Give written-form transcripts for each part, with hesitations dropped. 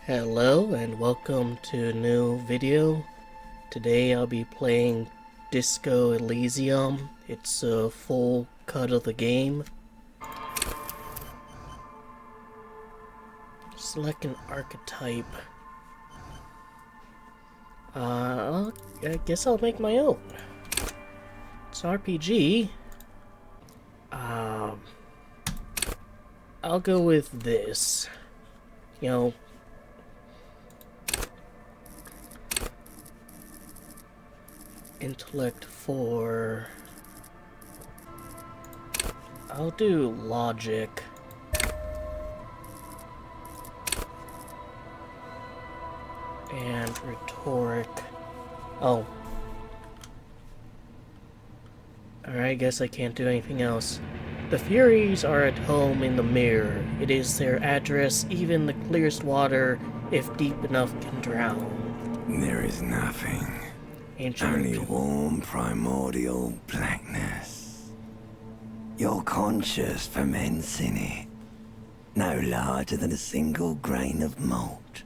Hello and welcome to a new video. Today I'll be playing Disco Elysium. It's a full cut of the game. Select an archetype. I guess I'll make my own. It's an RPG. I'll go with this. Intellect 4. I'll do logic. And rhetoric. Oh. Alright, guess I can't do anything else. The Furies are at home in the mirror. It is their address, even the clearest water, if deep enough, can drown. There is nothing. Ancient Only warm primordial blackness. Your conscious ferments in it, no larger than a single grain of malt.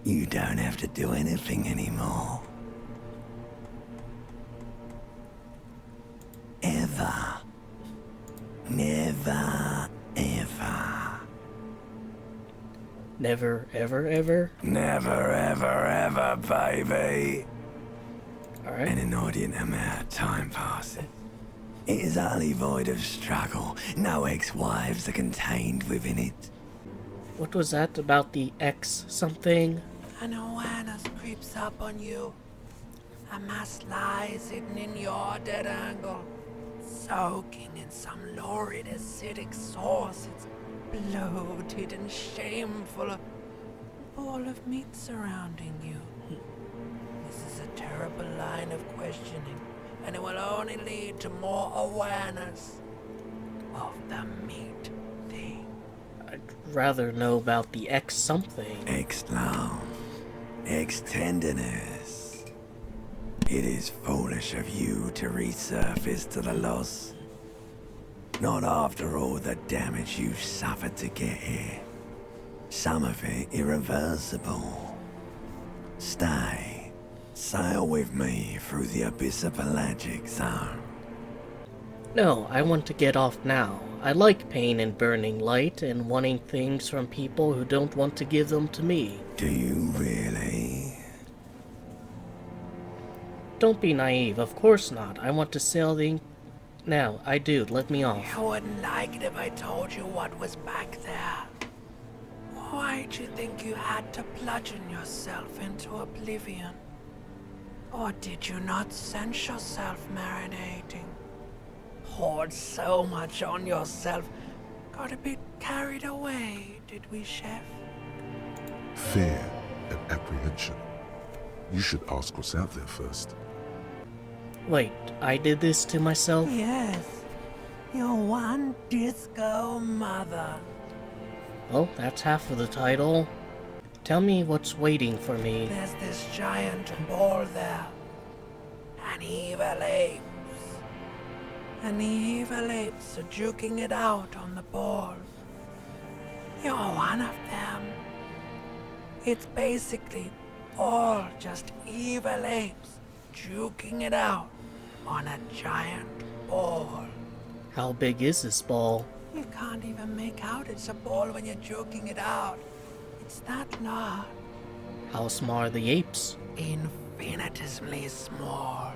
You don't have to do anything anymore. Ever. Never, ever. Never, ever, ever? Never, ever, ever, baby. Alright. An inordinate amount of time passes. It is utterly void of struggle. No ex-wives are contained within it. What was that about the X something? An awareness creeps up on you. A mass lies hidden in your dead angle, soaking in some lurid acidic sauce. It's bloated and shameful. A ball of meat surrounding you. This is a terrible line of questioning, and it will only lead to more awareness of the meat thing. I'd rather know about the X something. Ex-love. Ex-tenderness. It is foolish of you to resurface to the loss. Not after all the damage you've suffered to get here. Some of it irreversible. Stay. Sail with me through the abyss of pelagic zone. No, I want to get off now. I like pain and burning light and wanting things from people who don't want to give them to me. Do you really? Don't be naive, of course not. I want to sail the... Now, I do. Let me off. You wouldn't like it if I told you what was back there. Why'd you think you had to bludgeon yourself into oblivion? Or did you not sense yourself marinating? Poured so much on yourself. Got a bit carried away, did we, Chef? Fear and apprehension. You should ask what's out there first. Wait, I did this to myself? Yes. Your one disco mother. Well, that's half of the title. Tell me what's waiting for me. There's this giant ball there. An evil apes. And the evil apes are juking it out on the ball. You're one of them. It's basically all just evil apes juking it out on a giant ball. How big is this ball? You can't even make out it's a ball when you're joking it out. It's that large. How small are the apes? Infinitesimally small.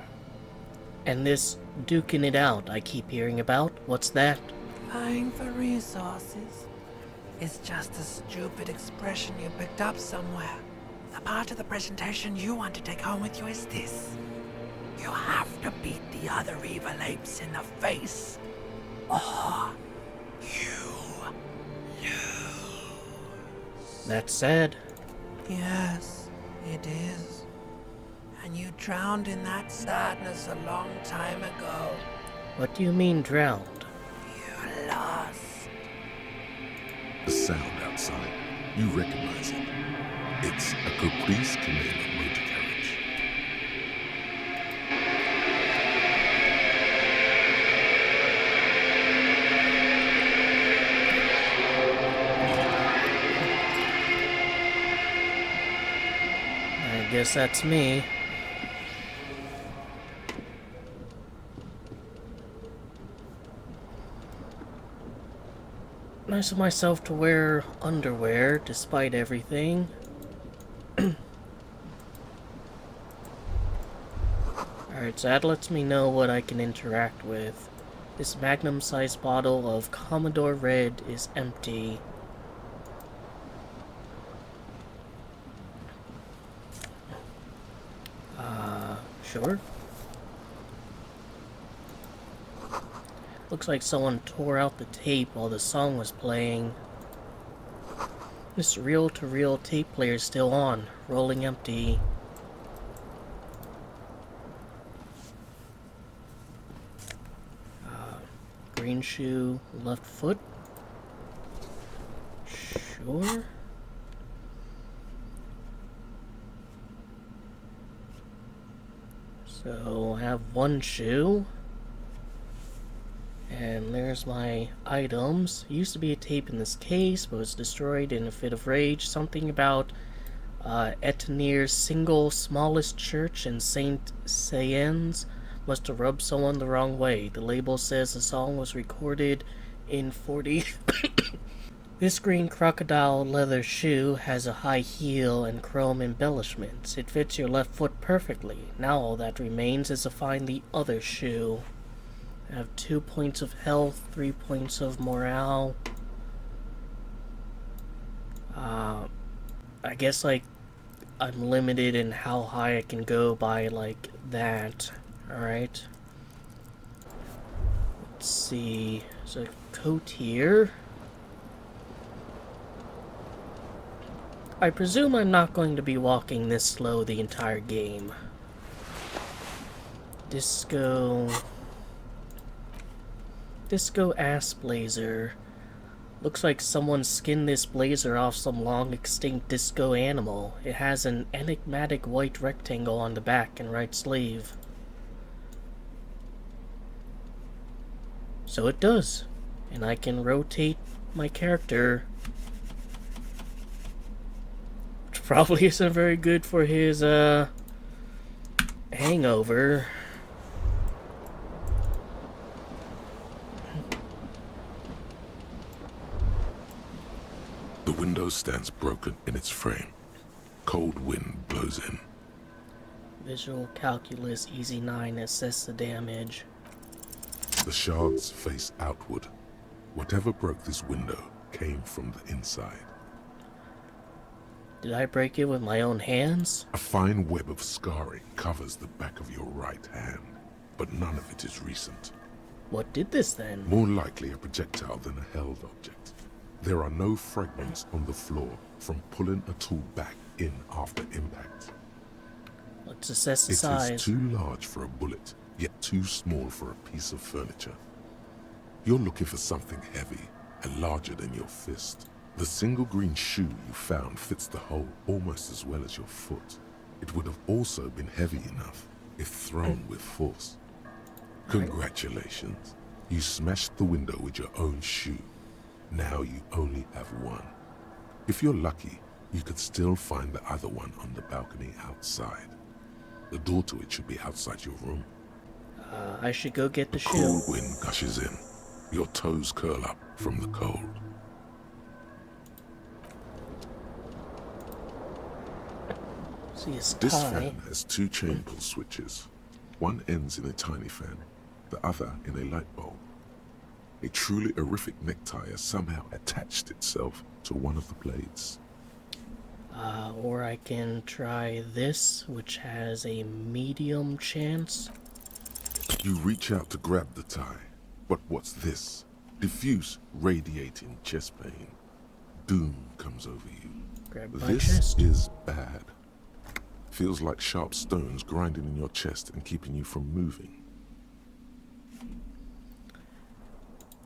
And this duking it out I keep hearing about, what's that? Vying for resources. It's just a stupid expression you picked up somewhere. The part of the presentation you want to take home with you is this. You have to beat the other evil apes in the face, or you lose. That's sad. Yes, it is. And you drowned in that sadness a long time ago. What do you mean drowned? You lost. The sound outside. You recognize it. It's a Caprice Commander motor carriage. I guess that's me. Nice of myself to wear underwear despite everything. Alright, so that lets me know what I can interact with. This magnum-sized bottle of Commodore Red is empty. Sure. Looks like someone tore out the tape while the song was playing. This reel-to-reel tape player is still on, rolling empty. Green shoe, left foot. Sure. So I have one shoe. And there's my items. Used to be a tape in this case, but was destroyed in a fit of rage. Something about Etenir's single smallest church in Saint Saëns must have rubbed someone the wrong way. The label says the song was recorded in 40. This green crocodile leather shoe has a high heel and chrome embellishments. It fits your left foot perfectly. Now all that remains is to find the other shoe. I have 2 points of health, 3 points of morale. I guess, like, I'm limited in how high I can go by, like, that. Alright. Let's see. There's a coat here. I presume I'm not going to be walking this slow the entire game. Disco ass blazer. Looks like someone skinned this blazer off some long extinct disco animal. It has an enigmatic white rectangle on the back and right sleeve. So it does. And I can rotate my character. Which probably isn't very good for his hangover. The window stands broken in its frame. Cold wind blows in. Visual calculus, easy 9, assess the damage. The shards face outward. Whatever broke this window came from the inside. Did I break it with my own hands? A fine web of scarring covers the back of your right hand, but none of it is recent. What did this then? More likely a projectile than a held object. There are no fragments on the floor from pulling a tool back in after impact. Let's assess the It size. is too large for a bullet, yet too small for a piece of furniture. You're looking for something heavy and larger than your fist. The single green shoe you found fits the hole almost as well as your foot. It would have also been heavy enough if thrown with force. Congratulations. You smashed the window with your own shoe. Now you only have one. If you're lucky, you could still find the other one on the balcony outside. The door to it should be outside your room. I should go get the shoe. Cold wind gushes in. Your toes curl up from the cold. See, it's This tie. fan has 2 chain pull switches. One ends in a tiny fan, the other in a light bulb. A truly horrific necktie has somehow attached itself to one of the blades. Or I can try this, which has a medium chance. You reach out to grab the tie, but what's this? Diffuse, radiating chest pain. Doom comes over you. Grab my This chest. is bad. Feels like sharp stones grinding in your chest and keeping you from moving.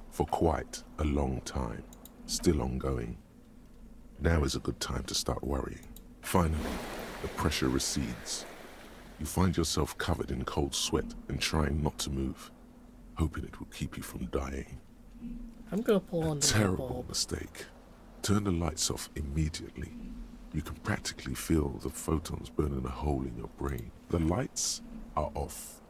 For quite a long time, still ongoing. Now is a good time to start worrying. Finally, the pressure recedes. You find yourself covered in cold sweat and trying not to move, hoping it will keep you from dying. I'm gonna pull on the Terrible bulb. mistake. Turn the lights off immediately. You can practically feel the photons burning a hole in your brain. The lights are off.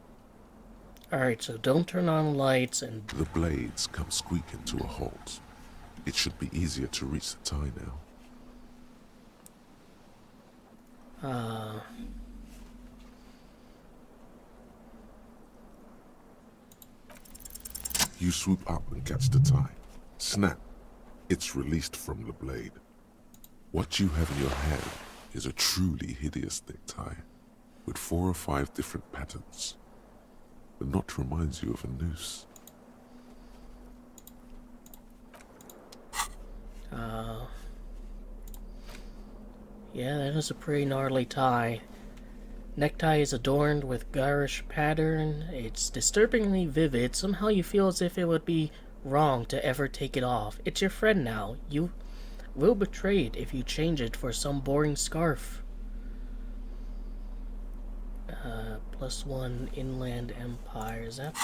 Alright, so don't turn on lights and... The blades come squeaking to a halt. It should be easier to reach the tie now. You swoop up and catch the tie. Snap. It's released from the blade. What you have in your hand is a truly hideous necktie with 4 or 5 different patterns. The knot reminds you of a noose. Yeah, that is a pretty gnarly tie. Necktie is adorned with garish pattern. It's disturbingly vivid. Somehow you feel as if it would be wrong to ever take it off. It's your friend now. You will betray it if you change it for some boring scarf. +1 Inland Empire. Is that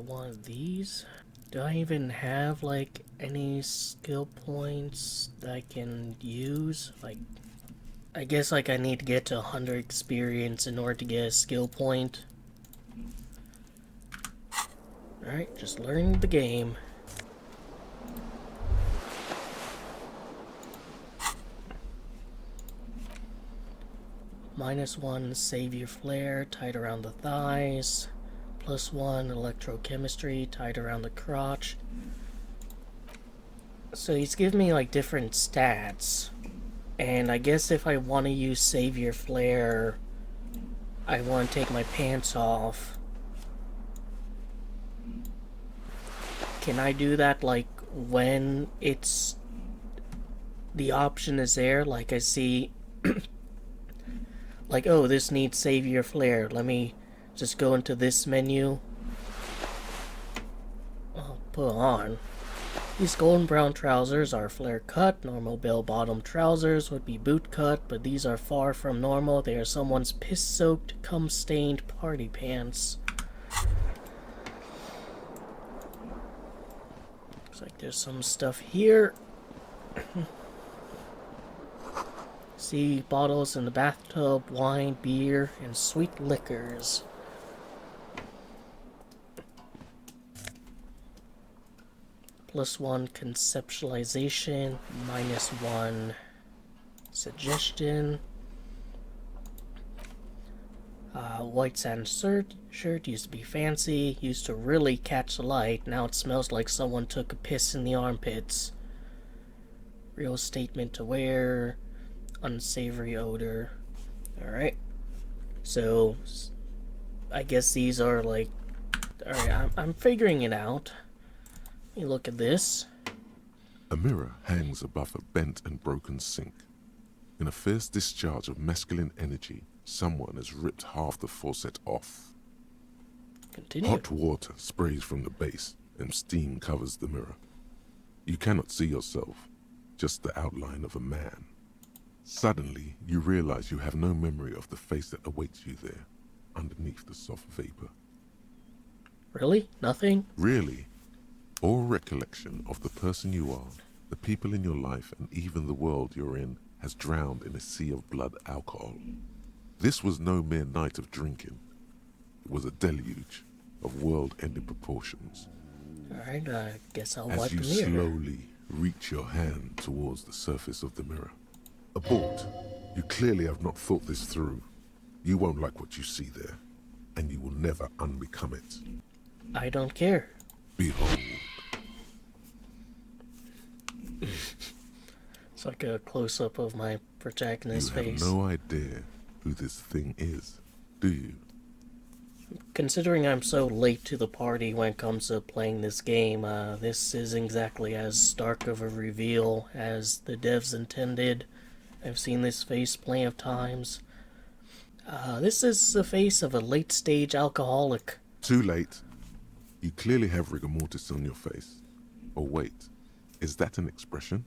one of these? Do I even have like any skill points that I can use? Like, I guess like I need to get to 100 experience in order to get a skill point. Alright, just learning the game. -1 Savior Flare tied around the thighs. +1 Electrochemistry tied around the crotch. So he's giving me like different stats. And I guess if I want to use Savior Flare, I want to take my pants off. Can I do that like when it's... the option is there? Like I see... like, oh, this needs Savior Flare. Let me just go into this menu. I'll put on. These golden brown trousers are flare cut. Normal bell-bottom trousers would be boot cut, but these are far from normal. They are someone's piss-soaked, cum-stained party pants. Looks like there's some stuff here. See bottles in the bathtub, wine, beer, and sweet liquors. +1 conceptualization, -1 suggestion. White satin shirt used to be fancy, used to really catch the light. Now it smells like someone took a piss in the armpits. Real statement to wear. Unsavory odor. Alright. So, I guess these are like... Alright, I'm figuring it out. Let me look at this. A mirror hangs above a bent and broken sink. In a fierce discharge of masculine energy, someone has ripped half the faucet off. Continue. Hot water sprays from the base, and steam covers the mirror. You cannot see yourself, just the outline of a man. Suddenly, you realize you have no memory of the face that awaits you there, underneath the soft vapor. Really? Nothing? Really? All recollection of the person you are, the people in your life, and even the world you're in has drowned in a sea of blood alcohol. This was no mere night of drinking. It was a deluge of world-ending proportions. Alright, I guess I'll As wipe you the mirror. slowly reach your hand towards the surface of the mirror. Abort. You clearly have not thought this through. You won't like what you see there, and you will never unbecome it. I don't care. Behold. It's like a close-up of my protagonist's You have face. no idea who this thing is, do you? Considering I'm so late to the party when it comes to playing this game, this is exactly as stark of a reveal as the devs intended. I've seen this face plenty of times. This is the face of a late-stage alcoholic. Too late. You clearly have rigor mortis on your face. Or wait, is that an expression?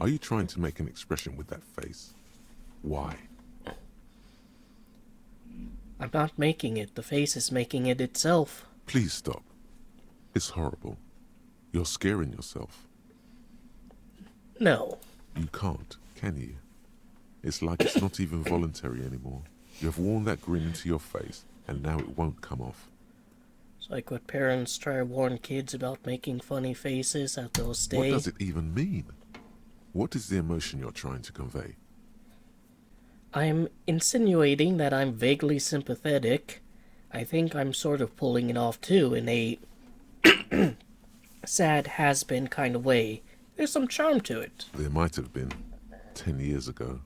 Are you trying to make an expression with that face? Why? I'm not making it. The face is making it itself. Please stop. It's horrible. You're scaring yourself. No. You can't, can you? It's like it's not even voluntary anymore. You have worn that grin into your face, and now it won't come off. It's like what parents try to warn kids about making funny faces that they'll stay. What does it even mean? What is the emotion you're trying to convey? I'm insinuating that I'm vaguely sympathetic. I think I'm sort of pulling it off too, in a sad has-been kind of way. There's some charm to it. There might have been 10 years ago.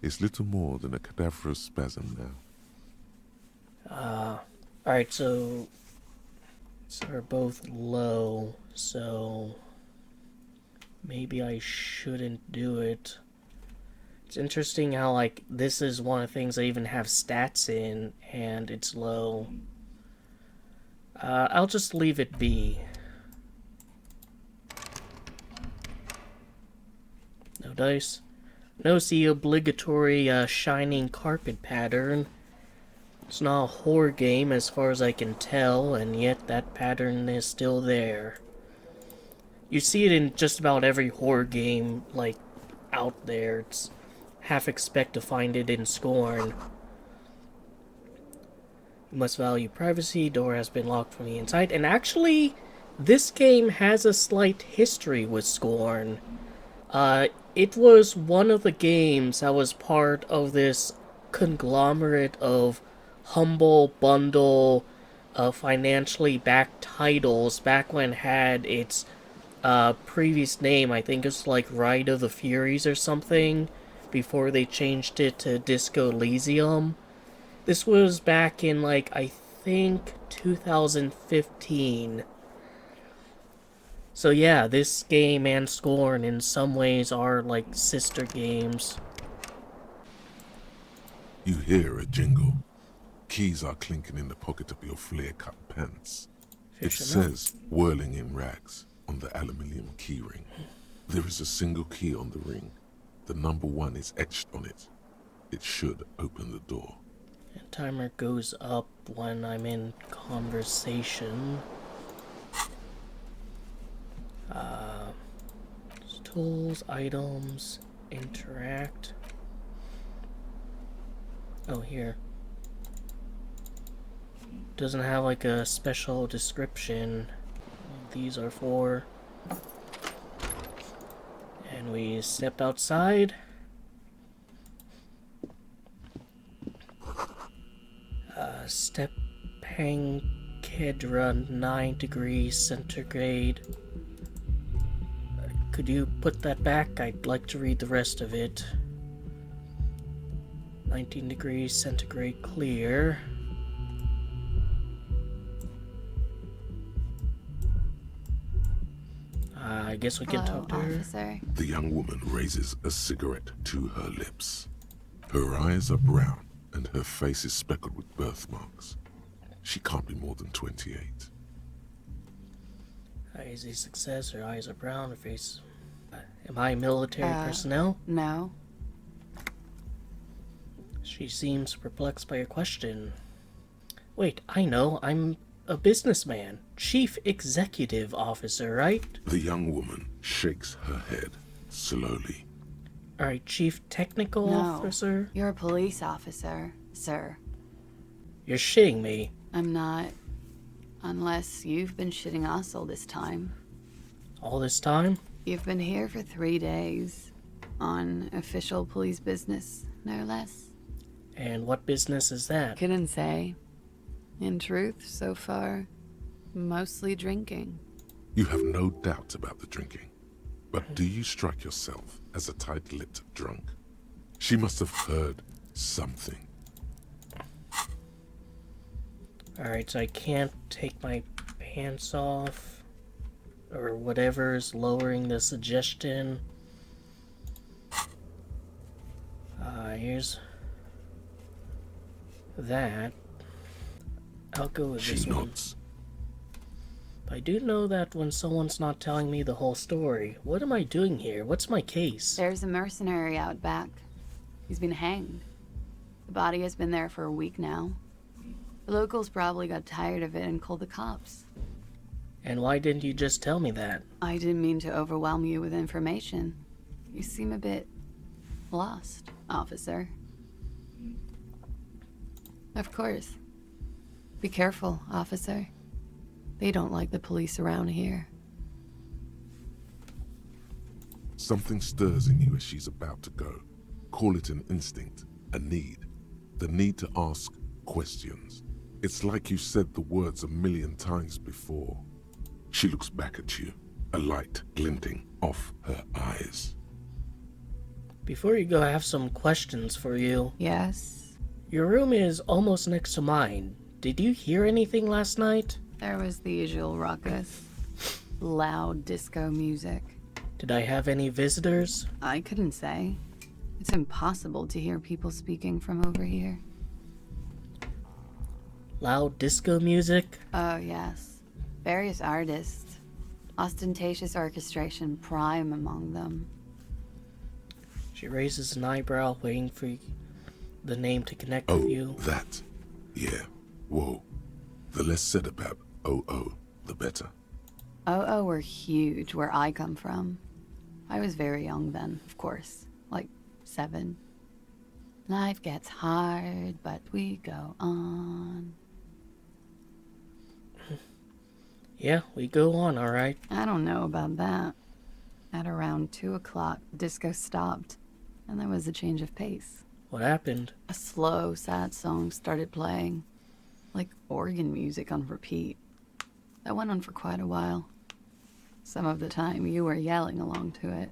It's little more than a cadaverous spasm now. Alright, so we're both low, so maybe I shouldn't do it. It's interesting how, like, this is one of the things I even have stats in, and it's low. I'll just leave it be. No dice. Notice the obligatory shining carpet pattern. It's not a horror game as far as I can tell, and yet that pattern is still there. You see it in just about every horror game, like, out there. It's half expect to find it in Scorn. You must value privacy. Door has been locked from the inside. And actually, this game has a slight history with Scorn. It was one of the games that was part of this conglomerate of humble bundle financially backed titles back when it had its previous name. I think it was like Ride of the Furies or something, before they changed it to Disco Elysium. This was back in, like, I think 2015. So yeah, this game and Scorn in some ways are like sister games. You hear a jingle. Keys are clinking in the pocket of your flare-cut pants. It says, whirling in rags, on the aluminium key ring. There is a single key on the ring. The number 1 is etched on it. It should open the door. And timer goes up when I'm in conversation. Tools, items, interact. Oh, here. Doesn't have like a special description. These are for. And we step outside. Step Kedra 9 degrees centigrade. Could you put that back? I'd like to read the rest of it. 19 degrees centigrade clear. I guess we can talk to her. Officer. The young woman raises a cigarette to her lips. Her eyes are brown, and her face is speckled with birthmarks. She can't be more than 28. Is a success. Her eyes are brown. Her face. Am I military personnel? No. She seems perplexed by your question. Wait, I know. I'm a businessman. Chief Executive Officer, right? The young woman shakes her head slowly. Alright, Chief Technical Officer? You're a police officer, sir. You're shitting me. I'm not. Unless you've been shitting us all this time. All this time? You've been here for 3 days. On official police business, no less. And what business is that? Couldn't say. In truth, so far, mostly drinking. You have no doubt about the drinking. But do you strike yourself as a tight-lipped drunk? She must have heard something. Alright, so I can't take my pants off. Or whatever's lowering the suggestion. Here's that. I'll go with this She one. nods. I do know that when someone's not telling me the whole story. What am I doing here? What's my case? There's a mercenary out back. He's been hanged. The body has been there for a week now. The locals probably got tired of it and called the cops. And why didn't you just tell me that? I didn't mean to overwhelm you with information. You seem a bit Lost, officer. Of course. Be careful, officer. They don't like the police around here. Something stirs in you as she's about to go. Call it an instinct, a need. The need to ask questions. It's like you said the words a million times before. She looks back at you, a light glinting off her eyes. Before you go, I have some questions for you. Yes? Your room is almost next to mine. Did you hear anything last night? There was the usual ruckus. Loud disco music. Did I have any visitors? I couldn't say. It's impossible to hear people speaking from over here. Loud disco music? Oh, yes. Various artists. Ostentatious orchestration prime among them. She raises an eyebrow, waiting for the name to connect Oh, with you. that. Yeah. Whoa. The less said about OO, the better. Oh, were huge where I come from. I was very young then, of course. Like 7. Life gets hard, but we go on. Yeah, we go on, alright. I don't know about that. At around 2 o'clock, disco stopped, and there was a change of pace. What happened? A slow, sad song started playing, like organ music on repeat. That went on for quite a while. Some of the time, you were yelling along to it.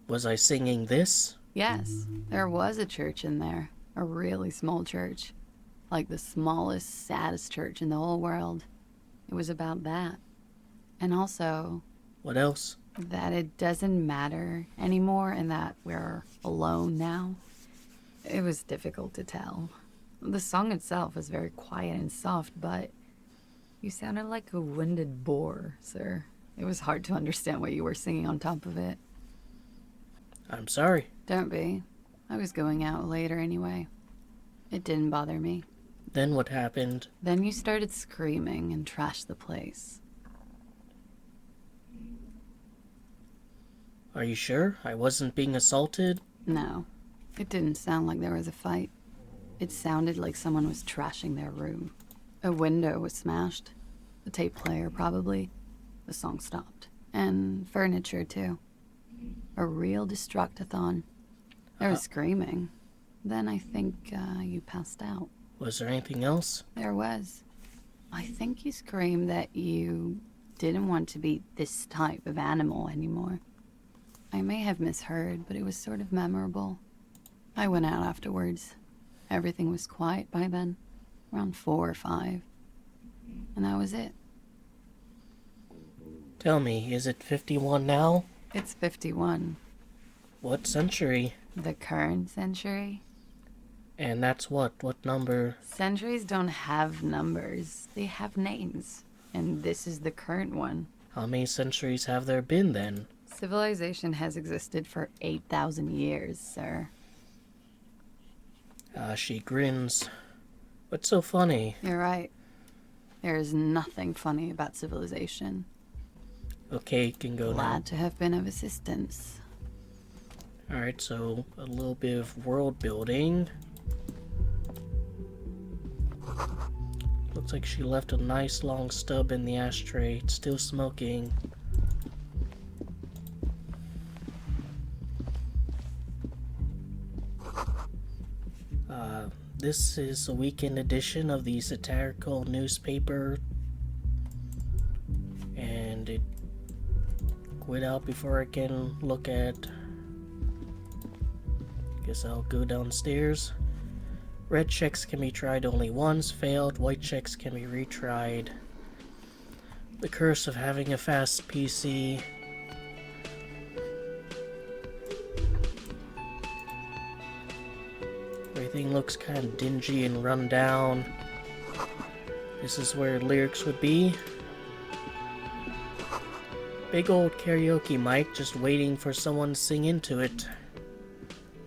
Was I singing this? Yes, there was a church in there. A really small church. Like the smallest, saddest church in the whole world. It was about that. And also, What else? that it doesn't matter anymore and that we're alone now. It was difficult to tell. The song itself was very quiet and soft, but you sounded like a winded boar, sir. It was hard to understand what you were singing on top of it. I'm sorry. Don't be. I was going out later anyway. It didn't bother me. Then what happened? Then you started screaming and trashed the place. Are you sure I wasn't being assaulted? No, it didn't sound like there was a fight. It sounded like someone was trashing their room. A window was smashed. The tape player, probably. The song stopped. And furniture, too. A real destructathon. There was screaming. Then I think you passed out. Was there anything else? There was. I think you screamed that you didn't want to be this type of animal anymore. I may have misheard, but it was sort of memorable. I went out afterwards. Everything was quiet by then, around 4 or 5. And that was it. Tell me, is it 51 now? It's 51. What century? The current century? And that's what? What number? Centuries don't have numbers. They have names. And this is the current one. How many centuries have there been then? Civilization has existed for 8,000 years, sir. She grins. What's so funny? You're right. There is nothing funny about civilization. Okay, you can go now. Glad to have been of assistance. Alright, so a little bit of world building. Looks like she left a nice long stub in the ashtray. It's still smoking. This is a weekend edition of the satirical newspaper. And it quit out before I can look at. Guess I'll go downstairs. Red checks can be tried only once, failed. White checks can be retried. The curse of having a fast PC. Everything looks kind of dingy and run down. This is where lyrics would be. Big old karaoke mic just waiting for someone to sing into it.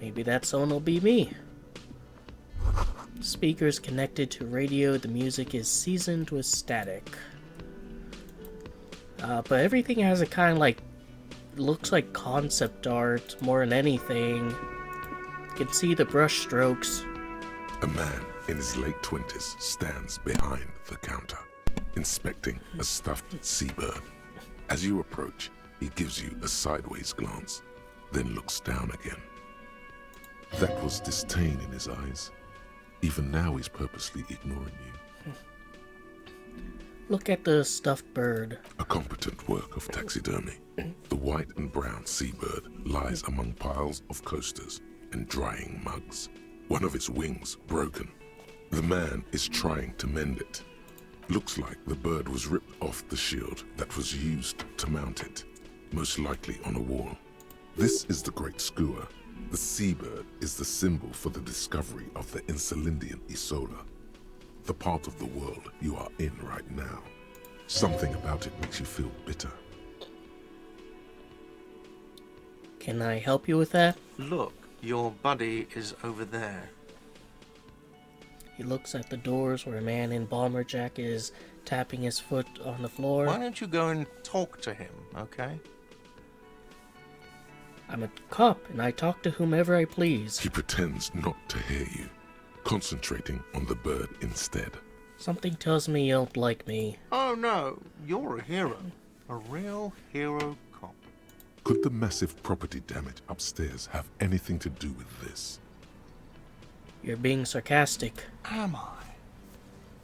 Maybe that someone will be me. Speakers connected to radio, the music is seasoned with static. But everything has a kind of like looks like concept art more than anything. You can see the brush strokes. A man in his late 20s stands behind the counter, inspecting a stuffed seabird. As you approach, he gives you a sideways glance, then looks down again. That was disdain in his eyes. Even now he's purposely ignoring you. Look at the stuffed bird. A competent work of taxidermy. The white and brown seabird lies among piles of coasters and drying mugs. One of its wings broken. The man is trying to mend it. Looks like the bird was ripped off the shield that was used to mount it, most likely on a wall. This is the Great Skua. The seabird is the symbol for the discovery of the Insulindian Isola, the part of the world you are in right now. Something about it makes you feel bitter. Can I help you with that? Look, your buddy is over there. He looks at the doors where a man in bomber jacket is tapping his foot on the floor. Why don't you go and talk to him, okay? I'm a cop, and I talk to whomever I please. He pretends not to hear you, concentrating on the bird instead. Something tells me you don't like me. Oh no, you're a hero. A real hero cop. Could the massive property damage upstairs have anything to do with this? You're being sarcastic. Am I?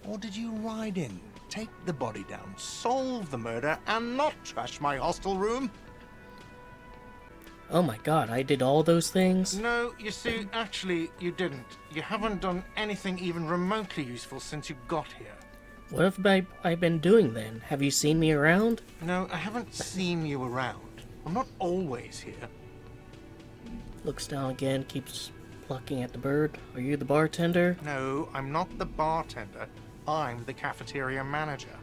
Or did you ride in, take the body down, solve the murder, and not trash my hostel room? Oh my god, I did all those things? No, you see, actually, you didn't. You haven't done anything even remotely useful since you got here. What have I been doing then? Have you seen me around? No, I haven't seen you around. I'm not always here. Looks down again, keeps plucking at the bird. Are you the bartender? No, I'm not the bartender. I'm the cafeteria manager.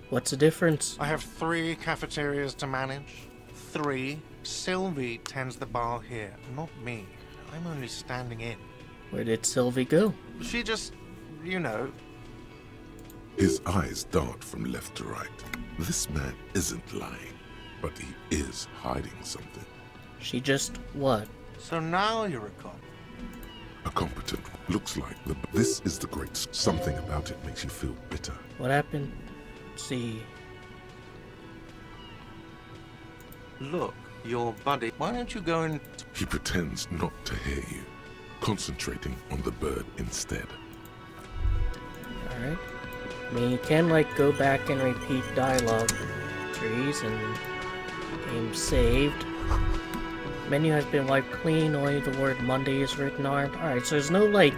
What's the difference? I have 3 cafeterias to manage. 3. Sylvie tends the bar here, not me. I'm only standing in. Where did Sylvie go? She just, you know. His eyes dart from left to right. This man isn't lying, but he is hiding something. She just what? So now you're a cop. A competent, looks like this is the great. Something about it makes you feel bitter. What happened? Let's see. Look, your buddy. Why don't you go and... He pretends not to hear you, concentrating on the bird instead. Alright. I mean, you can, like, go back and repeat dialogue trees and game saved. Menu has been wiped clean, only the word Monday is written on it. Alright, so there's no, like,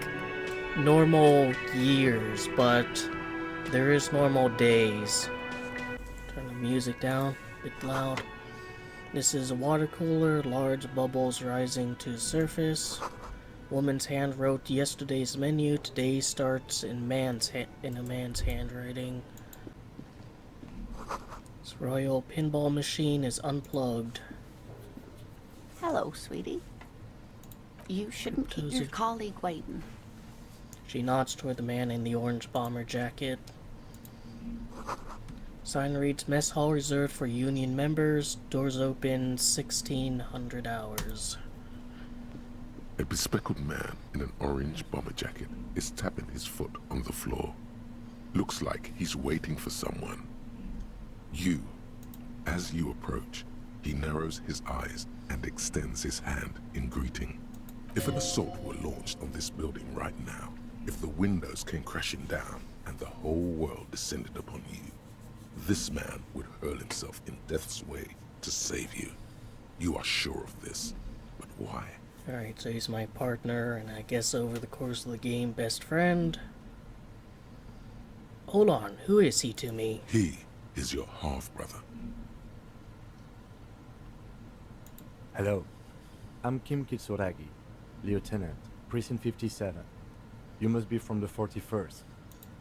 normal years, but there is normal days. Turn the music down a bit loud. This is a water cooler, large bubbles rising to the surface. Woman's hand wrote yesterday's menu. Today starts in a man's handwriting. This royal pinball machine is unplugged. Hello, sweetie. You shouldn't keep your colleague waiting. She nods toward the man in the orange bomber jacket. Sign reads, Mess Hall reserved for Union members. Doors open 1600 hours. A bespectacled man in an orange bomber jacket is tapping his foot on the floor. Looks like he's waiting for someone. As you approach, he narrows his eyes and extends his hand in greeting. If an assault were launched on this building right now, if the windows came crashing down and the whole world descended upon you, this man would hurl himself in death's way to save you. You are sure of this, but why? Alright, so he's my partner, and I guess over the course of the game, best friend. Hold on, who is he to me? He is your half-brother. Hello, I'm Kim Kitsuragi, Lieutenant, Precinct 57. You must be from the 41st.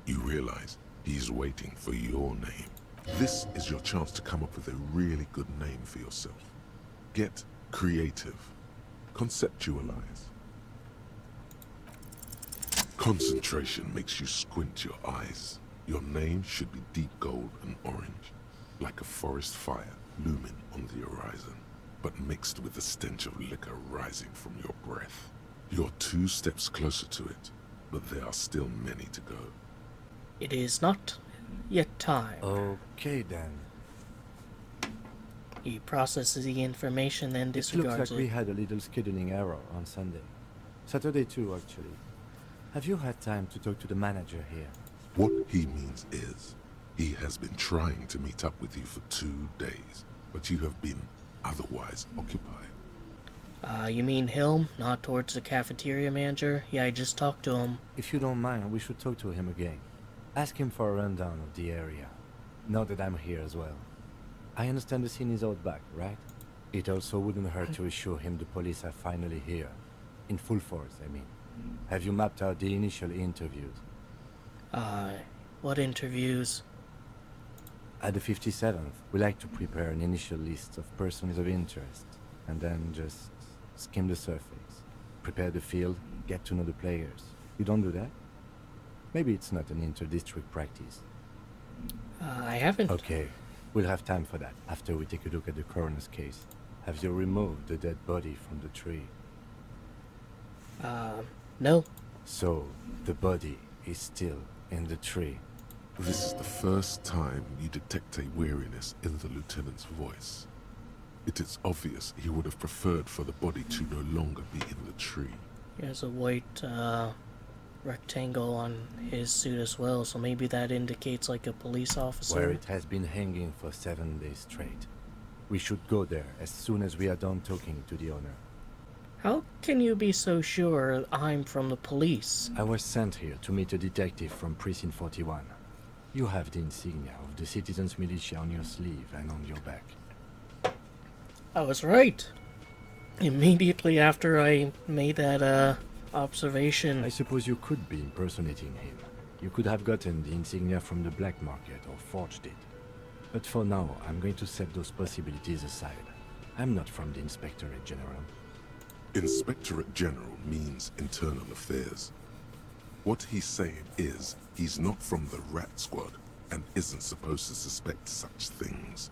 You realize he's waiting for your name. This is your chance to come up with a really good name for yourself. Get creative. Conceptualize. Concentration makes you squint your eyes. Your name should be deep gold and orange, like a forest fire. looming on the horizon, but mixed with the stench of liquor rising from your breath. You're 2 steps closer to it, but there are still many to go. It is not yet time. Okay then. He processes the information, then It looks disregards like we had a little scheduling error on Sunday. Saturday too, actually. Have you had time to talk to the manager here? What he means is, he has been trying to meet up with you for 2 days, but you have been otherwise occupied. You mean him, not towards the cafeteria manager? Yeah, I just talked to him. If you don't mind, we should talk to him again. Ask him for a rundown of the area. Now that I'm here as well. I understand the scene is out back, right? It also wouldn't hurt to assure him the police are finally here. In full force, I mean. Have you mapped out the initial interviews? What interviews? At the 57th, we like to prepare an initial list of persons of interest, and then just skim the surface. Prepare the field, get to know the players. You don't do that? Maybe it's not an inter-district practice. I haven't. Okay, we'll have time for that after we take a look at the coroner's case. Have you removed the dead body from the tree? No. So, the body is still in the tree. This is the first time you detect a weariness in the lieutenant's voice. It is obvious he would have preferred for the body to no longer be in the tree. He has a white, rectangle on his suit as well, so maybe that indicates like a police officer. Where it has been hanging for 7 days straight. We should go there as soon as we are done talking to the owner. How can you be so sure I'm from the police? I was sent here to meet a detective from Precinct 41. You have the insignia of the Citizens Militia on your sleeve and on your back. I was right. Immediately after I made that, observation. I suppose you could be impersonating him. You could have gotten the insignia from the black market or forged it. But for now, I'm going to set those possibilities aside. I'm not from the Inspectorate General. Inspectorate General means internal affairs. What he's saying is, he's not from the Rat Squad and isn't supposed to suspect such things.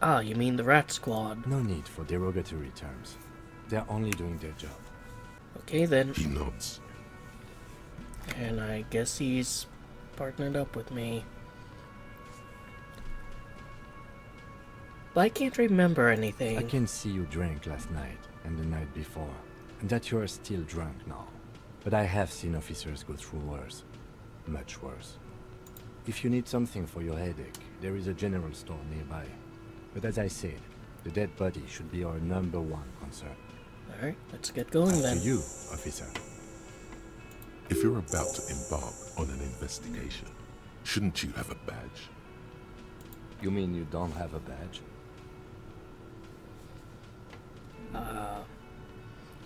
Ah, you mean the Rat Squad. No need for derogatory terms. They're only doing their job. Okay then. He nods. And I guess he's partnered up with me. But I can't remember anything. I can see you drank last night and the night before, and that you are still drunk now. But I have seen officers go through worse. Much worse. If you need something for your headache, there is a general store nearby. But as I said, the dead body should be our #1 concern. Alright, let's get going Up then. to you, officer. If you're about to embark on an investigation, shouldn't you have a badge? You mean you don't have a badge?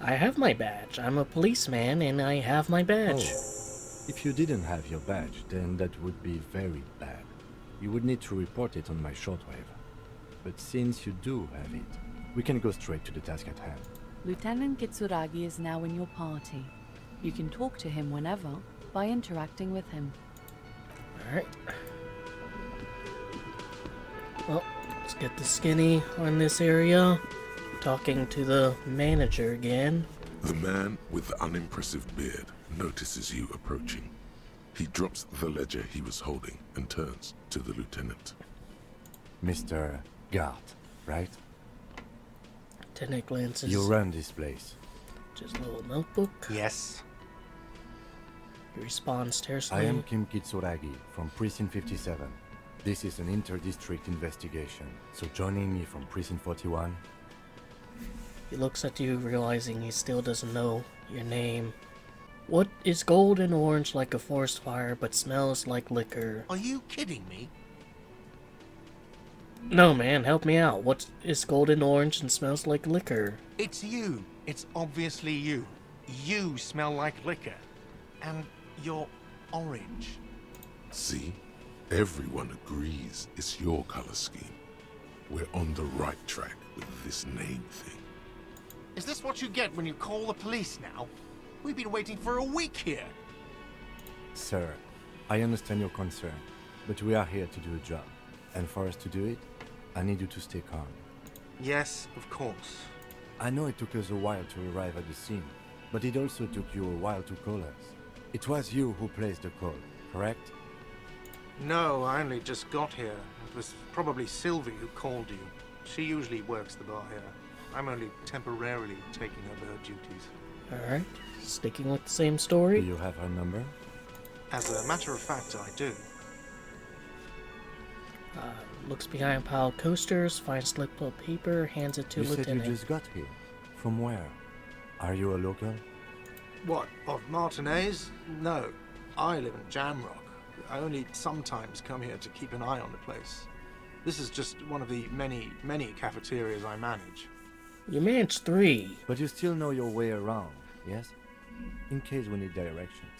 I have my badge. I'm a policeman and I have my badge. Oh. If you didn't have your badge, then that would be very bad. You would need to report it on my shortwave. But since you do have it, we can go straight to the task at hand. Lieutenant Kitsuragi is now in your party. You can talk to him whenever by interacting with him. Alright. Well, let's get the skinny on this area. Talking to the manager again. The man with the unimpressive beard notices you approaching. He drops the ledger he was holding and turns to the lieutenant. Mr. Gart, right? Lieutenant glances. You run this place. Just a little notebook. Yes. He responds tersely. I am Kim Kitsuragi from Precinct 57. This is an inter-district investigation, so joining me from Precinct 41... He looks at you, realizing he still doesn't know your name. What is gold and orange like a forest fire, but smells like liquor? Are you kidding me? No, man, help me out. What is gold and orange and smells like liquor? It's you. It's obviously you. You smell like liquor. And you're orange. See? Everyone agrees it's your color scheme. We're on the right track with this name thing. Is this what you get when you call the police now? We've been waiting for a week here. Sir, I understand your concern, but we are here to do a job. And for us to do it, I need you to stay calm. Yes, of course. I know it took us a while to arrive at the scene, but it also took you a while to call us. It was you who placed the call, correct? No, I only just got here. It was probably Sylvie who called you. She usually works the bar here. I'm only temporarily taking over her duties. Alright, sticking with the same Do story. you have her number? As a matter of fact, I do. Looks behind a pile of coasters, finds a slip of paper, hands it to You said you Lieutenant. just got here. From where? Are you a local? What, of Martinez? No, I live in Jamrock. I only sometimes come here to keep an eye on the place. This is just one of the many, many cafeterias I manage. You manage 3. But you still know your way around, yes? In case we need directions.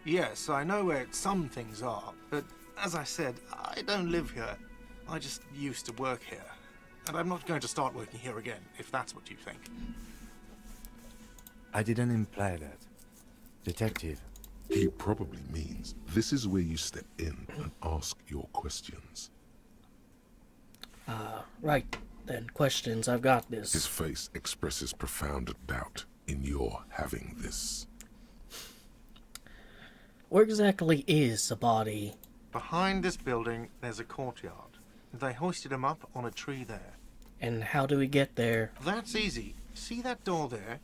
Yes, I know where some things are, but as I said, I don't live here. I just used to work here. And I'm not going to start working here again, if that's what you think. I didn't imply that. Detective, He probably means this is where you step in and ask your questions. Right, then, questions, I've got His this. face expresses profound doubt in your having this. Where exactly is the body? Behind this building, there's a courtyard. They hoisted him up on a tree there. And how do we get there? That's easy. See that door there?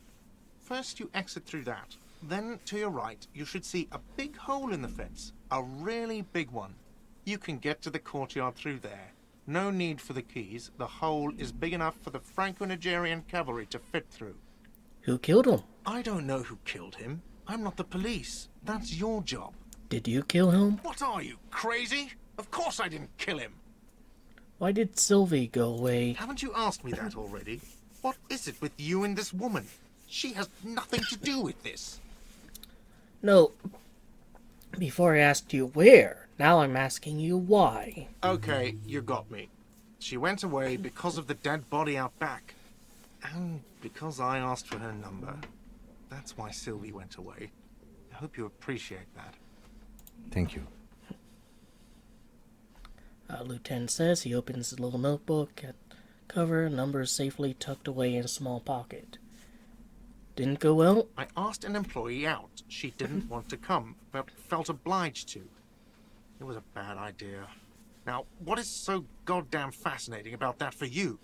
First you exit through that. Then to your right, you should see a big hole in the fence. A really big one. You can get to the courtyard through there. No need for the keys. The hole is big enough for the Franco-Nigerian cavalry to fit through. Who killed him? I don't know who killed him. I'm not the police. That's your job. Did you kill him? What are you, crazy? Of course I didn't kill him. Why did Sylvie go away? Haven't you asked me that already? What is it with you and this woman? She has nothing to do with this. No. Before I asked you where, now I'm asking you why. Okay, you got me. She went away because of the dead body out back. And because I asked for her number. That's why Sylvie went away. I hope you appreciate that. thank you. Lieutenant says he opens his little notebook at cover, numbers safely tucked away in a small pocket. Didn't go well? I asked an employee out. She didn't want to come, but felt obliged to. It was a bad idea. Now, what is so goddamn fascinating about that for you?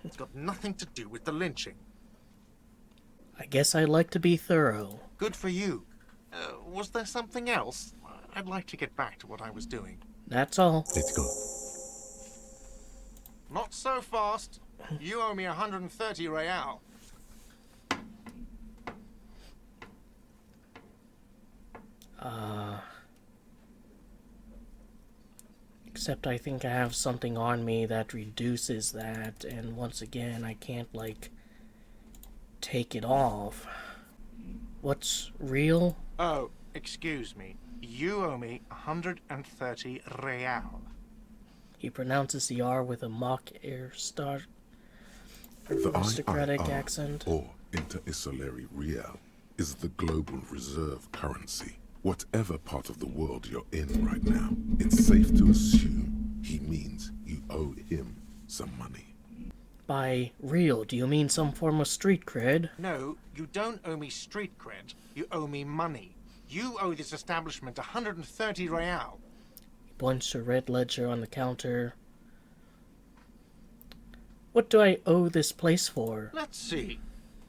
It's got nothing to do with the lynching. I guess I like to be thorough. Good for you. Was there something else? I'd like to get back to what I was doing. That's all. Let's go. Not so fast. You owe me 130 real. Except I think I have something on me that reduces that, and once again, I can't, like, take it off. What's real? Oh, excuse me. You owe me 130 real. He pronounces the R with a mock The aristocratic IIR, accent. or Inter-Isolary Real, is the global reserve currency. Whatever part of the world you're in right now, it's safe to assume he means you owe him some money. By real, do you mean some form of street cred? No, you don't owe me street cred. You owe me money. You owe this establishment 130 real. He points to a red ledger on the counter. What do I owe this place for? Let's see.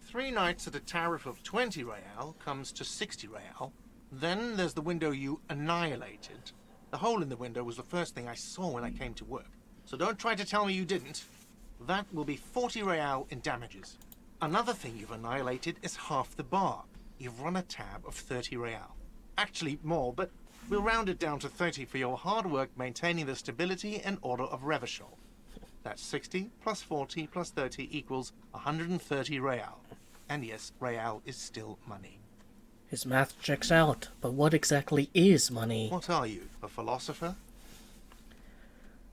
3 nights at a tariff of 20 real comes to 60 real. Then there's the window you annihilated. The hole in the window was the first thing I saw when I came to work. So don't try to tell me you didn't. That will be 40 real in damages. Another thing you've annihilated is half the bar. You've run a tab of 30 real. Actually more, but we'll round it down to 30 for your hard work maintaining the stability and order of Revachol. That's 60 plus 40 plus 30 equals 130 real. And yes, real is still money. His math checks out, but what exactly is money? What are you, a philosopher?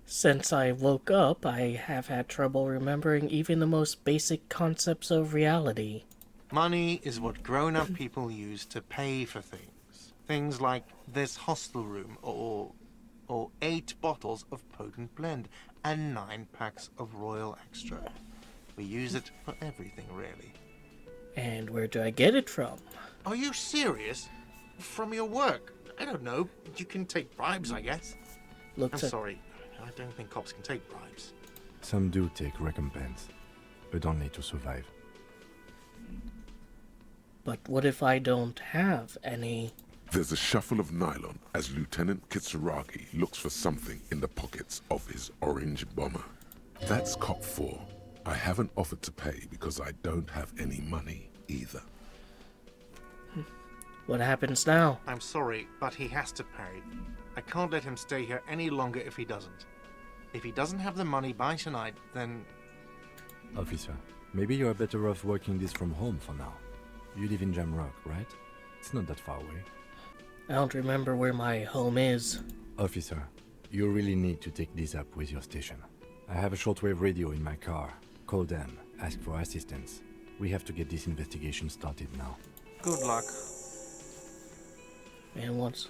Since I woke up, I have had trouble remembering even the most basic concepts of reality. Money is what grown-up people use to pay for things. Things like this hostel room or or 8 bottles of potent blend, and 9 packs of Royal Extra. We use it for everything, really. And where do I get it from? Are you serious? From your work? I don't know. You can take bribes, I guess. I'm sorry. I don't think cops can take bribes. Some do take recompense, but only to survive. But what if I don't have any? There's a shuffle of nylon as Lieutenant Kitsuragi looks for something in the pockets of his orange bomber. That's cop 4. I haven't offered to pay because I don't have any money either. What happens now? I'm sorry, but he has to pay. I can't let him stay here any longer if he doesn't. If he doesn't have the money by tonight, then... Officer, maybe you're better off working this from home for now. You live in Jamrock, right? It's not that far away. I don't remember where my home is. Officer, you really need to take this up with your station. I have a shortwave radio in my car. Call them, ask for assistance. We have to get this investigation started now. Good luck. Man, what's...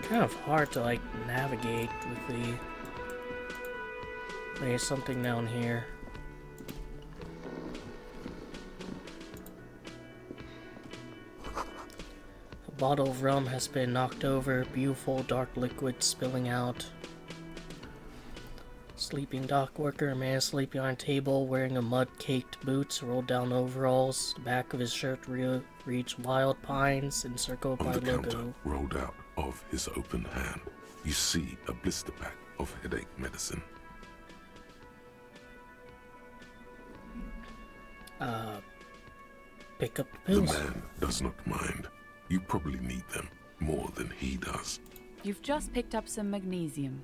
kind of hard to, like, navigate with the... There's something down here. A bottle of rum has been knocked over, beautiful dark liquid spilling out. Sleeping dock worker, a man sleeping on a table, wearing a mud-caked boots, rolled down overalls. The back of his shirt reads Wild Pines, encircled by On the logo. counter, rolled out of his open hand, you see a blister pack of headache medicine. Pick up the The pills. man does not mind. You probably need them more than he does. You've just picked up some magnesium.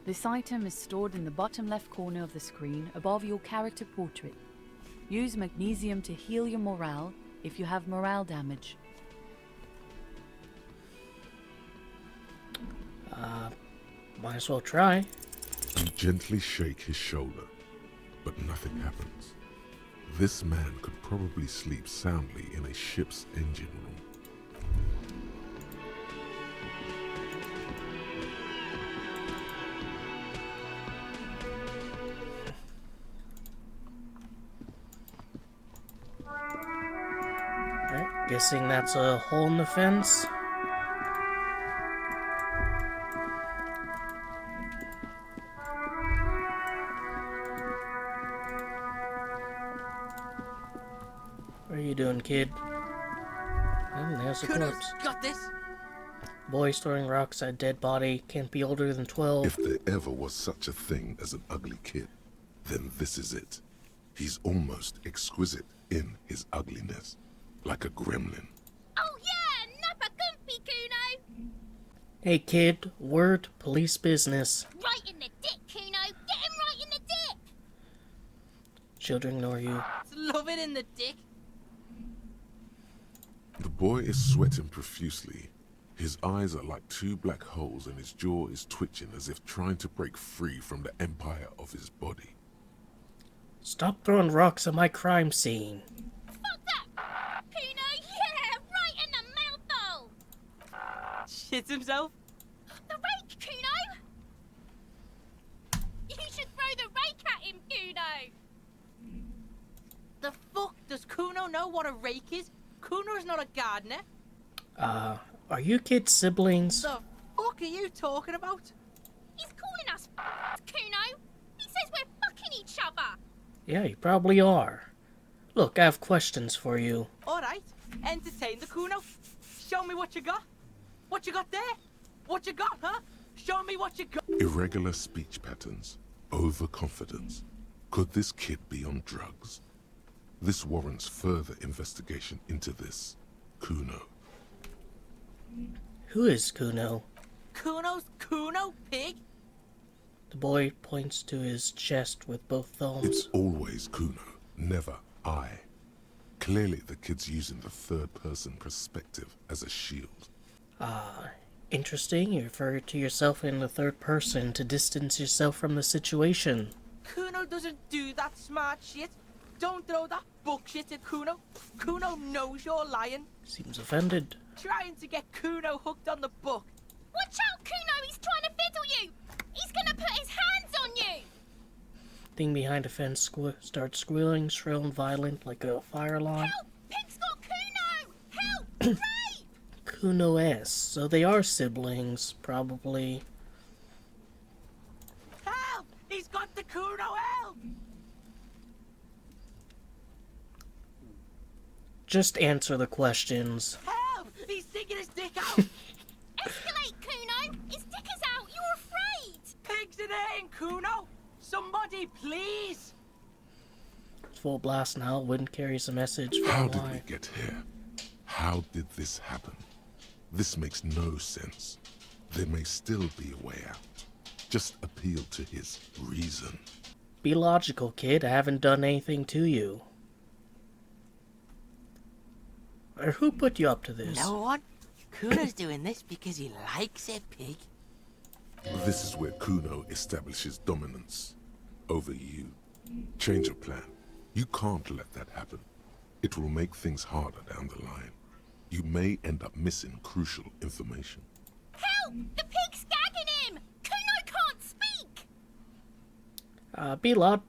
This item is stored in the bottom left corner of the screen above your character portrait. Use magnesium to heal your morale if you have morale damage. Might as well try. You gently shake his shoulder, but nothing happens. This man could probably sleep soundly in a ship's engine room. Alright, guessing that's a hole in the fence. What are you doing, kid? There's a corpse. Got this. Boy throwing rocks at a dead body. Can't be older than 12. If there ever was such a thing as an ugly kid, then this is it. He's almost exquisite in his ugliness, like a gremlin. Oh yeah, nappa gumpy, Kuno. Hey kid, word, police business. Right in the dick, Kuno. Get him right in the dick. Children ignore you. Love it in the dick. The boy is sweating profusely. His eyes are like 2 black holes and his jaw is twitching as if trying to break free from the empire of his body. Stop throwing rocks at my crime scene. Fuck that. Kuno, yeah, right in the mouthful. Shits himself. The rake, Kuno. You should throw the rake at him, Kuno. The fuck? Does Kuno know what a rake is? Kuno is not a gardener. Are you kids siblings? The fuck are you talking about? He's calling us Kuno. He says we're fucking each other. Yeah, you probably are. Look, I have questions for you. Alright, entertain the Kuno. Show me what you got. What you got there? What you got, huh? Show me what you got. Irregular speech patterns, overconfidence. Could this kid be on drugs? This warrants further investigation into this Kuno. Who is Kuno? Kuno's Kuno, pig? The boy points to his chest with both thumbs. It's always Kuno, never I. Clearly the kid's using the third-person perspective as a shield. Interesting. You refer to yourself in the third person to distance yourself from the situation. Kuno doesn't do that smart shit. Don't throw that bullshit at Kuno. Kuno knows you're lying. Seems offended. trying to get Kuno hooked on the book. Watch out, Kuno! He's trying to fiddle you! He's gonna put his hands on you! Thing behind the fence starts squealing, shrill and violent like a fire alarm. Help! Pig's got Kuno! Help! Ray! Kuno S. So they are siblings, probably. Help! He's got the Kuno help! Just answer the questions. Help! He's sticking his dick out! Escalate, Kuno! His dick is out! You're afraid! Pigs in here, Kuno! Somebody, please! It's full blast now. Wind carries a message from How why. did we get here? How did this happen? This makes no sense. There may still be a way out. Just appeal to his reason. Be logical, kid. I haven't done anything to you. Or who put you up to this? No one. Kuno's doing this because he likes it, pig. This is where Kuno establishes dominance over you. Change your plan. You can't let that happen. It will make things harder down the line. You may end up missing crucial information. Help! The pig's gagging him! Kuno can't speak! Be loud.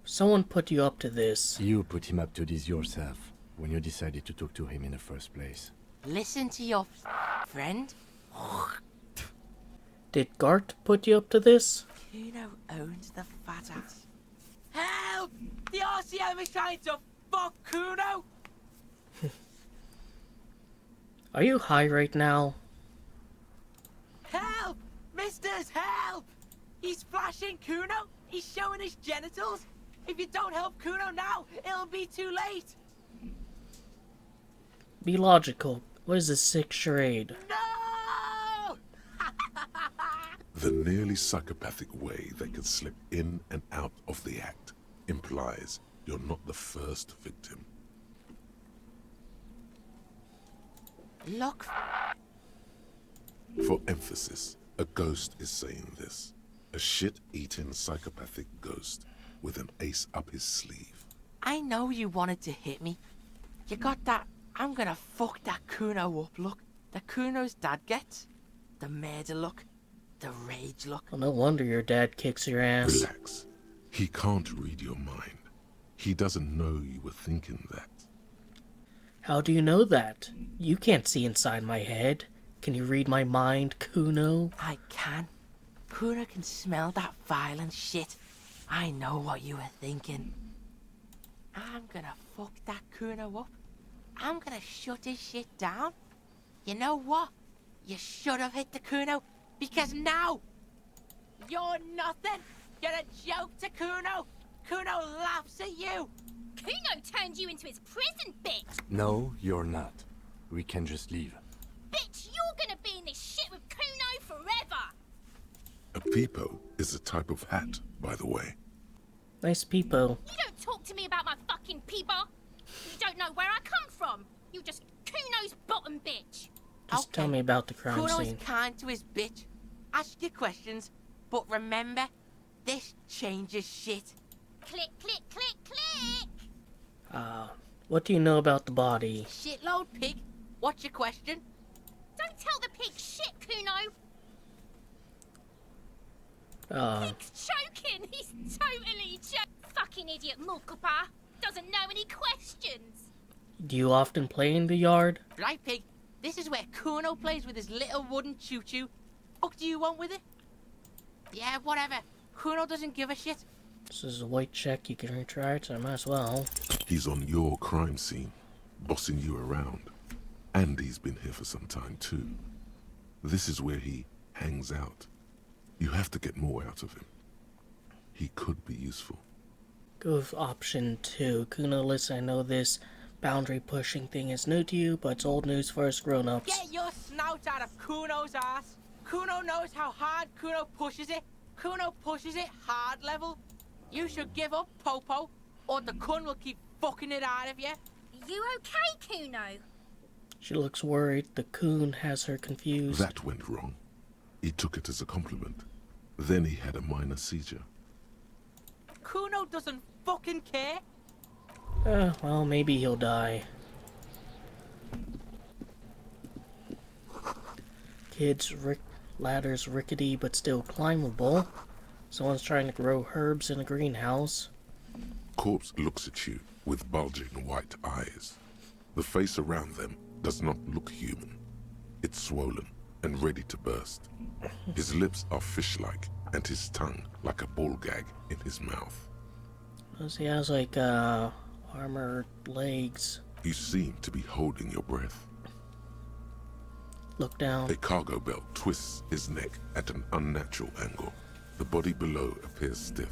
Someone put you up to this. You put him up to this yourself when you decided to talk to him in the first place. Listen to your friend. Did Gart put you up to this? Kuno owns the fat ass. Help! The RCM is trying to fuck Kuno! Are you high right now? Help! Misters, help! He's flashing Kuno! He's showing his genitals! If you don't help Kuno now, it'll be too late! Be logical. What is this sick charade? No! The nearly psychopathic way they can slip in and out of the act implies you're not the first victim. Look. For emphasis, a ghost is saying this. A shit-eating psychopathic ghost with an ace up his sleeve. I know you wanted to hit me. You got that I'm gonna fuck that Kuno up look that Kuno's dad gets. The murder look. The rage look. Well, no wonder your dad kicks your ass. Relax. He can't read your mind. He doesn't know you were thinking that. How do you know that? You can't see inside my head. Can you read my mind, Kuno? I can. Kuno can smell that violent shit. I know what you were thinking. I'm gonna fuck that Kuno up. I'm gonna shut his shit down. You know what? You should have hit the Kuno, because now you're nothing. You're a joke to Kuno. Kuno laughs at you. Kuno turned you into his prison, bitch! No, you're not. We can just leave. Bitch, you're gonna be in this shit with Kuno forever! A peepo is a type of hat, by the way. Nice peepo. You don't talk to me about my fucking peeper! You don't know where I come from! You're just Kuno's bottom bitch! Just tell me about the crime Kuno's scene. kind to his bitch. Ask your questions, but remember, this changes shit. Click, click, click, click! What do you know about the body? Shitload, pig. What's your question? Don't tell the pig shit, Kuno! Pig's choking! He's totally joking! Fucking idiot Mulcapa! Doesn't know any questions! Do you often play in the yard? Right, pig. This is where Kuno plays with his little wooden choo-choo. Fuck do you want with it? Yeah, whatever. Kuno doesn't give a shit. This is a white check you can retry, so I might as well. He's on your crime scene, bossing you around. And he's been here for some time too. This is where he hangs out. You have to get more out of him. He could be useful. Go with option 2. Kuno, listen, I know this boundary pushing thing is new to you, but it's old news for us grown-ups. Get your snout out of Kuno's ass. Kuno knows how hard Kuno pushes it. Kuno pushes it hard level. You should give up, Popo, or the Kun will keep fucking it out of you. You okay, Kuno? She looks worried. The coon has her confused. That went wrong. He took it as a compliment. Then he had a minor seizure. Kuno doesn't fucking care. Well, maybe he'll die. Ladder's rickety but still climbable. Someone's trying to grow herbs in a greenhouse. Corpse looks at you with bulging white eyes. The face around them does not look human. It's swollen and ready to burst. His lips are fish-like and his tongue like a ball gag in his mouth. He has like armored legs. You seem to be holding your breath. Look down. A cargo belt twists his neck at an unnatural angle. The body below appears stiff.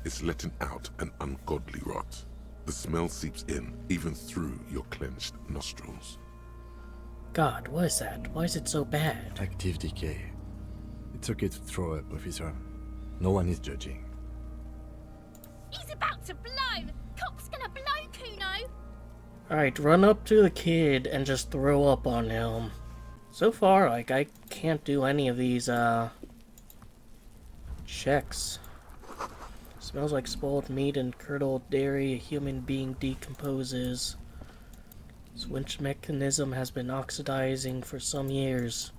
It's letting out an ungodly rot. The smell seeps in, even through your clenched nostrils. God, what is that? Why is it so bad? Active decay. It's okay to throw up, officer. No one is judging. He's about to blow! Cop's gonna blow, Kuno! Alright, run up to the kid and just throw up on him. So far, like, I can't do any of these, checks. Smells like spoiled meat and curdled dairy. A human being decomposes. This winch mechanism has been oxidizing for some years.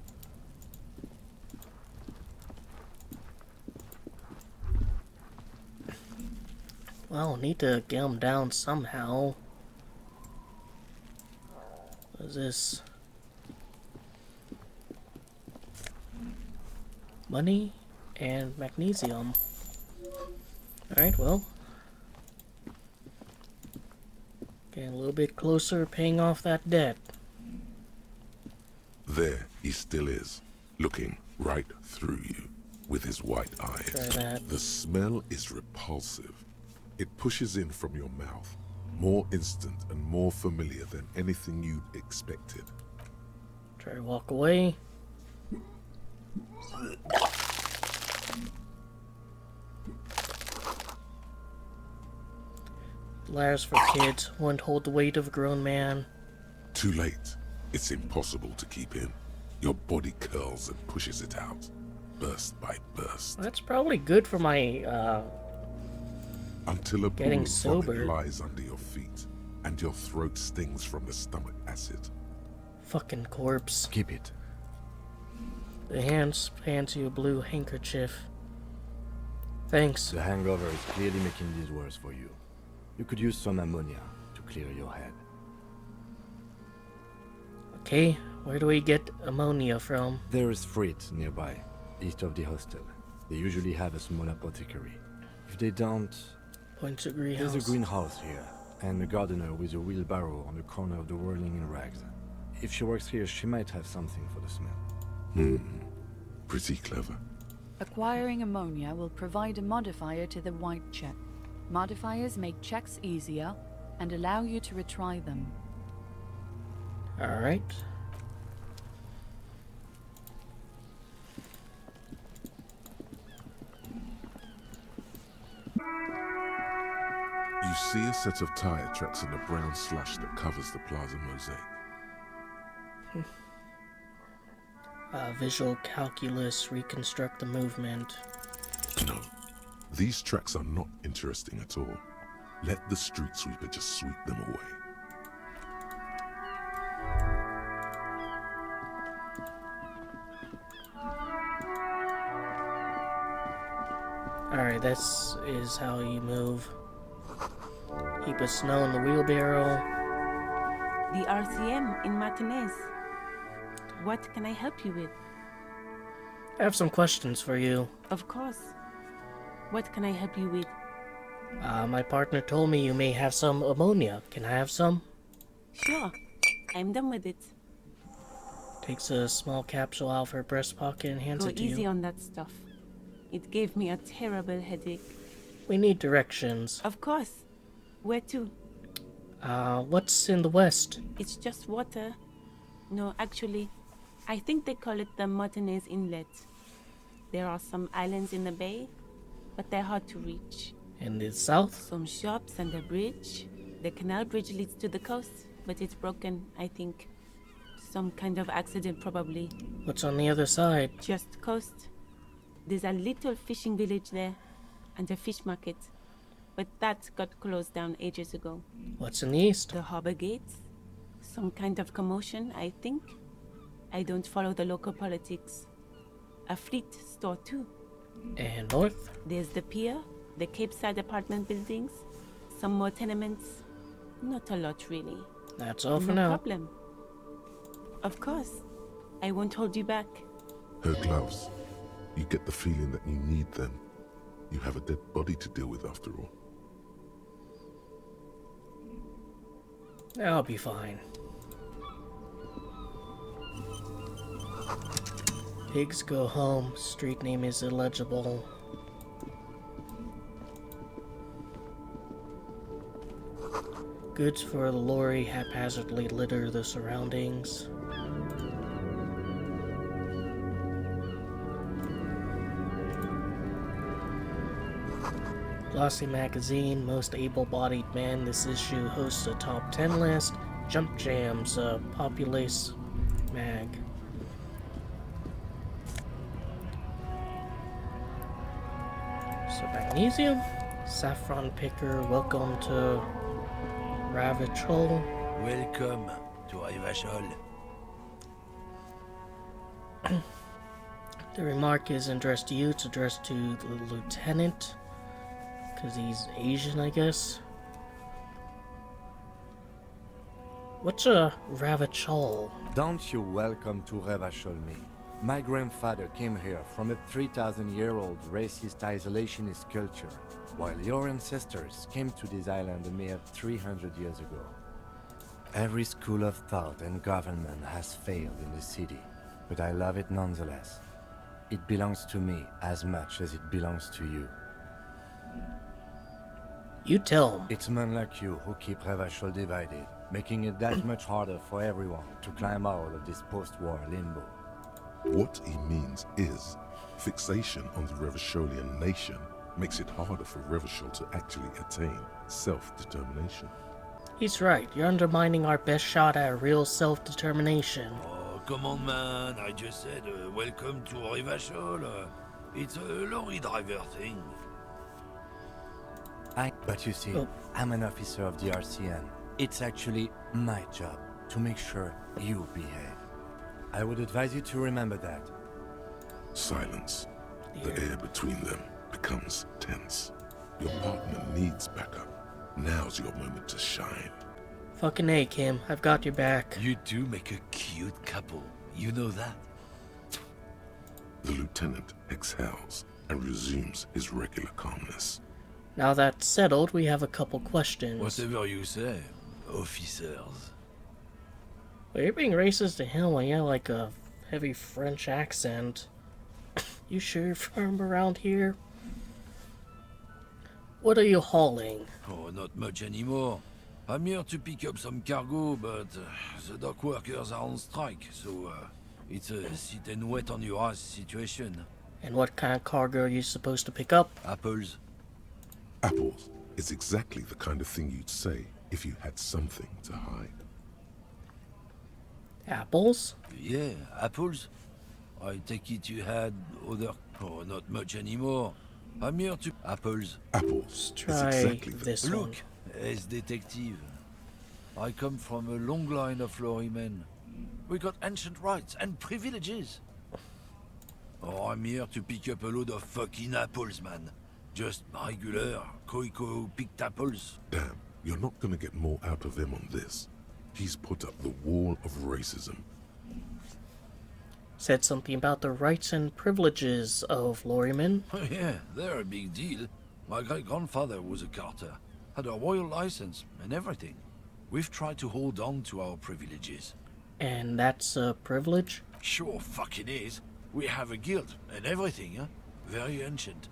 Well, need to get him down somehow. What is this? Money and magnesium. Alright, well. Getting a little bit closer, paying off that debt. There he still is, looking right through you with his white eyes. Try that. The smell is repulsive. It pushes in from your mouth, more instant and more familiar than anything you'd expected. Try to walk away. Ladders for kids won't hold the weight of a grown man. Too late. It's impossible to keep in. Your body curls and pushes it out, burst by burst. That's probably good for my, Until a getting pool of vomit sober. lies under your feet, and your throat stings from the stomach acid. fucking corpse. Keep it. The hands hands you a blue handkerchief. Thanks. The hangover is clearly making this worse for you. You could use some ammonia to clear your head. Okay, where do we get ammonia from? There is Frit nearby, east of the hostel. They usually have a small apothecary. If they don't, Point to greenhouse. there's a greenhouse here, and a gardener with a wheelbarrow on the corner of the whirling in rags. If she works here, she might have something for the smell. Pretty clever. Acquiring ammonia will provide a modifier to the white check. Modifiers make checks easier and allow you to retry them. Alright. You see a set of tire tracks in the brown slush that covers the plaza mosaic. Visual calculus, reconstruct the movement. No, these tracks are not interesting at all. Let the street sweeper just sweep them away. Alright, this is how you move. Heap of snow in the wheelbarrow. The RCM in Martinez. What can I help you with? I have some questions for you. Of course. What can I help you with? My partner told me you may have some ammonia. Can I have some? Sure. I'm done with it. Takes a small capsule out of her breast pocket and hands Go it to easy you. on that stuff. It gave me a terrible headache. We need directions. Of course. Where to? What's in the west? It's just water. No, actually, I think they call it the Martinez Inlet. There are some islands in the bay, but they're hard to reach. In the south? Some shops and a bridge. The canal bridge leads to the coast, but it's broken, I think. Some kind of accident, probably. What's on the other side? Just coast. There's a little fishing village there, and a fish market. But that got closed down ages ago. What's in the east? The harbor gates. Some kind of commotion, I think. I don't follow the local politics. A fleet store too. And north? There's the pier, the Cape Side apartment buildings, some more tenements. Not a lot, really. That's all for No now. problem. Of course. I won't hold you back. Her gloves. You get the feeling that you need them. You have a dead body to deal with after all. I'll be fine. Pigs go home. Street name is illegible. Goods for the lorry haphazardly litter the surroundings. Glossy magazine, most able-bodied man. This issue hosts a top 10 list. Jump Jams, Populace mag. So magnesium, saffron picker. Welcome to Ravachol. Welcome to Ivashol. The remark isn't addressed to you, it's addressed to the lieutenant. Because he's Asian, I guess. What's a Ravachol? Don't you welcome to Revachol me. My grandfather came here from a 3,000-year-old racist isolationist culture, while your ancestors came to this island a mere 300 years ago. Every school of thought and government has failed in the city, but I love it nonetheless. It belongs to me as much as it belongs to you. You tell him. It's men like you who keep Revachol divided, making it that much harder for everyone to climb out of this post-war limbo. What he means is, fixation on the Revacholian nation makes it harder for Revachol to actually attain self-determination. He's right. You're undermining our best shot at real self-determination. Oh, come on, man. I just said welcome to Rivachol. It's a lorry driver thing. But you see, I'm an officer of the RCN. It's actually my job to make sure you behave. I would advise you to remember that. Silence. The air between them becomes tense. Your partner needs backup. Now's your moment to shine. Fucking A, Kim. I've got your back. You two make a cute couple. You know that? The lieutenant exhales and resumes his regular calmness. Now that's settled, we have a couple questions. Whatever you say, officers. Well, you're being racist to him when you have like a heavy French accent. You sure you're from around here? What are you hauling? Oh, not much anymore. I'm here to pick up some cargo, but the dock workers are on strike, so it's a sit and wait on your ass situation. And what kind of cargo are you supposed to pick up? Apples. Apples is exactly the kind of thing you'd say if you had something to hide. Apples? Yeah, apples. I take it you had other... Oh, not much anymore. I'm here to... Apples. Apples Let's is try exactly this the... one. Look, as detective. I come from a long line of lorrymen. We got ancient rights and privileges. Oh, I'm here to pick up a load of fucking apples, man. Just regular, Koiko-picked apples. Damn, you're not gonna get more out of him on this. He's put up the wall of racism. Said something about the rights and privileges of lorrymen. Oh yeah, they're a big deal. My great-grandfather was a carter, had a royal license and everything. We've tried to hold on to our privileges. And that's a privilege? Sure fucking is. We have a guild and everything, huh? Very ancient.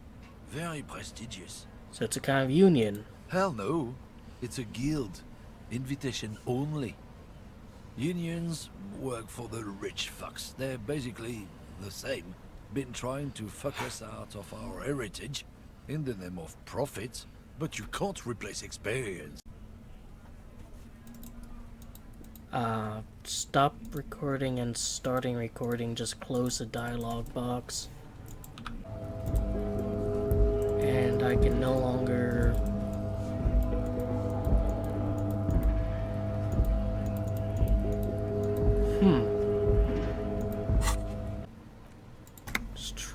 Very prestigious. So it's a kind of union. Hell no. It's a guild. Invitation only. Unions work for the rich fucks. They're basically the same. Been trying to fuck us out of our heritage in the name of profit, but you can't replace experience. Stop recording and starting recording. Just close the dialogue box. And I can no longer...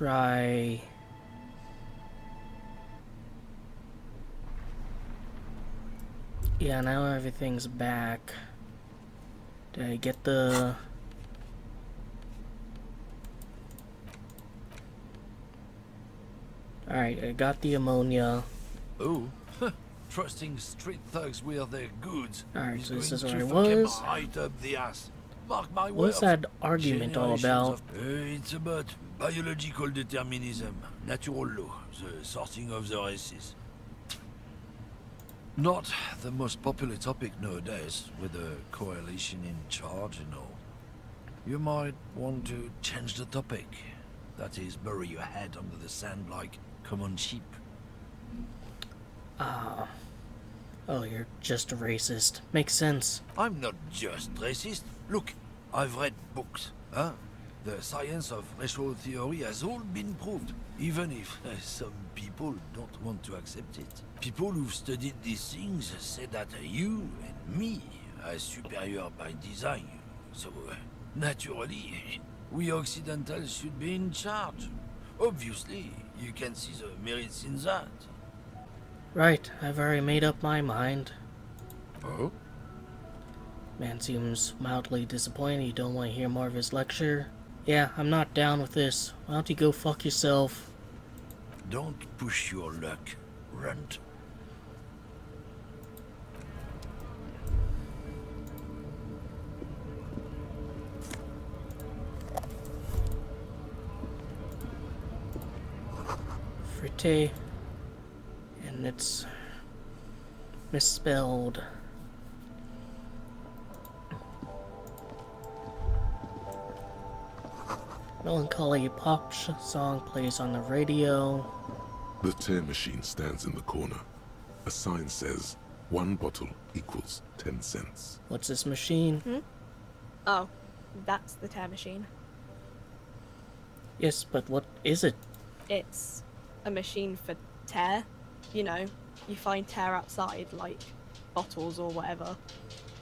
try... Yeah, now everything's back. Did I get the... Alright, I got the ammonia. Oh, trusting street thugs with their goods. Alright, so this is going where I to fuck 'em was. right up the ass. Mark my What's words. that argument all about? It's about biological determinism, natural law, the sorting of the races. Not the most popular topic nowadays, with the coalition in charge and all. You might want to change the topic. That is, bury your head under the sand like common sheep. Ah. Oh, you're just a racist. Makes sense. I'm not just racist. Look, I've read books, huh? The science of racial theory has all been proved, even if some people don't want to accept it. People who've studied these things say that you and me are superior by design. So, naturally, we Occidentals should be in charge. Obviously, you can see the merits in that. Right, I've already made up my mind. Oh? Man seems mildly disappointed. You don't want to hear more of his lecture. Yeah, I'm not down with this. Why don't you go fuck yourself? Don't push your luck, runt. Frite. And it's misspelled. Melancholy pop song plays on the radio. The tear machine stands in the corner. A sign says, 1 bottle equals 10 cents. What's this machine? Oh, that's the tear machine. Yes, but what is it? It's a machine for tear. You know, you find tear outside, like bottles or whatever,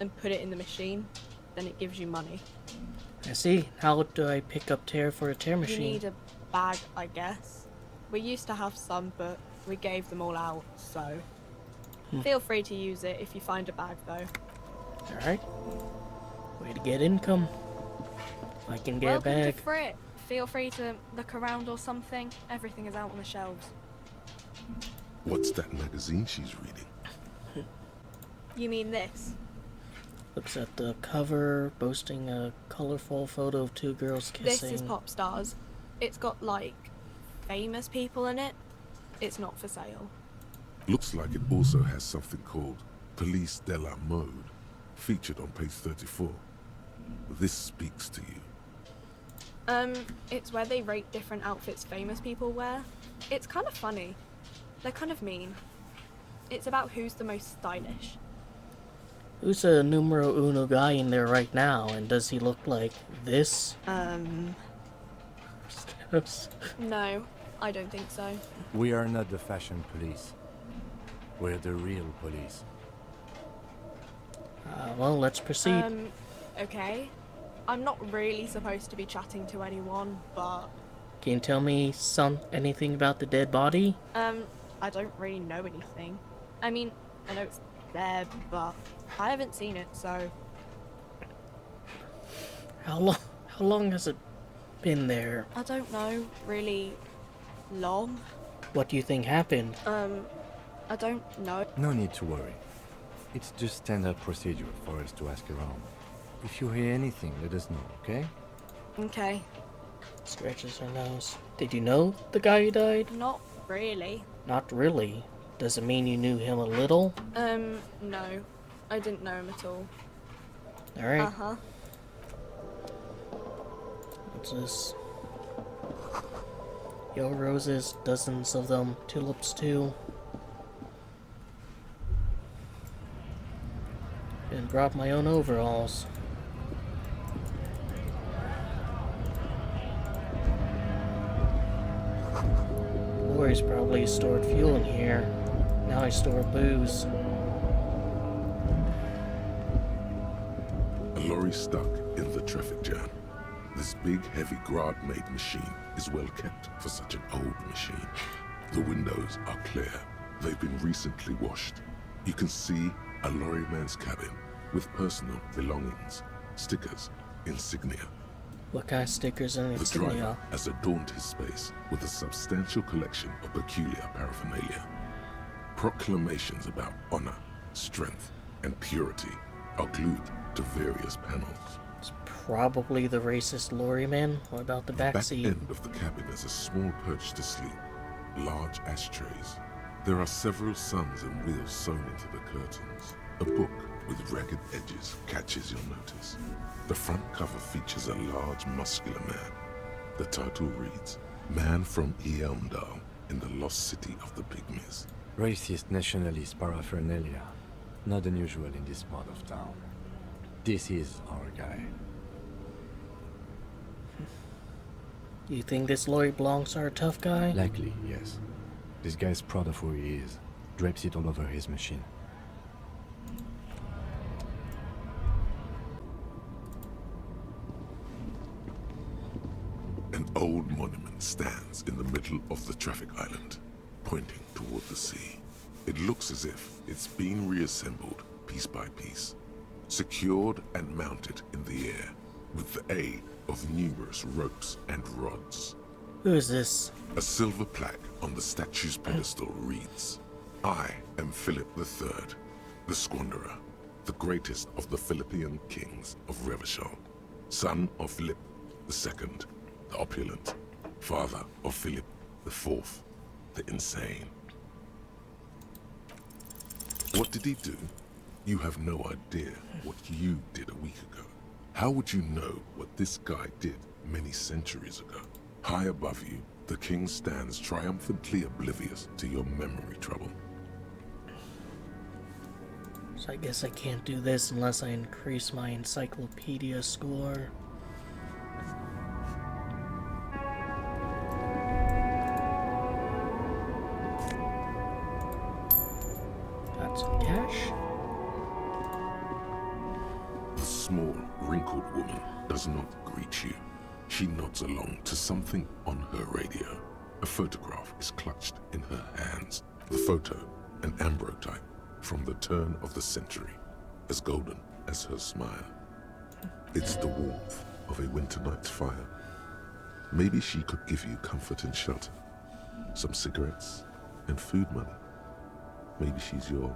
and put it in the machine, then it gives you money. I see. How do I pick up tear for a tear You machine? need a bag, I guess. We used to have some, but we gave them all out, so feel free to use it if you find a bag, though. Alright. Way to get income. I can get Welcome a bag. to Frit. Feel free to look around or something. Everything is out on the shelves. What's that magazine she's reading? You mean this? Looks at the cover, boasting a colorful photo of 2 girls kissing. This is Pop Stars. It's got, like, famous people in it. It's not for sale. Looks like it also has something called Police de la Mode, featured on page 34. This speaks to you. It's where they rate different outfits famous people wear. It's kind of funny. They're kind of mean. It's about who's the most stylish. Who's a numero uno guy in there right now, and does he look like this? No, I don't think so. We are not the fashion police. We're the real police. Well, let's proceed. Okay. I'm not really supposed to be chatting to anyone, but Can you tell me anything about the dead body? I don't really know anything. I mean, I know it's there, but I haven't seen it, so How long has it been there? I don't know really long. What do you think happened? I don't know. No need to worry. It's just standard procedure for us to ask around. If you hear anything, let us know, okay? Okay. Scratches her nose. Did you know the guy who died? Not really. Not really. Does it mean you knew him a little? No. I didn't know him at all. Alright. Uh-huh. What's this? Yellow roses, dozens of them. Tulips too. And brought my own overalls. Boys probably stored fuel in here. Now I store booze. A lorry stuck in the traffic jam. This big, heavy Grad-made machine is well kept for such an old machine. The windows are clear. They've been recently washed. You can see a lorryman's cabin with personal belongings, stickers, insignia. What kind of stickers and The insignia? driver has adorned his space with a substantial collection of peculiar paraphernalia. Proclamations about honor, strength, and purity are glued to various panels. It's probably the racist lorryman. What about the back Back seat? end of the cabin is a small perch to sleep, large ashtrays. There are several suns and wheels sewn into the curtains. A book with ragged edges catches your notice. The front cover features a large, muscular man. The title reads, Man from Eamdal in the Lost City of the Pygmies. Racist nationalist paraphernalia. Not unusual in this part of town. This is our guy. Do you think this lorry belongs to our tough guy? Likely, yes. This guy's proud of who he is. Drapes it all over his machine. An old monument stands in the middle of the traffic island, pointing toward the sea. It looks as if it's been reassembled piece by piece, secured and mounted in the air with the aid of numerous ropes and rods. Who is this? A silver plaque on the statue's pedestal reads, I am Philip III, the Squanderer, the greatest of the Philippian kings of Revachol, son of Philip II, the opulent, father of Philip IV, the insane. What did he do? You have no idea what you did a week ago. How would you know what this guy did many centuries ago? High above you, the king stands triumphantly oblivious to your memory trouble. So I guess I can't do this unless I increase my encyclopedia score. Got some cash. The small, wrinkled woman does not greet you. She nods along to something on her radio. A photograph is clutched in her hands. The photo, an ambrotype from the turn of the century, as golden as her smile. It's the warmth of a winter night's fire. Maybe she could give you comfort and shelter, some cigarettes and food money. Maybe she's your...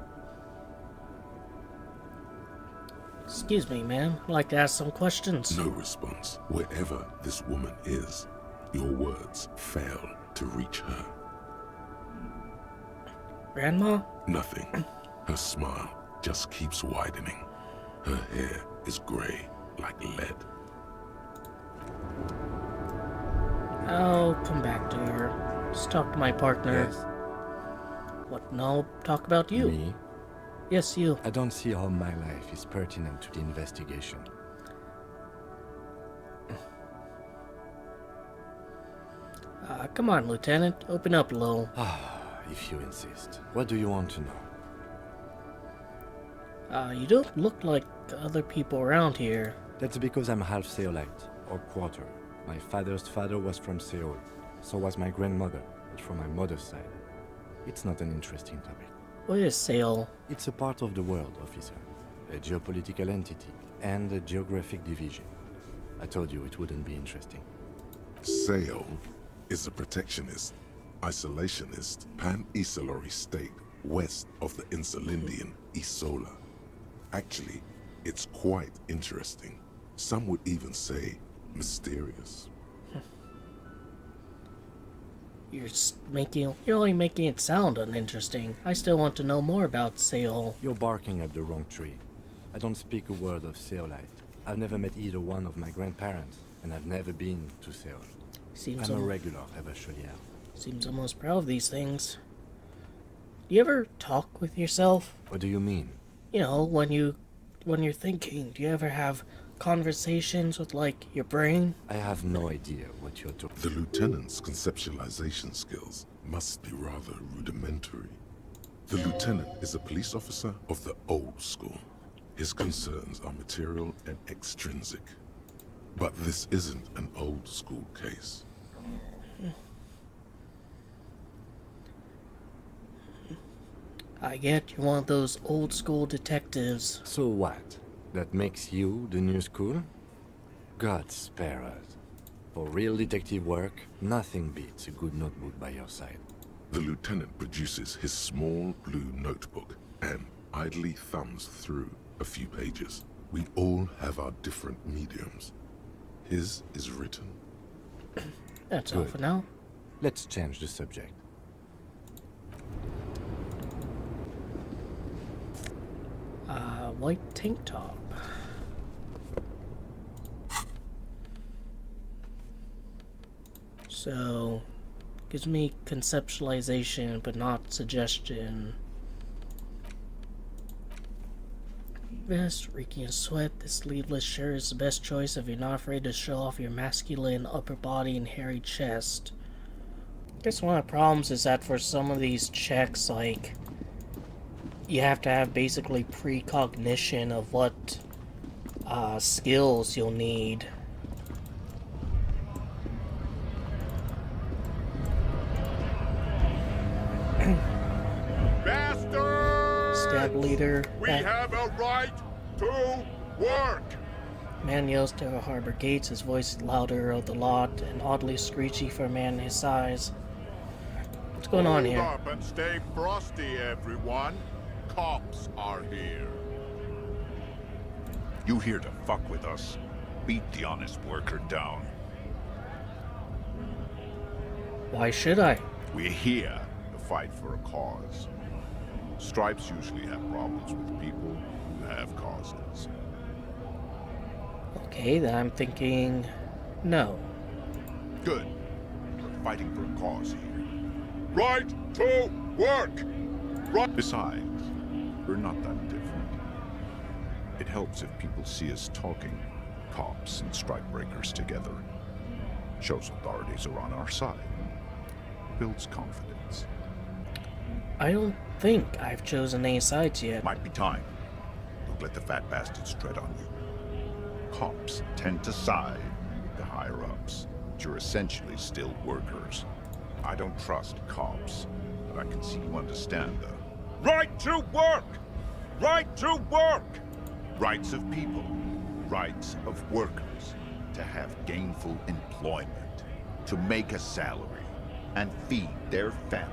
Excuse me, ma'am. I'd like to ask some questions. No response. Wherever this woman is, your words fail to reach her. Grandma? Nothing. Her smile just keeps widening. Her hair is gray like lead. I'll come back to her. Just talk to my partner. Yes? What? No, talk about you. Me? Yes, you. I don't see how my life is pertinent to the investigation. Come on, Lieutenant. Open up a little. If you insist. What do you want to know? You don't look like other people around here. That's because I'm half Seolite, or quarter. My father's father was from Seoul. So was my grandmother, but from my mother's side. It's not an interesting topic. What is Seoul? It's a part of the world, officer. A geopolitical entity, and a geographic division. I told you it wouldn't be interesting. Seoul is a protectionist, isolationist, pan-Isolari state west of the Insulindian Isola. Actually, it's quite interesting. Some would even say mysterious. You're only making it sound uninteresting. I still want to know more about Seoul. You're barking at the wrong tree. I don't speak a word of Seolite. I've never met either one of my grandparents, and I've never been to Seoul. I'm a regular Revacholier. Seems almost proud of these things. Do you ever talk with yourself? What do you mean? You know, when you're thinking, do you ever have conversations with, like, your brain? I have no idea what you're talking. The lieutenant's conceptualization skills must be rather rudimentary. The lieutenant is a police officer of the old school. His concerns are material and extrinsic. But this isn't an old school case. I get you're one of those old school detectives. So what? That makes you the new school? God spare us. For real detective work, nothing beats a good notebook by your side. The lieutenant produces his small blue notebook and idly thumbs through a few pages. We all have our different mediums. His is written. That's all for now. Let's change the subject. White tank top. So, gives me conceptualization, but not suggestion. Vest, reeking of sweat, this sleeveless shirt is the best choice if you're not afraid to show off your masculine upper body and hairy chest. I guess one of the problems is that for some of these checks, like, you have to have basically precognition of what skills you'll need. Bastards! Stab leader. We have a right to work! Man yells to the harbor gates, his voice is louder of the lot and oddly screechy for a man his size. What's going on here? Hold up and stay frosty, everyone. Cops are here. You here to fuck with us? Beat the honest worker down. Why should I? We're here to fight for a cause. Stripes usually have problems with people who have causes. Okay, then I'm thinking no. Good. We're fighting for a cause here. Right to work! Right. Besides, we're not that different. It helps if people see us talking, cops and strikebreakers together. Shows authorities are on our side. Builds confidence. I don't think I've chosen any sides yet. Might be time. Don't let the fat bastards tread on you. Cops tend to side with the higher-ups, but you're essentially still workers. I don't trust cops, but I can see you understand the Right to work! Right to work! rights of people, rights of workers, to have gainful employment, to make a salary, and feed their families.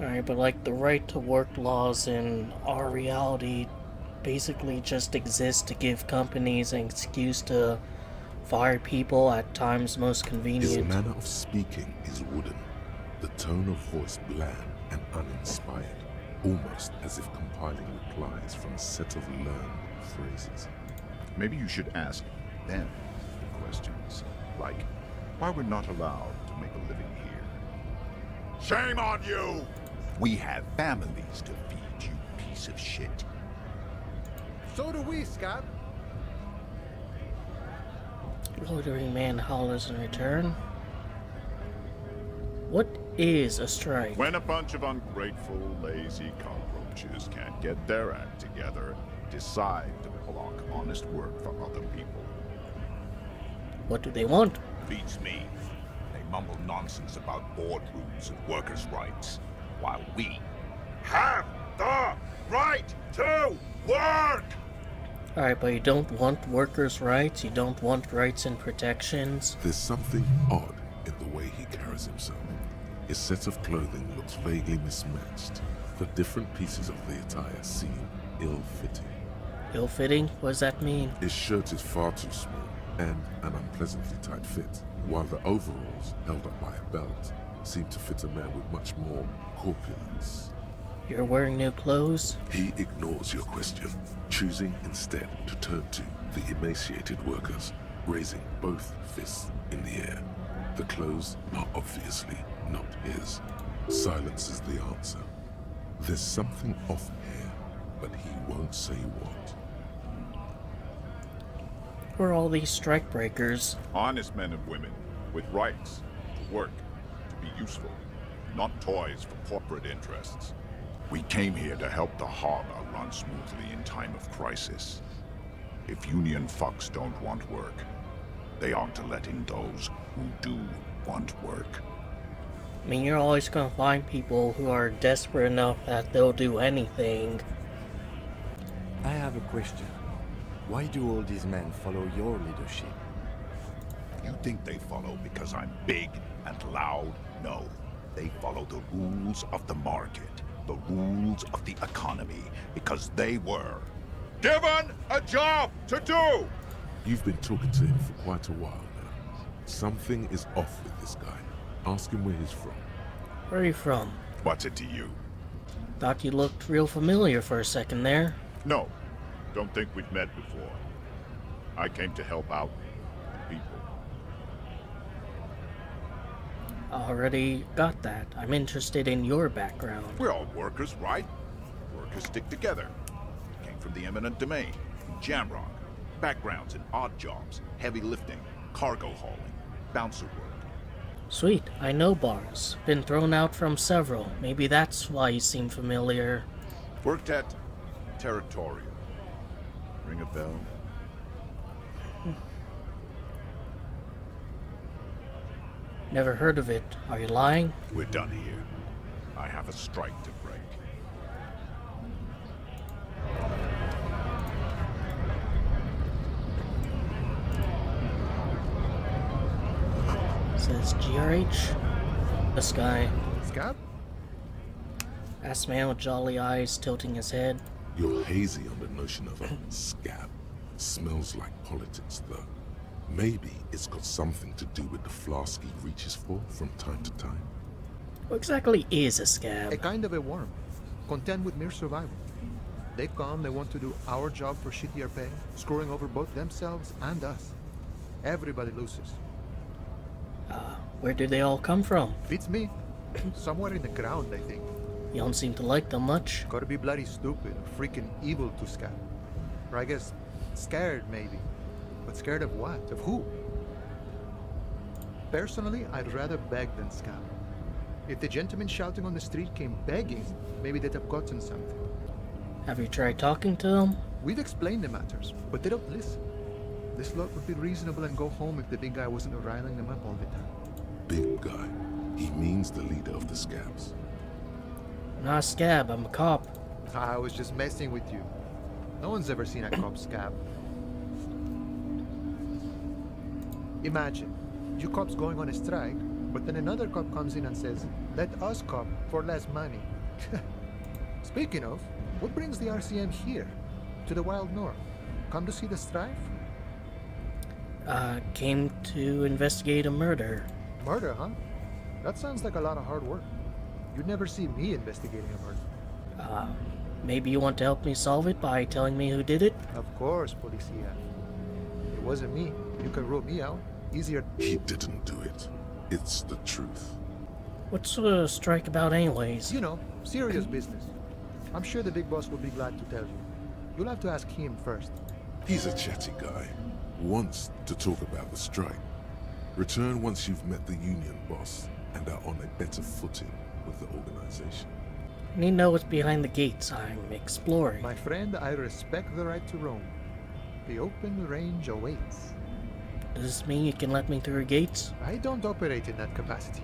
Alright, but like the right to work laws in our reality basically just exist to give companies an excuse to fire people at times most His convenient. manner of speaking is wooden, the tone of voice bland and uninspired, almost as if compiling replies from a set of learned phrases. Maybe you should ask them the questions, like why we're not allowed to make a living here. Shame on you! We have families to feed, you piece of shit. So do we, Scott. Loitering man hollers in return. What is a strike? When a bunch of ungrateful, lazy cockroaches can't get their act together, decide to block honest work for other people. What do they want? Beats me. They mumble nonsense about boardrooms and workers' rights, while we Have the right to work! Alright, but you don't want workers' rights, you don't want rights and protections. There's something odd in the way he carries himself. His set of clothing looks vaguely mismatched. The different pieces of the attire seem ill-fitting. Ill-fitting? What does that mean? His shirt is far too small and an unpleasantly tight fit, while the overalls, held up by a belt, seem to fit a man with much more corpulence. You're wearing new clothes? He ignores your question, choosing instead to turn to the emaciated workers, raising both fists in the air. The clothes are obviously not his. Silence is the answer. There's something off here, but he won't say what. Who are all these strikebreakers? honest men and women with rights to work, to be useful, not toys for corporate interests. We came here to help the harbor run smoothly in time of crisis. If union fucks don't want work, They ought to let in those who do want work. I mean, you're always gonna find people who are desperate enough that they'll do anything. I have a question. Why do all these men follow your leadership? You think they follow because I'm big and loud? No. They follow the rules of the market, the rules of the economy, because they were given a job to do! You've been talking to him for quite a while now. Something is off with this guy. Ask him where he's from. Where are you from? What's it to you? Thought you looked real familiar for a second there. No. Don't think we've met before. I came to help out people. Already got that. I'm interested in your background. We're all workers, right? Workers stick together. Came from the eminent domain, from Jamrock. Backgrounds in odd jobs, heavy lifting, cargo hauling, bouncer work. Sweet, I know bars. Been thrown out from several. Maybe that's why you seem familiar. Worked at Territorial. Ring a bell? Never heard of it. Are you lying? We're done here. I have a strike to break. Says GRH. This guy. Scab? Asked man with jolly eyes, tilting his head. You're hazy on the notion of a scab. Smells like politics, though. Maybe it's got something to do with the flask he reaches for from time to time. What exactly is a scab? A kind of a worm, content with mere survival. They come, they want to do our job for shittier pay, screwing over both themselves and us. Everybody loses. Where do they all come from? Beats me. Somewhere in the ground, I think. You don't seem to like them much. Gotta be bloody stupid or freaking evil to scab. Or I guess scared, maybe. But scared of what? Of who? Personally, I'd rather beg than scab. If the gentleman shouting on the street came begging, maybe they'd have gotten something. Have you tried talking to them? We've explained the matters, but they don't listen. This lot would be reasonable and go home if the big guy wasn't riling them up all the time. Big guy. He means the leader of the scabs. I'm not a scab, I'm a cop. I was just messing with you. No one's ever seen a cop scab. Imagine, you cops going on a strike, but then another cop comes in and says, let us cop for less money. Speaking of, what brings the RCM here? To the Wild North? Come to see the strife? Came to investigate a murder. Murder, huh? That sounds like a lot of hard work. You'd never see me investigating a murder. Maybe you want to help me solve it by telling me who did it? Of course, Policia. It wasn't me. You can rule me out. Easier. He didn't do it. It's the truth. What's a strike about anyways? You know, serious business. I'm sure the big boss will be glad to tell you. You'll have to ask him first. He's a chatty guy. Wants to talk about the strike. Return once you've met the union boss and are on a better footing with the organization. I need to know what's behind the gates. I'm exploring. My friend, I respect the right to roam. The open range awaits. Does this mean you can let me through the gates? I don't operate in that capacity.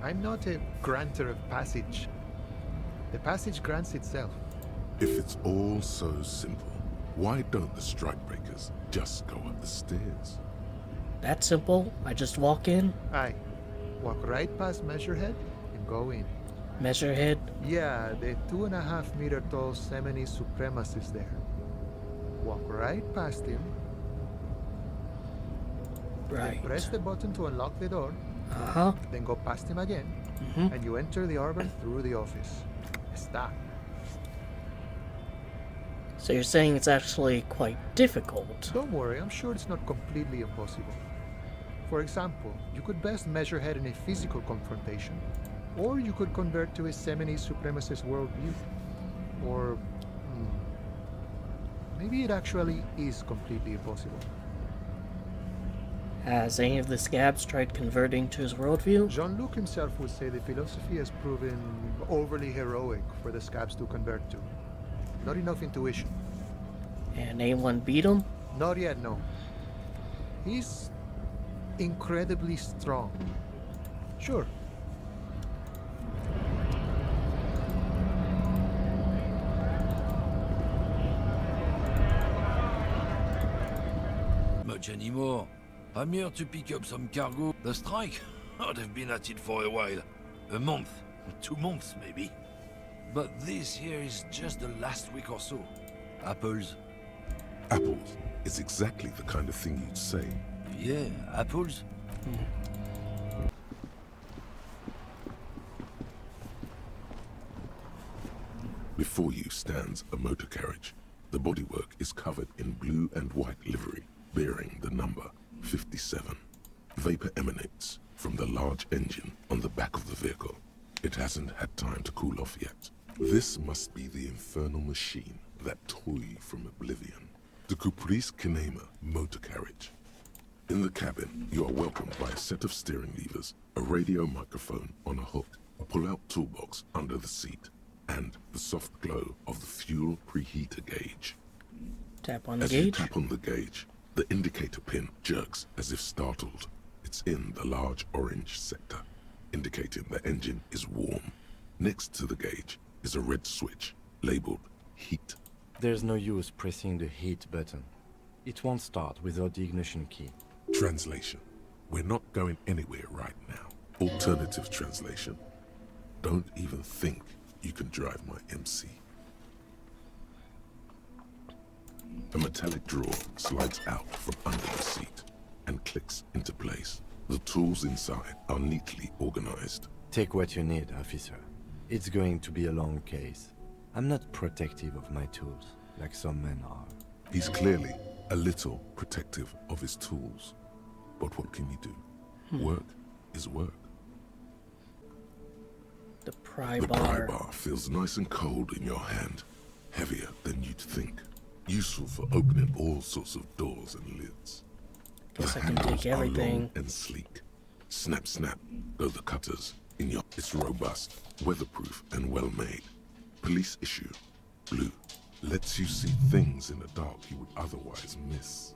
I'm not a granter of passage. The passage grants itself. If it's all so simple, why don't the strikebreakers just go up the stairs? That simple. I just walk in. Aye. Walk right past Measurehead and go in. Measurehead? Yeah, the 2.5 meter tall Semini supremacist there. Walk right past him. Right. Press the button to unlock the door. Uh-huh. Then go past him again. And you enter the arbor through the office. Stop. So you're saying it's actually quite difficult? Don't worry, I'm sure it's not completely impossible. For example, you could best measure head in a physical confrontation, or you could convert to a Semini supremacist worldview. Or maybe it actually is completely impossible. Has any of the scabs tried converting to his worldview? Jean-Luc himself would say the philosophy has proven overly heroic for the scabs to convert to. Not enough intuition. And anyone beat him? Not yet, no. He's incredibly strong. Sure. Much anymore. I'm here to pick up some cargo. The strike? Oh, they've been at it for a while. A month, 2 months maybe. But this here is just the last week or so. Apples? Apples is exactly the kind of thing you'd say. Yeah, apples? Before you stands a motor carriage. The bodywork is covered in blue and white livery, bearing the number 57. Vapor emanates from the large engine on the back of the vehicle. It hasn't had time to cool off yet. This must be the infernal machine that tore you from oblivion. The Caprice Kinema motor carriage. In the cabin, you are welcomed by a set of steering levers, a radio microphone on a hook, a pull-out toolbox under the seat, and the soft glow of the fuel preheater gauge. Tap on the As gauge. you tap on the gauge, the indicator pin jerks as if startled. It's in the large orange sector, indicating the engine is warm. Next to the gauge is a red switch labeled heat. There's no use pressing the heat button. It won't start without the ignition key. Translation. We're not going anywhere right now. Alternative translation. Don't even think you can drive my MC. A metallic drawer slides out from under the seat and clicks into place. The tools inside are neatly organized. Take what you need, officer. It's going to be a long case. I'm not protective of my tools, like some men are. He's clearly a little protective of his tools. But what can you do? Work is work. The pry The bar. pry bar feels nice and cold in your hand, heavier than you'd think. Useful for opening all sorts of doors and lids. Guess The I can handles take are everything. long and sleek. Snap, snap, go the cutters. It's robust, weatherproof, and well made. Police issue, blue, lets you see things in the dark you would otherwise miss.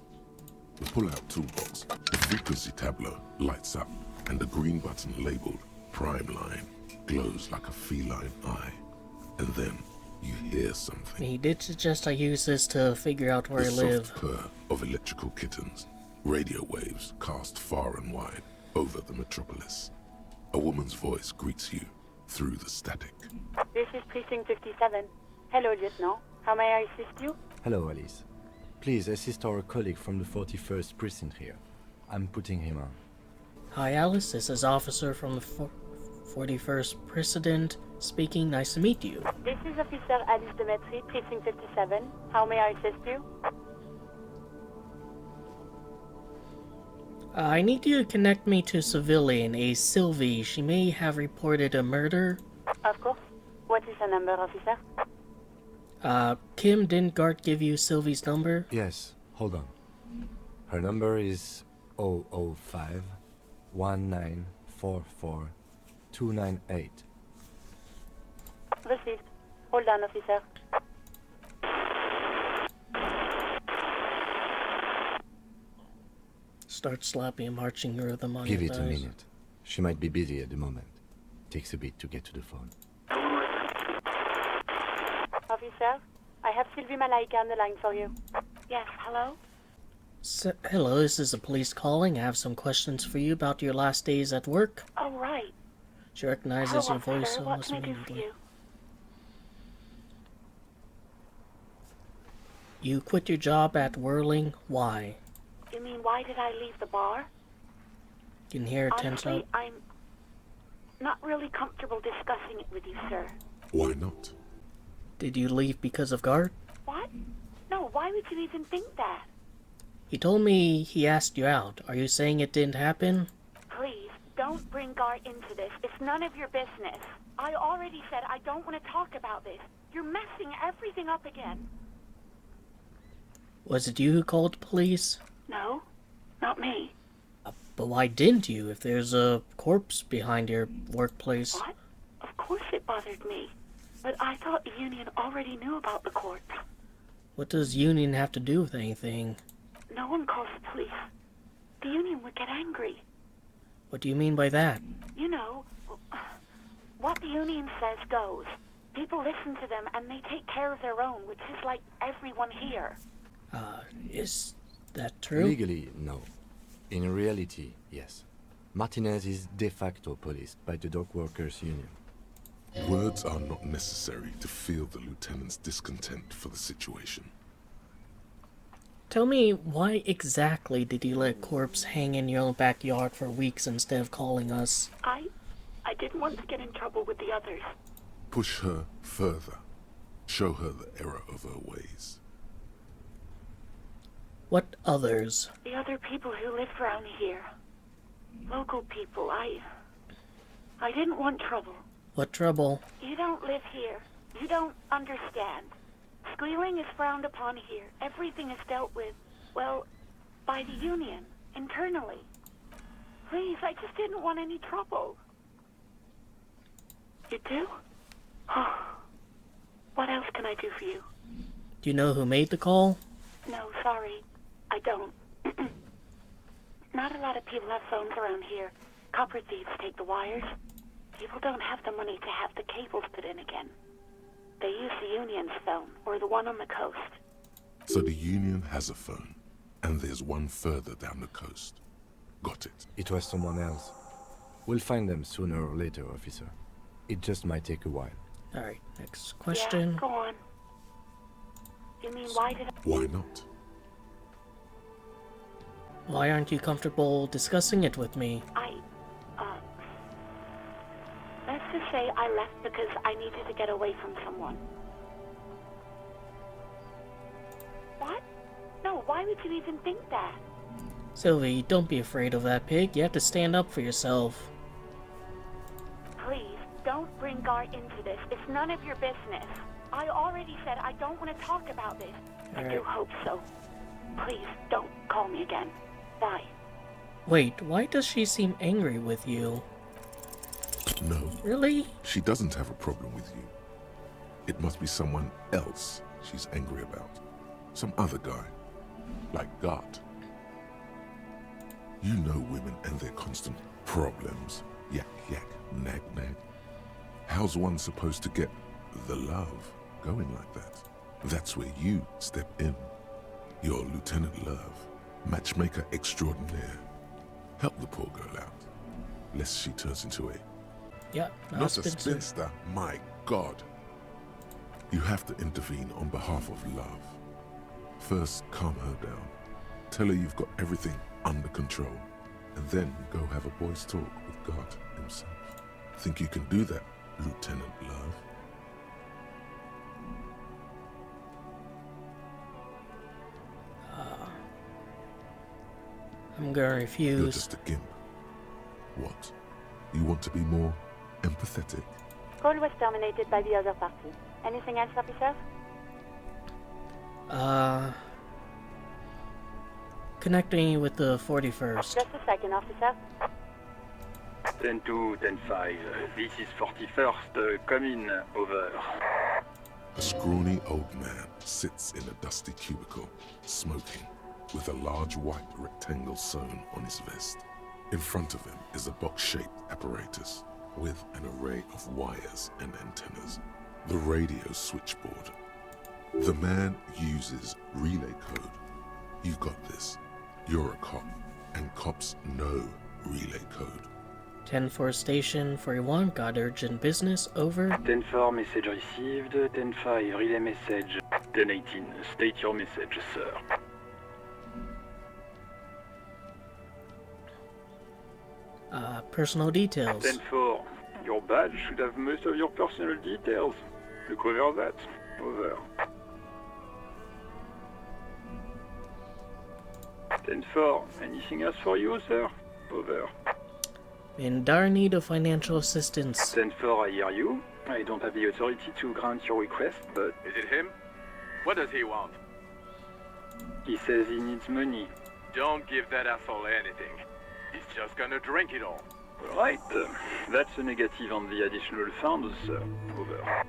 The pull-out toolbox, the frequency tableau lights up, and the green button labeled Prime Line glows like a feline eye. And then you hear something. He did suggest I use this to figure out where The I live. soft purr of electrical kittens, radio waves cast far and wide over the metropolis. A woman's voice greets you through the static. This is Precinct 57. Hello, Lieutenant. How may I assist you? Hello, Alice. Please assist our colleague from the 41st precinct here. I'm putting him on. Hi, Alice. This is Officer from the 41st Precinct speaking. Nice to meet you. This is Officer Alice Demetri, Precinct 57. How may I assist you? I need you to connect me to a civilian, a Sylvie. She may have reported a murder. Of course. What is her number, officer? Kim, didn't Gart give you Sylvie's number? Yes, hold on. Her number is 005 1944 298. Received. Hold on, officer. Start slapping a marching rhythm on Give your it a thighs. minute. She might be busy at the moment. Takes a bit to get to the phone. Officer, I have Sylvie Malaika on the line for you. Yes, hello? Hello, this is the police calling. I have some questions for you about your last days at work. Oh, right. She recognizes Hello, your voice officer. What almost can I do for immediately. you? You quit your job at Whirling. Why? You mean, why did I leave the bar? You can hear her tense Honestly, up. I'm not really comfortable discussing it with you, sir. Why not? Did you leave because of Gart? What? No, why would you even think that? He told me he asked you out. Are you saying it didn't happen? Please, don't bring Gart into this. It's none of your business. I already said I don't want to talk about this. You're messing everything up again. Was it you who called the police? No, not me. But why didn't you if there's a corpse behind your workplace? What? Of course it bothered me. But I thought the union already knew about the corpse. What does union have to do with anything? No one calls the police. the Union would get angry. What do you mean by that? You know, what the Union says goes. People listen to them and they take care of their own, which is like everyone here. Is that true? Legally, no. In reality, yes. Martinez is de facto policed by the Dock Workers Union. Words are not necessary to feel the lieutenant's discontent for the situation. Tell me, why exactly did you let corpse hang in your own backyard for weeks instead of calling us? I didn't want to get in trouble with the others. Push her further. Show her the error of her ways. What others? The other people who live around here. Local people. I didn't want trouble. What trouble? You don't live here. You don't understand. Squealing is frowned upon here. Everything is dealt with, well, by the Union, internally. Please, I just didn't want any trouble. You do? What else can I do for you? Do you know who made the call? No, sorry. I don't. Not a lot of people have phones around here. Copper thieves take the wires. People don't have the money to have the cables put in again. They use the Union's phone, or the one on the coast. So the Union has a phone, and there's one further down the coast. Got it. It was someone else. We'll find them sooner or later, officer. It just might take a while. Alright, next question. Yeah, go on. You mean, why did I... Why not? Why aren't you comfortable discussing it with me? Let's just say I left because I needed to get away from someone. What? No, why would you even think that? Sylvie, don't be afraid of that pig. You have to stand up for yourself. Please, don't bring Gar into this. It's none of your business. I already said I don't want to talk about this. I do hope so. Please, don't call me again. Bye. Wait, why does she seem angry with you? No. Really? She doesn't have a problem with you. It must be someone else she's angry about. Some other guy. Like Gart. You know women and their constant problems. Yak, yak, nag, nag. How's one supposed to get the love going like that? That's where you step in. You're Lieutenant Love, matchmaker extraordinaire. Help the poor girl out, lest she turns into a... Yeah, not a spinster, my God. You have to intervene on behalf of Love. First, calm her down. Tell her you've got everything under control. And then go have a boys' talk with God himself. Think you can do that, Lieutenant Love? I'm gonna refuse. You're just a gimp. What? You want to be more empathetic? Call was terminated by the other party. Anything else, officer? Connecting with the 41st. Just a second, officer. 10-2, 10-5. This is 41st. Come in. Over. A scrawny old man sits in a dusty cubicle, smoking, with a large white rectangle sewn on his vest. In front of him is a box-shaped apparatus with an array of wires and antennas. The radio switchboard. The man uses relay code. You got this. You're a cop, and cops know relay code. 10-4 station 41, got urgent business, over. 10-4, message received. 10-5, relay message. 10-18, state your message, sir. Personal details. 10-4, your badge should have most of your personal details. Look over that. Over. 10-4, anything else for you, sir? Over. In dire need of financial assistance. 10-4, I hear you. I don't have the authority to grant your request, but... Is it him? What does he want? He says he needs money. Don't give that asshole anything. He's just gonna drink it all. Right. That's a negative on the additional funds, sir. Over.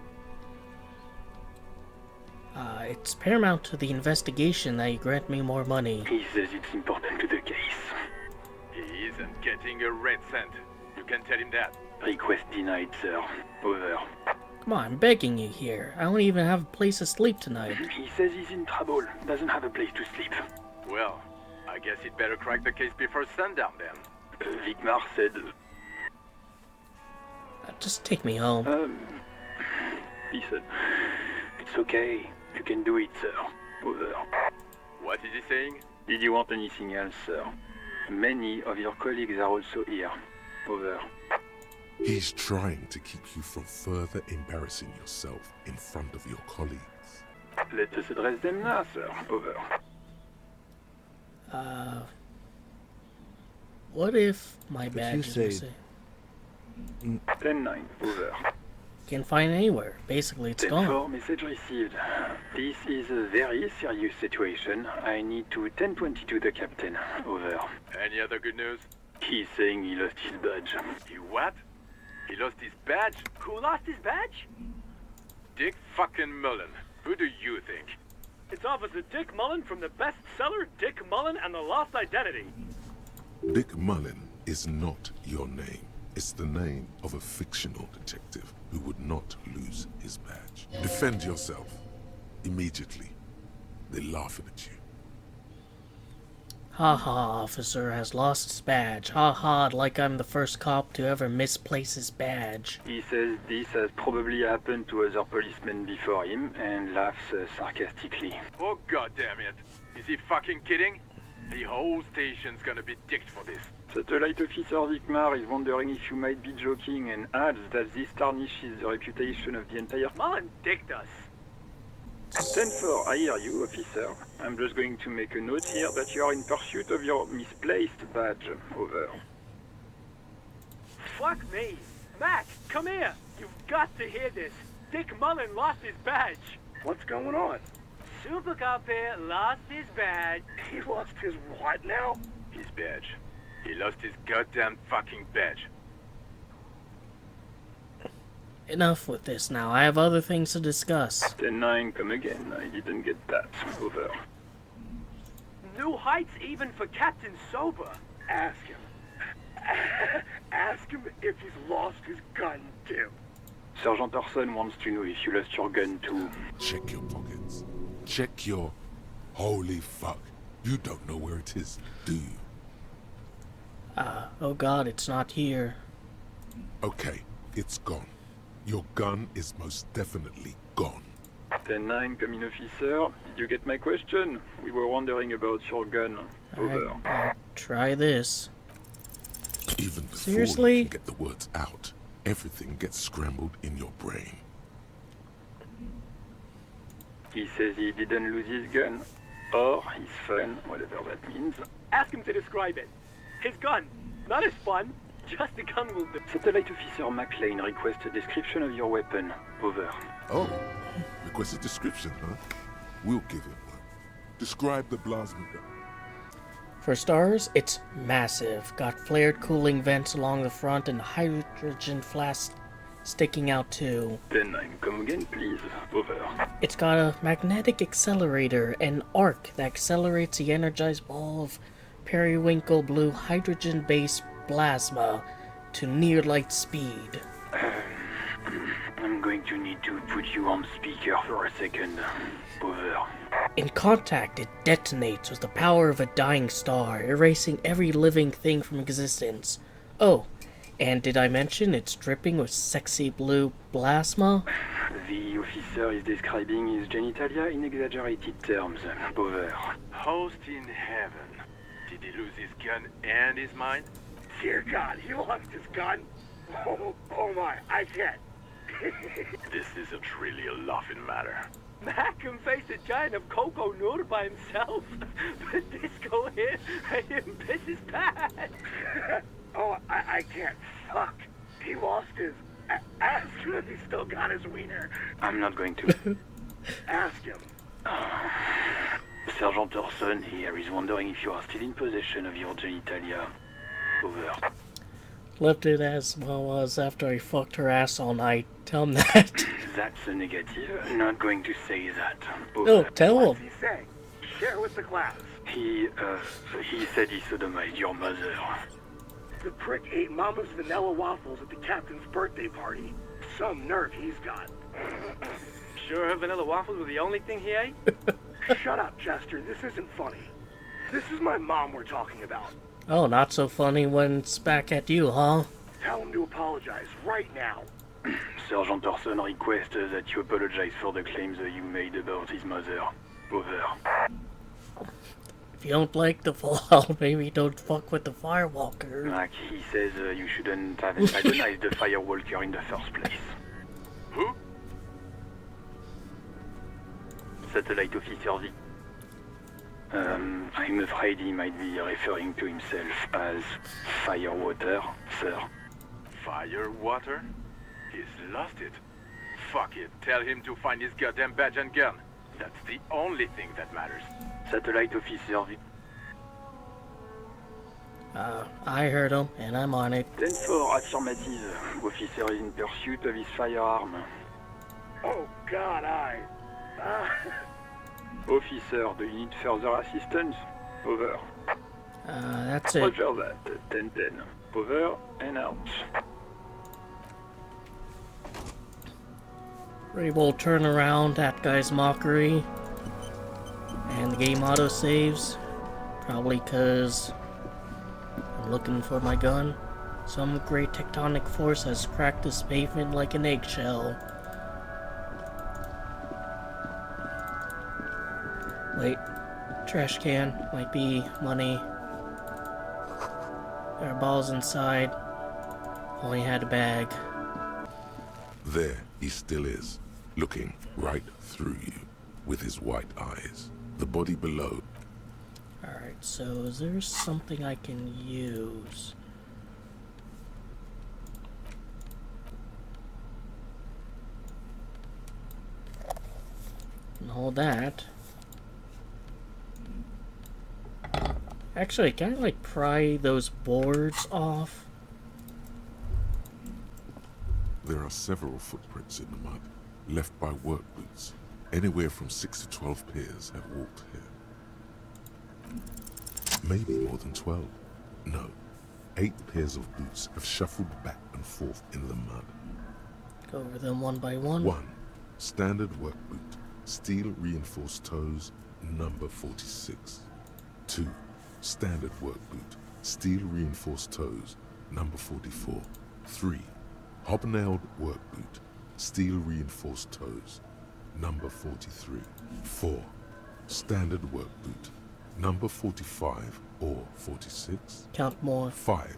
It's paramount to the investigation that you grant me more money. He says it's important to the case. isn't getting a red cent. You can tell him that. Request denied, sir. Over. Come on, I'm begging you here. I don't even have a place to sleep tonight. He says he's in trouble. Doesn't have a place to sleep. Well, I guess he'd better crack the case before sundown then. Vigmar said... Just take me home. He said, it's okay. You can do it, sir. Over. What is he saying? Did you want anything else, sir? Many of your colleagues are also here. Over. He's trying to keep you from further embarrassing yourself in front of your colleagues. Let us address them now, sir. Over. What if my badge is say- missing? 10-9. Over. Can't find it anywhere. Basically, it's gone. 10-4, message received. This is a very serious situation. I need to 10-22 the captain. Over. Any other good news? He's saying he lost his badge. He what? He lost his badge? Who lost his badge? Dick fucking Mullen. Who do you think? It's Officer Dick Mullen from the bestseller Dick Mullen and the Lost Identity. Dick Mullen is not your name. It's the name of a fictional detective who would not lose his badge. Defend yourself. Immediately. They're laughing at you. Ha ha, officer has lost his badge. Ha ha, like I'm the first cop to ever misplace his badge. He says this has probably happened to other policemen before him and laughs sarcastically. Oh god damn it. Is he fucking kidding? The whole station's gonna be dicked for this. Satellite Officer Vigmar is wondering if you might be joking and adds that this tarnishes the reputation of the entire... Mullen dicked us. 10-4, I hear you, officer. I'm just going to make a note here that you are in pursuit of your misplaced badge. Over. Fuck me. Mac, come here. You've got to hear this. Dick Mullen lost his badge. What's going on? Super Cop here lost his badge. He lost his what now? His badge. He lost his goddamn fucking badge. Enough with this now. I have other things to discuss. 10-9, come again. I didn't get that. Over. New heights even for Captain Sober. Ask him. Ask him if he's lost his gun, too. Sergeant Orson wants to know if you lost your gun too. Check your pockets. Check your... Holy fuck. You don't know where it is, do you? Oh god, it's not here. Okay, it's gone. Your gun is most definitely gone. 10-9, come in, officer. Did you get my question? We were wondering about your gun. Over. Alright, I'll try this. Even before Seriously? you can get the words out, everything gets scrambled in your brain. He says he didn't lose his gun. Or his fun, whatever that means. Ask him to describe it. His gun, not his fun. Just the gun will do. Satellite Officer McLean requests a description of your weapon. Over. Oh, request a description, huh? We'll give it one. Describe the plasma gun. For stars, it's massive. Got flared cooling vents along the front and hydrogen flasks sticking out too. 10-9, come again, please. Over. It's got a magnetic accelerator and arc that accelerates the energized ball of periwinkle blue hydrogen-based plasma to near light speed. I'm going to need to put you on speaker for a second. Over. In contact, it detonates with the power of a dying star, erasing every living thing from existence. Oh, and did I mention it's dripping with sexy blue plasma? The officer is describing his genitalia in exaggerated terms. Over. Host in heaven. Did he lose his gun and his mind? Dear God, he lost his gun? Oh my, I can't. This isn't really a laughing matter. Mac can face a giant of cocoa noodle by himself. But Disco here made him piss his pants. Oh, I can't. Fuck. He lost his... Ask him if he's still got his wiener. I'm not going to. Ask him. Sergeant Orson here is wondering if you are still in possession of your genitalia. Over. Left it as well as after I fucked her ass all night. Tell him that. That's a negative. Not going to say that. No, Over. tell What's him. he saying? Share with the class. He said he sodomized your mother. The prick ate Mama's vanilla waffles at the captain's birthday party. Some nerve he's got. Sure her vanilla waffles were the only thing he ate? Shut up, Chester. This isn't funny. This is my mom we're talking about. Oh, not so funny when it's back at you, huh? Tell him to apologize right now. Sergeant Orson requests that you apologize for the claims that you made about his mother. Over. If you don't like the Fallout, maybe don't fuck with the Firewalker. Like he says, you shouldn't have antagonized the Firewalker in the first place. Who? Satellite Officer V. I'm afraid he might be referring to himself as Firewater, sir. Firewater? He's lost it. Fuck it. Tell him to find his goddamn badge and gun. That's the only thing that matters. Satellite Officer V. I heard him, and I'm on it. 10-4, affirmative. Officer is in pursuit of his firearm. Oh, God, Officer, do you need further assistance? Over. That's it. Roger that. 10-10. Over and out. We will turn around that guy's mockery. And the game auto saves. Probably because I'm looking for my gun. Some great tectonic force has cracked this pavement like an eggshell. Wait, trash can might be money. There are balls inside. Only had a bag. There he still is, looking right through you with his white eyes. The body below. Alright, so is there something I can use? And hold that. Actually, can I like pry those boards off? There are several footprints in the mud, left by work boots. Anywhere from 6 to 12 pairs have walked here. Maybe more than 12. No, 8 pairs of boots have shuffled back and forth in the mud. Go over them one by one. 1. Standard work boot, steel reinforced toes, number 46. 2. Standard work boot, steel reinforced toes, number 44. 3. Hobnailed work boot, steel reinforced toes, number 43. 4. Standard work boot, number 45 or 46. Count more. 5.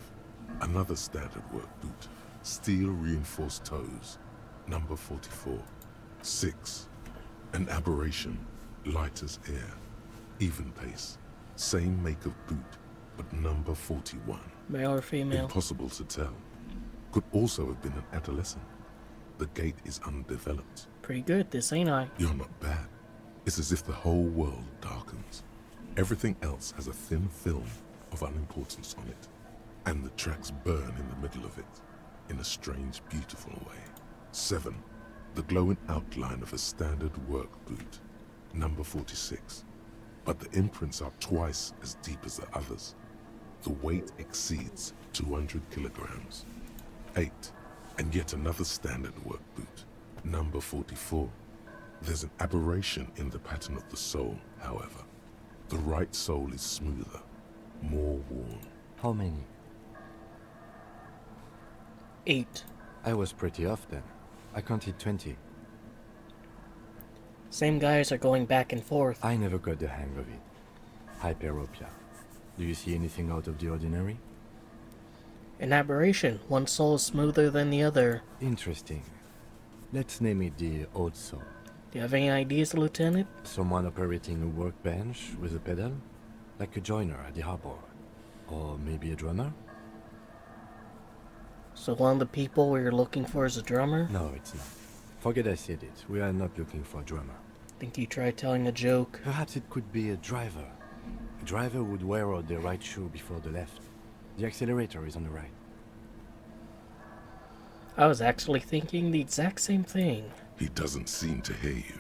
Another standard work boot, steel reinforced toes, number 44. 6. An aberration, light as air, even pace, same make of boot, but number 41. Male or female? Impossible to tell. Could also have been an adolescent. The gait is undeveloped. Pretty good, this ain't I. You're not bad. It's as if the whole world darkens. Everything else has a thin film of unimportance on it. And the tracks burn in the middle of it, in a strange, beautiful way. 7. The glowing outline of a standard work boot, number 46. But the imprints are twice as deep as the others. The weight exceeds 200 kilograms. 8. And yet another standard work boot, number 44. There's an aberration in the pattern of the sole, however. The right sole is smoother, more worn. How many? 8. I was pretty off then. I counted 20. Same guys are going back and forth. I never got the hang of it. Hyperopia. Do you see anything out of the ordinary? An aberration. One soul is smoother than the other. Interesting. Let's name it the old soul. Do you have any ideas, Lieutenant? Someone operating a workbench with a pedal? Like a joiner at the harbor. Or maybe a drummer? So one of the people we are looking for is a drummer? No, it's not. Forget I said it. We are not looking for a drummer. Think you tried telling a joke? Perhaps it could be a driver. A driver would wear out the right shoe before the left. The accelerator is on the right. I was actually thinking the exact same thing. He doesn't seem to hear you.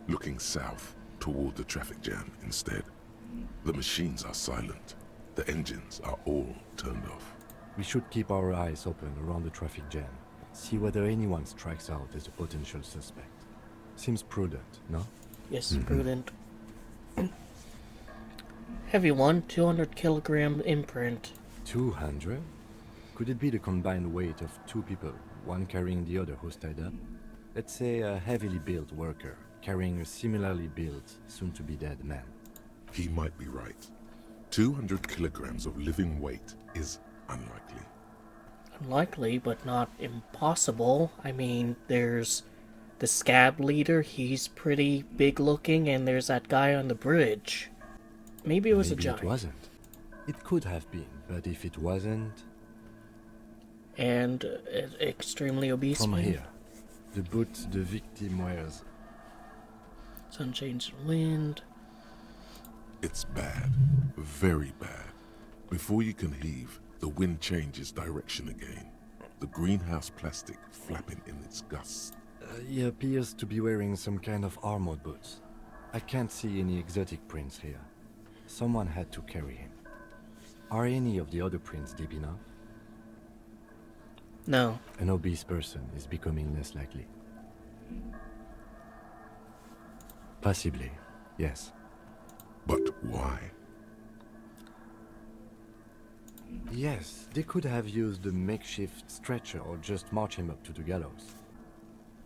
Looking south, toward the traffic jam instead. The machines are silent. The engines are all turned off. We should keep our eyes open around the traffic jam. See whether anyone strikes out as a potential suspect. Seems prudent, no? Yes, prudent. Heavy one, 200 kilogram imprint. 200? Could it be the combined weight of two people, one carrying the other who's tied up? Let's say a heavily built worker carrying a similarly built, soon-to-be-dead man. He might be right. 200 kilograms of living weight is unlikely. Unlikely, but not impossible. I mean, there's the scab leader, he's pretty big looking, and there's that guy on the bridge. Maybe it was a giant. It wasn't. It could have been, but if it wasn't... And extremely obese. From here, the boots the victim wears. Sun change wind. It's bad. Very bad. Before you can heave, the wind changes direction again. The greenhouse plastic flapping in its gusts. He appears to be wearing some kind of armored boots. I can't see any exotic prints here. Someone had to carry him. Are any of the other prints deep enough? No. An obese person is becoming less likely. Possibly, yes. But why? Yes, they could have used a makeshift stretcher or just march him up to the gallows.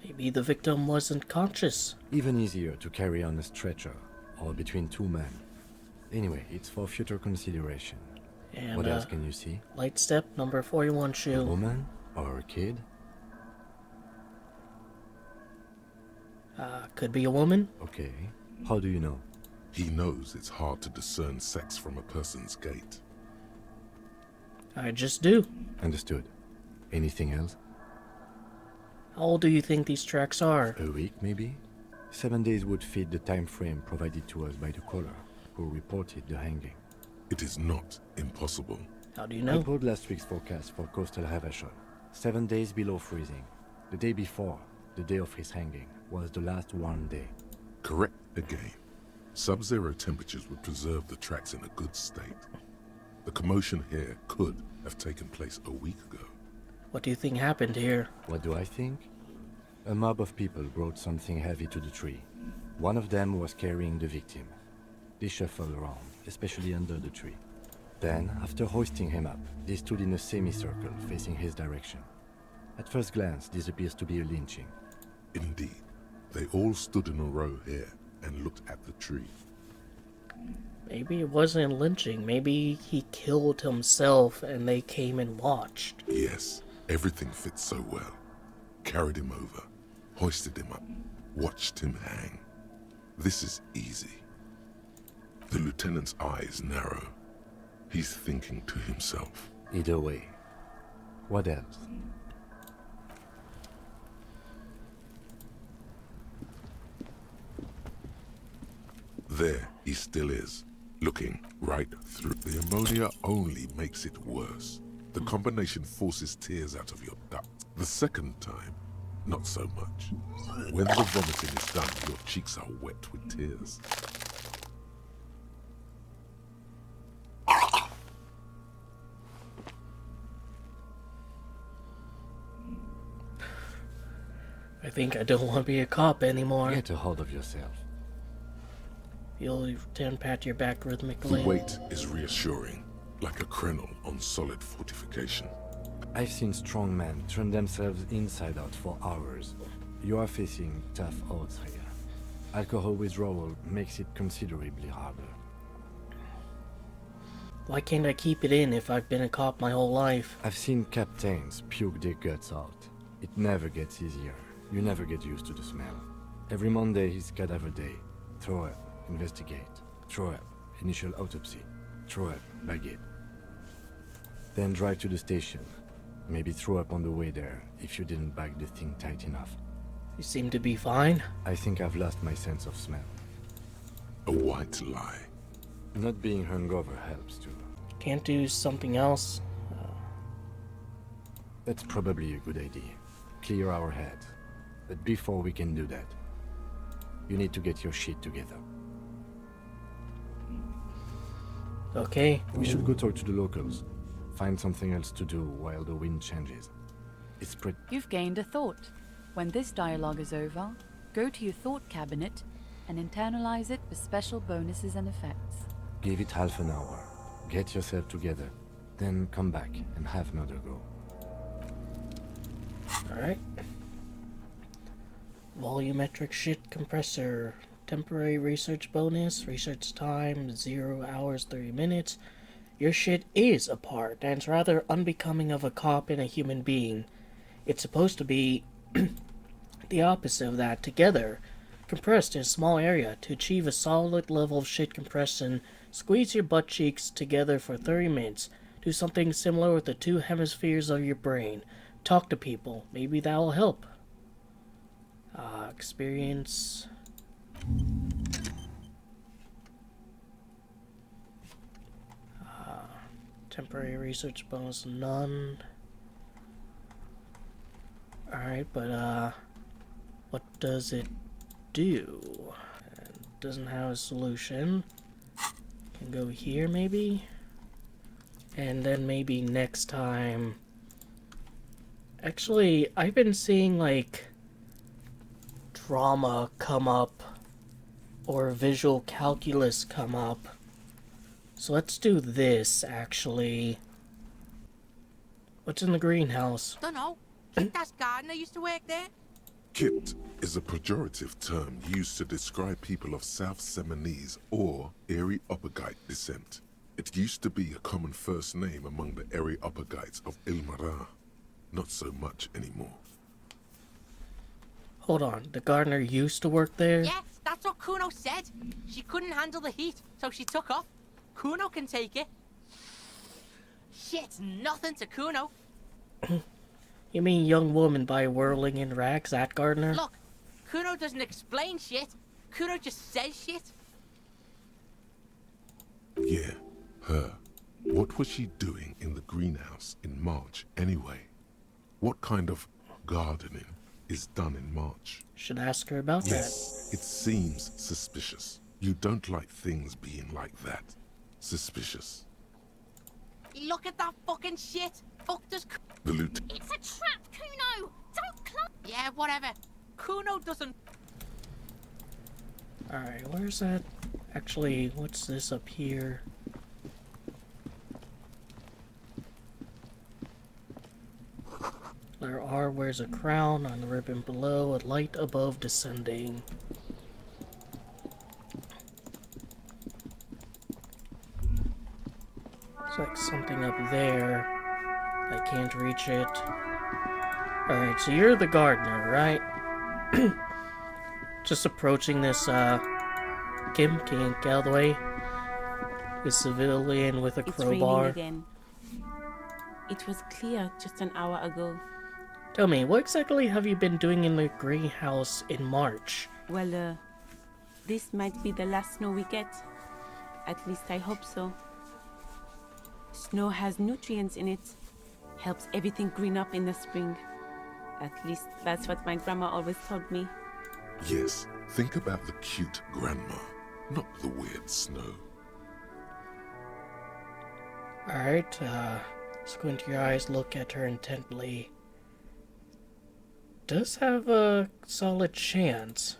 Maybe the victim wasn't conscious. Even easier to carry on a stretcher, or between two men. Anyway, it's for future consideration. And, what else can you see? Light step, number 41 shoe. A woman? Or a kid? Could be a woman. Okay. How do you know? He knows it's hard to discern sex from a person's gait. I just do. Understood. Anything else? How old do you think these tracks are? A week, maybe? 7 days would fit the time frame provided to us by the caller, who reported the hanging. It is not impossible. How do you know? I pulled last week's forecast for coastal Havashon. 7 days below freezing. The day before, the day of his hanging, was the last warm day. Correct again. Sub-zero temperatures would preserve the tracks in a good state. The commotion here could have taken place a week ago. What do you think happened here? What do I think? A mob of people brought something heavy to the tree. One of them was carrying the victim. They shuffled around, especially under the tree. Then, after hoisting him up, they stood in a semicircle facing his direction. At first glance, this appears to be a lynching. Indeed. They all stood in a row here and looked at the tree. Maybe it wasn't lynching. Maybe he killed himself and they came and watched. Yes, everything fits so well. Carried him over, hoisted him up, watched him hang. This is easy. The lieutenant's eyes narrow. He's thinking to himself. Either way. What else? There he still is, looking right through. The ammonia only makes it worse. The combination forces tears out of your duct. The second time, not so much. When the vomiting is done, your cheeks are wet with tears. I think I don't want to be a cop anymore. Get a hold of yourself. Feel your hand pat your back The rhythmically. weight is reassuring, like a crenel on solid fortification. I've seen strong men turn themselves inside out for hours. You are facing tough odds here. Alcohol withdrawal makes it considerably harder. Why can't I keep it in if I've been a cop my whole life? I've seen captains puke their guts out. It never gets easier. You never get used to the smell. Every Monday is cadaver day. Throw up, investigate. Throw up, initial autopsy. Throw up, bag it. Then drive to the station. Maybe throw up on the way there if you didn't bag the thing tight enough. You seem to be fine. I think I've lost my sense of smell. A white lie. Not being hungover helps too. Can't do something else? That's probably a good idea. Clear our heads. But before we can do that, you need to get your shit together. Okay. We should go talk to the locals. find something else to do while the wind changes. It's pretty... You've gained a thought. When this dialogue is over, go to your thought cabinet and internalize it for special bonuses and effects. Give it half an hour. Get yourself together. Then come back and have another go. Alright. Volumetric shit compressor. Temporary research bonus. Research time 0 hours 30 minutes. Your shit is apart, and it's rather unbecoming of a cop and a human being. It's supposed to be the opposite of that. Together, compressed in a small area. To achieve a solid level of shit compression, squeeze your butt cheeks together for 30 minutes. Do something similar with the two hemispheres of your brain. Talk to people. Maybe that will help. Experience. Temporary research bonus, none. Alright, but, what does it do? It doesn't have a solution. Can go here, maybe? And then maybe next time... Actually, I've been seeing, like, drama come up, or visual calculus come up. So let's do this, actually. What's in the greenhouse? Dunno. Think that gardener used to work there? Kit is a pejorative term used to describe people of South Seminese or Areopagite descent. It used to be a common first name among the Areopagites of Ilmara. Not so much anymore. Hold on, the gardener used to work there? Yes, that's what Kuno said. She couldn't handle the heat, so she took off. Kuno can take it. Shit's nothing to Kuno. You mean young woman by whirling in rags, that gardener? Look, Kuno doesn't explain shit. Kuno just says shit. Yeah, her. What was she doing in the greenhouse in March anyway? What kind of gardening is done in March? Should ask her about Yes, it seems suspicious. You don't like things being like that. Suspicious. Look at that fucking shit. Fuck does The loot. It's a trap, Kuno! Don't climb! Yeah, whatever. Kuno doesn't... Alright, where's that? Actually, what's this up here? Letter R wears a crown on the ribbon below, a light above descending. It's like something up there. I can't reach it. Alright, so you're the gardener, right? Just approaching this, Kim, can you get out of the way? This civilian with a It's crowbar. raining again. It was clear just an hour ago. Tell me, what exactly have you been doing in the greenhouse in March? Well, this might be the last snow we get. At least I hope so. Snow has nutrients in it. Helps everything green up in the spring. At least that's what my grandma always told me. Yes, think about the cute grandma, not the weird snow. Alright, squint your eyes, look at her intently. Does have a solid chance.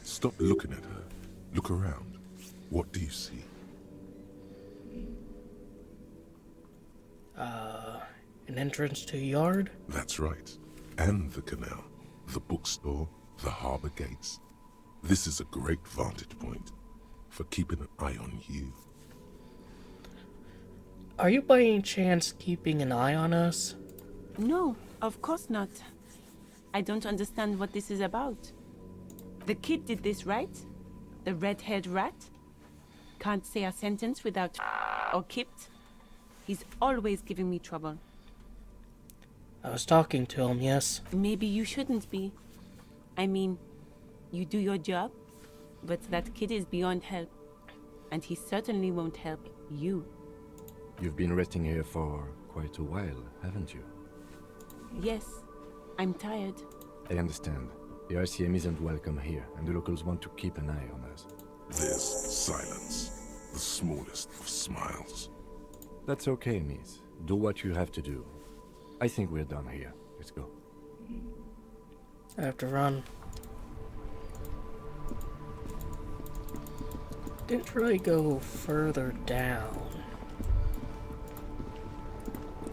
Stop looking at her. Look around. What do you see? An entrance to a yard? That's right. And the canal, the bookstore, the harbor gates. This is a great vantage point for keeping an eye on you. Are you by any chance keeping an eye on us? No, of course not. I don't understand what this is about. The kid did this, right? The red-haired rat? Can't say a sentence without or kipped. He's always giving me trouble. I was talking to him, yes. Maybe you shouldn't be. I mean, you do your job, but that kid is beyond help. And he certainly won't help you. You've been resting here for quite a while, haven't you? Yes, I'm tired. I understand. The RCM isn't welcome here, and the locals want to keep an eye on us. There's silence, the smallest of smiles. That's okay, miss. Do what you have to do. I think we're done here. Let's go. I have to run. Didn't really go further down.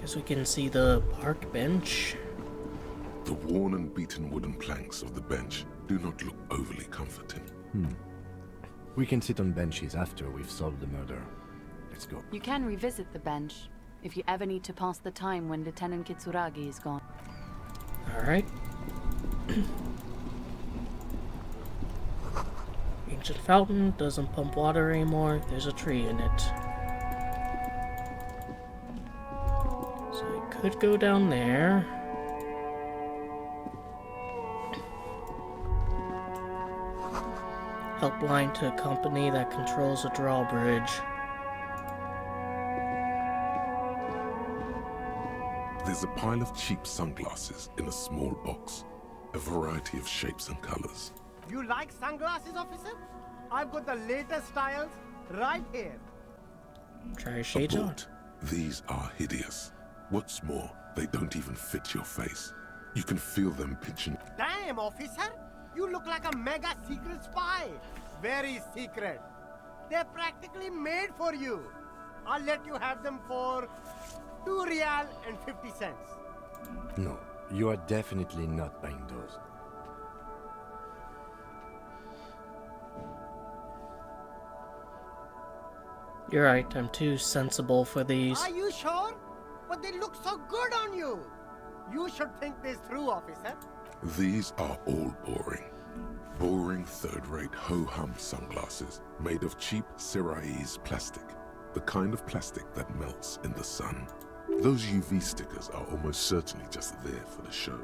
Guess we can see the park bench. The worn and beaten wooden planks of the bench do not look overly comforting. We can sit on benches after we've solved the murder. Let's go. You can revisit the bench if you ever need to pass the time when Lieutenant Kitsuragi is gone. Alright. Ancient fountain, doesn't pump water anymore. There's a tree in it. So I could go down there. Helpline to a company that controls a drawbridge. There's a pile of cheap sunglasses in a small box. A variety of shapes and colors. You like sunglasses, officer? I've got the latest styles right here. Try your shades on. These are hideous. What's more, they don't even fit your face. You can feel them pinching. Damn, officer! You look like a mega secret spy. Very secret. They're practically made for you. I'll let you have them for 2 real and 50 cents. No, you are definitely not buying those. You're right, I'm too sensible for these. Are you sure? But they look so good on you. You should think this through, officer. These are all boring. Boring third-rate ho-hum sunglasses made of cheap Syrahese plastic. The kind of plastic that melts in the sun. Those UV stickers are almost certainly just there for the show.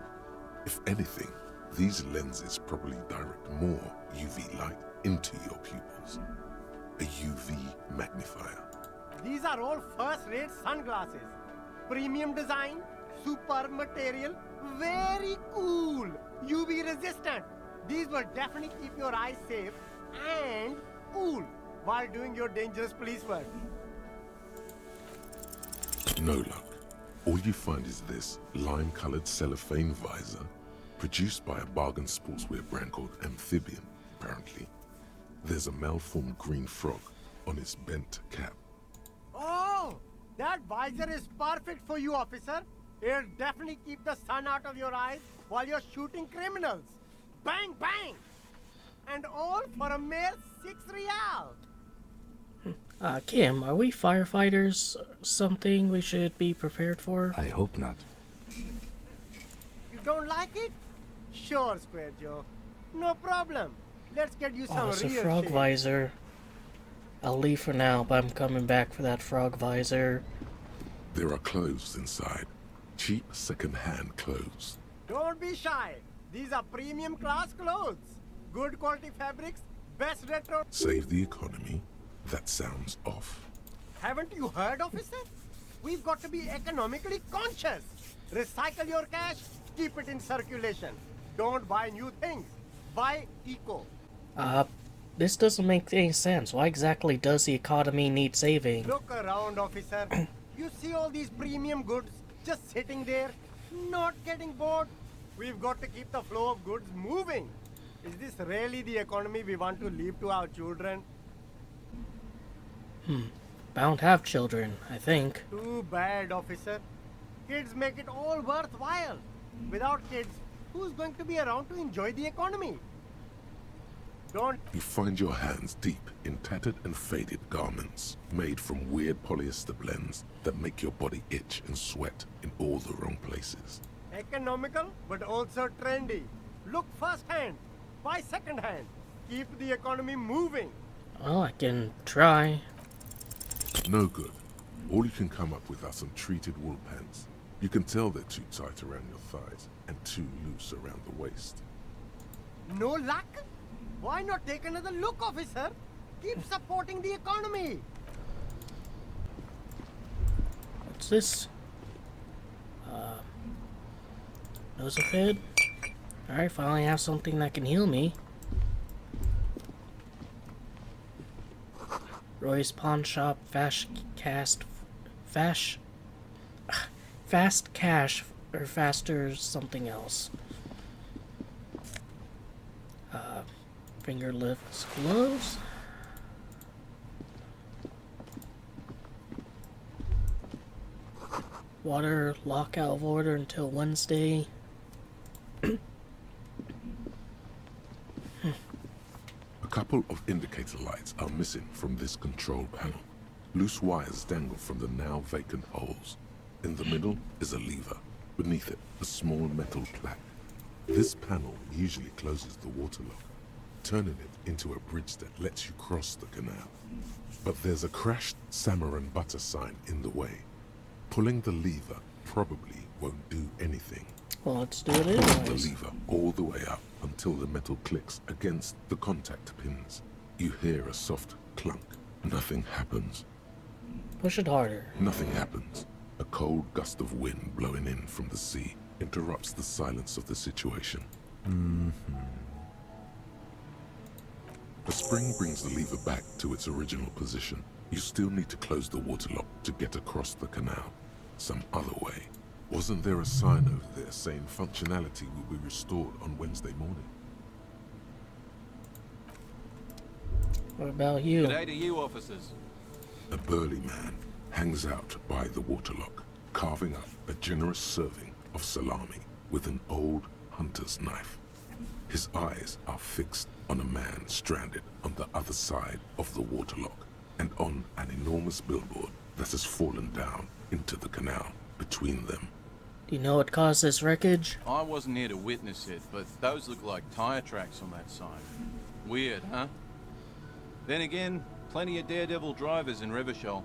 If anything, these lenses probably direct more UV light into your pupils. A UV magnifier. These are all first-rate sunglasses. Premium design, superb material, very cool. UV resistant. These will definitely keep your eyes safe and cool while doing your dangerous police work. No luck. All you find is this lime-colored cellophane visor, produced by a bargain sportswear brand called Amphibian, apparently. There's a malformed green frog on its bent cap. Oh, that visor is perfect for you, officer. It'll definitely keep the sun out of your eyes while you're shooting criminals. Bang, bang! And all for a mere 6 real. Kim, are we firefighters? Something we should be prepared for? I hope not. You don't like it? Sure, Square Joe. No problem. Let's get you some Oh, it's a real frog shit. visor. I'll leave for now, but I'm coming back for that frog visor. There are clothes inside. Cheap second-hand clothes. Don't be shy. These are premium class clothes. Good quality fabrics, best retro. Save the economy? That sounds off. Haven't you heard, officer? We've got to be economically conscious. Recycle your cash, keep it in circulation. Don't buy new things. Buy eco. This doesn't make any sense. Why exactly does the economy need saving? Look around, officer. You see all these premium goods just sitting there, not getting bored? We've got to keep the flow of goods moving. Is this really the economy we want to leave to our children? Bound have children, I think. Too bad, officer. Kids make it all worthwhile. Without kids, who's going to be around to enjoy the economy? Don't... You find your hands deep in tattered and faded garments made from weird polyester blends that make your body itch and sweat in all the wrong places. Economical, but also trendy. Look first-hand, buy second-hand. Keep the economy moving. Well, I can try. No good. All you can come up with are some treated wool pants. You can tell they're too tight around your thighs and too loose around the waist. No luck? Why not take another look, officer? Keep supporting the economy. What's this? Nosafid? Alright, finally have something that can heal me. Roy's Pawn Shop, fast cash or faster something else. Fingerless gloves. Water lock out of order until Wednesday. A couple of indicator lights are missing from this control panel. Loose wires dangle from the now vacant holes. In the middle is a lever. Beneath it, a small metal plaque. This panel usually closes the water lock, turning it into a bridge that lets you cross the canal. But there's a crashed salmon and butter sign in the way. Pulling the lever probably won't do anything. Well, let's do it Pull anyways. the lever all the way up until the metal clicks against the contact pins. You hear a soft clunk. Nothing happens. Push it harder. Nothing happens. A cold gust of wind blowing in from the sea interrupts the silence of the situation. The spring brings the lever back to its original position. You still need to close the water lock to get across the canal. Some other way. Wasn't there a sign over there saying functionality will be restored on Wednesday morning? What about you? G'day to you, officers. A burly man hangs out by the waterlock, carving up a generous serving of salami with an old hunter's knife. His eyes are fixed on a man stranded on the other side of the waterlock and on an enormous billboard that has fallen down into the canal between them. Do you know what caused this wreckage? I wasn't here to witness it, but those look like tire tracks on that sign. Weird, huh? Then again, plenty of daredevil drivers in Revachol.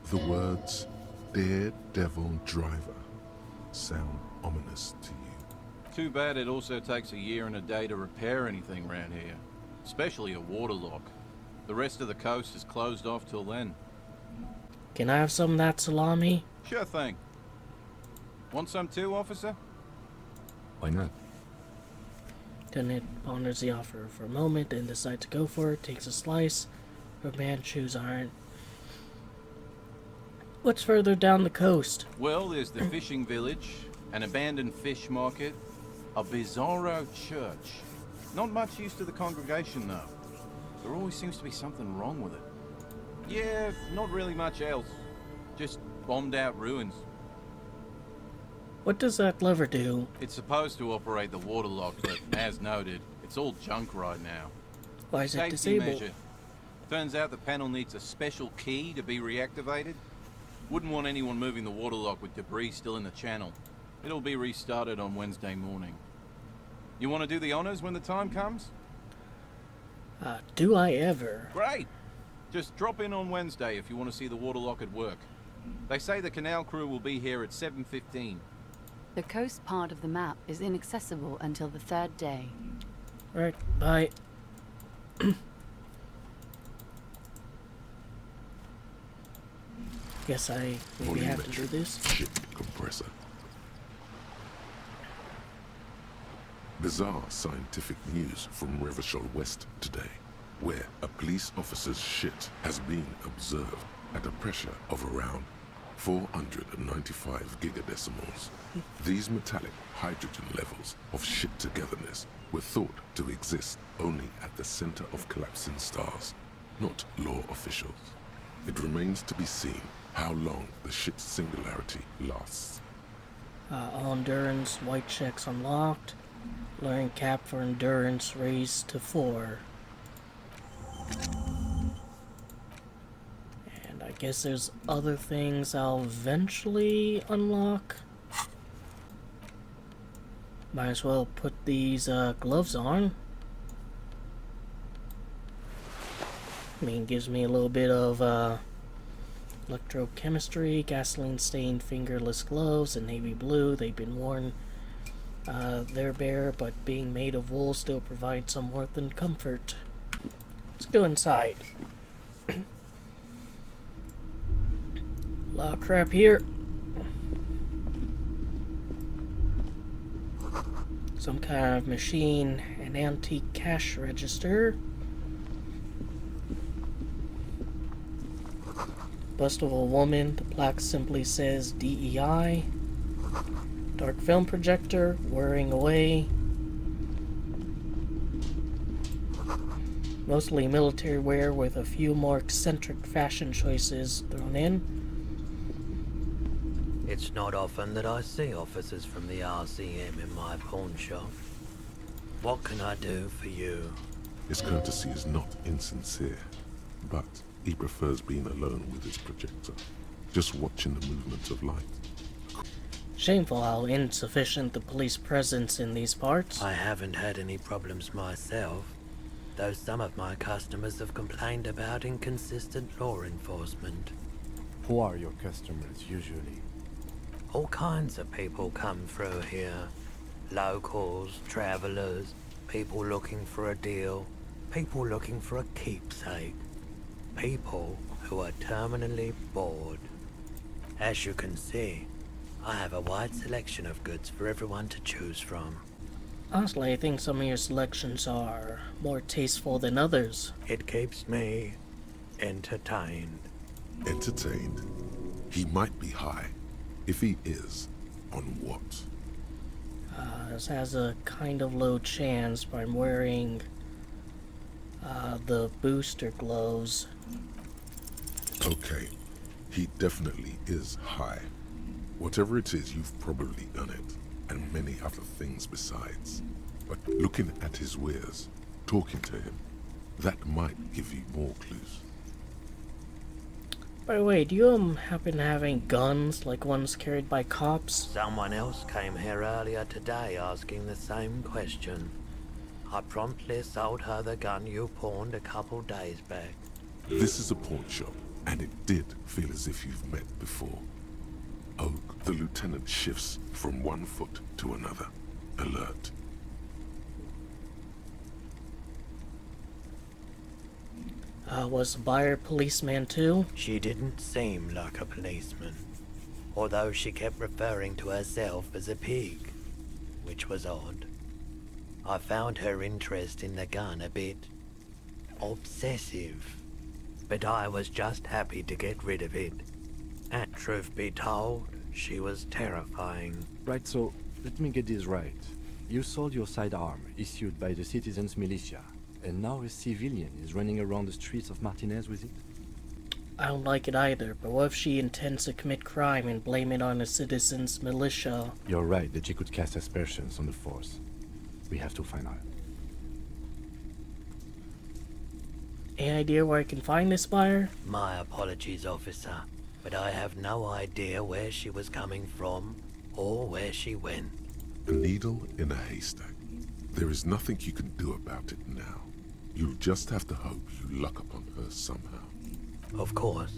The words "daredevil driver" sound ominous to you. Too bad it also takes a year and a day to repair anything around here. Especially a waterlock. The rest of the coast is closed off till then. Can I have some of that salami? Sure thing. Want some too, officer? Why not? Lieutenant ponders the offer for a moment and decides to go for it, takes a slice, but man, shoes aren't. What's further down the coast? Well, there's the fishing village, an abandoned fish market, a bizarro church. Not much use to the congregation, though. There always seems to be something wrong with it. Yeah, not really much else. Just bombed out ruins. What does that lever do? It's supposed to operate the waterlock, but as noted, it's all junk right now. Why is it Safety disabled? measure. Turns out the panel needs a special key to be reactivated. Wouldn't want anyone moving the waterlock with debris still in the channel. It'll be restarted on Wednesday morning. You want to do the honors when the time comes? Do I ever? Great! Just drop in on Wednesday if you want to see the waterlock at work. They say the canal crew will be here at 7:15. The coast part of the map is inaccessible until the third day. Right, bye. Guess I maybe have to do this. Ship compressor. Bizarre scientific news from Revachol West today, where a police officer's shit has been observed at a pressure of around 495 gigadecimals. These metallic hydrogen levels of shit togetherness were thought to exist only at the center of collapsing stars, not law officials. It remains to be seen how long the shit's singularity lasts. All endurance, white checks unlocked. Learning cap for endurance raised to 4. And I guess there's other things I'll eventually unlock. Might as well put these gloves on. I mean, gives me a little bit of electrochemistry, gasoline-stained fingerless gloves in navy blue. They've been worn. They're bare, but being made of wool still provides some warmth and comfort. Let's go inside. A lot of crap here. Some kind of machine, an antique cash register. Bust of a woman. The plaque simply says DEI. Dark film projector, whirring away. Mostly military wear with a few more eccentric fashion choices thrown in. It's not often that I see officers from the RCM in my pawn shop. What can I do for you? His courtesy is not insincere, but he prefers being alone with his projector, just watching the movement of light. Shameful how insufficient the police presence in these parts. I haven't had any problems myself, though some of my customers have complained about inconsistent law enforcement. Who are your customers usually? All kinds of people come through here. Locals, travelers, people looking for a deal, people looking for a keepsake, people who are terminally bored. As you can see, I have a wide selection of goods for everyone to choose from. Honestly, I think some of your selections are more tasteful than others. It keeps me entertained. Entertained? He might be high. If he is, on what? This has a kind of low chance, but I'm wearing the booster gloves. Okay, he definitely is high. Whatever it is, you've probably done it, and many other things besides. But looking at his wares, talking to him, that might give you more clues. By the way, do you happen to have any guns like ones carried by cops? Someone else came here earlier today asking the same question. I promptly sold her the gun you pawned a couple days back. This is a pawn shop, and it did feel as if you've met before. Oak, the lieutenant shifts from one foot to another, alert. Was the buyer a policeman too? She didn't seem like a policeman, although she kept referring to herself as a pig, which was odd. I found her interest in the gun a bit obsessive, but I was just happy to get rid of it. And truth be told, she was terrifying. Right, so let me get this right. You sold your sidearm, issued by the citizens' militia, and now a civilian is running around the streets of Martinez with it? I don't like it either, but what if she intends to commit crime and blame it on the citizens' militia? You're right that she could cast aspersions on the force. We have to find out. Any idea where I can find this buyer? My apologies, officer, but I have no idea where she was coming from or where she went. A needle in a haystack. There is nothing you can do about it now. You'll just have to hope you luck upon her somehow. Of course.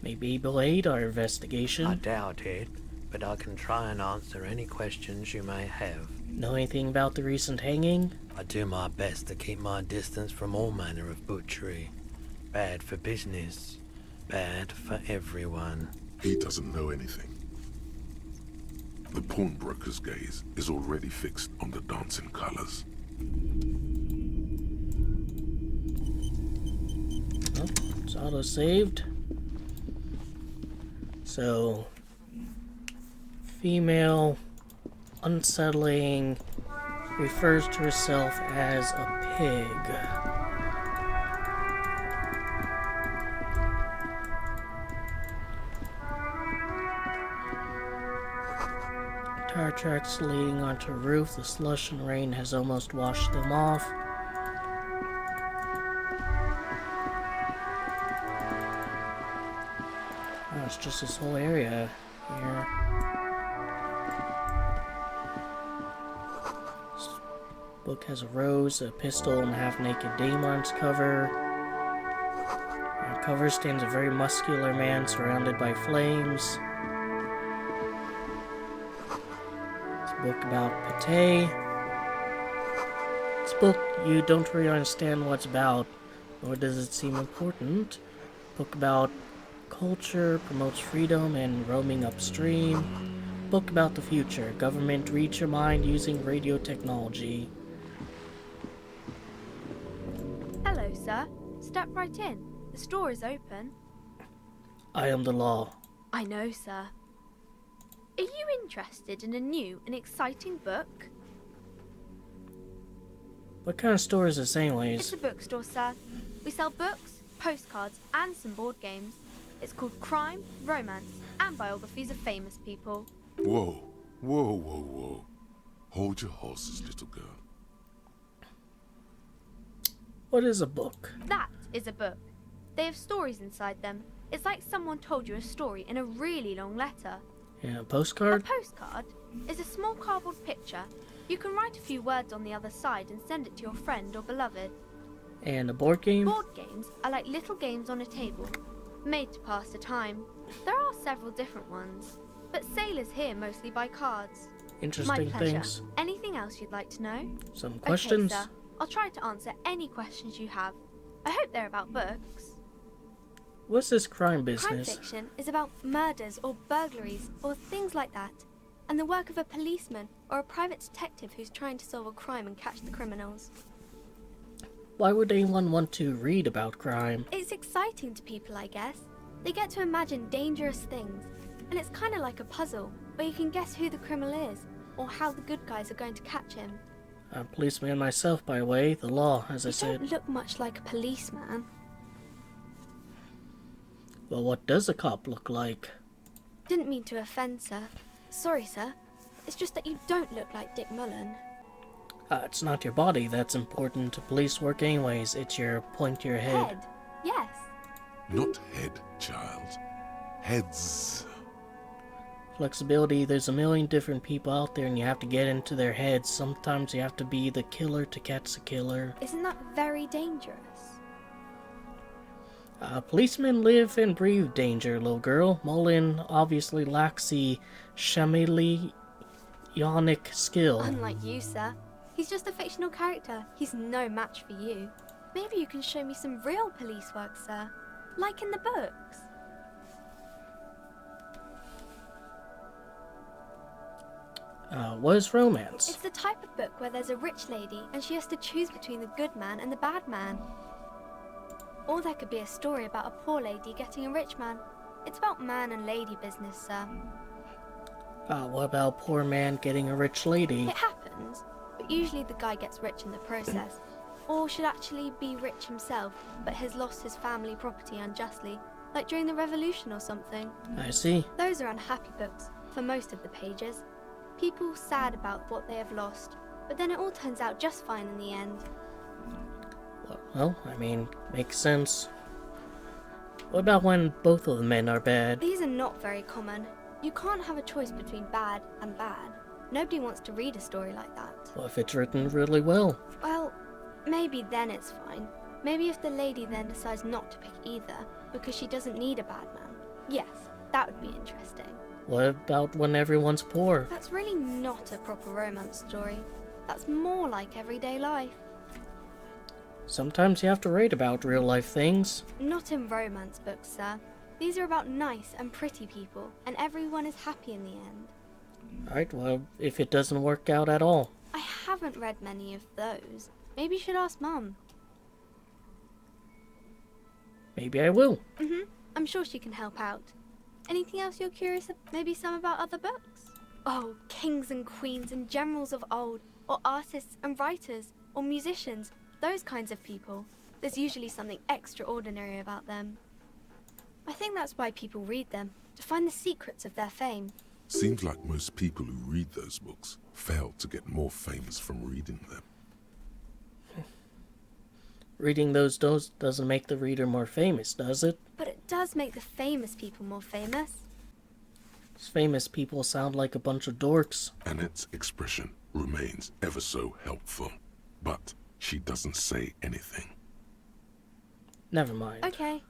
Maybe we'll aid our investigation. I doubt it, but I can try and answer any questions you may have. Know anything about the recent hanging? I do my best to keep my distance from all manner of butchery. Bad for business. Bad for everyone. He doesn't know anything. The pawnbroker's gaze is already fixed on the dancing colors. Oh, it's auto-saved. So, female, unsettling, refers to herself as a pig. Tire tracks leading onto a roof. The slush and rain has almost washed them off. Oh, it's just this whole area here. This book has a rose, a pistol, and a half-naked dame on its cover. On the cover stands a very muscular man surrounded by flames. Book about pate. This book, you don't really understand what it's about, nor does it seem important. Book about culture, promotes freedom and roaming upstream. Book about the future, government reads your mind using radio technology. Hello, sir. Step right in. The store is open. I am the law. I know, sir. Are you interested in a new and exciting book? What kind of store is this It's anyways? a bookstore, sir. We sell books, postcards, and some board games. It's called Crime, Romance, and Biographies of Famous People. Whoa, whoa, whoa, whoa. Hold your horses, little girl. What is a book? That is a book. They have stories inside them. It's like someone told you a story in a really long letter. Yeah, a A postcard? postcard is a small cardboard picture. You can write a few words on the other side and send it to your friend or beloved. And a board game? Board games are like little games on a table, made to pass the time. There are several different ones, but sailors here mostly buy cards. Interesting My pleasure. things. Anything else you'd like to know? Some questions? Okay, sir. I'll try to answer any questions you have. I hope they're about books. What's this crime Crime business? fiction is about murders or burglaries or things like that, and the work of a policeman or a private detective who's trying to solve a crime and catch the criminals. Why would anyone want to read about crime? It's exciting to people, I guess. They get to imagine dangerous things, and it's kind of like a puzzle where you can guess who the criminal is or how the good guys are going to catch him. I'm a policeman myself, by the way. The law, as I You said. don't look much like a policeman. Well, what does a cop look like? Didn't mean to offend, sir. Sorry, sir. It's just that you don't look like Dick Mullen. It's not your body that's important to police work anyways. It's your point to your head. Head? Yes. Not head, child. Heads. Flexibility, there's a million different people out there and you have to get into their heads. Sometimes you have to be the killer to catch the killer. Isn't that very dangerous? Policemen live and breathe danger, little girl. Mullen obviously lacks the chameleonic skill. Unlike you, sir. He's just a fictional character. He's no match for you. Maybe you can show me some real police work, sir. Like in the books. What is romance? It's the type of book where there's a rich lady and she has to choose between the good man and the bad man. Or there could be a story about a poor lady getting a rich man. It's about man and lady business, sir. What about poor man getting a rich lady? It happens, but usually the guy gets rich in the process. Or should actually be rich himself, but has lost his family property unjustly, like during the revolution or something. I see. Those are unhappy books, for most of the pages. People sad about what they have lost, but then it all turns out just fine in the end. Well, I mean, makes sense. What about when both of the men are bad? These are not very common. You can't have a choice between bad and bad. Nobody wants to read a story like that. Well, if it's written really well. Well, maybe then it's fine. Maybe if the lady then decides not to pick either, because she doesn't need a bad man. Yes, that would be interesting. What about when everyone's poor? That's really not a proper romance story. That's more like everyday life. Sometimes you have to write about real life things. Not in romance books, sir. These are about nice and pretty people, and everyone is happy in the end. Alright, well, if it doesn't work out at all. I haven't read many of those. Maybe you should ask Mum. Maybe I will. I'm sure she can help out. Anything else you're curious about? Maybe some about other books? Oh, kings and queens and generals of old, or artists and writers, or musicians, those kinds of people. There's usually something extraordinary about them. I think that's why people read them, to find the secrets of their fame. Seems like most people who read those books fail to get more famous from reading them. Reading those doesn't make the reader more famous, does it? But it does make the famous people more famous. Famous people sound like a bunch of dorks. Annette's expression remains ever so helpful, but she doesn't say anything. Never mind. Okay.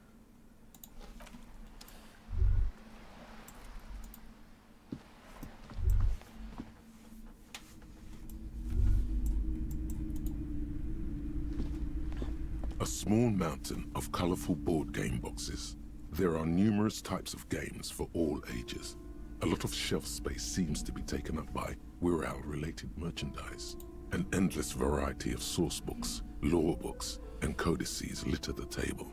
A small mountain of colorful board game boxes. There are numerous types of games for all ages. A lot of shelf space seems to be taken up by Wirral-related merchandise. An endless variety of source books, lore books, and codices litter the table.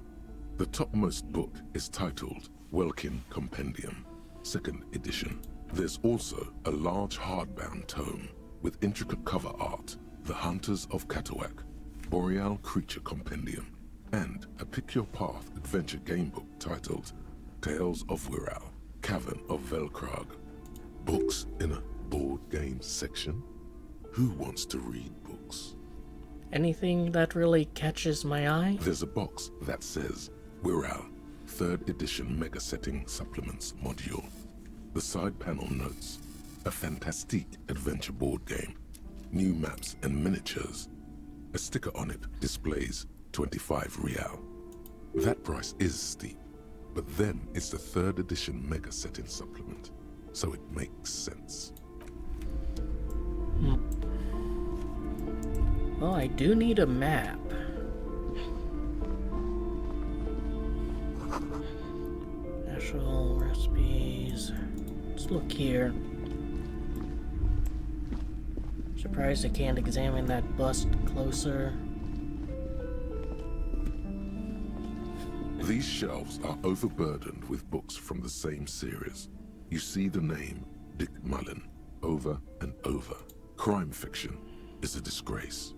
The topmost book is titled Welkin Compendium, 2nd edition. There's also a large hardbound tome with intricate cover art, The Hunters of Katawak, Boreal Creature Compendium, and a Pick Your Path adventure gamebook titled Tales of Wirral, Cavern of Velkrag. Books in a board game section? Who wants to read books? Anything that really catches my eye? There's a box that says Wirral, 3rd edition Mega Setting Supplements module. The side panel notes, a fantastic adventure board game, new maps and miniatures. A sticker on it displays 25 real. That price is steep, but then it's the 3rd edition Mega Setting Supplement, so it makes sense. Well, I do need a map. Natural recipes. Let's look here. Surprised I can't examine that bust closer. These shelves are overburdened with books from the same series. You see the name Dick Mullen over and over. Crime fiction is a disgrace.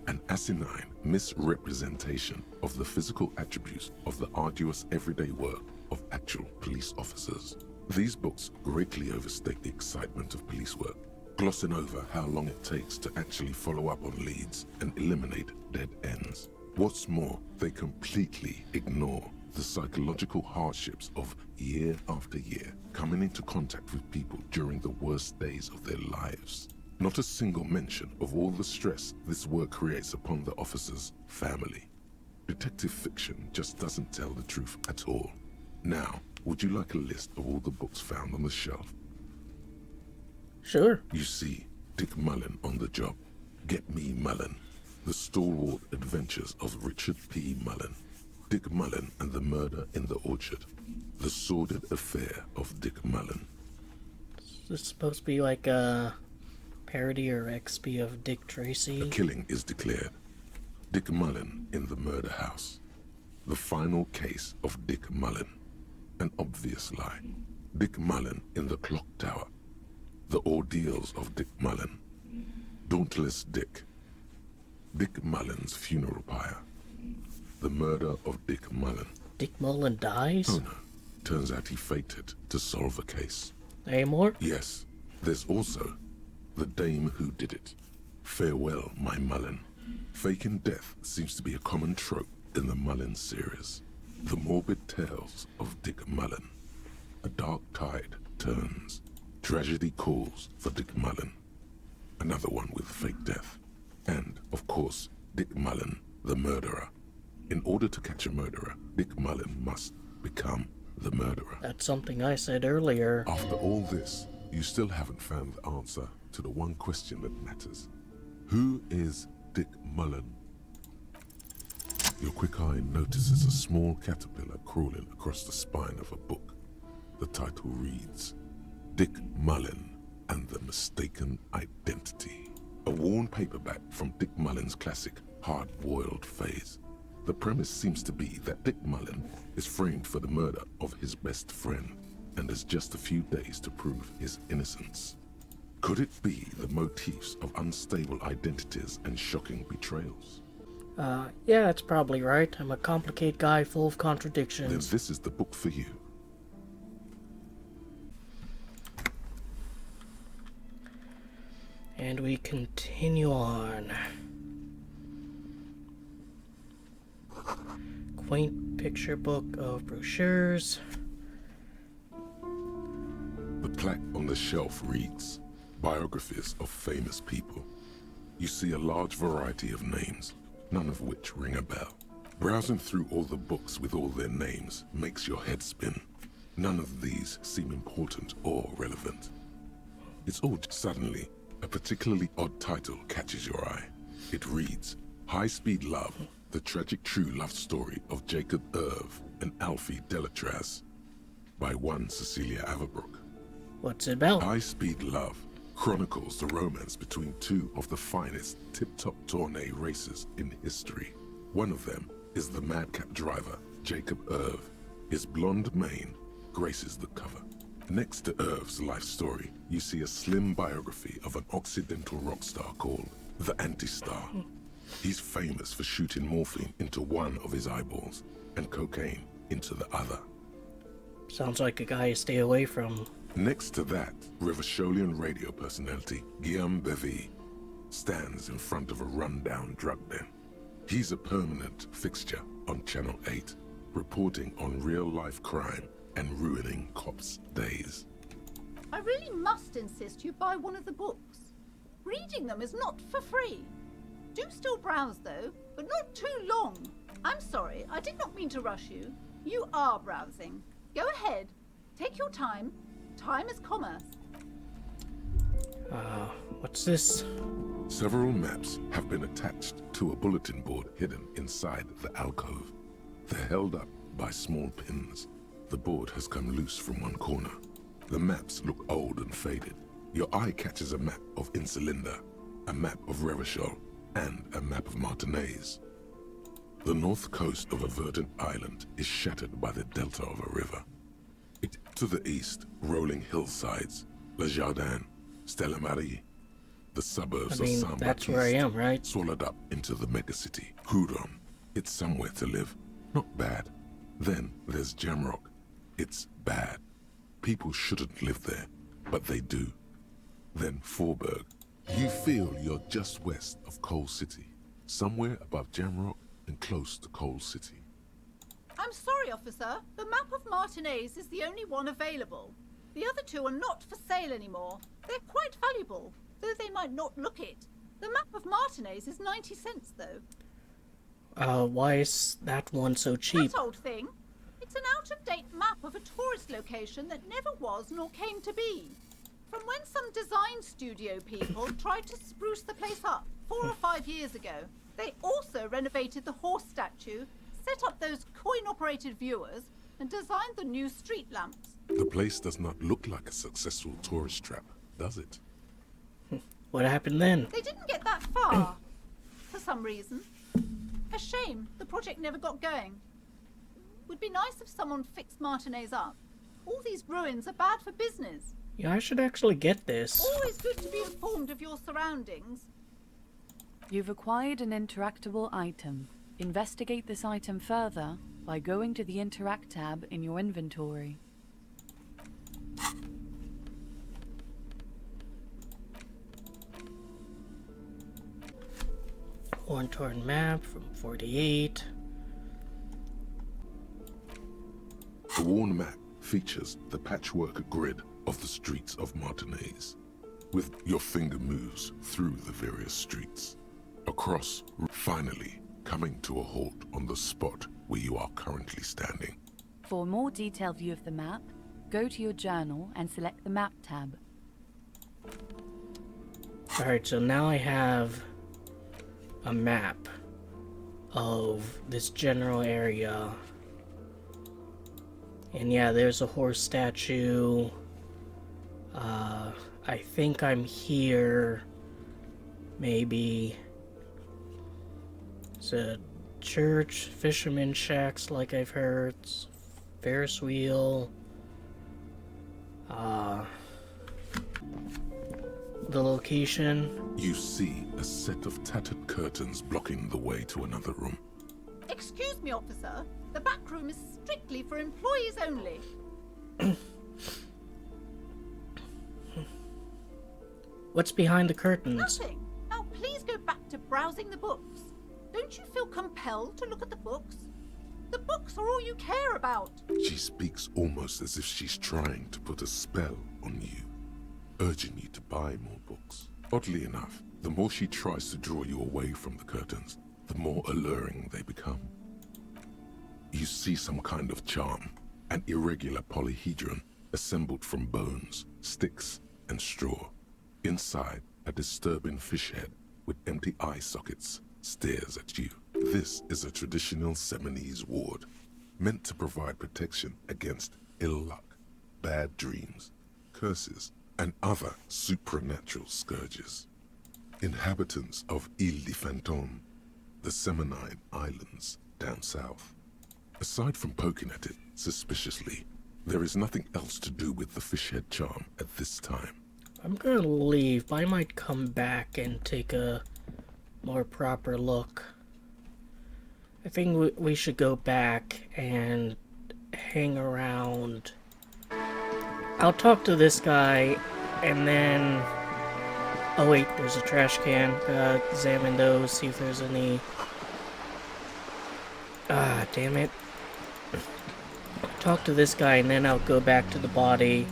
An asinine misrepresentation of the physical attributes of the arduous everyday work of actual police officers. These books greatly overstate the excitement of police work, glossing over how long it takes to actually follow up on leads and eliminate dead ends. What's more, they completely ignore the psychological hardships of year after year coming into contact with people during the worst days of their lives. Not a single mention of all the stress this work creates upon the officer's family. Detective fiction just doesn't tell the truth at all. Now, would you like a list of all the books found on the shelf? Sure. You see Dick Mullen on the job. Get Me Mullen. The Stalwart Adventures of Richard P. Mullen. Dick Mullen and the Murder in the Orchard. The Sordid Affair of Dick Mullen. Is this supposed to be like a parody or XP of Dick Tracy? A killing is declared. Dick Mullen in the Murder House. The Final Case of Dick Mullen. An obvious lie. Dick Mullen in the Clock Tower. The Ordeals of Dick Mullen. Dauntless Dick. Dick Mullen's Funeral Pyre. The Murder of Dick Mullen. Dick Mullen dies? Oh no. Turns out he fated to solve a case. Any more? Yes. There's also The Dame Who Did It. Farewell, my Mullen. Faking death seems to be a common trope in the Mullen series. The morbid tales of Dick Mullen. A dark tide turns. Tragedy calls for Dick Mullen. Another one with fake death. And, of course, Dick Mullen, the murderer. In order to catch a murderer, Dick Mullen must become the murderer. That's something I said earlier. After all this, you still haven't found the answer to the one question that matters. Who is Dick Mullen? Your quick eye notices a small caterpillar crawling across the spine of a book. The title reads, Dick Mullen and the Mistaken Identity. A worn paperback from Dick Mullen's classic hard-boiled phase. The premise seems to be that Dick Mullen is framed for the murder of his best friend and has just a few days to prove his innocence. Could it be the motifs of unstable identities and shocking betrayals? Yeah, that's probably right. I'm a complicated guy full of contradictions. Then this is the book for you. And we continue on. Quaint picture book of brochures. The plaque on the shelf reads, Biographies of Famous People. You see a large variety of names, none of which ring a bell. Browsing through all the books with all their names makes your head spin. None of these seem important or relevant. It's all suddenly, a particularly odd title catches your eye. It reads, High Speed Love, the tragic true love story of Jacob Irv and Alfie Delatraz, by one Cecilia Averbrook. What's it about? High Speed Love chronicles the romance between two of the finest tip-top tourney racers in history. One of them is the madcap driver, Jacob Irv. His blonde mane graces the cover. Next to Irv's life story, you see a slim biography of an Occidental rock star called the Anti-Star. He's famous for shooting morphine into one of his eyeballs and cocaine into the other. Sounds like a guy to stay away from. Next to that, Rivasholian radio personality Guillaume Bevy stands in front of a rundown drug den. He's a permanent fixture on Channel 8, reporting on real-life crime and ruining cops' days. I really must insist you buy one of the books. Reading them is not for free. Do still browse though, but not too long. I'm sorry, I did not mean to rush you. You are browsing. Go ahead. Take your time. Time is commerce. What's this? Several maps have been attached to a bulletin board hidden inside the alcove. They're held up by small pins. The board has come loose from one corner. The maps look old and faded. Your eye catches a map of Insulinda, a map of Revachol, and a map of Martinaise. The north coast of a verdant island is shattered by the delta of a river. To the east, rolling hillsides, Le Jardin, Stella Marie. The suburbs of Saint-Baptiste, that's where I am, right? Swallowed up into the megacity. Hudon, it's somewhere to live. Not bad. Then there's Jamrock. It's bad. People shouldn't live there, but they do. Then Forburg. You feel you're just west of Coal City, somewhere above Jamrock and close to Coal City. I'm sorry, officer. The map of Martinaise is the only one available. The other two are not for sale anymore. They're quite valuable, though they might not look it. The map of Martinaise is 90 cents, though. Why is that one so cheap? That old thing. It's an out-of-date map of a tourist location that never was nor came to be. From when some design studio people tried to spruce the place up 4 or 5 years ago. They also renovated the horse statue, set up those coin-operated viewers, and designed the new street lamps. The place does not look like a successful tourist trap, does it? What happened then? They didn't get that far, for some reason. A shame the project never got going. Would be nice if someone fixed Martinaise up. All these ruins are bad for business. Yeah, I should actually get this. Always good to be informed of your surroundings. You've acquired an interactable item. Investigate this item further by going to the Interact tab in your inventory. Horn-torn map from 48. The worn map features the patchwork grid of the streets of Martinaise, with your finger moves through the various streets, across, finally coming to a halt on the spot where you are currently standing. For a more detailed view of the map, go to your journal and select the Map tab. Alright, so now I have a map of this general area. And yeah, there's a horse statue. I think I'm here. Maybe. It's a church, fisherman shacks like I've heard. Ferris wheel. The location. You see a set of tattered curtains blocking the way to another room. Excuse me, officer. The back room is strictly for employees only. What's behind the curtains? Nothing. Now please go back to browsing the books. Don't you feel compelled to look at the books? The books are all you care about. She speaks almost as if she's trying to put a spell on you, urging you to buy more books. Oddly enough, the more she tries to draw you away from the curtains, the more alluring they become. You see some kind of charm, an irregular polyhedron assembled from bones, sticks, and straw. Inside, a disturbing fish head with empty eye sockets stares at you. This is a traditional Seminese ward, meant to provide protection against ill luck, bad dreams, curses, and other supernatural scourges. Inhabitants of Ile de Fantôme, the Seminine Islands down south. Aside from poking at it suspiciously, there is nothing else to do with the fish head charm at this time. I'm gonna leave, but I might come back and take a more proper look. I think we should go back and hang around. I'll talk to this guy, and then... Oh wait, there's a trash can. Gotta examine those, see if there's any... Ah, damn it. Talk to this guy, and then I'll go back to the body.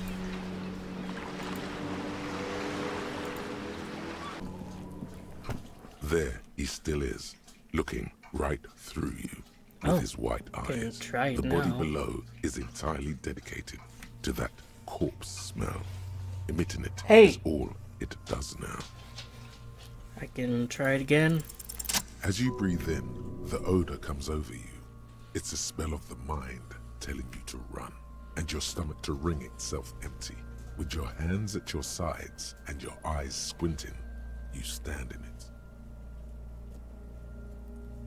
There he still is, looking right through you with his white eyes. Try it the body now. below is entirely dedicated to that corpse smell. Emitting it is all it does now. I can try it again. As you breathe in, the odor comes over you. It's a smell of the mind telling you to run, and your stomach to wring itself empty. With your hands at your sides and your eyes squinting, you stand in it.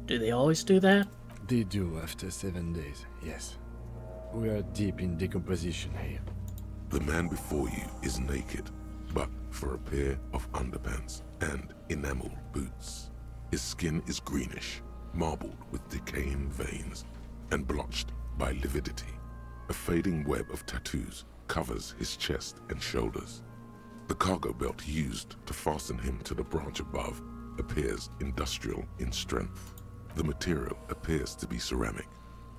Do they always do that? They do after 7 days, yes. We are deep in decomposition here. The man before you is naked, but for a pair of underpants and enamel boots. His skin is greenish, marbled with decaying veins, and blotched by lividity. A fading web of tattoos covers his chest and shoulders. The cargo belt used to fasten him to the branch above appears industrial in strength. The material appears to be ceramic.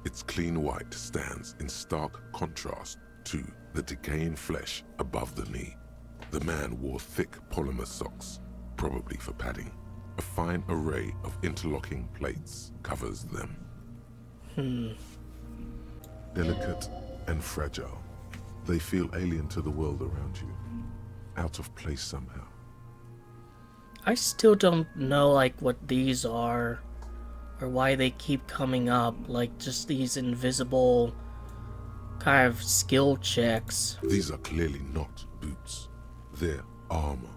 Its clean white stands in stark contrast to the decaying flesh above the knee. The man wore thick polymer socks, probably for padding. A fine array of interlocking plates covers them. Delicate and fragile, they feel alien to the world around you, out of place somehow. I still don't know, like, what these are, or why they keep coming up, like, just these invisible kind of skill checks. These are clearly not boots. They're armor,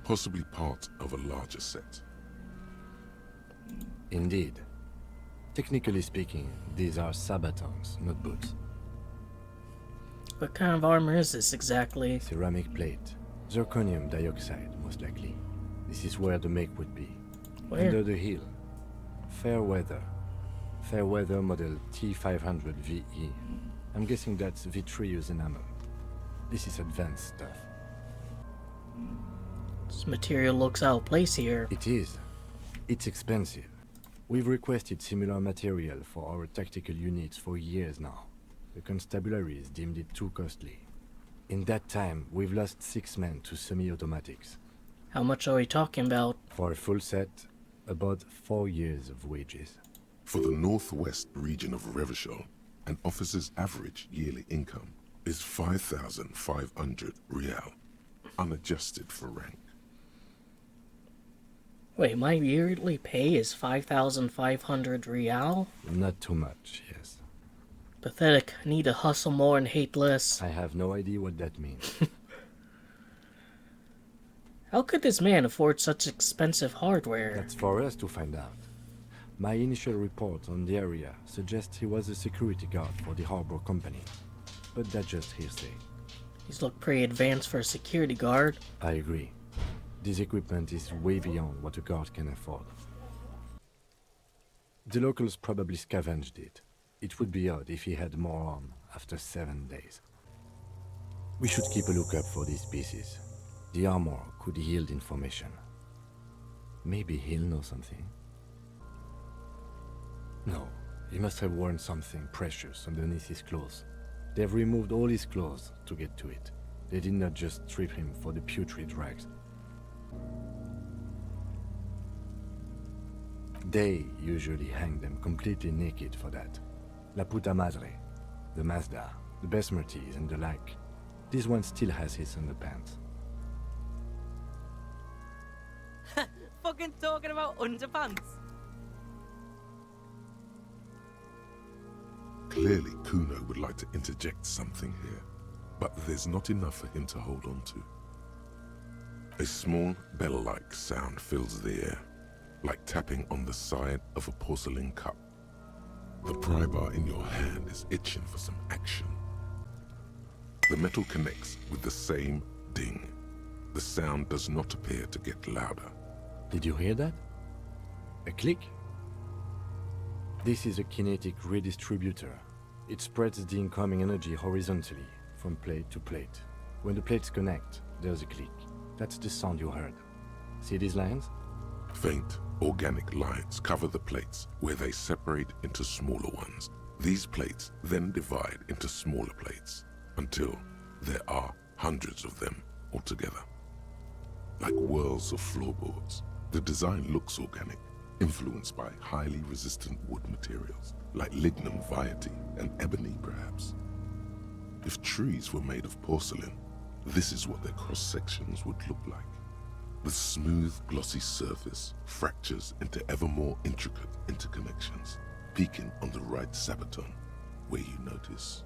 possibly part of a larger set. Indeed. Technically speaking, these are sabatons, not boots. What kind of armor is this exactly? Ceramic plate. Zirconium dioxide, most likely. This is where the make would be. Where? Under the hill. Fair weather. Fair weather model T500 VE. I'm guessing that's vitreous enamel. This is advanced stuff. This material looks out of place here. It is. It's expensive. We've requested similar material for our tactical units for years now. The constabularies deemed it too costly. In that time, we've lost 6 men to semi-automatics. How much are we talking about? For a full set, about 4 years of wages. For the northwest region of Revachol, an officer's average yearly income is 5,500 real, unadjusted for rank. Wait, my yearly pay is 5,500 real? Not too much, yes. Pathetic. I need to hustle more and hate less. I have no idea what that means. How could this man afford such expensive hardware? That's for us to find out. My initial report on the area suggests he was a security guard for the harbor company. But that's just hearsay. He's looked pretty advanced for a security guard. I agree. This equipment is way beyond what a guard can afford. The locals probably scavenged it. It would be odd if he had more on after 7 days. We should keep a lookout for these pieces. The armor could yield information. Maybe he'll know something. No, he must have worn something precious underneath his clothes. They've removed all his clothes to get to it. They did not just strip him for the putrid rags. They usually hang them completely naked for that. La puta madre, the Mazda, the Besmerties and the like. This one still has his underpants. Fucking talking about underpants. Clearly, Kuno would like to interject something here, but there's not enough for him to hold on to. A small bell-like sound fills the air, like tapping on the side of a porcelain cup. The pry bar in your hand is itching for some action. The metal connects with the same ding. The sound does not appear to get louder. Did you hear that? A click? This is a kinetic redistributor. It spreads the incoming energy horizontally, from plate to plate. When the plates connect, there's a click. That's the sound you heard. See these lines? Faint, organic lines cover the plates where they separate into smaller ones. These plates then divide into smaller plates until there are hundreds of them altogether. Like whirls of floorboards, the design looks organic, influenced by highly resistant wood materials, like lignum vitae and ebony perhaps. If trees were made of porcelain, this is what their cross-sections would look like. The smooth, glossy surface fractures into ever more intricate interconnections, peaking on the right sabaton, where you notice.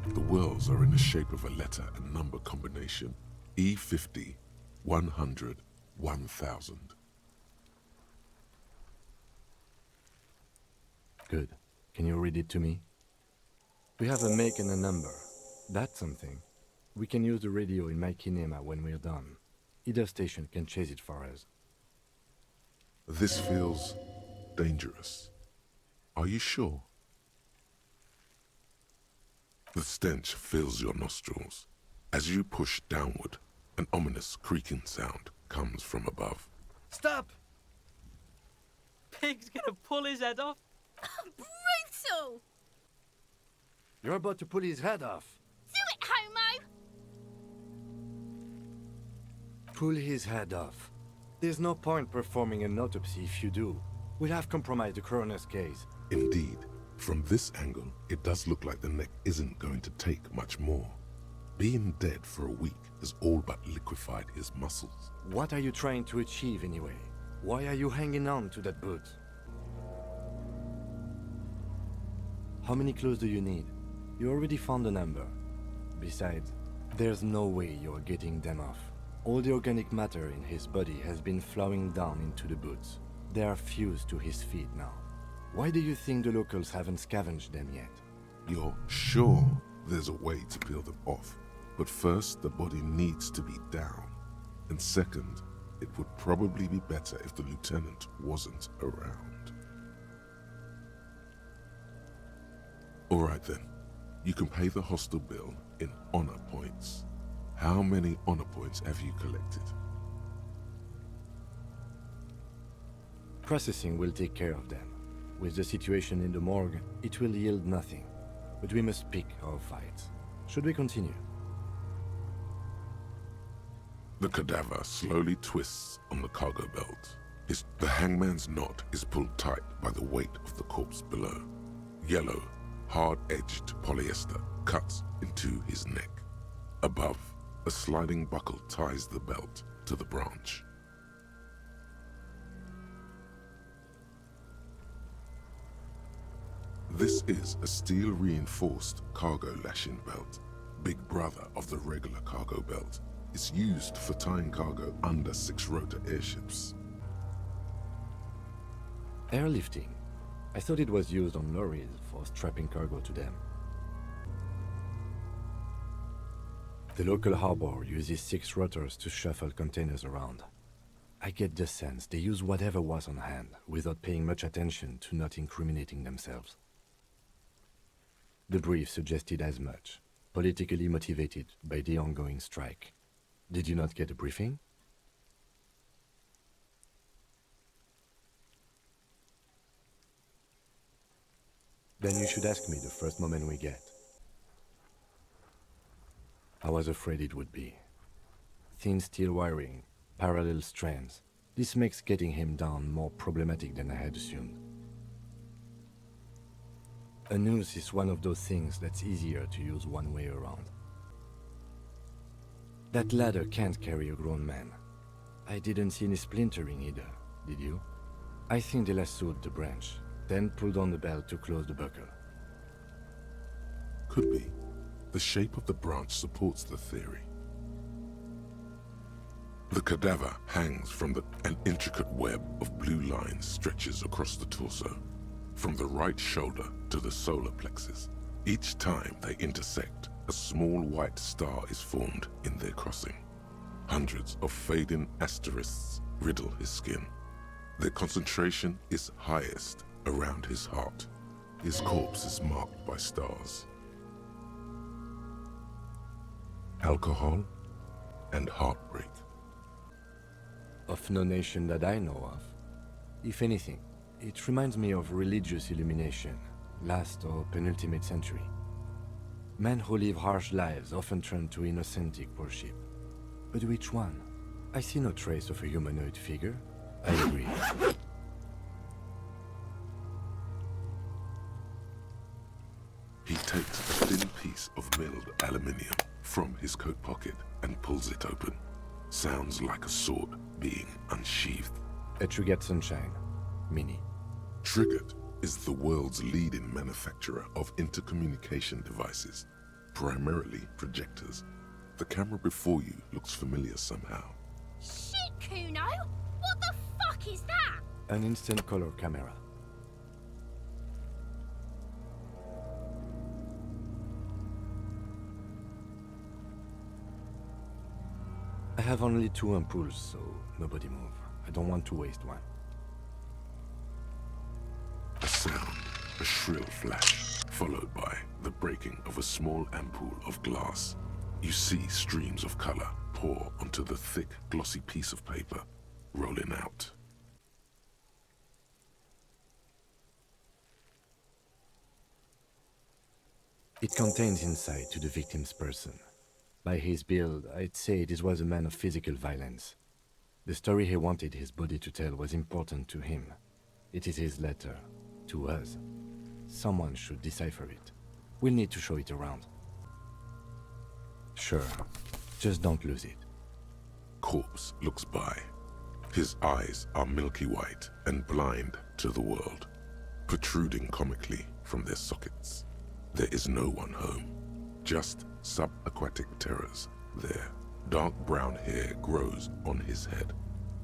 The whirls are in the shape of a letter and number combination, E50, 100, 1000. Good. Can you read it to me? We have a make and a number. That's something. We can use the radio in my kinema when we're done. Either station can chase it for us. This feels dangerous. Are you sure? The stench fills your nostrils. As you push downward, an ominous creaking sound comes from above. Stop! Pig's gonna pull his head off. Brutal! You're about to pull his head off. Do it, homo! Pull his head off. There's no point performing an autopsy if you do. We'll have compromised the coroner's case. Indeed, from this angle, it does look like the neck isn't going to take much more. Being dead for a week has all but liquefied his muscles. What are you trying to achieve anyway? Why are you hanging on to that boot? How many clues do you need? You already found a number. Besides, there's no way you're getting them off. All the organic matter in his body has been flowing down into the boots. They are fused to his feet now. Why do you think the locals haven't scavenged them yet? You're sure there's a way to peel them off, but first the body needs to be down. And second, it would probably be better if the lieutenant wasn't around. Alright then, you can pay the hostel bill in honor points. How many honor points have you collected? Processing will take care of them. With the situation in the morgue, it will yield nothing. But we must pick our fights. Should we continue? The cadaver slowly twists on the cargo belt. The hangman's knot is pulled tight by the weight of the corpse below. Yellow, hard-edged polyester cuts into his neck. Above, a sliding buckle ties the belt to the branch. This is a steel-reinforced cargo lashing belt, big brother of the regular cargo belt. It's used for tying cargo under 6-rotor airships. Airlifting. I thought it was used on lorries for strapping cargo to them. The local harbor uses 6 rotors to shuffle containers around. I get the sense they use whatever was on hand without paying much attention to not incriminating themselves. The brief suggested as much, politically motivated by the ongoing strike. Did you not get a briefing? Then you should ask me the first moment we get. I was afraid it would be. Thin steel wiring, parallel strands. This makes getting him down more problematic than I had assumed. A noose is one of those things that's easier to use one way around. That ladder can't carry a grown man. I didn't see any splintering either, did you? I think they lassoed the branch, then pulled on the belt to close the buckle. Could be. The shape of the branch supports the theory. The cadaver hangs from an intricate web of blue lines stretches across the torso. from the right shoulder to the solar plexus. Each time they intersect, a small white star is formed in their crossing. Hundreds of fading asterisks riddle his skin. Their concentration is highest around his heart. His corpse is marked by stars. Alcohol and heartbreak. Of no nation that I know of. If anything, it reminds me of religious illumination, last or penultimate century. Men who live harsh lives often turn to innocentic worship. But which one? I see no trace of a humanoid figure. I agree. He takes a thin piece of milled aluminium from his coat pocket and pulls it open. Sounds like a sword being unsheathed. A Trigger Sunshine. Mini. Trigger is the world's leading manufacturer of intercommunication devices, primarily projectors. The camera before you looks familiar somehow. Shit, Kuno! What the fuck is that? An instant color camera. I have only 2 ampoules, so nobody move. I don't want to waste one. A sound, a shrill flash, followed by the breaking of a small ampoule of glass. You see streams of color pour onto the thick, glossy piece of paper, rolling out. It contains insight to the victim's person. By his build, I'd say this was a man of physical violence. The story he wanted his body to tell was important to him. It is his letter, to us. Someone should decipher it. We'll need to show it around. Sure, just don't lose it. Corpse looks by. His eyes are milky white and blind to the world, protruding comically from their sockets. There is no one home, just subaquatic terrors there. Dark brown hair grows on his head.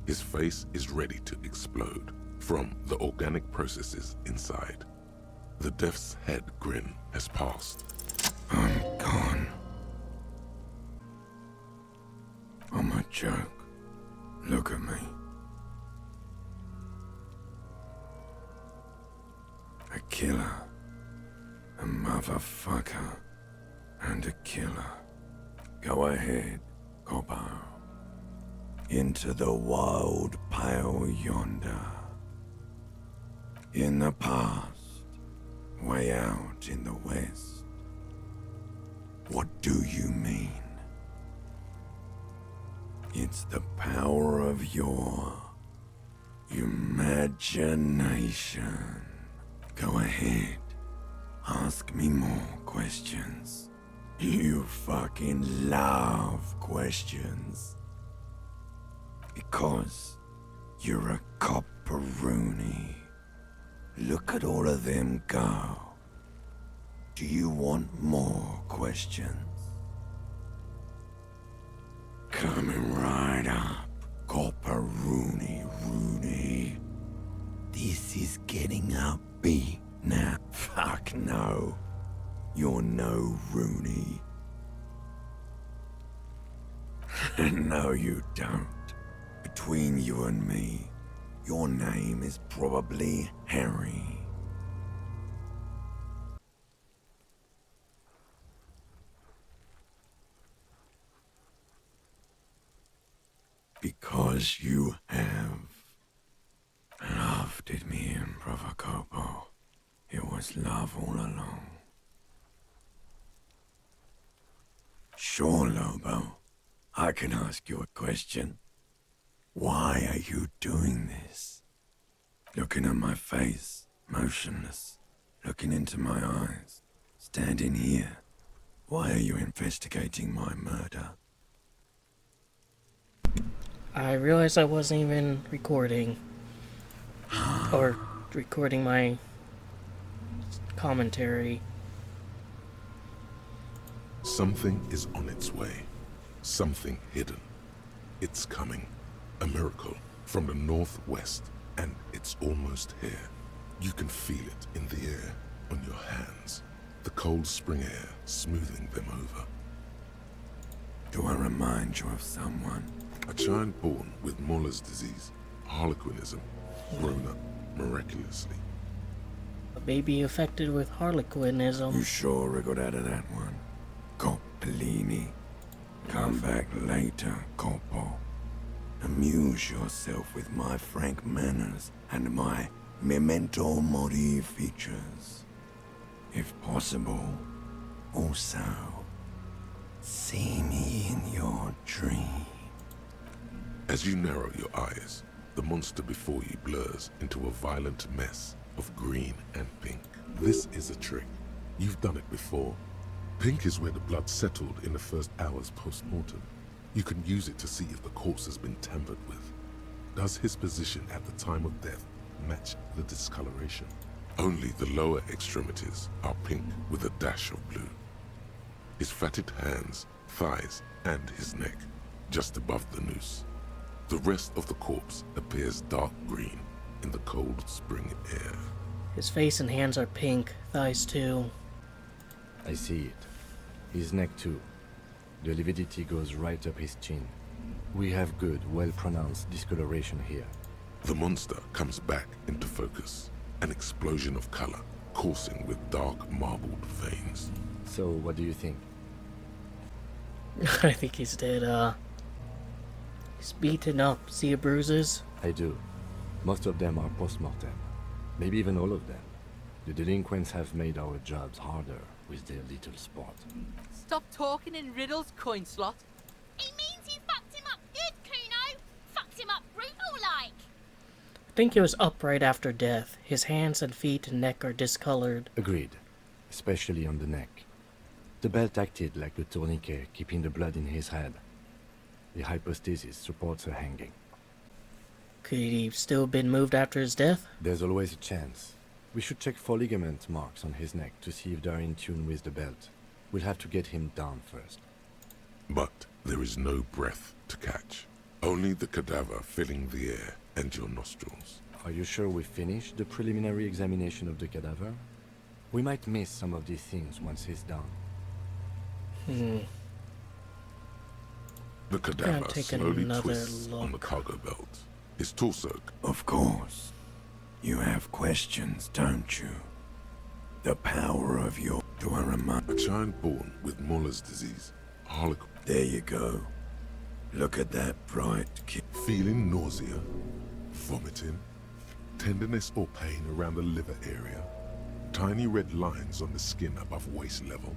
His face is ready to explode from the organic processes inside. The death's head grin has passed. I'm gone. I'm a joke. Look at me. A killer. A motherfucker. And a killer. Go ahead, copper. Into the wild pale yonder. In the past, way out in the west. What do you mean? It's the power of your imagination. Go ahead. Ask me more questions. You fucking love questions. Because you're a copperoonie. Look at all of them go. Do you want more questions? Coming right up, copperoonie Rooney. This is getting upbeat now. Fuck no. You're no Rooney. No, you don't. Between you and me, your name is probably Harry. Because you have loved it, me and Provocopo. It was love all along. Sure, Lobo. I can ask you a question. Why are you doing this? Looking at my face, motionless, looking into my eyes, standing here. Why are you investigating my murder? I realized I wasn't even recording. Or recording my commentary. Something is on its way. Something hidden. It's coming. A miracle from the northwest, and it's almost here. You can feel it in the air, on your hands, the cold spring air smoothing them over. Do I remind you of someone? A child born with Muller's disease, Harlequinism, grown up miraculously. A baby affected with Harlequinism. You sure we got out of that one? Coppellini. Come back later, Coppo. Amuse yourself with my frank manners and my memento mori features. If possible, also, see me in your dream. As you narrow your eyes, the monster before you blurs into a violent mess of green and pink. This is a trick. You've done it before. Pink is where the blood settled in the first hours post-mortem. You can use it to see if the corpse has been tampered with. Does his position at the time of death match the discoloration? Only the lower extremities are pink with a dash of blue. His fatted hands, thighs, and his neck, just above the noose. The rest of the corpse appears dark green in the cold spring air. His face and hands are pink, thighs too. I see it. His neck too. The lividity goes right up his chin. We have good, well-pronounced discoloration here. The monster comes back into focus. An explosion of color, coursing with dark marbled veins. So, what do you think? I think he's dead, He's beaten up. See the bruises? I do. Most of them are post-mortem. Maybe even all of them. The delinquents have made our jobs harder with their little sport. Stop talking in riddles, coin slot. It means you fucked him up good, Kuno. Fucked him up brutal-like. I think he was up right after death. His hands and feet and neck are discolored. Agreed. Especially on the neck. The belt acted like a tourniquet, keeping the blood in his head. The hypostasis supports a hanging. Could he still been moved after his death? There's always a chance. We should check for ligament marks on his neck to see if they're in tune with the belt. We'll have to get him down first. But there is no breath to catch. Only the cadaver filling the air and your nostrils. Are you sure we finished the preliminary examination of the cadaver? We might miss some of these things once he's done. The cadaver slowly twists on the cargo belt. His torso... Of course. You have questions, don't you? The power of your... Do I remind... A child born with Muller's disease. Harlequin. There you go. Look at that bright kid. Feeling nausea, vomiting, tenderness or pain around the liver area. Tiny red lines on the skin above waist level.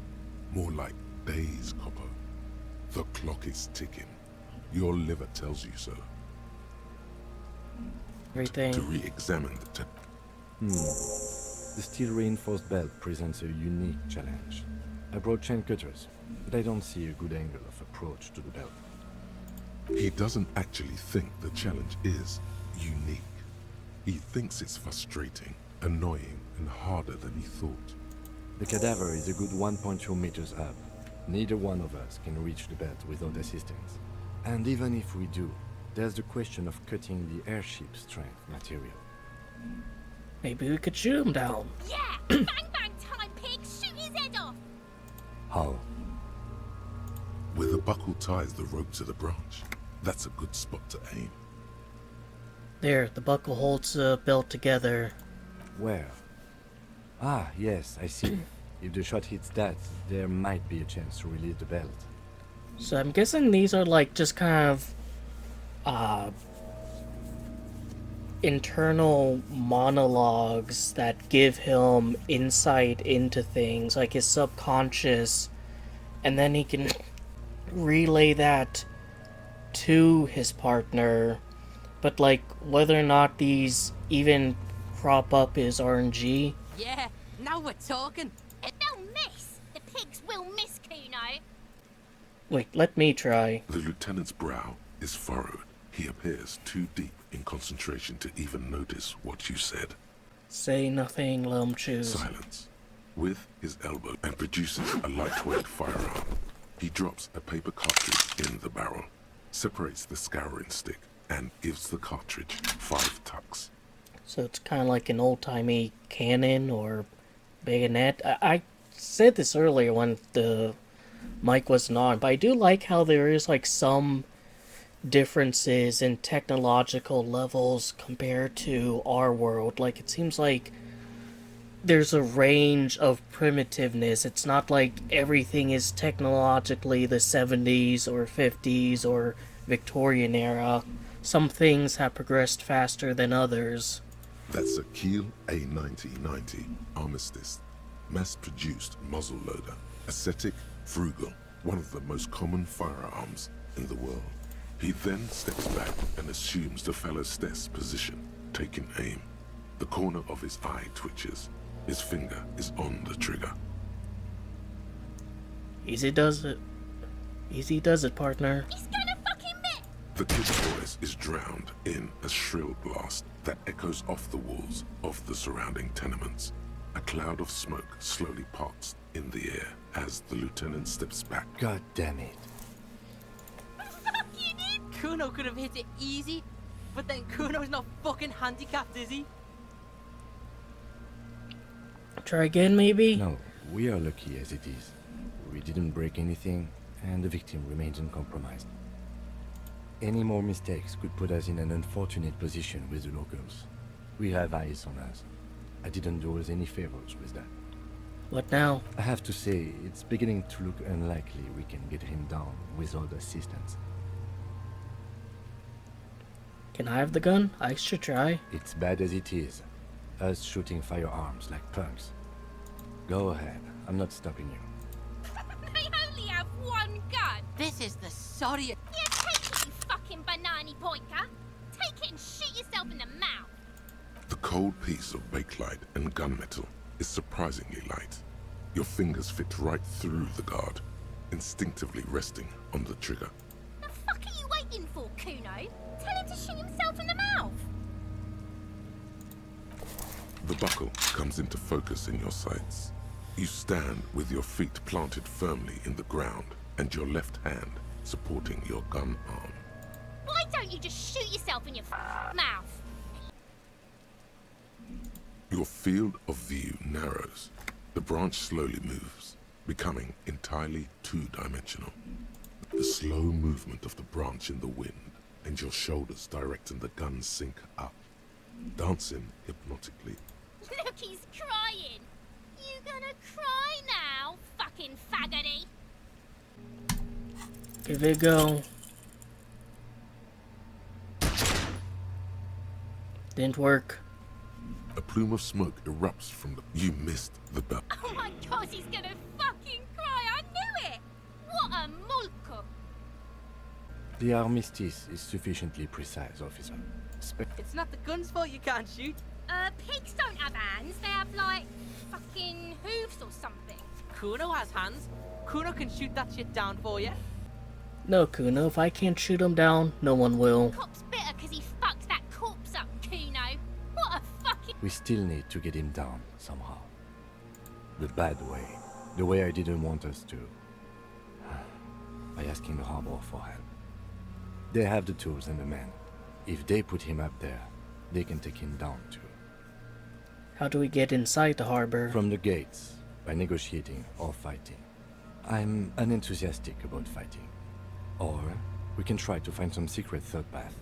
More like days, Coppo. The clock is ticking. Your liver tells you so. Everything. To re-examine the The steel-reinforced belt presents a unique challenge. I brought chain cutters, but I don't see a good angle of approach to the belt. He doesn't actually think the challenge is unique. He thinks it's frustrating, annoying, and harder than he thought. The cadaver is a good 1.2 meters up. Neither one of us can reach the belt without assistance. And even if we do, there's the question of cutting the airship strength material. Maybe we could shoot him down. Yeah! Bang bang time, pig! Shoot his head off! How? Where the buckle ties the rope to the branch. That's a good spot to aim. There, the buckle holds the belt together. Where? Ah, yes, I see. If the shot hits that, there might be a chance to release the belt. So I'm guessing these are like just kind of internal monologues that give him insight into things, like his subconscious, and then he can relay that to his partner. But like whether or not these even crop up is RNG. Yeah, now we're talking. They'll miss. The pigs will miss, Kuno. Wait, let me try. The lieutenant's brow is furrowed. He appears too deep in concentration to even notice what you said. Say nothing, let him choose. Silence. With his elbow and produces a lightweight firearm. He drops a paper cartridge in the barrel, separates the scouring stick, and gives the cartridge 5 tucks. So it's kind of like an old-timey cannon or bayonet. I said this earlier when the mic wasn't on, but I do like how there is like some differences in technological levels compared to our world. Like, it seems like there's a range of primitiveness. It's not like everything is technologically the 70s or 50s or Victorian era. Some things have progressed faster than others. That's a Kiel A9090 Armistice, mass-produced muzzleloader, ascetic, frugal, one of the most common firearms in the world. He then steps back and assumes the fellow Stess position, taking aim. The corner of his eye twitches. His finger is on the trigger. Easy does it. Easy does it, partner. He's gonna fucking miss! The kid's voice is drowned in a shrill blast that echoes off the walls of the surrounding tenements. A cloud of smoke slowly parts in the air as the lieutenant steps back. God damn it. Fucking it! Kuno could have hit it easy, but then Kuno's not fucking handicapped, is he? Try again, maybe? No, we are lucky as it is. We didn't break anything, and the victim remains uncompromised. Any more mistakes could put us in an unfortunate position with the locals. We have eyes on us. I didn't do us any favors with that. What now? I have to say, it's beginning to look unlikely we can get him down without assistance. Can I have the gun? I should try. It's bad as it is. Us shooting firearms like punks. Go ahead. I'm not stopping you. They only have one gun. This is the sorry. Yeah, take it, you fucking banana pointer. Take it and shoot yourself in the mouth. The cold piece of bakelite and gunmetal is surprisingly light. Your fingers fit right through the guard, instinctively resting on the trigger. The fuck are you waiting for, Kuno? Tell him to shoot himself in the mouth. The buckle comes into focus in your sights. You stand with your feet planted firmly in the ground and your left hand supporting your gun arm. Why don't you just shoot yourself in your mouth? Your field of view narrows. The branch slowly moves, becoming entirely two-dimensional. The slow movement of the branch in the wind and your shoulders directing the gun sink up, dancing hypnotically. Look, he's crying. You gonna cry now, fucking faggoty? Give it a go. Didn't work. A plume of smoke erupts from the... You missed the bell. Oh my god, he's gonna fucking cry. I knew it. What a mulko. The armistice is sufficiently precise, officer. It's not the gun's fault you can't shoot. Pigs don't have hands. They have, like, fucking hooves or something. Kuno has hands. Kuno can shoot that shit down for you. No, Kuno, if I can't shoot him down, no one will. Cop's bitter because he fucked that corpse up, Kuno. What a fucking... We still need to get him down, somehow. The bad way. The way I didn't want us to. By asking the harbor for help. They have the tools and the men. If they put him up there, they can take him down too. How do we get inside the harbor? From the gates, by negotiating or fighting. I'm unenthusiastic about fighting. Or we can try to find some secret third path.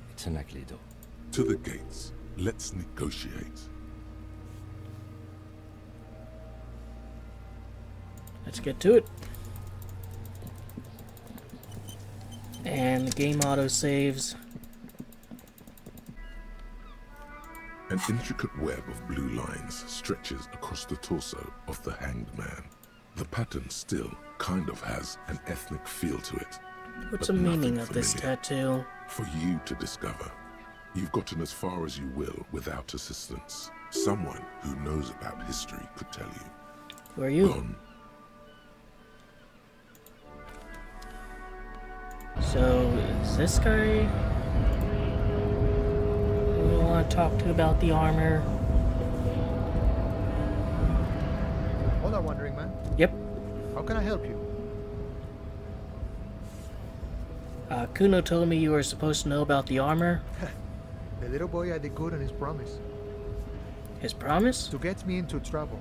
It's unlikely though. To the gates. Let's negotiate. Let's get to it. And the game auto saves. An intricate web of blue lines stretches across the torso of the hanged man. The pattern still kind of has an ethnic feel to it. What's but the meaning nothing of this familiar tattoo? For you to discover. You've gotten as far as you will without assistance. Someone who knows about history could tell you. Who are you? Gone. So, is this guy who we want to talk to about the armor? All are wondering, man. Yep. How can I help you? Kuno told me you were supposed to know about the armor. The little boy had the good on his promise. His promise? To get me into trouble.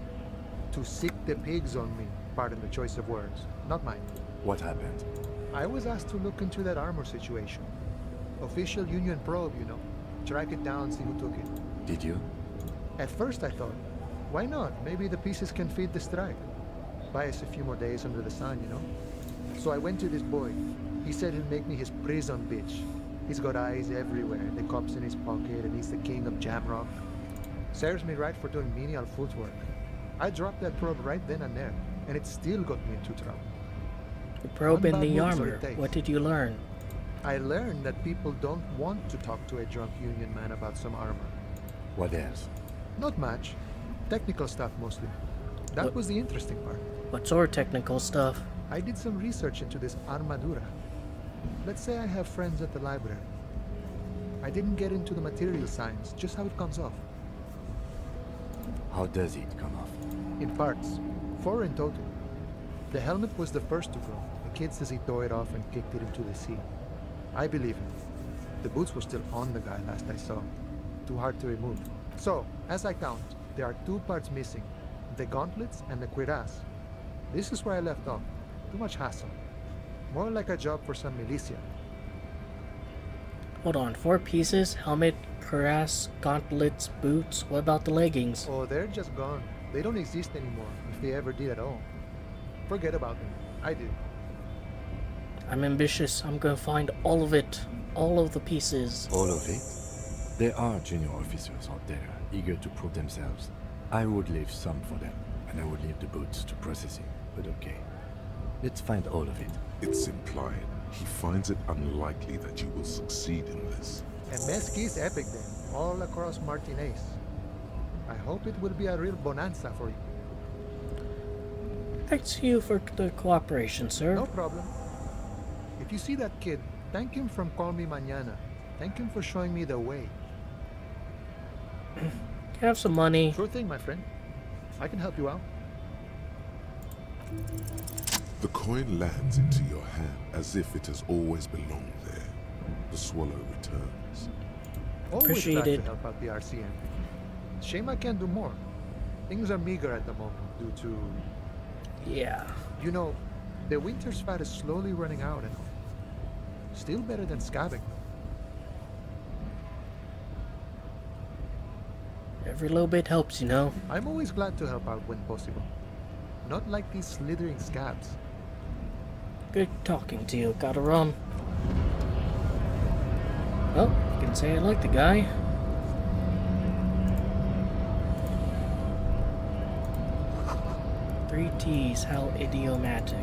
To sick the pigs on me. Pardon the choice of words. Not mine. What happened? I was asked to look into that armor situation. Official Union probe, you know. Track it down, see who took it. Did you? At first I thought, why not? Maybe the pieces can feed the strike. Buy us a few more days under the sun, you know? So I went to this boy. He said he'd make me his prison bitch. He's got eyes everywhere, the cops in his pocket, and he's the king of Jamrock. Serves me right for doing menial footwork. I dropped that probe right then and there, and it still got me into trouble. The probe One in bad the move is all armor. it takes. What did you learn? I learned that people don't want to talk to a drunk Union man about some armor. What else? Not much. Technical stuff mostly. That was the interesting part. What sort of technical stuff? I did some research into this armadura. Let's say I have friends at the library. I didn't get into the material science, just how it comes off. How does it come off? In parts. 4 in total. The helmet was the first to go. The kid says he tore it off and kicked it into the sea. I believe him. The boots were still on the guy last I saw. Too hard to remove. So, as I count, there are 2 parts missing. The gauntlets and the cuirass. This is where I left off. Too much hassle. More like a job for some militia. Hold on, 4 pieces, helmet, cuirass, gauntlets, boots. What about the leggings? Oh, they're just gone. They don't exist anymore, if they ever did at all. Forget about them. I did. I'm ambitious. I'm gonna find all of it. All of the pieces. All of it? There are junior officers out there, eager to prove themselves. I would leave some for them, and I would leave the boots to processing, but okay. Let's find all of it. It's implied he finds it unlikely that you will succeed in this. And Mesqui's epic then, all across Martinez. I hope it will be a real bonanza for you. Thanks to you for the cooperation, sir. No problem. If you see that kid, thank him from Call Me Mañana. Thank him for showing me the way. Have some money. Sure thing, my friend. I can help you out. The coin lands into your hand as if it has always belonged there. The swallow returns. Always Appreciate glad it. to help out the RCM. Shame I can't do more. Things are meager at the moment due to... Yeah. You know, the winter's fat is slowly running out and all. Still better than scabbing. Every little bit helps, you know. I'm always glad to help out when possible. Not like these slithering scabs. Good talking to you. Gotta run. Well, you can say I like the guy. Three T's, how idiomatic.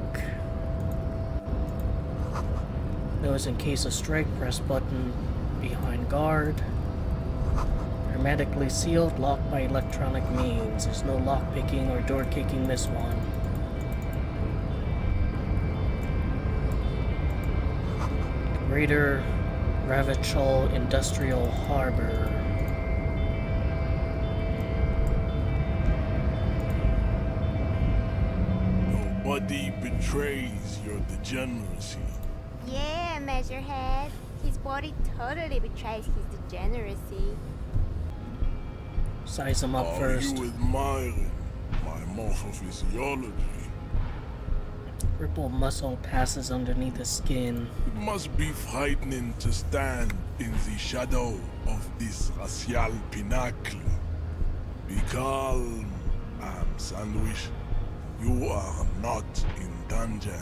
Knows in case of strike, press button behind guard. Hermetically sealed, locked by electronic means. There's no lock picking or door kicking this one. Greater Ravachol Industrial Harbor. Nobody betrays your degeneracy. Yeah, Measurehead. His body totally betrays his degeneracy. Size him up first. Are you admiring my morphophysiology? Ripple muscle passes underneath the skin. It must be frightening to stand in the shadow of this racial pinnacle. Be calm, Sandwich. You are not in danger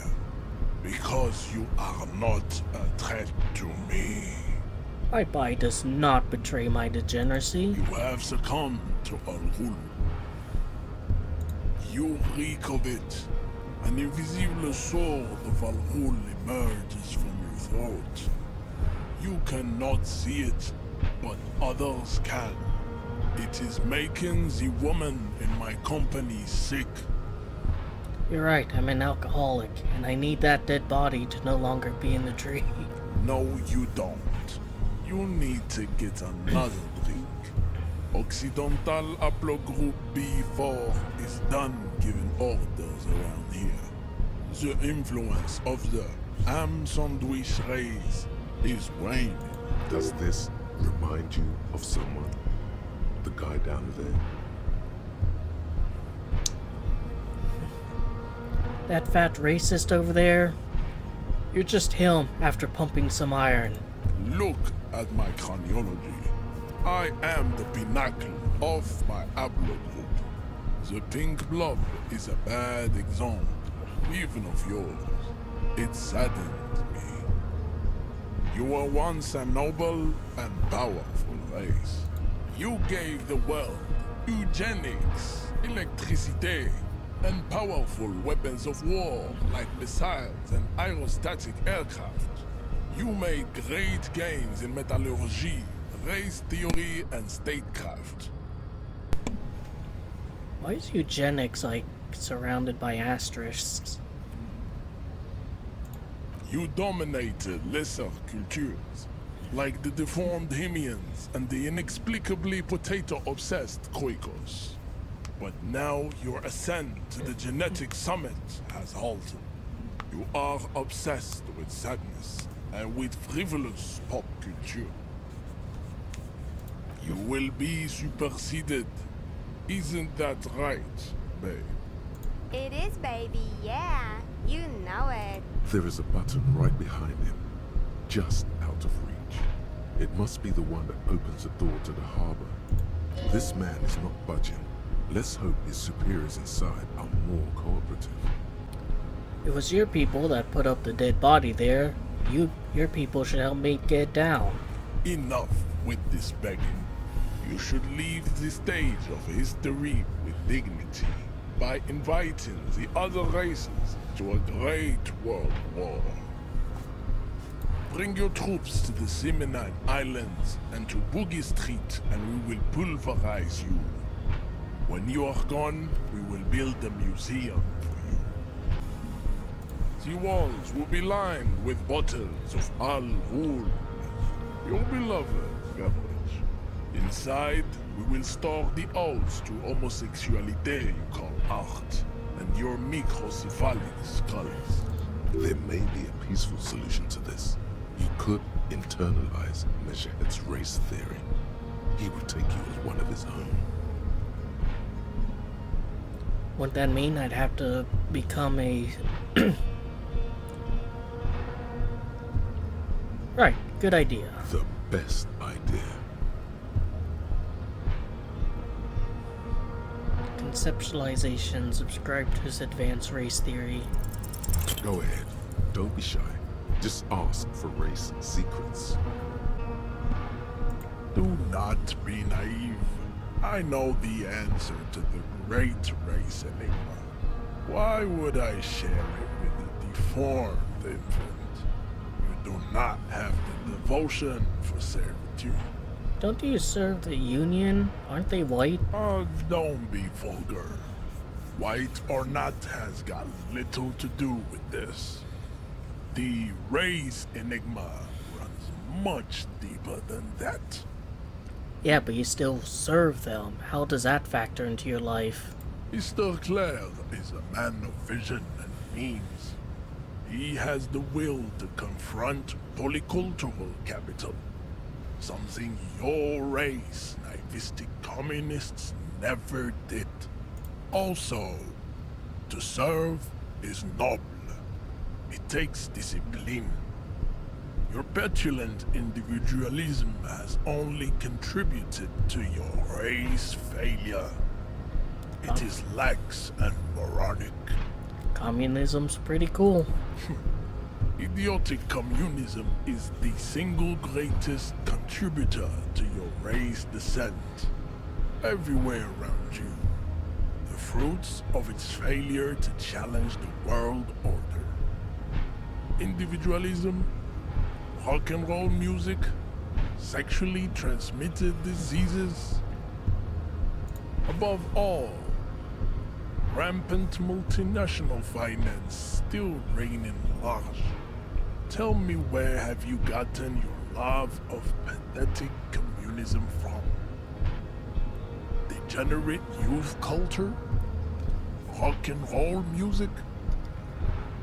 because you are not a threat to me. My body does not betray my degeneracy. You have succumbed to Al-Ghul. You reek of it. An invisible sword of Al-Ghul emerges from your throat. You cannot see it, but others can. It is making the woman in my company sick. You're right, I'm an alcoholic, and I need that dead body to no longer be in the tree. No, you don't. You need to get another drink. Occidental Haplogroup B4 is done giving orders around here. The influence of the ham sandwich race is waning. Does this remind you of someone? The guy down there? That fat racist over there? You're just him after pumping some iron. Look at my craniology. I am the pinnacle of my haplogroup. The pink blood is a bad example, even of yours. It saddens me. You were once a noble and powerful race. You gave the world eugenics, electricity, and powerful weapons of war like missiles and aerostatic aircraft. You made great gains in metallurgy, race theory, and statecraft. Why is eugenics, like, surrounded by asterisks? You dominated lesser cultures, like the deformed Hemians and the inexplicably potato-obsessed Khoikos. But now your ascent to the genetic summit has halted. You are obsessed with sadness and with frivolous pop culture. You will be superseded. Isn't that right, babe? It is, baby, yeah. You know it. There is a button right behind him, just out of reach. It must be the one that opens the door to the harbor. This man is not budging. Let's hope his superiors inside are more cooperative. It was your people that put up the dead body there. Your people should help me get down. Enough with this begging. You should leave the stage of history with dignity by inviting the other races to a great world war. Bring your troops to the Seminine Islands and to Boogie Street, and we will pulverize you. When you are gone, we will build a museum for you. The walls will be lined with bottles of Al Ghul, your beloved beverage. Inside, we will store the odes to homosexuality you call art, and your microcephalic skulls. There may be a peaceful solution to this. You could internalize Meshahed's race theory. He would take you as one of his own. Wouldn't that mean I'd have to become a... Right, good idea. The best idea. Conceptualization, subscribe to his advanced race theory. Go ahead. Don't be shy. Just ask for race secrets. Do not be naive. I know the answer to the great race enigma. Why would I share it with a deformed infant? You do not have the devotion for servitude. Don't you serve the Union? Aren't they white? Oh, don't be vulgar. White or not has got little to do with this. The race enigma runs much deeper than that. Yeah, but you still serve them. How does that factor into your life? Mr. Clare is a man of vision and means. He has the will to confront polycultural capital. Something your race, naivistic communists, never did. Also, to serve is noble. It takes discipline. Your petulant individualism has only contributed to your race failure. It is lax and moronic. Communism's pretty cool. Idiotic communism is the single greatest contributor to your race descent. Everywhere around you. The fruits of its failure to challenge the world order. Individualism, rock and roll music, sexually transmitted diseases. Above all, rampant multinational finance still reigning large. Tell me, where have you gotten your love of pathetic communism from? Degenerate youth culture? Rock and roll music?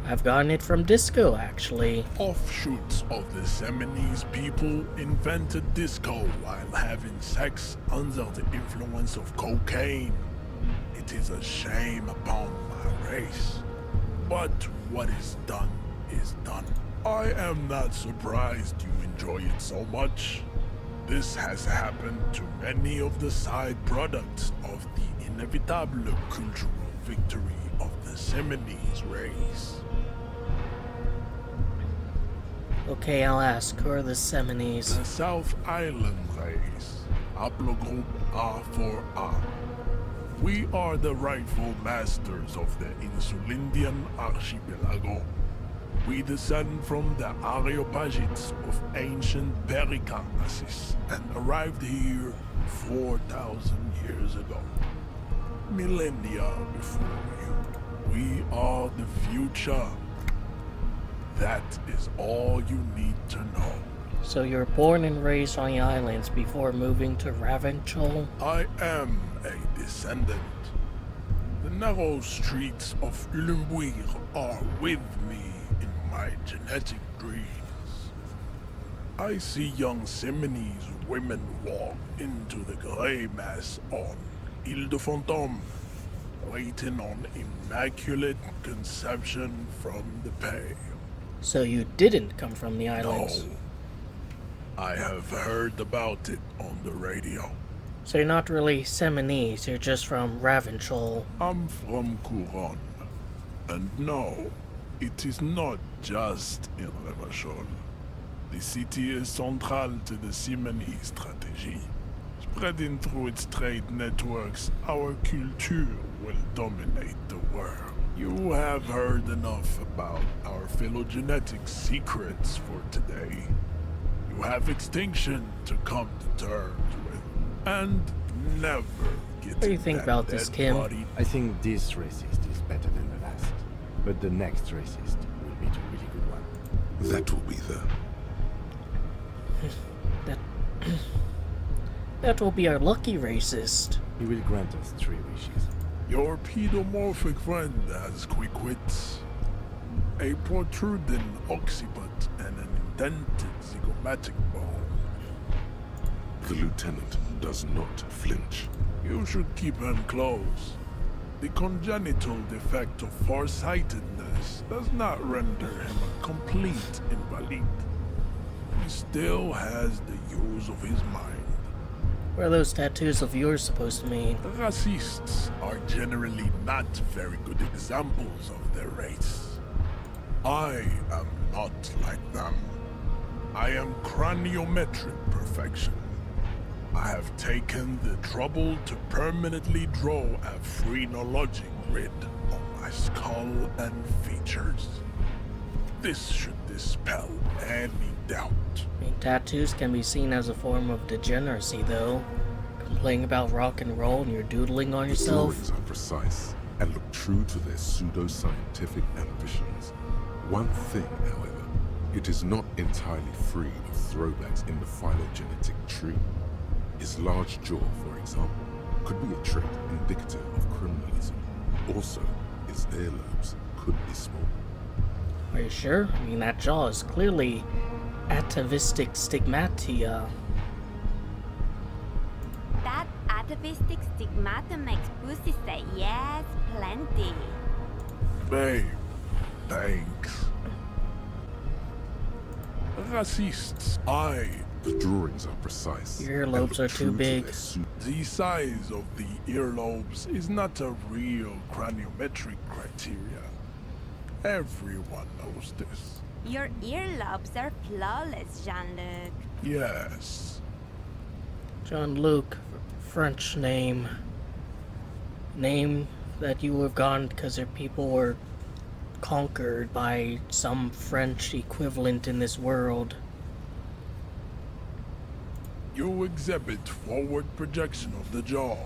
I've gotten it from disco, actually. Offshoots of the Seminoles people invented disco while having sex under the influence of cocaine. It is a shame upon my race. But what is done is done. I am not surprised you enjoy it so much. This has happened to many of the side products of the inevitable cultural victory of the Seminoles race. Okay, I'll ask. Who are the Seminoles? The South Island race, haplogroup A4A. We are the rightful masters of the Insulindian archipelago. We descend from the Areopagites of ancient Pericanasis and arrived here 4,000 years ago. Millennia before you. We are the future. That is all you need to know. So you were born and raised on the islands before moving to Ravenchol? I am a descendant. The narrow streets of Ulumbuir are with me in my genetic dreams. I see young Seminoles women walk into the grey mass on Ile de Fantôme, waiting on immaculate conception from the pale. So you didn't come from the islands? No. I have heard about it on the radio. So you're not really Seminoles, you're just from Ravenchol. I'm from Couronne. And no, it is not just in Ravenchol. The city is central to the Seminoles strategy. Spreading through its trade networks, our culture will dominate the world. You have heard enough about our phylogenetic secrets for today. You have extinction to come to terms with, and never get. What do you think about this, Kim? Body. I think this racist is better than the last. But the next racist will be the really good one. That will be the... That will be our lucky racist. He will grant us 3 wishes. Your pedomorphic friend has quick wits, a protruding occiput, and an indented zygomatic bone. The lieutenant does not flinch. You should keep him close. The congenital defect of farsightedness does not render him a complete invalid. He still has the use of his mind. What are those tattoos of yours supposed to mean? Racists are generally not very good examples of their race. I am not like them. I am craniometric perfection. I have taken the trouble to permanently draw a phrenologic grid on my skull and features. This should dispel any doubt. I mean, tattoos can be seen as a form of degeneracy, though. Complaining about rock and roll and you're doodling on The yourself? drawings are precise and look true to their pseudo-scientific ambitions. One thing, however, it is not entirely free of throwbacks in the phylogenetic tree. His large jaw, for example, could be a trait indicative of criminalism. Also, his earlobes could be small. Are you sure? I mean, that jaw is clearly atavistic stigmatia. That atavistic stigmata makes Pussy say yes, plenty. Babe, thanks. Racists, The drawings are precise. Your and earlobes look are true too to big. their su- The size of the earlobes is not a real craniometric criteria. Everyone knows this. Your earlobes are flawless, Jean-Luc. Yes. Jean-Luc, French name. Name that you have gone because your people were conquered by some French equivalent in this world. You exhibit forward projection of the jaw,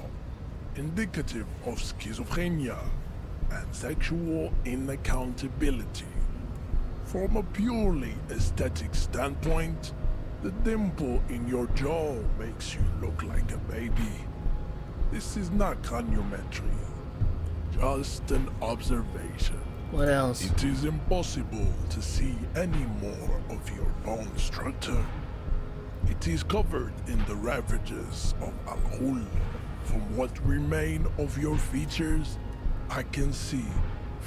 indicative of schizophrenia and sexual inaccountability. From a purely aesthetic standpoint, the dimple in your jaw makes you look like a baby. This is not craniometry, just an observation. What else? It is impossible to see any more of your bone structure. It is covered in the ravages of Al-Ghul. From what remain of your features, I can see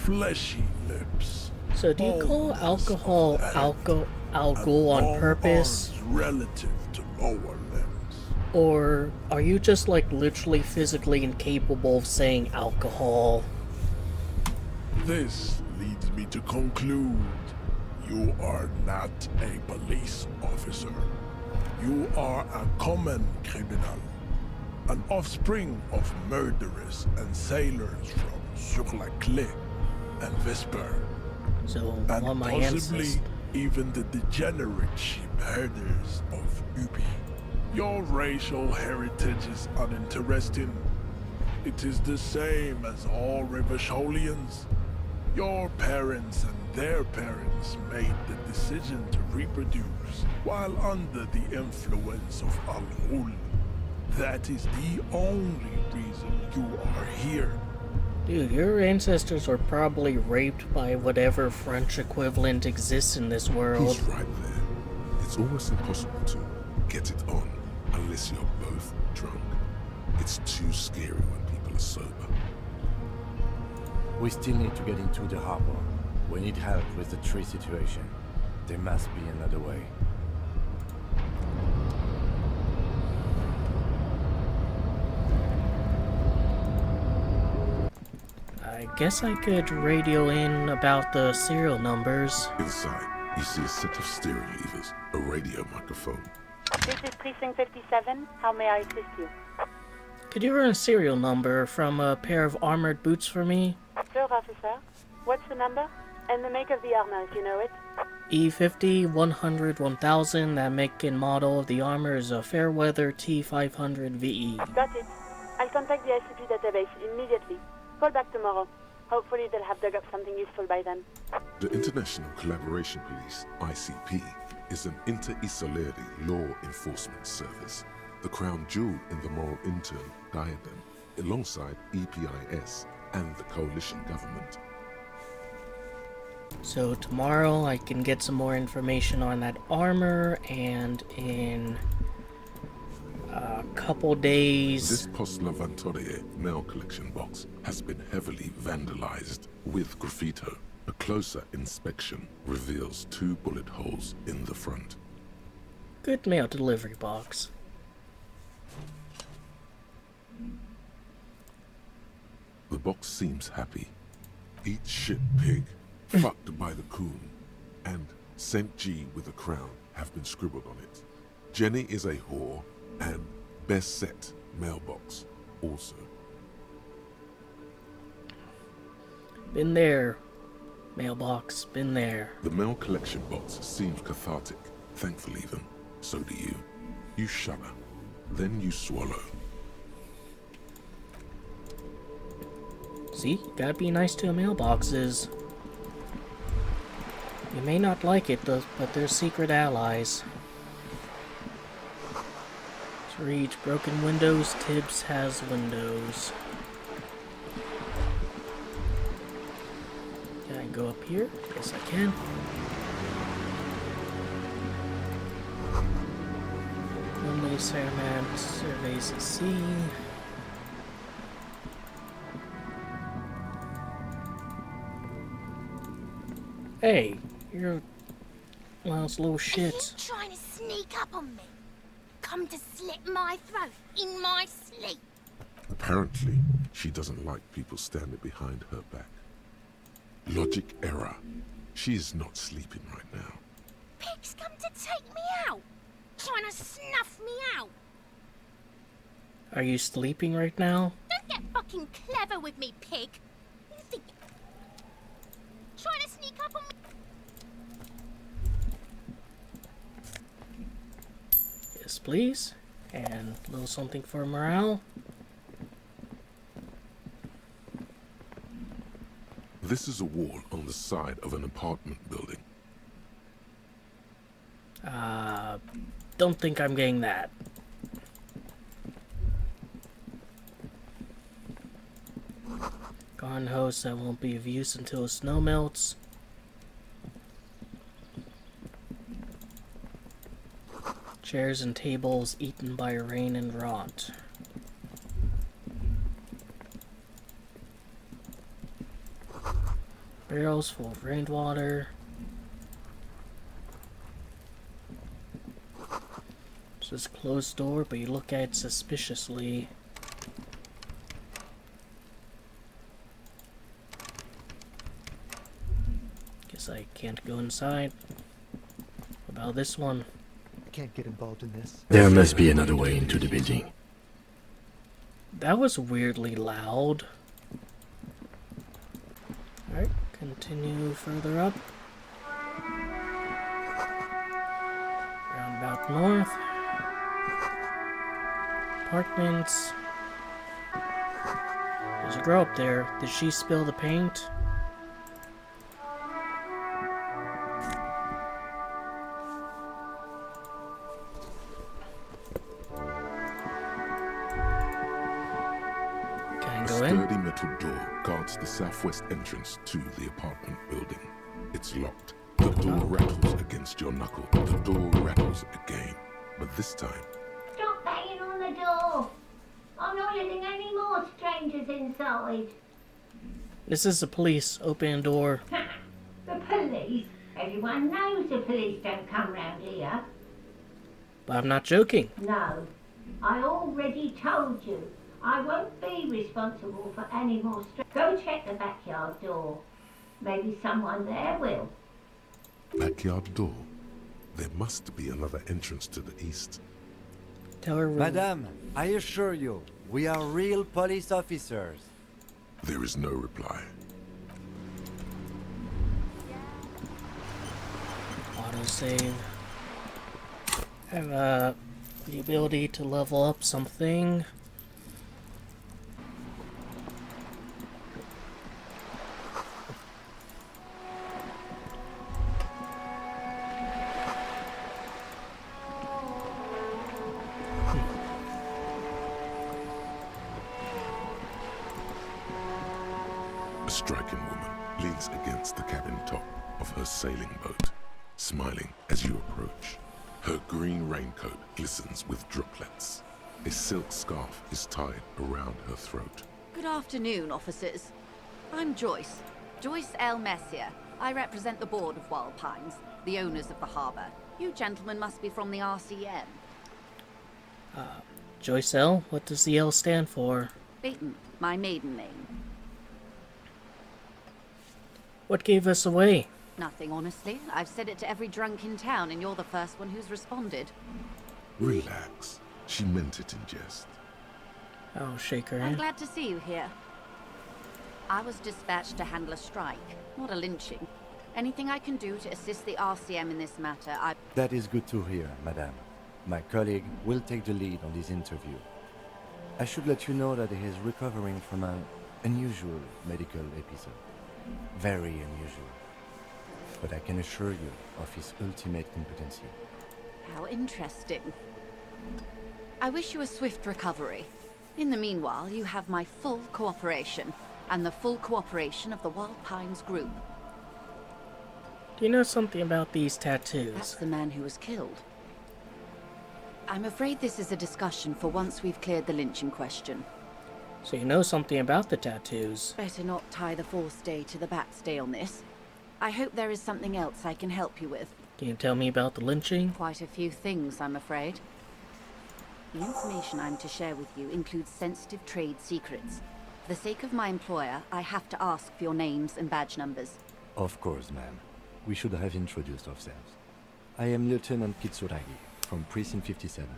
fleshy lips. So do you call alcohol alcohol on Long purpose? arms relative to lower limbs. Or are you just like literally physically incapable of saying alcohol? This leads me to conclude you are not a police officer. You are a common criminal, an offspring of murderers and sailors from Sur-la-Clé and Vesper. So, and what my possibly ancestors... even the degenerate sheep herders of Ubi. Your racial heritage is uninteresting. It is the same as all Rivasholians. Your parents and their parents made the decision to reproduce while under the influence of Al-Ghul. That is the only reason you are here. Dude, your ancestors were probably raped by whatever French equivalent exists in this world. He's right there. It's almost impossible to get it on unless you're both drunk. It's too scary when people are sober. We still need to get into the harbor. We need help with the tree situation. There must be another way. I guess I could radio in about the serial numbers. Inside, you see a set of steering levers, a radio microphone. This is Precinct 57. How may I assist you? Could you run a serial number from a pair of armored boots for me? Sure, officer. What's the number? And the make of the armor, if you know it. E50 100 1000. That make and model of the armor is a Fairweather T500 VE. Got it. I'll contact the ICP database immediately. Call back tomorrow. Hopefully they'll have dug up something useful by then. The International Collaboration Police, ICP, is an inter-Isolerde law enforcement service, the crown jewel in the moral intern diadem, alongside EPIS and the coalition government. So tomorrow I can get some more information on that armor, and in a couple days... This Post Lavatorie mail collection box has been heavily vandalized with graffito. A closer inspection reveals 2 bullet holes in the front. Good mail delivery box. The box seems happy. Eat shit, pig. Fucked by the coon. And St. G with a crown have been scribbled on it. Jenny is a whore, and best set mailbox also. Been there. Mailbox, been there. The mail collection box seems cathartic. Thankfully then, so do you. You shudder. Then you swallow. See, you gotta be nice to mailboxes. You may not like it, but they're secret allies. To reach broken windows, Tibbs has windows. Can I go up here? Yes, I can. Monday, Sarah surveys the scene. Hey, you're... well, it's a little shit. Are you trying to sneak up on me? Come to slit my throat in my sleep? Apparently, she doesn't like people standing behind her back. Logic error. She is not sleeping right now. Pig's come to take me out. Trying to snuff me out. Are you sleeping right now? Don't get fucking clever with me, pig. You think... trying to sneak up on me? Yes, please. And a little something for morale. This is a wall on the side of an apartment building. Don't think I'm getting that. Gone host that won't be of use until the snow melts. Chairs and tables eaten by rain and rot. Barrels full of rainwater. It's this closed door, but you look at it suspiciously. Guess I can't go inside. What about this one? I can't get involved in this. There must be another way into the building. That was weirdly loud. Alright, continue further up. Roundabout north. Apartments. There's a girl up there. Did she spill the paint? Can I A go in? sturdy metal door guards the southwest entrance to the apartment building. It's locked. The door rattles against your knuckle. The door rattles again, but this time Stop banging on the door. I'm not letting any more strangers inside. This is the police. Open door. The police? Everyone knows the police don't come round here. But I'm not joking. No, I already told you. I won't be responsible for any more strangers. Go check the backyard door. Maybe someone there will. backyard door. There must be another entrance to the east. Tell her. Madame, I assure you, we are real police officers. There is no reply. Autosave. Have the ability to level up something. A striking woman leans against the cabin top of her sailing boat, smiling as you approach. Her green raincoat glistens with droplets. A silk scarf is tied around her throat. Good afternoon, officers. I'm Joyce. Joyce L. Messier. I represent the board of Wild Pines, the owners of the harbour. You gentlemen must be from the RCM. Joyce L. What does the L stand for? Beaton, my maiden name. What gave us away? Nothing, honestly. I've said it to every drunk in town, and you're the first one who's responded. Relax. She meant it in jest. Oh, shake her I'm hand. glad to see you here. I was dispatched to handle a strike, not a lynching. Anything I can do to assist the RCM in this matter, That is good to hear, madame. My colleague will take the lead on this interview. I should let you know that he is recovering from an unusual medical episode. Very unusual. But I can assure you of his ultimate competency. How interesting. I wish you a swift recovery. In the meanwhile, you have my full cooperation, and the full cooperation of the Wild Pines group. Do you know something about these tattoos? That's the man who was killed. I'm afraid this is a discussion for once we've cleared the lynching question. So you know something about the tattoos. Better not tie the forestay to the backstay on this. I hope there is something else I can help you with. Can you tell me about the lynching? Quite a few things, I'm afraid. The information I'm to share with you includes sensitive trade secrets. For the sake of my employer, I have to ask for your names and badge numbers. Of course, ma'am. We should have introduced ourselves. I am Lieutenant Kitsuragi from Precinct 57.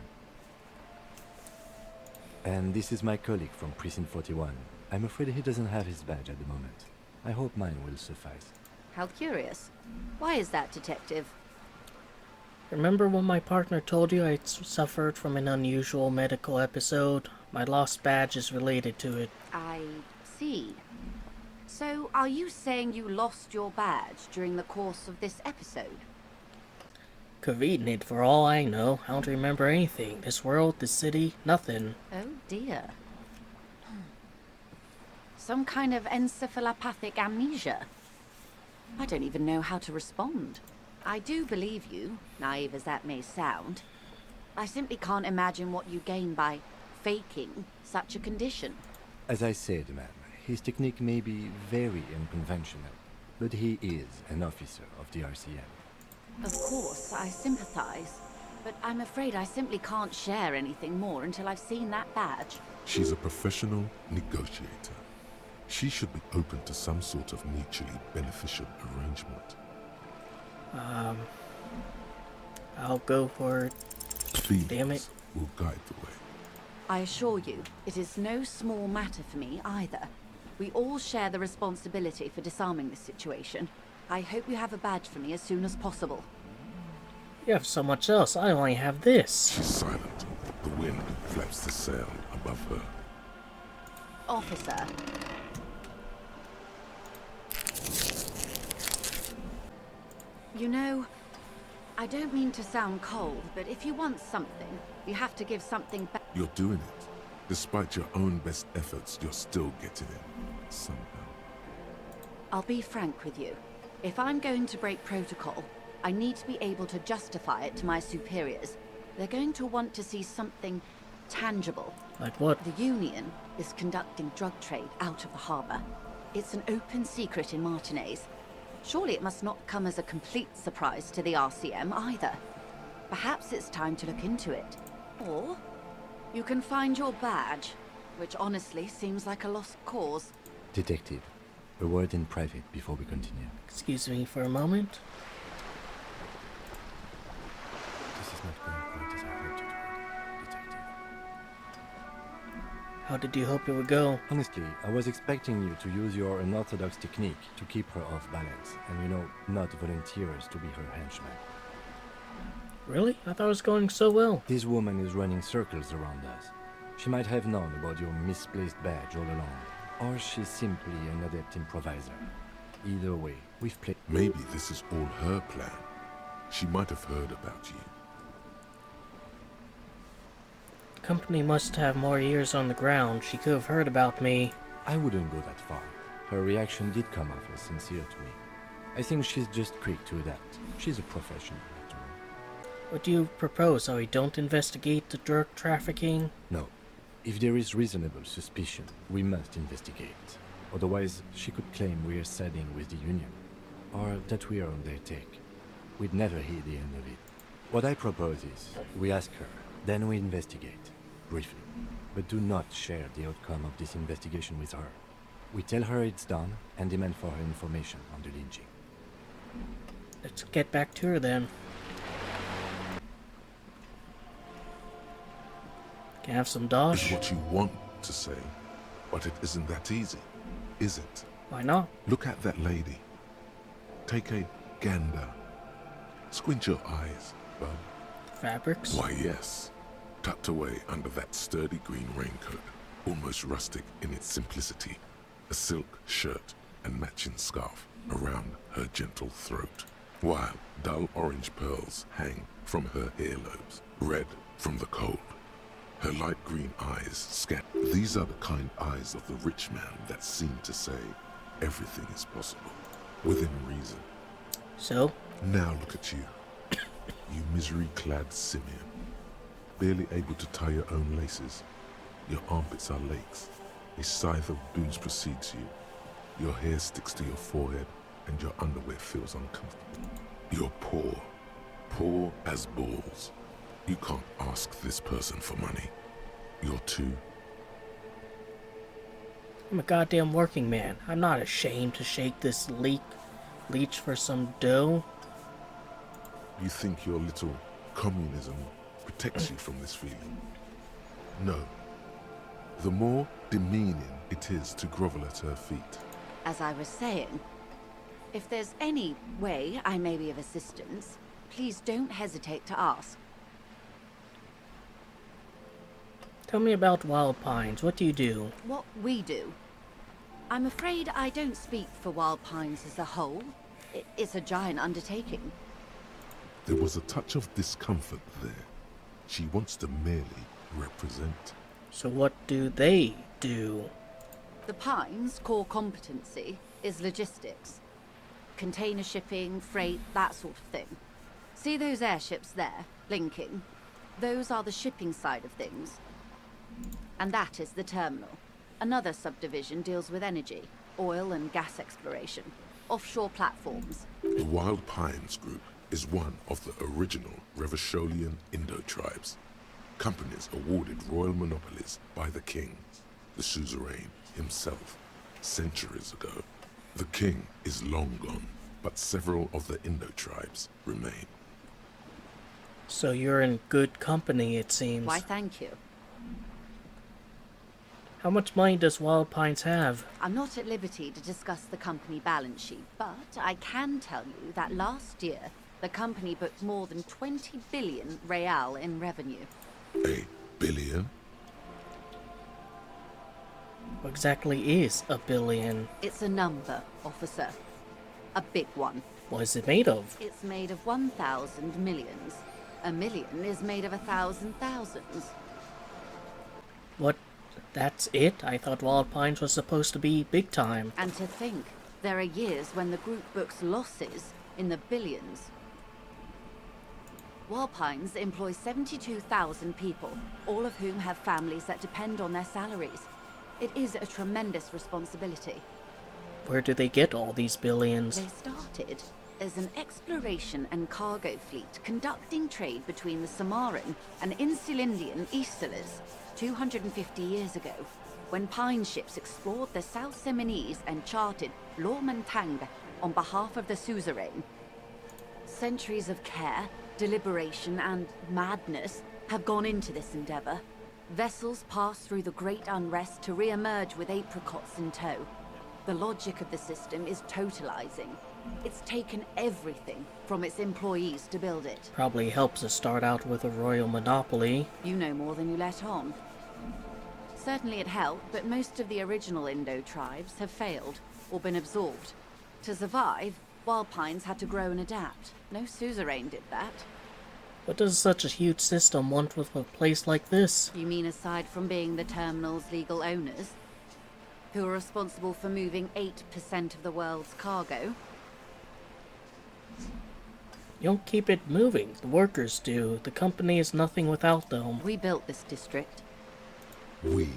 And this is my colleague from Precinct 41. I'm afraid he doesn't have his badge at the moment. I hope mine will suffice. How curious. Why is that, Detective? Remember when my partner told you I suffered from an unusual medical episode? My lost badge is related to it. I see. So, are you saying you lost your badge during the course of this episode? Could have eaten it for all I know. I don't remember anything. This world, this city, nothing. Oh dear. Some kind of encephalopathic amnesia. I don't even know how to respond. I do believe you, naive as that may sound. I simply can't imagine what you gain by faking such a condition. As I said, ma'am, his technique may be very unconventional. but he is an officer of the RCM. Of course, I sympathize. But I'm afraid I simply can't share anything more until I've seen that badge. She's a professional negotiator. She should be open to some sort of mutually beneficial arrangement. I'll go for... Damn it. Will guide the way. I assure you, it is no small matter for me either. We all share the responsibility for disarming this situation. I hope you have a badge for me as soon as possible. You have so much else. I only have this. She's silent. The wind flaps the sail above her. Officer. You know, I don't mean to sound cold, but if you want something, you have to give something back. You're doing it. Despite your own best efforts, you're still getting it. Somehow. I'll be frank with you. If I'm going to break protocol, I need to be able to justify it to my superiors. They're going to want to see something tangible. Like what? The Union is conducting drug trade out of the harbor. It's an open secret in Martinez. Surely it must not come as a complete surprise to the RCM either. Perhaps it's time to look into it. Or you can find your badge, which honestly seems like a lost cause. Detective, a word in private before we continue. Excuse me for a moment. This is not going quite as I hoped it would, Detective. How did you hope it would go? Honestly, I was expecting you to use your unorthodox technique to keep her off balance, and not volunteer us to be her henchmen. Really? I thought it was going so well. This woman is running circles around us. She might have known about your misplaced badge all along, or she's simply an adept improviser. Either way, we've played. Maybe this is all her plan. She might have heard about you. The company must have more ears on the ground. She could have heard about me. I wouldn't go that far. Her reaction did come off as sincere to me. I think she's just quick to adapt. She's a professional, after all. What do you propose? So we don't investigate the drug trafficking? No. If there is reasonable suspicion, we must investigate. Otherwise, she could claim we're siding with the Union, or that we are on their take. We'd never hear the end of it. What I propose is, we ask her, then we investigate, briefly. But do not share the outcome of this investigation with her. We tell her it's done, and demand for her information on the lynching. Let's get back to her then. Can I have some dosh? It's what you want to say, but it isn't that easy, is it? Why not? Look at that lady. Take a gander. Squint your eyes, bub. Fabrics? Why, yes. Tucked away under that sturdy green raincoat, almost rustic in its simplicity, a silk shirt and matching scarf around her gentle throat, while dull orange pearls hang from her earlobes, red from the cold. Her light green eyes scan. These are the kind eyes of the rich man that seem to say everything is possible, within reason. So? Now look at you, you misery-clad simian, barely able to tie your own laces. Your armpits are lakes. A scythe of booze precedes you. Your hair sticks to your forehead, and your underwear feels uncomfortable. You're poor as balls. You can't ask this person for money. You're too. I'm a goddamn working man. I'm not ashamed to shake this leech for some dough. You think your little communism protects you from this feeling? No. The more demeaning it is to grovel at her feet. As I was saying, if there's any way I may be of assistance, please don't hesitate to ask. Tell me about Wild Pines. What do you do? What we do? I'm afraid I don't speak for Wild Pines as a whole. It's a giant undertaking. There was a touch of discomfort there. She wants to merely represent. So what do they do? The Pines' core competency is logistics. Container shipping, freight, that sort of thing. See those airships there, blinking? Those are the shipping side of things. And that is the terminal. Another subdivision deals with energy, oil and gas exploration. offshore platforms. The Wild Pines Group is one of the original Revacholian Indo-tribes. Companies awarded royal monopolies by the king, the suzerain himself, centuries ago. The king is long gone, but several of the Indo-tribes remain. So you're in good company, it seems. Why, thank you. How much money does Wild Pines have? I'm not at liberty to discuss the company balance sheet, but I can tell you that last year, the company booked more than 20 billion real in revenue. A billion? What exactly is a billion? It's a number, officer. A big one. What is it made of? It's made of 1,000 millions. A million is made of 1,000 thousands. What? That's it? I thought Wild Pines was supposed to be big time. And to think, there are years when the group books losses in the billions. Wild Pines employs 72,000 people, all of whom have families that depend on their salaries. It is a tremendous responsibility. Where do they get all these billions? They started as an exploration and cargo fleet conducting trade between the Samaran and Insulindian Isolas 250 years ago, when pine ships explored the South Seminese and charted Lomantang on behalf of the suzerain. Centuries of care, deliberation, and madness have gone into this endeavor. Vessels pass through the great unrest to re-emerge with apricots in tow. The logic of the system is totalizing. It's taken everything from its employees to build it. Probably helps us start out with a royal monopoly. You know more than you let on. Certainly it helped, but most of the original Indo tribes have failed or been absorbed. To survive, Wild Pines had to grow and adapt. No suzerain did that. What does such a huge system want with a place like this? You mean aside from being the terminal's legal owners, who are responsible for moving 8% of the world's cargo? You don't keep it moving. The workers do. The company is nothing without them. We built this district. We.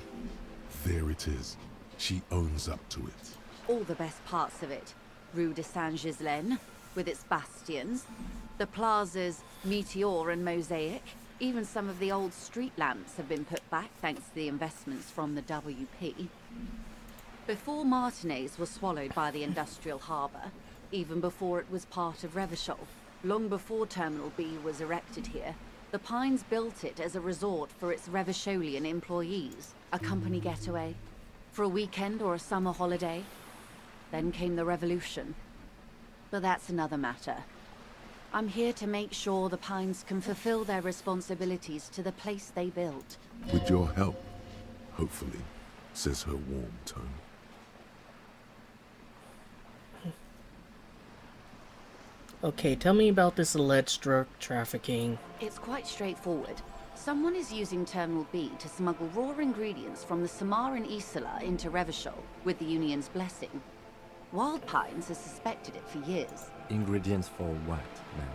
There it is. She owns up to it. All the best parts of it. Rue de Saint-Ghislain, with its bastions. The plazas Meteor and Mosaic. Even some of the old street lamps have been put back thanks to the investments from the WP. Before Martinez was swallowed by the industrial harbour, even before it was part of Revachol, long before Terminal B was erected here, the Pines built it as a resort for its Revacholian employees. A company getaway, for a weekend or a summer holiday. Then came the revolution. But that's another matter. I'm here to make sure the Pines can fulfill their responsibilities to the place they built. With your help, hopefully, says her warm tone. Okay, tell me about this alleged drug trafficking. It's quite straightforward. Someone is using Terminal B to smuggle raw ingredients from the Samaran Isola into Revachol with the Union's blessing. Wild Pines has suspected it for years. Ingredients for what, ma'am?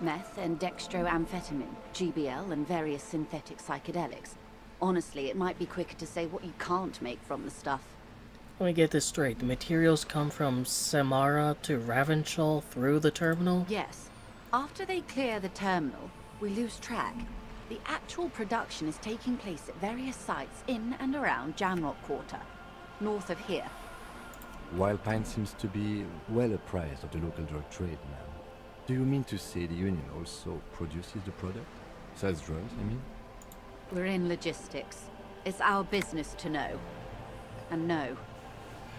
Meth and dextroamphetamine, GBL, and various synthetic psychedelics. Honestly, it might be quicker to say what you can't make from the stuff. Let me get this straight. The materials come from Samara to Ravenshaw through the terminal? Yes. After they clear the terminal, we lose track. The actual production is taking place at various sites in and around Jamrock Quarter, north of here. Wild Pine seems to be well apprised of the local drug trade, ma'am. Do you mean to say the Union also produces the product? Sells drugs, I mean? We're in logistics. It's our business to know. And no.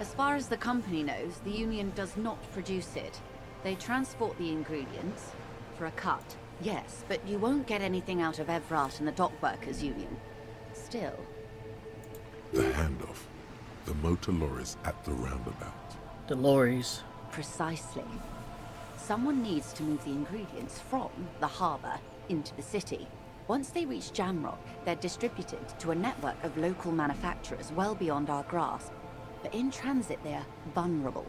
As far as the company knows, the Union does not produce it. They transport the ingredients for a cut. Yes, but you won't get anything out of Evrat and the Dock Workers Union. Still. The handoff. The motor lorries at the roundabout. The lorries. Precisely. Someone needs to move the ingredients from the harbour into the city. Once they reach Jamrock, they're distributed to a network of local manufacturers well beyond our grasp. But in transit, they're vulnerable.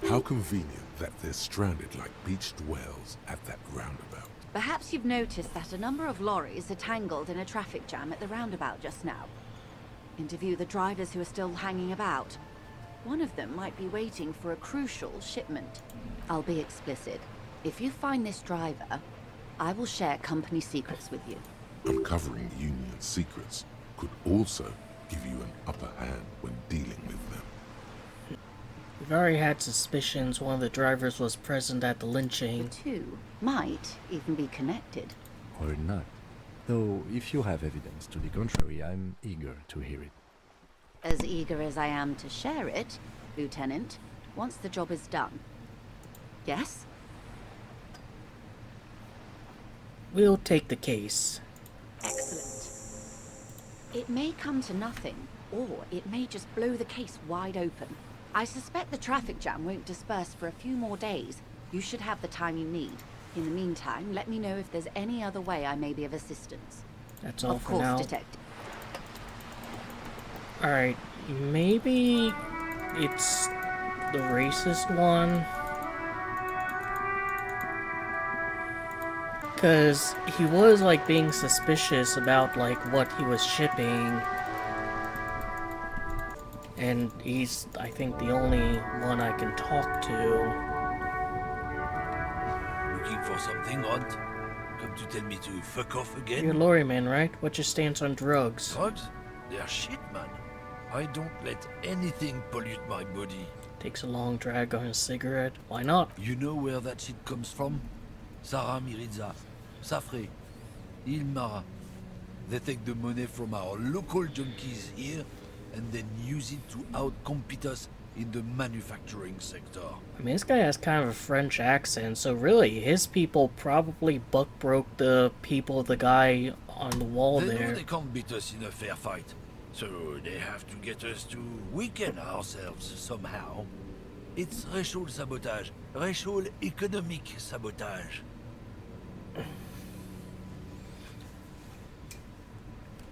How convenient that they're stranded like beached whales at that roundabout. Perhaps you've noticed that a number of lorries are tangled in a traffic jam at the roundabout just now. Interview the drivers who are still hanging about. One of them might be waiting for a crucial shipment. I'll be explicit. If you find this driver, I will share company secrets with you. Uncovering Union secrets could also give you an upper hand when dealing with them. We've already had suspicions one of the drivers was present at the lynching. The two might even be connected. Or not. Though, if you have evidence to the contrary, I'm eager to hear it. As eager as I am to share it, Lieutenant, once the job is done. Yes? We'll take the case. Excellent. It may come to nothing, or it may just blow the case wide open. I suspect the traffic jam won't disperse for a few more days. You should have the time you need. In the meantime, let me know if there's any other way I may be of assistance. That's all of for course, now. Detective. Alright, maybe it's the racist one. Because he was like being suspicious about like what he was shipping. And he's, I think, the only one I can talk to. Looking for something, Rod? Come to tell me to fuck off again? You're a lorryman, right? What's your stance on drugs? Drugs? They're shit, man. I don't let anything pollute my body. Takes a long drag on a cigarette. Why not? You know where that shit comes from? Sarah Mirizza, Safre, Ilmara. They take the money from our local junkies here and then use it to outcompete us in the manufacturing sector. I mean, this guy has kind of a French accent, so really, his people probably buck-broke the people of the guy on the wall They there. know they can't beat us in a fair fight, so they have to get us to weaken ourselves somehow. It's racial sabotage, racial economic sabotage.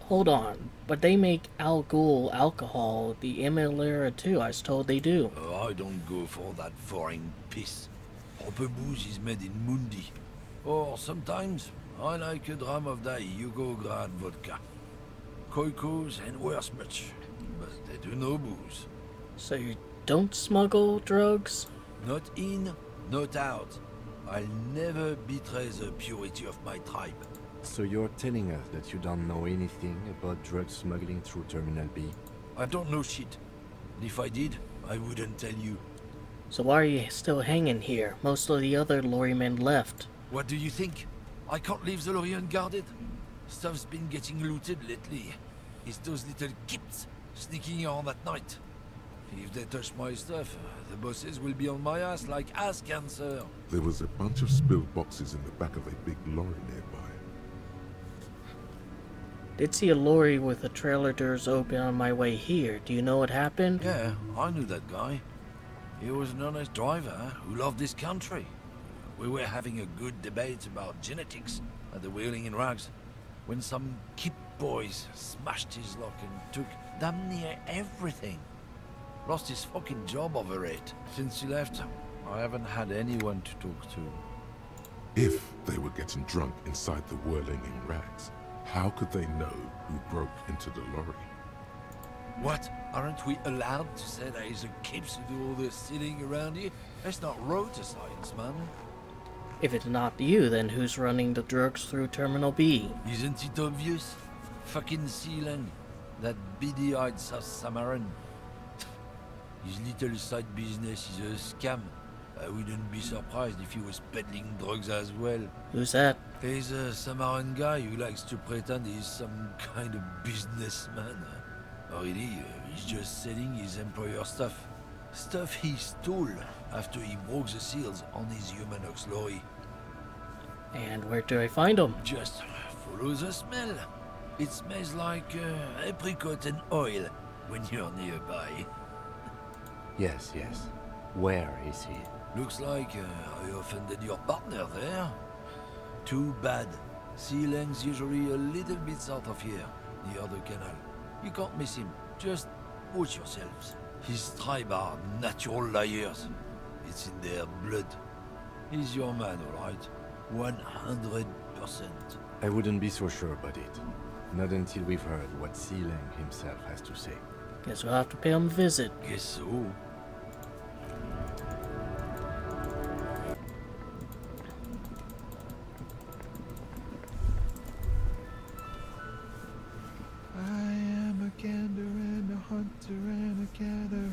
Hold on, but they make Al Ghul alcohol, the Emilera too, I was told they do. Oh, I don't go for that foreign piss. Proper booze is made in Mundi. Or sometimes, I like a dram of that Yugograd vodka. Koikos and worse much, but they do no booze. So you don't smuggle drugs? Not in, not out. I'll never betray the purity of my tribe. So you're telling us that you don't know anything about drug smuggling through Terminal B? I don't know shit. And if I did, I wouldn't tell you. So why are you still hanging here? Most of the other lorrymen left. What do you think? I can't leave the lorry unguarded. Stuff's been getting looted lately. It's those little kips sneaking on at night. If they touch my stuff, the bosses will be on my ass like ass cancer. There was a bunch of spilled boxes in the back of a big lorry nearby. Did see a lorry with the trailer doors open on my way here. Do you know what happened? Yeah, I knew that guy. He was an honest driver who loved this country. We were having a good debate about genetics at the Wheeling in Rags when some kip boys smashed his lock and took damn near everything. Lost his fucking job over it. Since he left, I haven't had anyone to talk to. If they were getting drunk inside the Whirling in Rags, how could they know who broke into the lorry? What? Aren't we allowed to say that he's a kips who do all the stealing around here? That's not road to science, man. If it's not you, then who's running the drugs through Terminal B? Isn't it obvious? Fucking Sealang. That beady-eyed South Samaran. His little side business is a scam. I wouldn't be surprised if he was peddling drugs as well. Who's that? He's a Samaran guy who likes to pretend he's some kind of businessman. Really, he's just selling his employer stuff. Stuff he stole after he broke the seals on his Humanox lorry. And where do I find him? Just follow the smell. It smells like apricot and oil when you're nearby. Yes, yes. Where is he? Looks like I offended your partner there. Too bad. Sealang's usually a little bit south of here, near the canal. You can't miss him. Just watch yourselves. His tribe are natural liars. It's in their blood. He's your man, all right? 100%. I wouldn't be so sure about it. Not until we've heard what Sealang himself has to say. Guess we'll have to pay him a visit. Guess so. I am a gander and a hunter and a gatherer.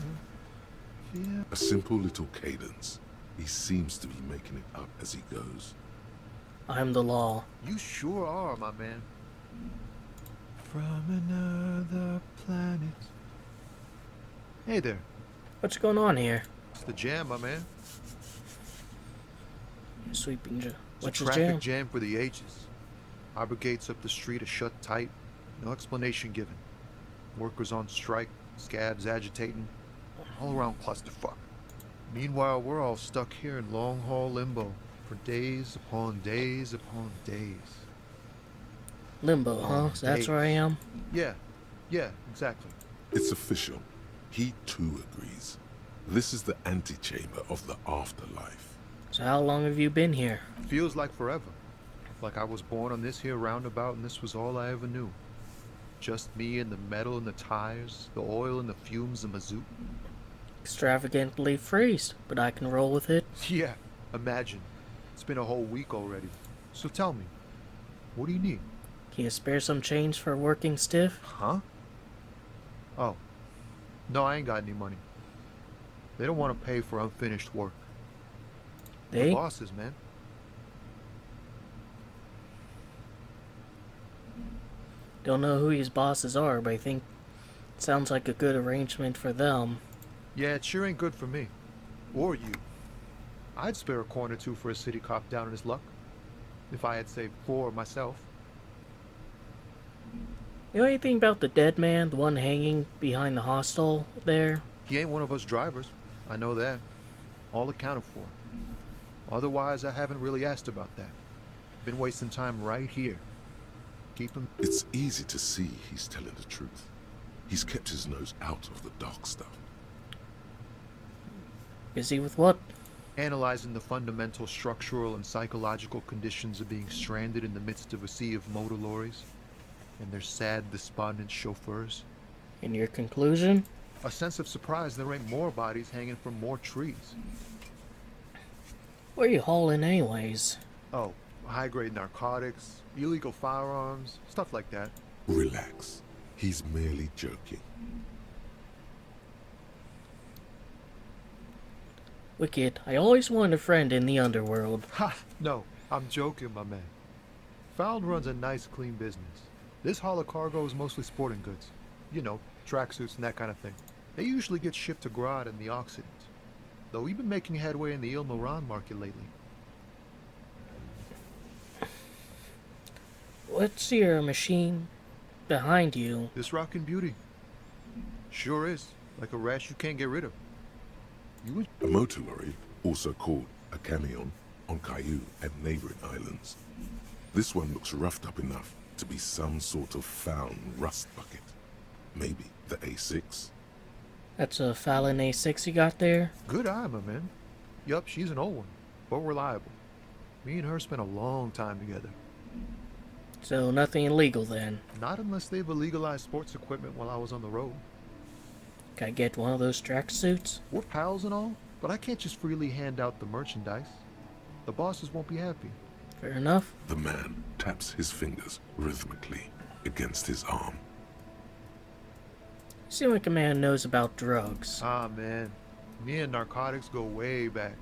Yeah. A simple little cadence. He seems to be making it up as he goes. I'm the law. You sure are, my man. From another planet. Hey there. What's going on here? It's the jam, my man. Sweeping jam. What's It's a the traffic jam? jam for the ages. Harbor gates up the street are shut tight. No explanation given. Workers on strike, scabs agitating. All around clusterfuck. Meanwhile, we're all stuck here in long-haul limbo for days upon days upon days. Limbo, huh? So that's where I am? Yeah, exactly. It's official. He too agrees. This is the antechamber of the afterlife. So how long have you been here? Feels like forever. Like I was born on this here roundabout and this was all I ever knew. Just me and the metal and the tires, the oil and the fumes of mazout. Extravagantly phrased, but I can roll with it. Yeah, imagine. It's been a whole week already. So tell me, what do you need? Can you spare some change for working stiff? Huh? Oh. No, I ain't got any money. They don't want to pay for unfinished work. They? The bosses, man. Don't know who his bosses are, but I think it sounds like a good arrangement for them. Yeah, it sure ain't good for me. Or you. I'd spare a coin or two for a city cop down in his luck. If I had saved 4 myself. You know anything about the dead man, the one hanging behind the hostel there? He ain't one of us drivers. I know that. All accounted for. Otherwise, I haven't really asked about that. Been wasting time right here. Keep him. It's easy to see he's telling the truth. He's kept his nose out of the dark stuff. Busy with what? Analyzing the fundamental structural and psychological conditions of being stranded in the midst of a sea of motor lorries and their sad, despondent chauffeurs. And your conclusion? A sense of surprise there ain't more bodies hanging from more trees. What are you hauling anyways? Oh, high-grade narcotics, illegal firearms, stuff like that. Relax. He's merely joking. Wicked, I always wanted a friend in the underworld. Ha! No, I'm joking, my man. Found runs a nice, clean business. This haul of cargo is mostly sporting goods. You know, tracksuits and that kind of thing. They usually get shipped to Grad and the Occident. Though we've been making headway in the Il Moran market lately. What's your machine behind you? This rockin' beauty. Sure is. Like a rash you can't get rid of. A motor lorry, also called a camion, on Caillou and neighboring islands. This one looks roughed up enough to be some sort of found rust bucket. Maybe the A6. That's a Fallon A6 you got there? Good eye, my man. Yup, she's an old one, but reliable. Me and her spent a long time together. So nothing illegal then? Not unless they've illegalized sports equipment while I was on the road. Can I get one of those tracksuits? We're pals and all, but I can't just freely hand out the merchandise. The bosses won't be happy. Fair enough. The man taps his fingers rhythmically against his arm. You seem like a man who knows about drugs. Ah, man. Me and narcotics go way back.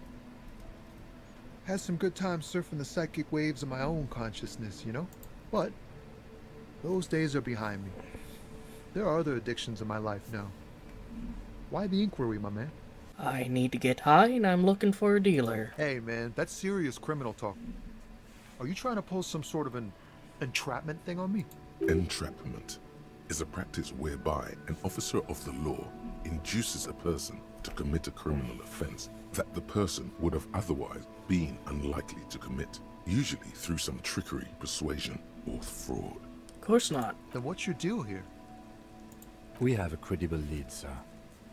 Had some good times surfing the psychic waves of my own consciousness, you know? But those days are behind me. There are other addictions in my life now. Why the inquiry, my man? I need to get high and I'm looking for a dealer. Hey, man, that's serious criminal talk. Are you trying to pull some sort of an entrapment thing on me? Entrapment is a practice whereby an officer of the law induces a person to commit a criminal offense that the person would have otherwise been unlikely to commit, usually through some trickery, persuasion, or fraud. Of course not. Then what's your deal here? We have a credible lead, sir.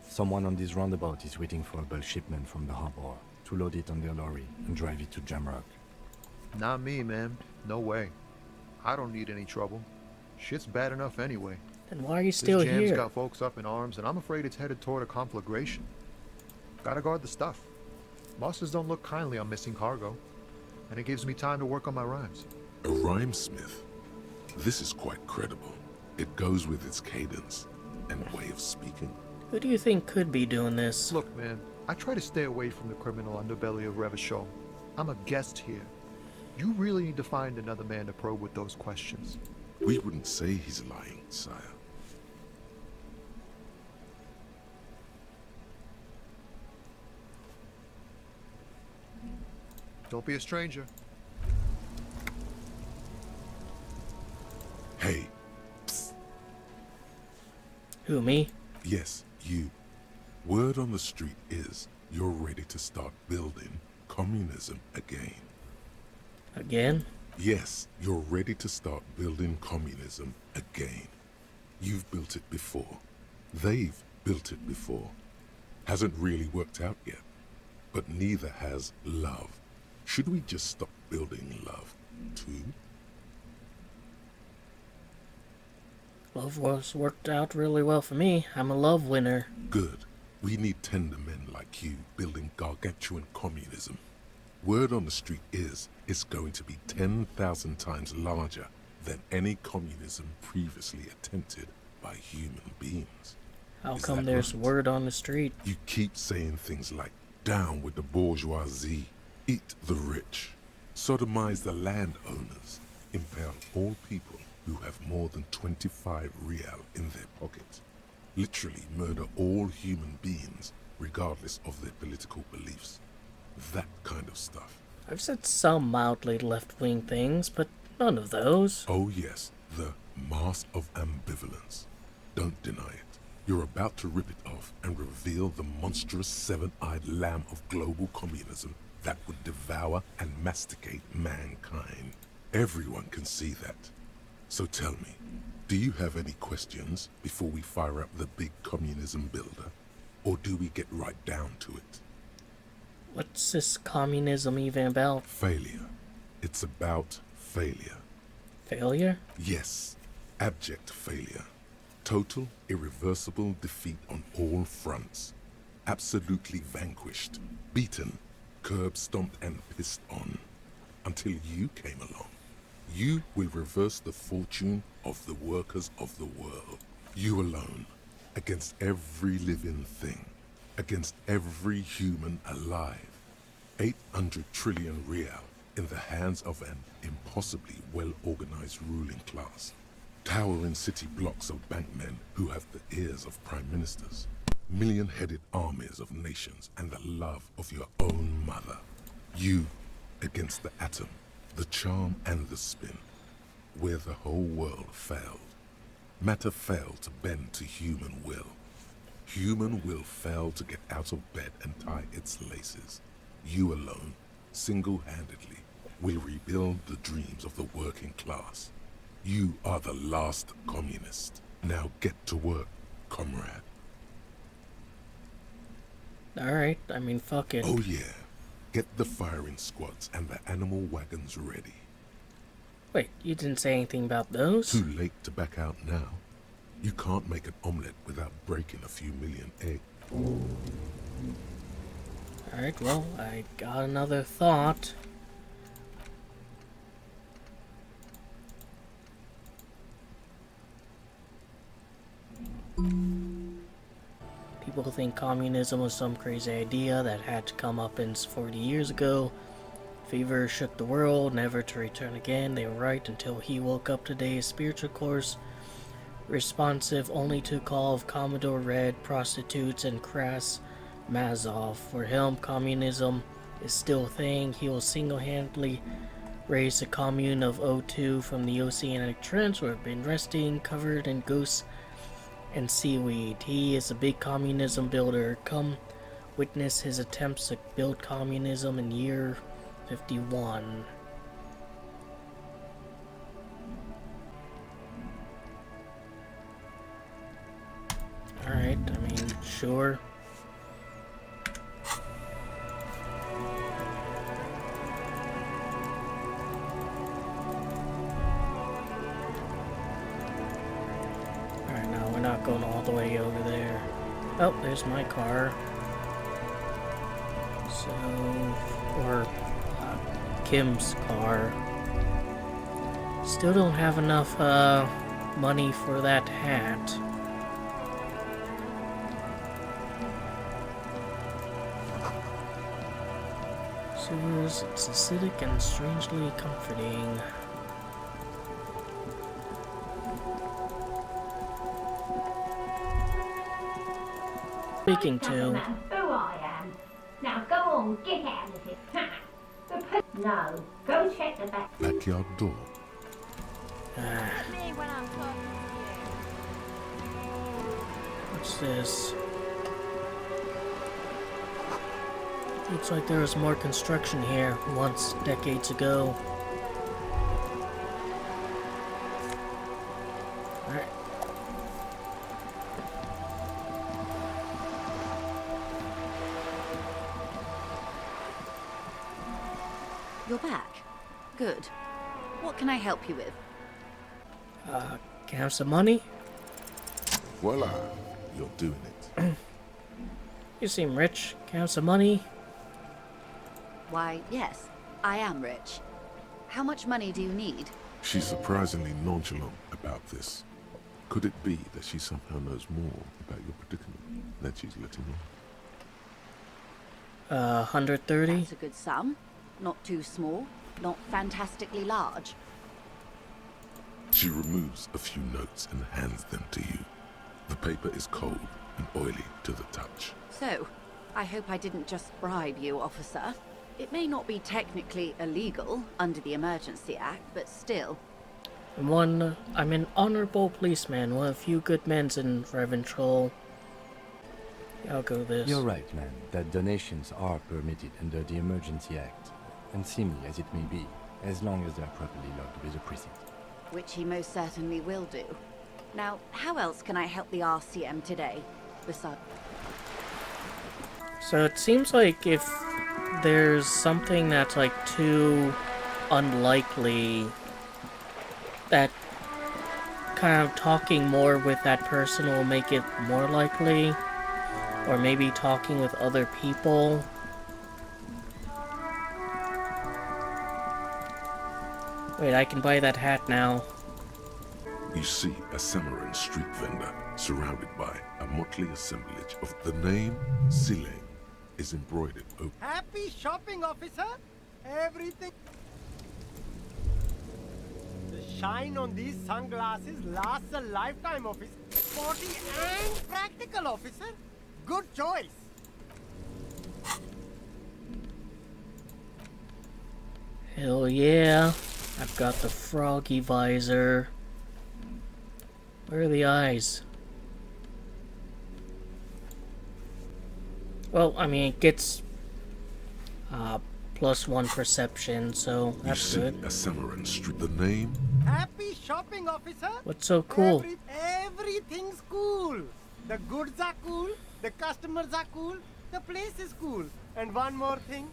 Someone on this roundabout is waiting for a bulk shipment from the harbor to load it on their lorry and drive it to Jamrock. Not me, man. No way. I don't need any trouble. Shit's bad enough anyway. And why are you still this jam's here? got folks up in arms, and I'm afraid it's headed toward a conflagration. Gotta guard the stuff. Bosses don't look kindly on missing cargo, and it gives me time to work on my rhymes. A rhymesmith? This is quite credible. It goes with its cadence and way of speaking. Who do you think could be doing this? Look, man, I try to stay away from the criminal underbelly of Revachol. I'm a guest here. You really need to find another man to probe with those questions. We wouldn't say he's lying, sire. Don't be a stranger. Hey. Psst. Who, me? Yes, you. Word on the street is you're ready to start building communism again. Again? Yes, you're ready to start building communism again. You've built it before. They've built it before. Hasn't really worked out yet. But neither has love. Should we just stop building love, too? Love was worked out really well for me. I'm a love winner. Good. We need tender men like you building gargantuan communism. Word on the street is it's going to be 10,000 times larger than any communism previously attempted by human beings. How Is come that there's right? word on the street? You keep saying things like, down with the bourgeoisie, eat the rich, sodomize the landowners, impale all people who have more than 25 real in their pockets, literally murder all human beings regardless of their political beliefs. That kind of stuff. I've said some mildly left-wing things, but none of those. Oh yes, the mask of ambivalence. Don't deny it. You're about to rip it off and reveal the monstrous seven-eyed lamb of global communism that would devour and masticate mankind. Everyone can see that. So tell me, do you have any questions before we fire up the big communism builder? Or do we get right down to it? What's this communism even about? Failure. It's about failure. Failure? Yes, abject failure. Total, irreversible defeat on all fronts. Absolutely vanquished, beaten, curb-stomped and pissed on. Until you came along. You will reverse the fortune of the workers of the world. You alone, against every living thing, against every human alive. 800 trillion real in the hands of an impossibly well-organized ruling class. Towering city blocks of bankmen who have the ears of prime ministers. Million-headed armies of nations and the love of your own mother. You against the atom, the charm and the spin, where the whole world failed. Matter failed to bend to human will. Human will failed to get out of bed and tie its laces. You alone, single-handedly, will rebuild the dreams of the working class. You are the last communist. Now get to work, comrade. Alright, I mean, fuck it. Oh yeah. Get the firing squads and the animal wagons ready. Wait, you didn't say anything about those? Too late to back out now. You can't make an omelette without breaking a few million eggs. Alright, well, I got another thought. People think communism was some crazy idea that had to come up in 40 years ago. Fever shook the world, never to return again. They were right until he woke up today, a spiritual course, responsive only to call of Commodore Red, prostitutes, and crass Mazov. For him, communism is still a thing. He will single-handedly raise the commune of O2 from the oceanic trench where it's been resting, covered in ghosts and seaweed. He is a big communism builder. Come witness his attempts to build communism in year 51. Alright, I mean, sure. Alright, all the way over there. Oh, there's my car. So, or Kim's car. Still don't have enough money for that hat. Sewers, it's acidic and strangely comforting. Speaking to. Doesn't matter who I am. Now go on, get out of it. No, go check the back. Backyard door. What's this? Looks like there was more construction here once, decades ago. Alright. You're back. Good. What can I help you with? Can I have some money? Voila, you're doing it. You seem rich. Can I have some money? Why, yes, I am rich. How much money do you need? She's surprisingly nonchalant about this. Could it be that she somehow knows more about your predicament than she's letting on? 130? That's a good sum. Not too small, not fantastically large. She removes a few notes and hands them to you. The paper is cold and oily to the touch. So, I hope I didn't just bribe you, officer. It may not be technically illegal under the Emergency Act, but still. I'm an honorable policeman, one of few good men in Reventral. Yeah, I'll go this. You're right, man, that donations are permitted under the Emergency Act, unseemly as it may be, as long as they're properly logged with the precinct. Which he most certainly will do. Now, how else can I help the RCM today, besides... So it seems like if there's something that's like too unlikely, that kind of talking more with that person will make it more likely, or maybe talking with other people. Wait, I can buy that hat now. You see a Samaran street vendor surrounded by a motley assemblage of the name Sileng is embroidered over. Happy shopping, officer! Everything... The shine on these sunglasses lasts a lifetime, officer. Sporty and practical, officer. Good choice. Hell yeah. I've got the froggy visor. Where are the eyes? Well, I mean, it gets +1 perception, so that's good. You see a Samaran street. The name? Happy shopping, officer. What's so cool? Everything's cool. The goods are cool. The customers are cool. The place is cool. And one more thing.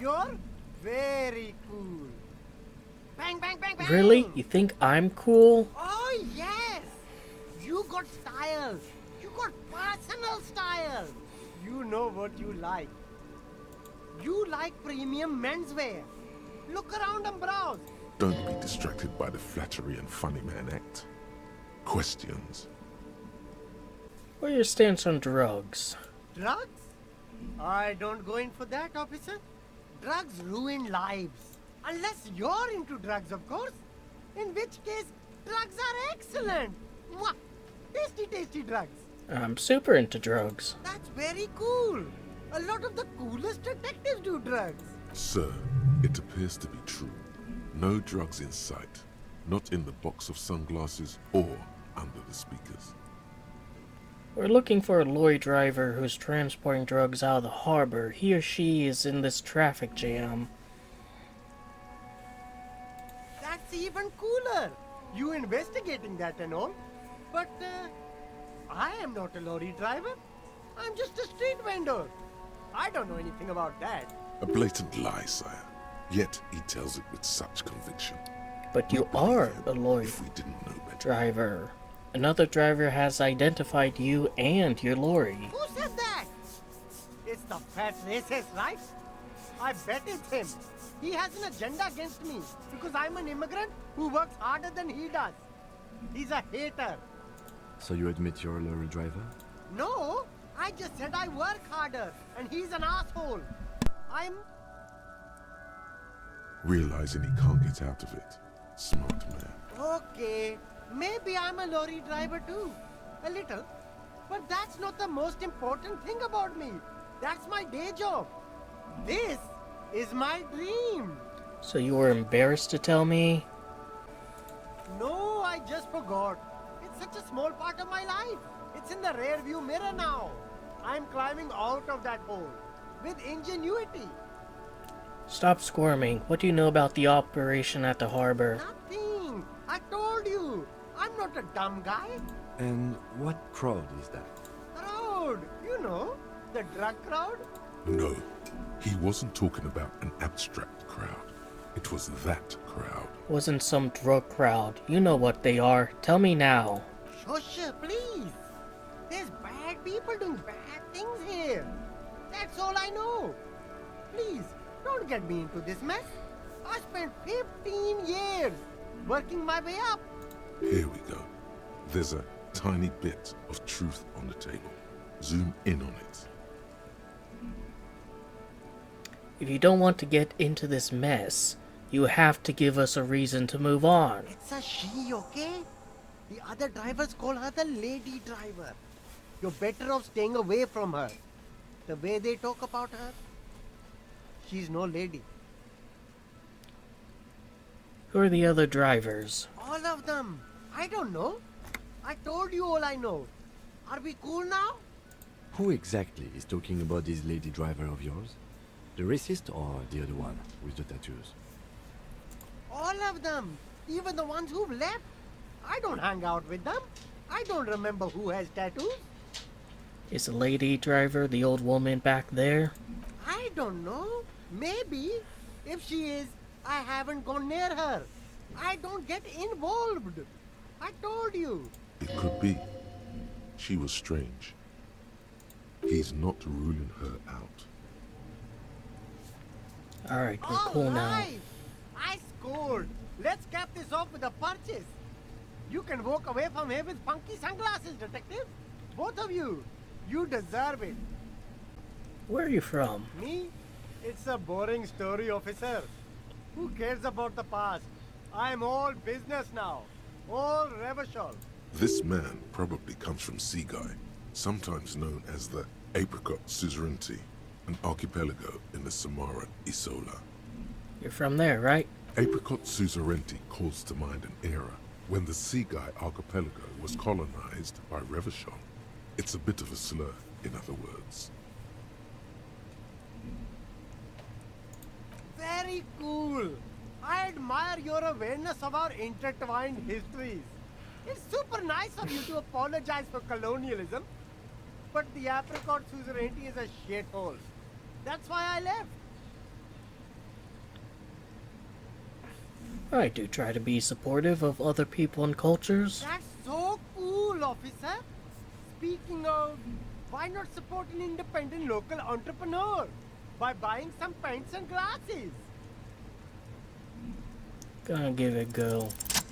You're very cool. Bang, bang, bang, bang. Really? You think I'm cool? Oh, yes. You got style. You got personal style. You know what you like. You like premium menswear. Look around and browse. Don't be distracted by the flattery and funny man act. Questions. What are your stance on drugs? Drugs? I don't go in for that, officer. Drugs ruin lives. Unless you're into drugs, of course. In which case, drugs are excellent. Mwah! Tasty, tasty drugs. I'm super into drugs. That's very cool. A lot of the coolest detectives do drugs. Sir, it appears to be true. No drugs in sight. Not in the box of sunglasses or under the speakers. We're looking for a lorry driver who's transporting drugs out of the harbor. He or she is in this traffic jam. That's even cooler. You investigating that and all. But, I am not a lorry driver. I'm just a street vendor. I don't know anything about that. A blatant lie, sire. Yet he tells it with such conviction. But you are a lorry if we didn't know better. driver. Another driver has identified you and your lorry. Who said that? It's the fat racist, right? I bet it's him. He has an agenda against me because I'm an immigrant who works harder than he does. He's a hater. So you admit you're a lorry driver? No, I just said I work harder and he's an asshole. I'm... Realizing he can't get out of it. Smart man. Okay, maybe I'm a lorry driver too. A little. But that's not the most important thing about me. That's my day job. This is my dream. So you were embarrassed to tell me? No, I just forgot. It's such a small part of my life. It's in the rear view mirror now. I'm climbing out of that hole with ingenuity. Stop squirming. What do you know about the operation at the harbor? Nothing. I told you. I'm not a dumb guy. And what crowd is that? Crowd. You know, the drug crowd. No, he wasn't talking about an abstract crowd. It was that crowd. Wasn't some drug crowd. You know what they are. Tell me now. Shush, please. There's bad people doing bad things here. That's all I know. Please, don't get me into this mess. I spent 15 years working my way up. Here we go. There's a tiny bit of truth on the table. Zoom in on it. If you don't want to get into this mess, you have to give us a reason to move on. It's a she, okay? The other drivers call her the lady driver. You're better off staying away from her. The way they talk about her, she's no lady. Who are the other drivers? All of them. I don't know. I told you all I know. Are we cool now? Who exactly is talking about this lady driver of yours? The racist or the other one with the tattoos? All of them. Even the ones who've left. I don't hang out with them. I don't remember who has tattoos. Is the lady driver the old woman back there? I don't know. Maybe. If she is, I haven't gone near her. I don't get involved. I told you. It could be. She was strange. He's not ruling her out. Alright, we're cool now. Alright. I scored. Let's cap this off with a purchase. You can walk away from here with funky sunglasses, detective. Both of you. You deserve it. Where are you from? Me? It's a boring story, officer. Who cares about the past? I'm all business now. All Revachol. This man probably comes from Seaguy, sometimes known as the Apricot Suzerainty, an archipelago in the Samara Isola. You're from there, right? Apricot Suzerainty calls to mind an era when the Seaguy archipelago was colonized by Revachol. It's a bit of a slur, in other words. Very cool. I admire your awareness of our intertwined histories. It's super nice of you to apologize for colonialism, but the Apricot Suzerainty is a shithole. That's why I left. I do try to be supportive of other people and cultures. That's so cool, officer. Speaking of, why not support an independent local entrepreneur by buying some pens and glasses? Gonna give it a go.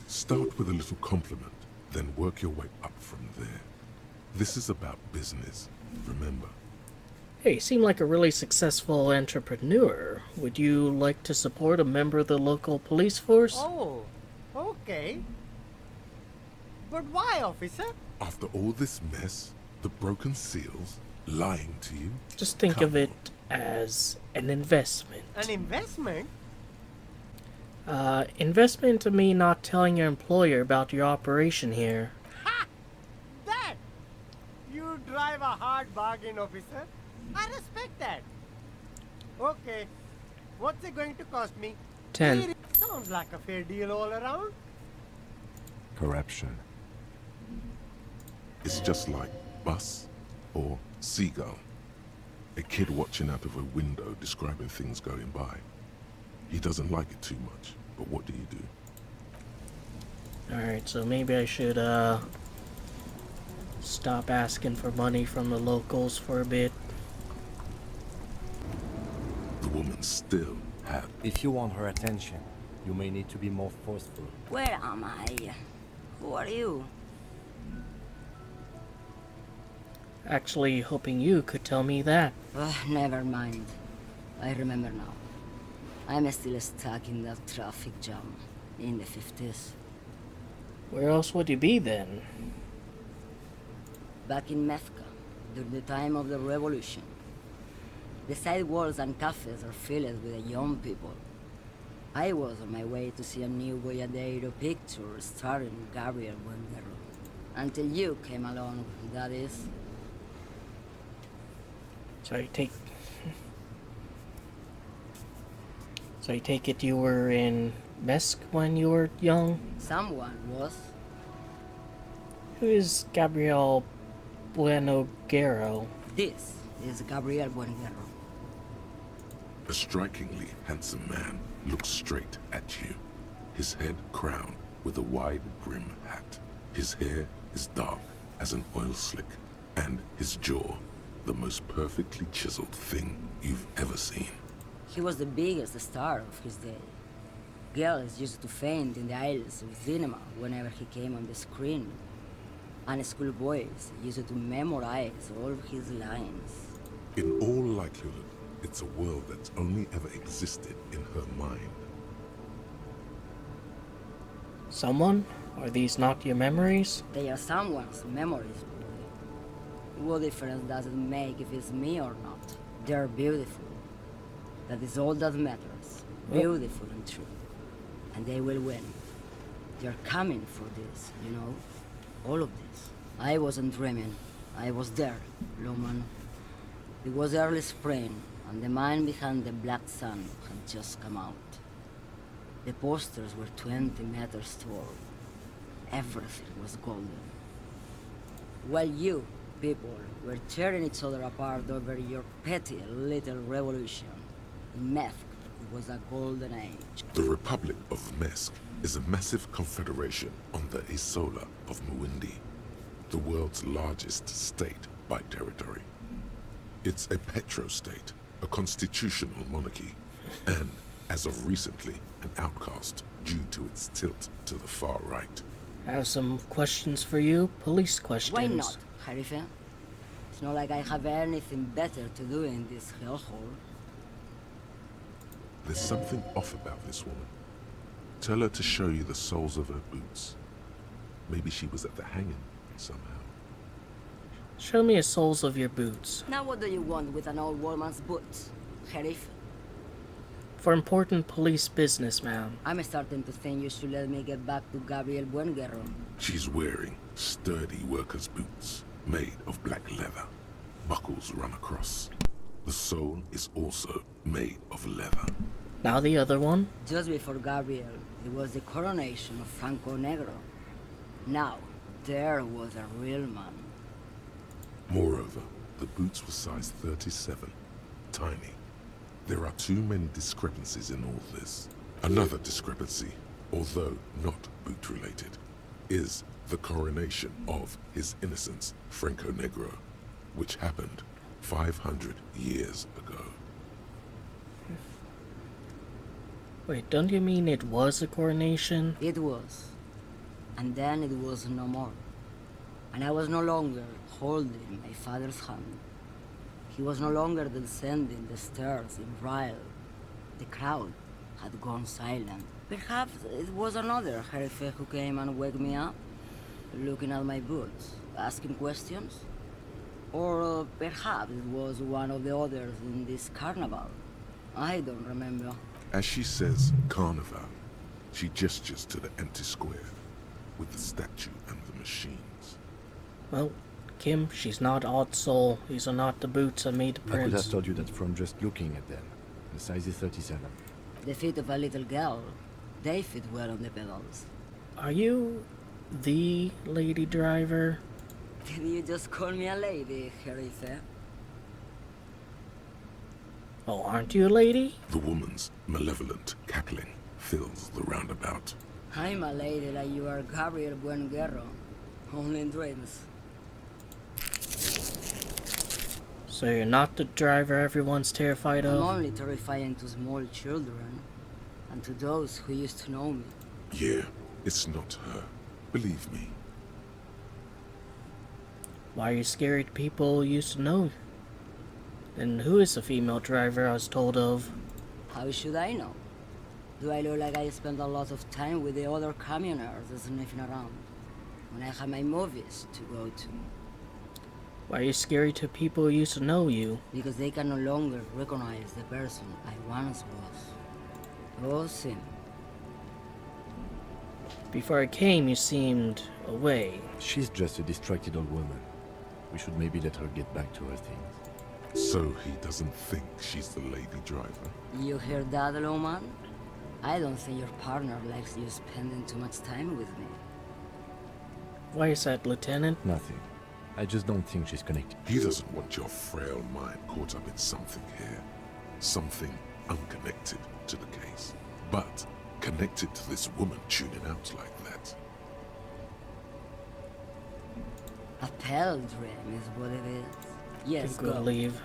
Start with a little compliment, then work your way up from there. This is about business, remember. Hey, you seem like a really successful entrepreneur. Would you like to support a member of the local police force? Oh, okay. But why, officer? After all this mess, the broken seals, lying to you. Just think of it as an investment. An investment? Investment to me not telling your employer about your operation here. Ha! That! You drive a hard bargain, officer. I respect that. Okay. What's it going to cost me? 10. Sounds like a fair deal all around. Corruption. It's just like bus or seagull. A kid watching out of a window describing things going by. He doesn't like it too much, but what do you do? Alright, so maybe I should, stop asking for money from the locals for a bit. The woman still had. If you want her attention, you may need to be more forceful. Where am I? Who are you? Actually, hoping you could tell me that. Never mind. I remember now. I'm still stuck in that traffic jam in the 50s. Where else would you be then? Back in Mecca, during the time of the revolution. The sidewalks and cafes are filled with young people. I was on my way to see a new Boyadero picture starring Gabriel Buendero. Until you came along, that is. So I take it you were in Mesque when you were young? Someone was. Who is Gabriel Buenogero? This is Gabriel Buendero. A strikingly handsome man looks straight at you, his head crowned with a wide brim hat. His hair is dark as an oil slick, and his jaw the most perfectly chiseled thing you've ever seen. He was the biggest star of his day. Girls used to faint in the aisles of cinema whenever he came on the screen. And schoolboys used to memorize all of his lines. In all likelihood, it's a world that's only ever existed in her mind. Someone? Are these not your memories? They are someone's memories, boy. What difference does it make if it's me or not? They're beautiful. That is all that matters. Beautiful and true. And they will win. They're coming for this, you know? All of this. I wasn't dreaming. I was there, Luman. It was early spring, and the man behind the black sun had just come out. The posters were 20 meters tall. Everything was golden. While you, people, were tearing each other apart over your petty little revolution, in Meth, it was a golden age. The Republic of Mesque is a massive confederation on the Isola of Muindi, the world's largest state by territory. It's a petrostate, a constitutional monarchy, and, as of recently, an outcast due to its tilt to the far right. I have some questions for you, police questions. Why not, Harife? It's not like I have anything better to do in this hellhole. There's something off about this woman. Tell her to show you the soles of her boots. Maybe she was at the hanging somehow. Show me the soles of your boots. Now what do you want with an old woman's boots, Sheriff? For important police business, ma'am. I'm starting to think you should let me get back to Gabriel Buenguerro. She's wearing sturdy workers' boots made of black leather. Buckles run across. The sole is also made of leather. Now the other one. Just before Gabriel, it was the coronation of Franco Negro. Now, there was a real man. Moreover, the boots were size 37. Tiny. There are too many discrepancies in all this. Another discrepancy, although not boot-related, is the coronation of His Innocence, Franco Negro, which happened 500 years ago. Wait, don't you mean it was a coronation? It was. And then it was no more. And I was no longer holding my father's hand. He was no longer descending the stairs in Ryle. The crowd had gone silent. Perhaps it was another Jerife who came and woke me up, looking at my boots, asking questions. Or perhaps it was one of the others in this carnival. I don't remember. As she says carnival, she gestures to the empty square with the statue and the machines. Well, Kim, she's not Odd Soul. These are not the boots that made the I could prince. have told you that from just looking at them. The size is 37. The feet of a little girl, they fit well on the pedals. Are you the lady driver? Did you just call me a lady, Jerife? Oh, aren't you a lady? The woman's malevolent cackling fills the roundabout. I'm a lady like you are Gabriel Buenguerro. Only in dreams. So you're not the driver everyone's terrified I'm of? only terrifying to small children, and to those who used to know me. Yeah, it's not her. Believe me. Why are you scary to people who used to know? And who is the female driver I was told of? How should I know? Do I look like I spend a lot of time with the other communers sniffing around, when I have my movies to go to? Why are you scary to people who used to know you? Because they can no longer recognize the person I once was. Oh, Sim. Before I came, you seemed away. She's just a distracted old woman. We should maybe let her get back to her things. So he doesn't think she's the lady driver? You hear that, Loman? I don't think your partner likes you spending too much time with me. Why is that, Lieutenant? Nothing. I just don't think she's connected. He doesn't want your frail mind caught up in something here. Something unconnected to the case. But connected to this woman tuning out like that. A pale dream is what it is. Yes, Go go. leave.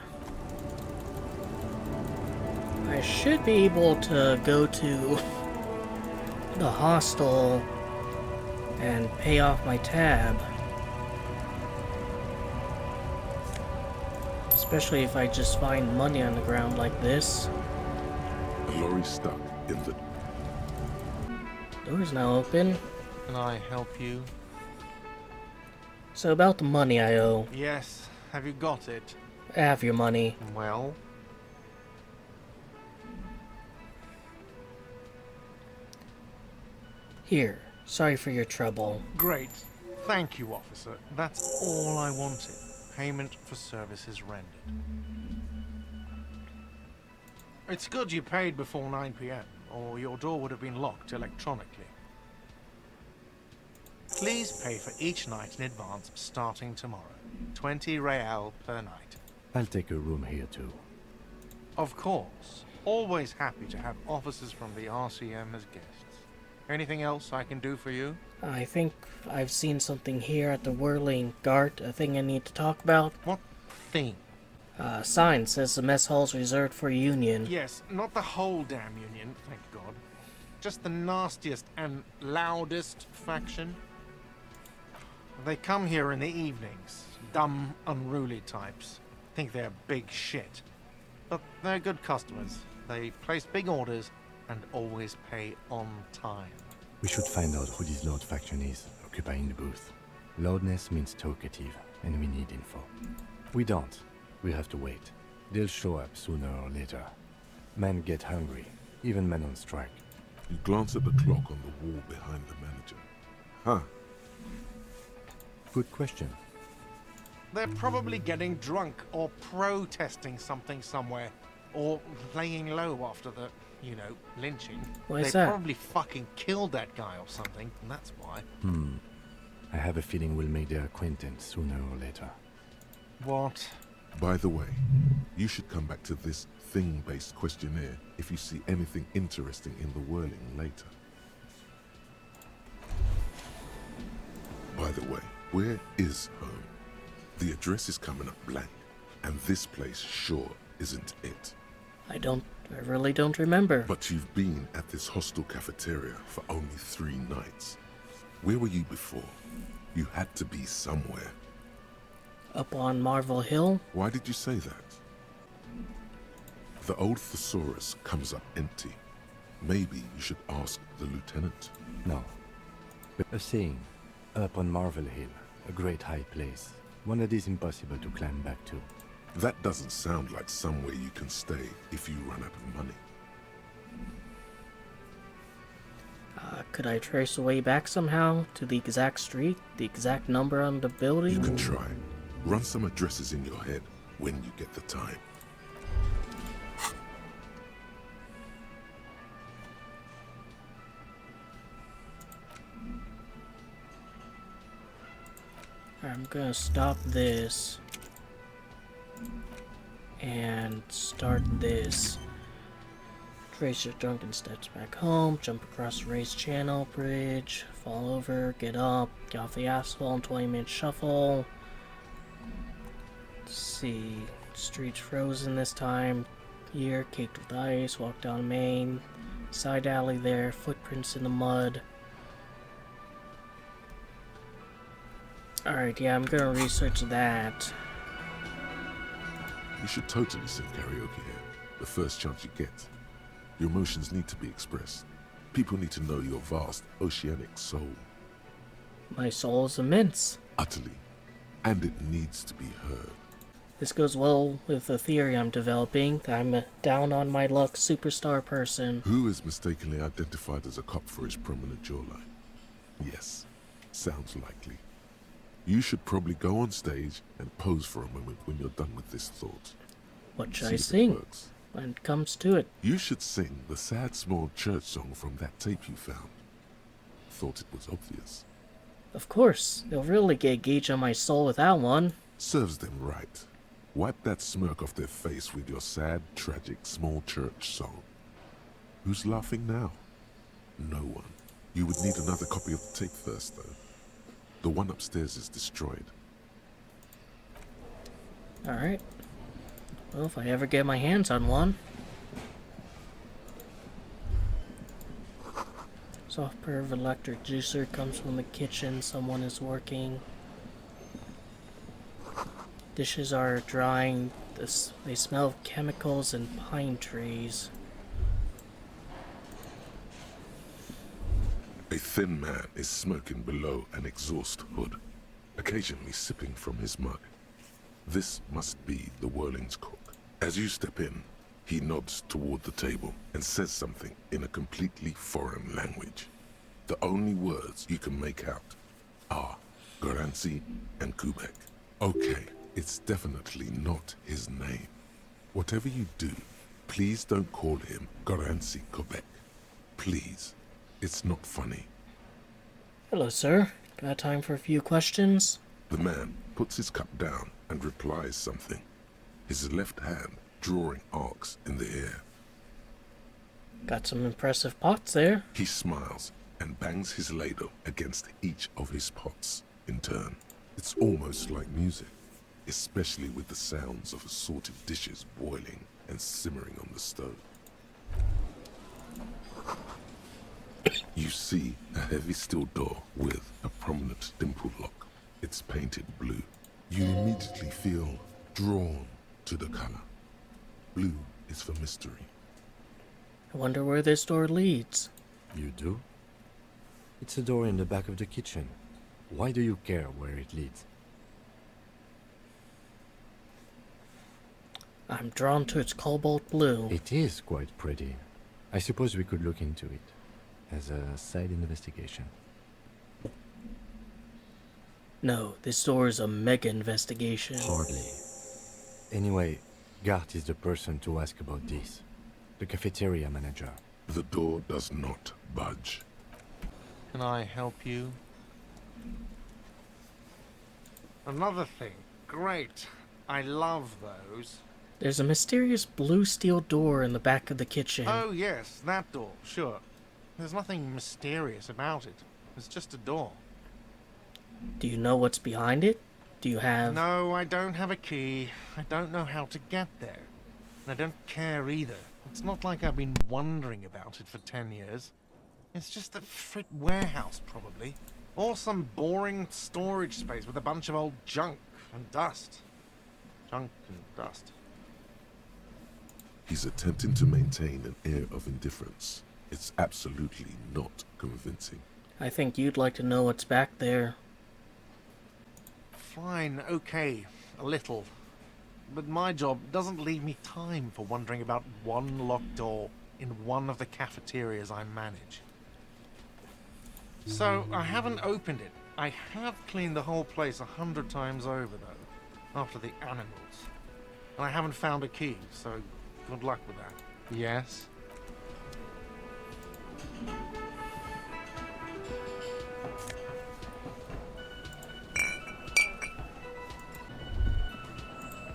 I should be able to go to the hostel and pay off my tab. Especially if I just find money on the ground like this. A lorry stuck in the... Door's now open. Can I help you? So about the money I owe. Yes. Have you got it? I have your money. Well? Here. Sorry for your trouble. Great. Thank you, officer. That's all I wanted. Payment for services rendered. It's good you paid before 9 p.m., or your door would have been locked electronically. Please pay for each night in advance starting tomorrow. 20 real per night. I'll take a room here too. Of course. Always happy to have officers from the RCM as guests. Anything else I can do for you? I think I've seen something here at the Whirling Gart, a thing I need to talk about. What thing? Sign says the mess hall's reserved for Union. Yes, not the whole damn Union, thank God. Just the nastiest and loudest faction. They come here in the evenings. Dumb, unruly types. Think they're big shit. But they're good customers. They place big orders and always pay on time. We should find out who this Lord faction is, occupying the booth. Loudness means talkative, and we need info. We don't. We have to wait. They'll show up sooner or later. Men get hungry, even men on strike. You glance at the clock on the wall behind the manager. Huh. Good question. They're probably getting drunk or protesting something somewhere. Or laying low after the, lynching. Why is They that? probably fucking killed that guy or something, and that's why. I have a feeling we'll make their acquaintance sooner or later. What? By the way, you should come back to this thing-based questionnaire if you see anything interesting in the Whirling later. By the way, where is home? The address is coming up blank, and this place sure isn't it. I really don't remember. But you've been at this hostel cafeteria for only 3 nights. Where were you before? You had to be somewhere. Up on Marvel Hill? Why did you say that? The old thesaurus comes up empty. Maybe you should ask the lieutenant. No. But a saying, up on Marvel Hill, a great high place, one that is impossible to climb back to. That doesn't sound like somewhere you can stay if you run out of money. Could I trace the way back somehow to the exact street, the exact number on the building? You can try. Run some addresses in your head when you get the time. I'm gonna stop this and start this. Trace your drunken steps back home, jump across the raised channel bridge, fall over, get up, get off the asphalt, 20-minute shuffle. Let's see, Streets frozen this time. Here, caked with ice. Walk down Main. Side alley there. Footprints in the mud. Alright, yeah, I'm gonna research that. You should totally sing karaoke here, the first chance you get. Your emotions need to be expressed. People need to know your vast, oceanic soul. My soul is immense. Utterly. And it needs to be heard. This goes well with the theory I'm developing. I'm a down-on-my-luck superstar person. Who is mistakenly identified as a cop for his prominent jawline? Yes, sounds likely. You should probably go on stage and pose for a moment when you're done with this thought. What should I sing when it comes to it? You should sing the sad small church song from that tape you found. Thought it was obvious. Of course, they'll really get a gauge on my soul with that one. Serves them right. Wipe that smirk off their face with your sad, tragic, small church song. Who's laughing now? No one. You would need another copy of the tape first, though. The one upstairs is destroyed. Alright. Well, if I ever get my hands on one. Soft purr of electric juicer comes from the kitchen. Someone is working. Dishes are drying. They smell of chemicals and pine trees. A thin man is smoking below an exhaust hood, occasionally sipping from his mug. This must be the Whirling's cook. As you step in, he nods toward the table and says something in a completely foreign language. The only words you can make out are Garancy and Kubek. Okay, it's definitely not his name. Whatever you do, please don't call him Garancy Kubek. Please. It's not funny. Hello, sir. Got time for a few questions? The man puts his cup down and replies something, his left hand drawing arcs in the air. Got some impressive pots there. He smiles and bangs his ladle against each of his pots in turn. It's almost like music, especially with the sounds of assorted dishes boiling and simmering on the stove. You see a heavy steel door with a prominent dimple lock. It's painted blue. You immediately feel drawn to the color. Blue is for mystery. I wonder where this door leads. You do? It's a door in the back of the kitchen. Why do you care where it leads? I'm drawn to its cobalt blue. It is quite pretty. I suppose we could look into it as a side investigation. No, this door is a mega investigation. Hardly. Anyway, Gart is the person to ask about this. The cafeteria manager. The door does not budge. Can I help you? Another thing. Great. I love those. There's a mysterious blue steel door in the back of the kitchen. Oh, yes, that door, sure. There's nothing mysterious about it. It's just a door. Do you know what's behind it? Do you have... No, I don't have a key. I don't know how to get there. And I don't care either. It's not like I've been wondering about it for 10 years. It's just a frit warehouse, probably. Or some boring storage space with a bunch of old junk and dust. Junk and dust. He's attempting to maintain an air of indifference. It's absolutely not convincing. I think you'd like to know what's back there. Fine, okay, a little. But my job doesn't leave me time for wondering about one locked door in one of the cafeterias I manage. So, I haven't opened it. I have cleaned the whole place 100 times over, though, after the animals. And I haven't found a key, so good luck with that. Yes?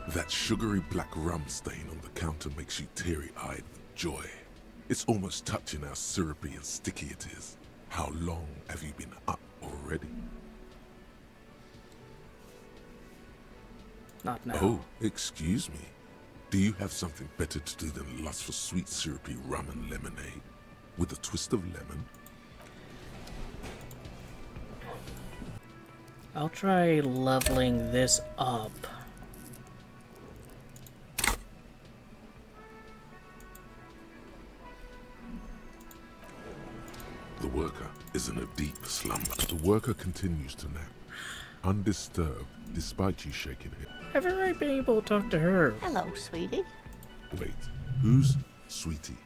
That sugary black rum stain on the counter makes you teary-eyed with joy. It's almost touching how syrupy and sticky it is. How long have you been up already? Not now. Oh, excuse me. Do you have something better to do than lust for sweet syrupy rum and lemonade? With a twist of lemon? I'll try leveling this up. The worker is in a deep slumber. The worker continues to nap, undisturbed despite you shaking him. Haven't I been able to talk to her? Hello, sweetie. Wait, who's Sweetie?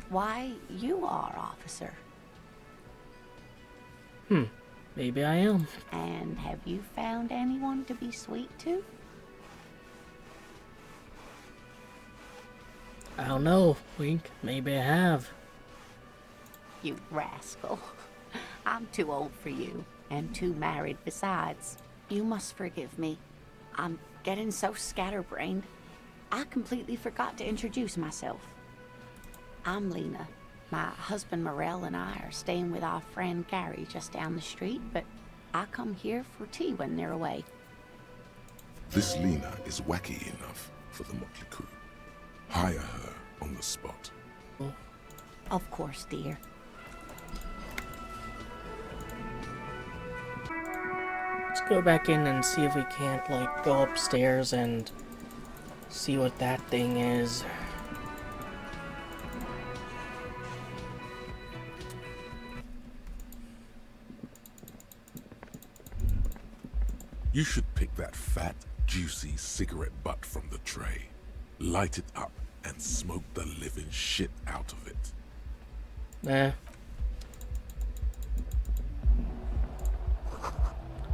Why, you are, officer. Maybe I am. And have you found anyone to be sweet to? I don't know, Wink. Maybe I have. You rascal. I'm too old for you, and too married besides. You must forgive me. I'm getting so scatterbrained. I completely forgot to introduce myself. I'm Lena. My husband Morel and I are staying with our friend Gary just down the street, but I come here for tea when they're away. This Lena is wacky enough for the motley crew. Hire her on the spot. Of course, dear. Let's go back in and see if we can't, like, go upstairs and see what that thing is. You should pick that fat, juicy cigarette butt from the tray, light it up, and smoke the living shit out of it. Nah.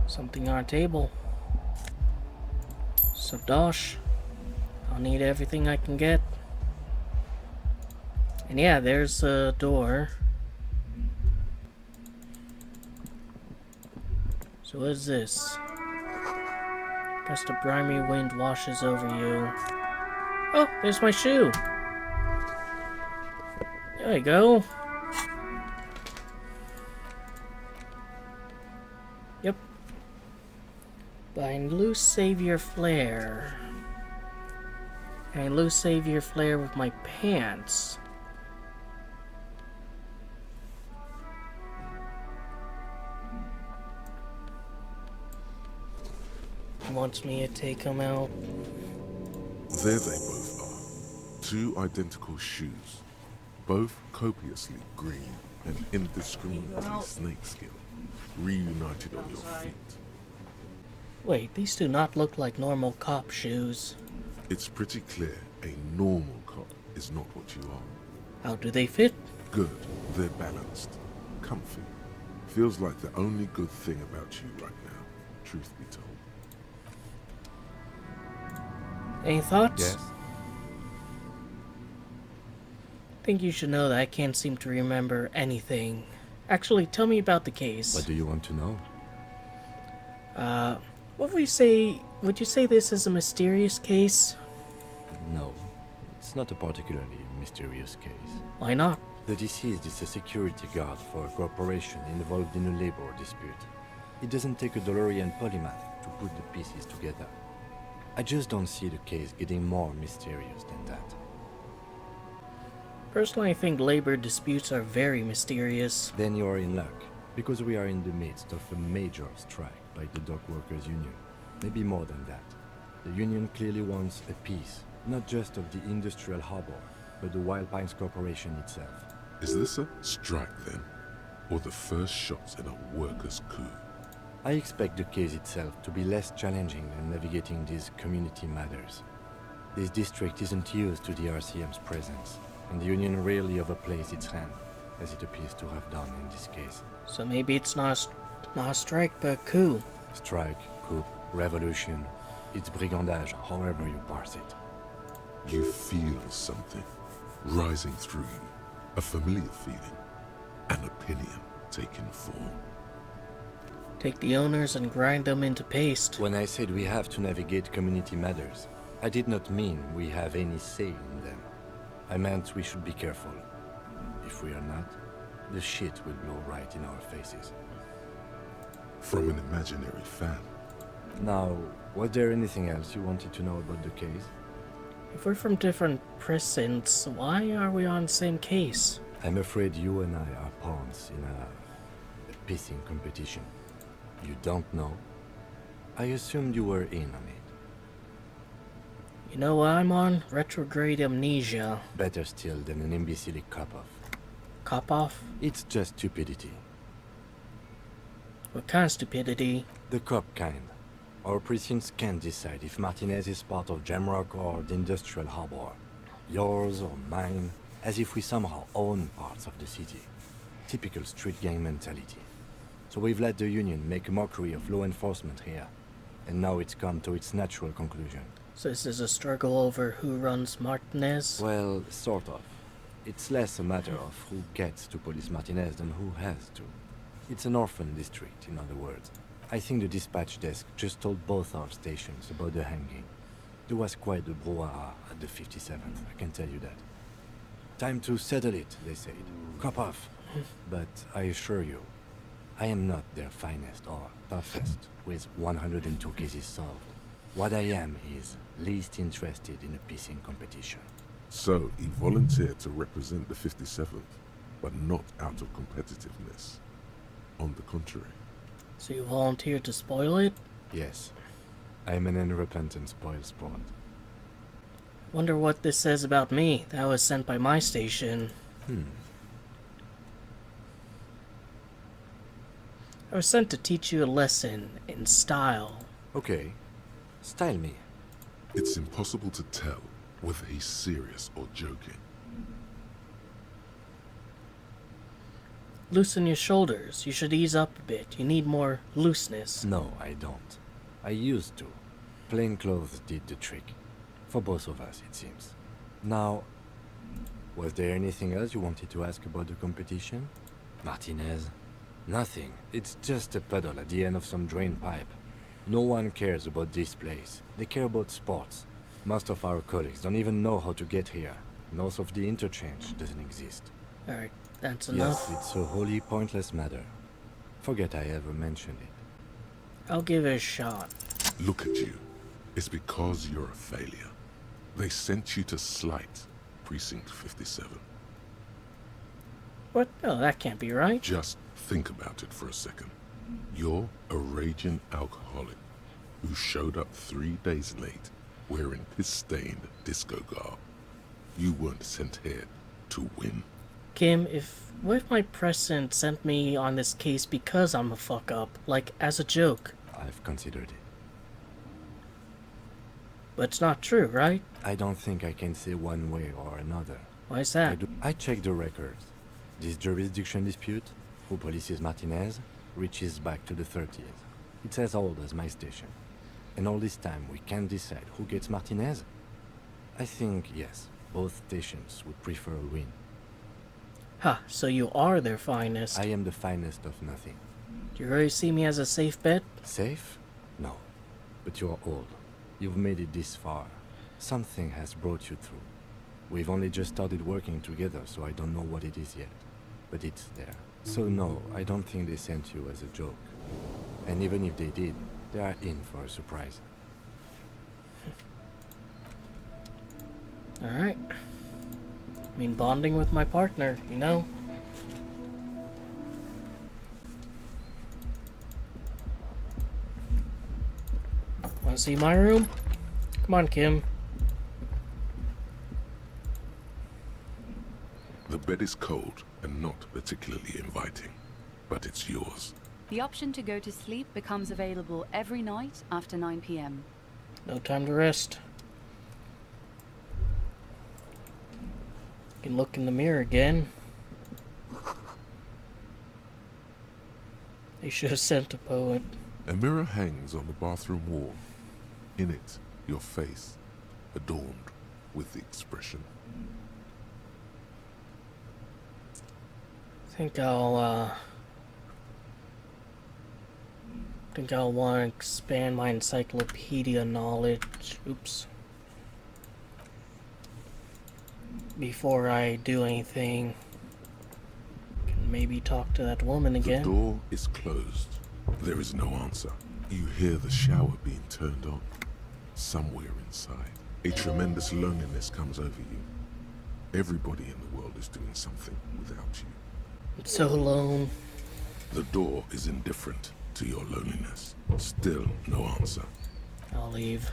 Something on our table. Sabdosh. I'll need everything I can get. And yeah, there's a door. So what is this? Guess the briny wind washes over you. Oh, there's my shoe. There we go. Yep. Bind loose savior flare. And loose savior flare with my pants. Wants me to take them out. There they both are. Two identical shoes. Both copiously green and indiscriminately snakeskin. Reunited on your feet. Wait, these do not look like normal cop shoes. It's pretty clear a normal cop is not what you are. How do they fit? Good. They're balanced. Comfy. Feels like the only good thing about you right now, truth be told. Any thoughts? Yes. I think you should know that I can't seem to remember anything. Actually, tell me about the case. What do you want to know? What would you say? Would you say this is a mysterious case? No, it's not a particularly mysterious case. Why not? The deceased is a security guard for a corporation involved in a labor dispute. It doesn't take a DeLorean polymath to put the pieces together. I just don't see the case getting more mysterious than that. Personally, I think labor disputes are very mysterious. Then you are in luck, because we are in the midst of a major strike by the dock workers union. Maybe more than that. The union clearly wants a piece, not just of the industrial harbor, but the Wild Pines Corporation itself. Is this a strike then? Or the first shots in a workers' coup? I expect the case itself to be less challenging than navigating these community matters. This district isn't used to the RCM's presence, and the union rarely overplays its hand, as it appears to have done in this case. So maybe it's not a strike, but a coup. Strike, coup, revolution, it's brigandage, however you parse it. You feel something rising through you, a familiar feeling, an opinion taking form. Take the owners and grind them into paste. When I said we have to navigate community matters, I did not mean we have any say in them. I meant we should be careful. If we are not, the shit will blow right in our faces. From an imaginary fan, Now, was there anything else you wanted to know about the case? If we're from different prisons, why are we on the same case? I'm afraid you and I are pawns in a pissing competition. You don't know? I assumed you were in on it. You know what I'm on? Retrograde amnesia. Better still than an imbecilic cop-off. Cop-off? It's just stupidity. What kind of stupidity? The cop kind. Our precincts can't decide if Martinez is part of Jamrock or the Industrial Harbor. Yours or mine, as if we somehow own parts of the city. Typical street gang mentality. So we've let the Union make a mockery of law enforcement here. And now it's come to its natural conclusion. So this is a struggle over who runs Martinez? Well, sort of. It's less a matter of who gets to police Martinez than who has to. It's an orphan district, in other words. I think the dispatch desk just told both our stations about the hanging. There was quite the brouhaha at the 57th, I can tell you that. Time to settle it, they said. Cop off. But I assure you, I am not their finest or toughest with 102 cases solved. What I am is least interested in a pissing competition. So, he volunteered to represent the 57th, but not out of competitiveness. On the contrary. So you volunteered to spoil it? Yes. I am an unrepentant spoilsport. Wonder what this says about me. That was sent by my station. I was sent to teach you a lesson in style. Okay. Style me. It's impossible to tell whether he's serious or joking. Loosen your shoulders. You should ease up a bit. You need more looseness. No, I don't. I used to. Plain clothes did the trick. For both of us, it seems. Now, was there anything else you wanted to ask about the competition? Martinez? Nothing. It's just a puddle at the end of some drain pipe. No one cares about this place. They care about sports. Most of our colleagues don't even know how to get here. North of the interchange doesn't exist. Alright, that's enough. Yes, it's a wholly pointless matter. Forget I ever mentioned it. I'll give it a shot. Look at you. It's because you're a failure. They sent you to slight Precinct 57. What? No, that can't be right. Just think about it for a second. You're a raging alcoholic who showed up 3 days late wearing piss-stained disco garb. You weren't sent here to win. Kim, what if my president sent me on this case because I'm a fuck-up? Like, as a joke? I've considered it. But it's not true, right? I don't think I can say one way or another. Why is that? I checked the records. This jurisdiction dispute, who polices Martinez, reaches back to the 30s. It's as old as my station. And all this time we can't decide who gets Martinez? I think, yes, both stations would prefer a win. Ha, so you are their finest. I am the finest of nothing. Do you really see me as a safe bet? Safe? No. But you're old. You've made it this far. Something has brought you through. We've only just started working together, so I don't know what it is yet. But it's there. So no, I don't think they sent you as a joke. And even if they did, they are in for a surprise. Alright. I mean, bonding with my partner, you know? Wanna see my room? Come on, Kim. The bed is cold and not particularly inviting, but it's yours. The option to go to sleep becomes available every night after 9 p.m. No time to rest. You can look in the mirror again. They should have sent a poet. A mirror hangs on the bathroom wall. In it, your face, adorned with the expression. I think I'll want to expand my encyclopedia knowledge. Oops. Before I do anything, can maybe talk to that woman again. The door is closed. There is no answer. You hear the shower being turned on. Somewhere inside, a tremendous loneliness comes over you. Everybody in the world is doing something without you. I'm so alone. The door is indifferent to your loneliness. Still no answer. I'll leave.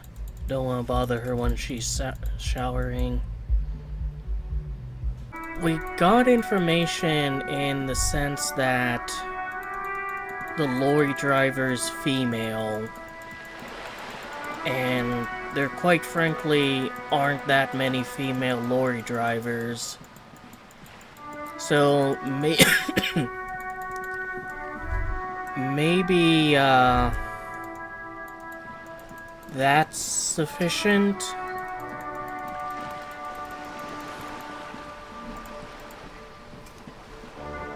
Don't want to bother her when she's showering. We got information in the sense that the lorry driver's female, and there quite frankly aren't that many female lorry drivers. So maybe that's sufficient.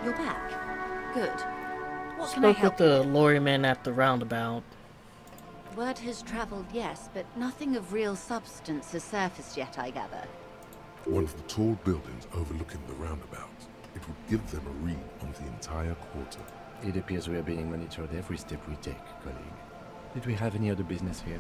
You're back. Good. What can I Spoke with help the lorryman at the roundabout. Word has traveled, yes, but nothing of real substance has surfaced yet, I gather. One of the tall buildings overlooking the roundabout. It would give them a read on the entire quarter. It appears we are being monitored every step we take, colleague. Did we have any other business here?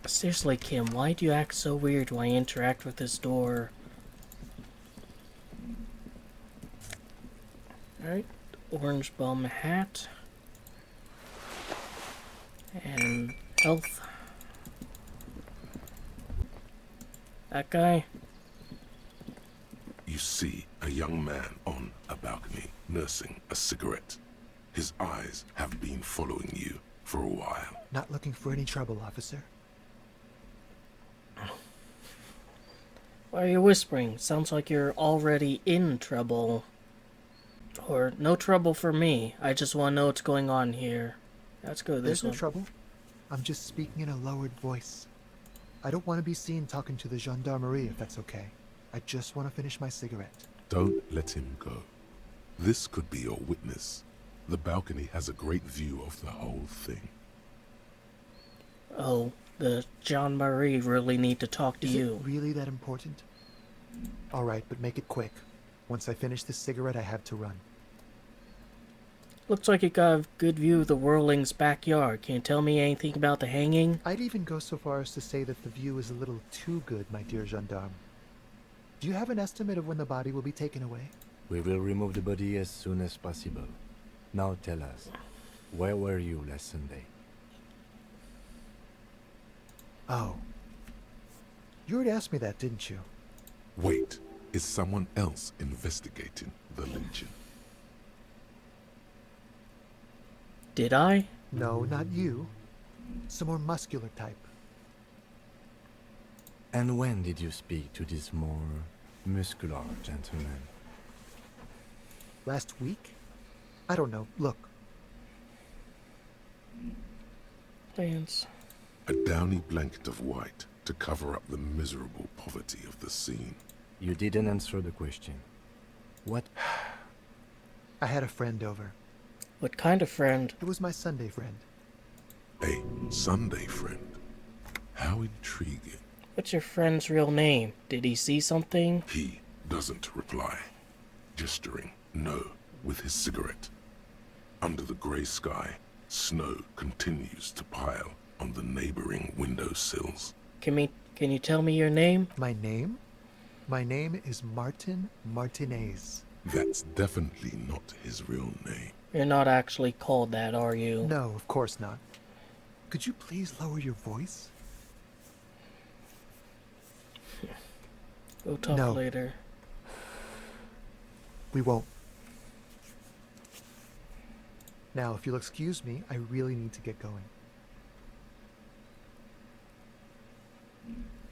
Seriously, Kim, why do you act so weird when I interact with this door? Alright, orange bum hat. And health. That guy. You see a young man on a balcony nursing a cigarette. His eyes have been following you for a while. Not looking for any trouble, officer. Why are you whispering? Sounds like you're already in trouble. Or no trouble for me. I just want to know what's going on here. Let's go this There's no one. trouble. I'm just speaking in a lowered voice. I don't want to be seen talking to the gendarmerie if that's okay. I just want to finish my cigarette. Don't let him go. This could be your witness. The balcony has a great view of the whole thing. Oh, the John Marie really need to talk to Is you. it really that important? All right, but make it quick. Once I finish this cigarette, I have to run. Looks like you got a good view of the Whirling's backyard. Can you tell me anything about the hanging? I'd even go so far as to say that the view is a little too good, my dear gendarme. Do you have an estimate of when the body will be taken away? We will remove the body as soon as possible. Now tell us, where were you last Sunday? Oh. You already asked me that, didn't you? Wait, is someone else investigating the lynching? Did I? No, not you. Some more muscular type. And when did you speak to this more muscular gentleman? Last week? I don't know. Look. Dance. A downy blanket of white to cover up the miserable poverty of the scene. You didn't answer the question. What? I had a friend over. What kind of friend? It was my Sunday friend. A Sunday friend. How intriguing. What's your friend's real name? Did he see something? He doesn't reply, gesturing no with his cigarette. Under the grey sky, snow continues to pile on the neighboring windowsills. Can you tell me your name? My name? My name is Martin Martinez. That's definitely not his real name. You're not actually called that, are you? No, of course not. Could you please lower your voice? We'll talk later. We won't. Now, if you'll excuse me, I really need to get going.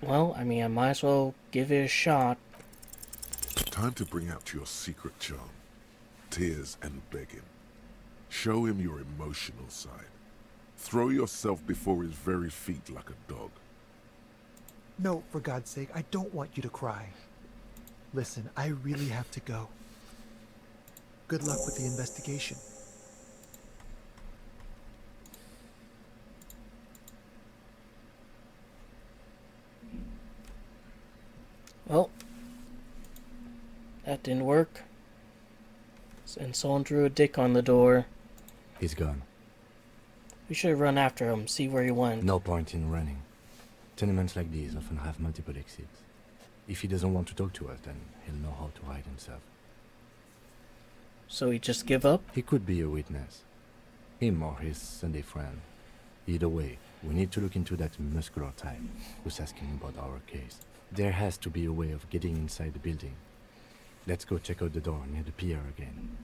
Well, I mean, I might as well give it a shot. Time to bring out your secret charm. Tears and begging. Show him your emotional side. Throw yourself before his very feet like a dog. No, for God's sake, I don't want you to cry. Listen, I really have to go. Good luck with the investigation. That didn't work. And someone drew a dick on the door. He's gone. We should run after him, see where he went. No point in running. Tenements like these often have multiple exits. If he doesn't want to talk to us, then he'll know how to hide himself. So he just give up? He could be a witness. Him or his Sunday friend. Either way, we need to look into that muscular type who's asking about our case. There has to be a way of getting inside the building. Let's go check out the door near the pier again.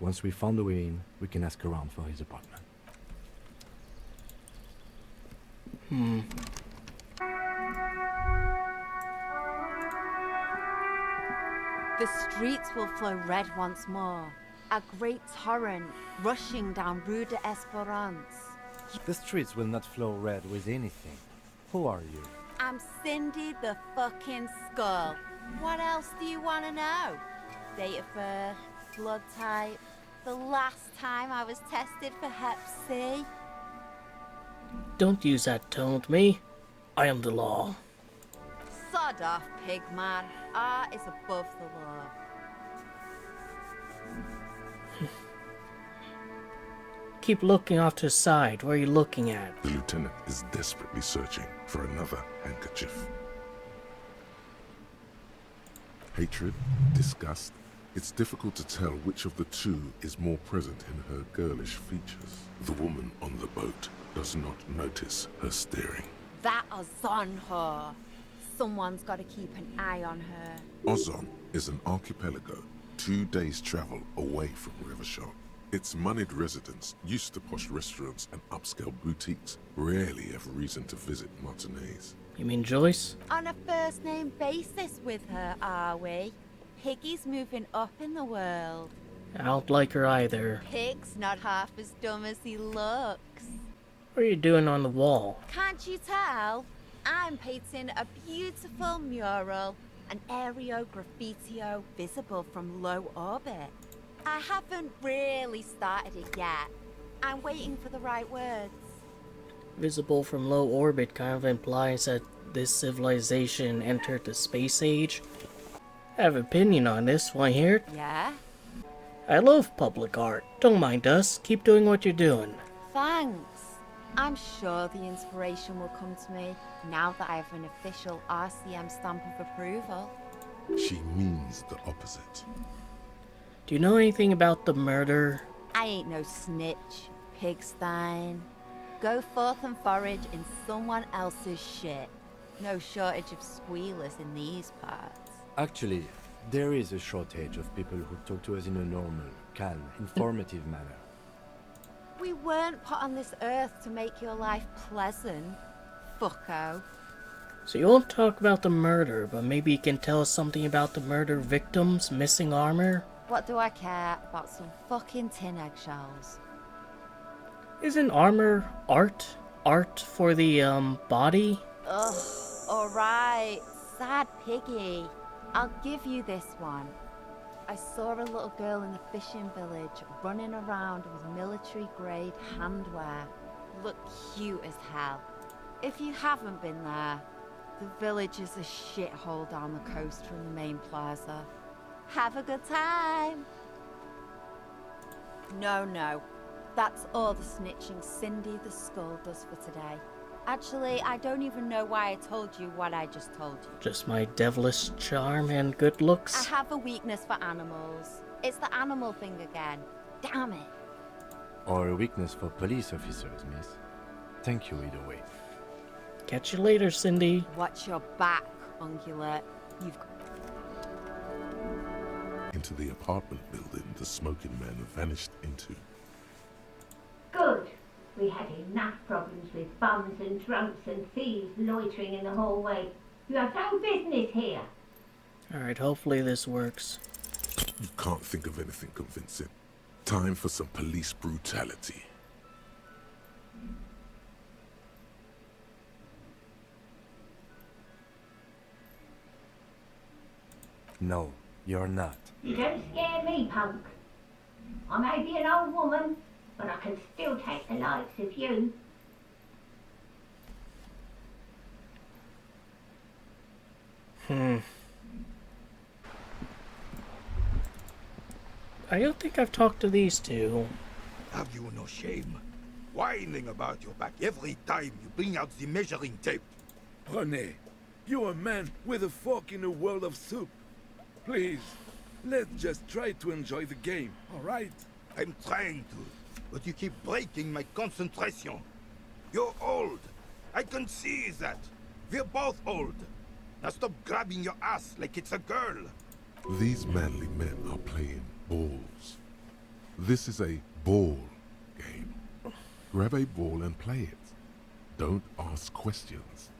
Once we found the way in, we can ask around for his apartment. The streets will flow red once more. A great torrent rushing down Rue de Esperance. The streets will not flow red with anything. Who are you? I'm Cindy the fucking Skull. What else do you want to know? Date of birth, blood type, the last time I was tested for Hep C. Don't use that tone with me. I am the law. Sod off, pig man. Art is above the law. Keep looking off to the side. Where are you looking at? The lieutenant is desperately searching for another handkerchief. Hatred, disgust. It's difficult to tell which of the two is more present in her girlish features. The woman on the boat does not notice her staring. That Ozon whore. Someone's got to keep an eye on her. Ozon is an archipelago 2 days' travel away from Rivershot. Its moneyed residents, used to posh restaurants and upscale boutiques, rarely have reason to visit Martinez. You mean Joyce? On a first-name basis with her, are we? Piggy's moving up in the world. I don't like her either. Pig's not half as dumb as he looks. What are you doing on the wall? Can't you tell? I'm painting a beautiful mural, an aereo graffitio visible from low orbit. I haven't really started it yet. I'm waiting for the right words. Visible from low orbit kind of implies that this civilization entered the space age. I have an opinion on this. Want to hear it? Yeah? I love public art. Don't mind us. Keep doing what you're doing. Thanks. I'm sure the inspiration will come to me now that I have an official RCM stamp of approval. She means the opposite. Do you know anything about the murder? I ain't no snitch, pigstein. Go forth and forage in someone else's shit. No shortage of squealers in these parts. Actually, there is a shortage of people who talk to us in a normal, calm, informative manner. We weren't put on this earth to make your life pleasant, fucko. So you won't talk about the murder, but maybe you can tell us something about the murder victims' missing armor? What do I care about some fucking tin eggshells? Isn't armor art? Art for the, body? Ugh, alright, sad piggy. I'll give you this one. I saw a little girl in the fishing village running around with military-grade handwear. Looked cute as hell. If you haven't been there, the village is a shithole down the coast from the main plaza. Have a good time! No. That's all the snitching Cindy the Skull does for today. Actually, I don't even know why I told you what I just told you. Just my devilish charm and good looks? I have a weakness for animals. It's the animal thing again. Damn it. Or a weakness for police officers, miss. Thank you either way. Catch you later, Cindy. Watch your back, ungulate. You've got... Into the apartment building the smoking man vanished into. Good. We had enough problems with bums and drunks and thieves loitering in the hallway. You have no business here. Alright, hopefully this works. You can't think of anything convincing. Time for some police brutality. No, you're not. You don't scare me, punk. I may be an old woman, but I can still take the likes of you. I don't think I've talked to these two. Have you no shame? Whining about your back every time you bring out the measuring tape. René, you're a man with a fork in a world of soup. Please, let's just try to enjoy the game, all right? I'm trying to, but you keep breaking my concentration. You're old. I can see that. We're both old. Now stop grabbing your ass like it's a girl. These manly men are playing balls. This is a ball game. Grab a ball and play it. Don't ask questions.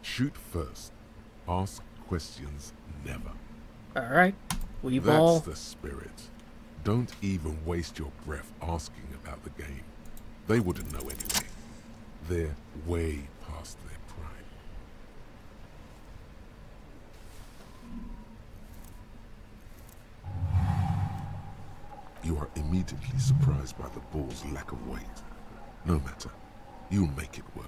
Shoot first. Ask questions never. Alright, we ball. That's the spirit. Don't even waste your breath asking about the game. They wouldn't know anyway. They're way past their prime. You are immediately surprised by the ball's lack of weight. No matter, you'll make it work.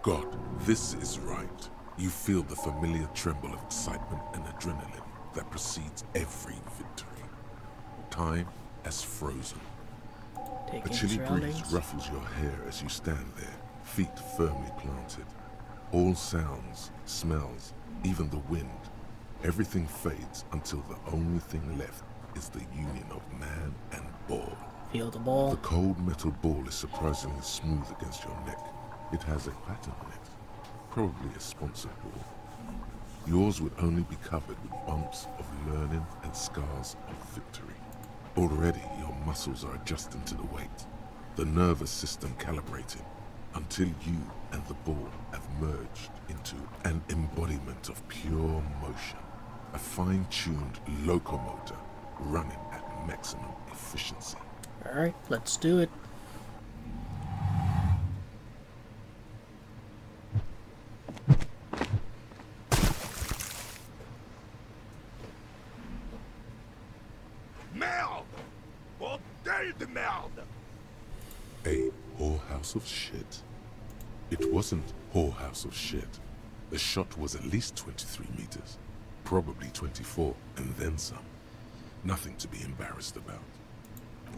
God, this is right. You feel the familiar tremble of excitement and adrenaline that precedes every victory. Time has frozen. A chilly breeze ruffles your hair as you stand there, feet firmly planted. All sounds, smells, even the wind, everything fades until the only thing left is the union of man and ball. Feel the ball. The cold metal ball is surprisingly smooth against your neck. It has a pattern on it, probably a sponsored ball. Yours would only be covered with bumps of learning and scars of victory. Already your muscles are adjusting to the weight, the nervous system calibrating, until you and the ball have merged into an embodiment of pure motion, a fine-tuned locomotor running at maximum efficiency. Alright, let's do it. Merde! Bordel de merde! A whorehouse of shit? It wasn't whorehouse of shit. The shot was at least 23 meters, probably 24, and then some. Nothing to be embarrassed about.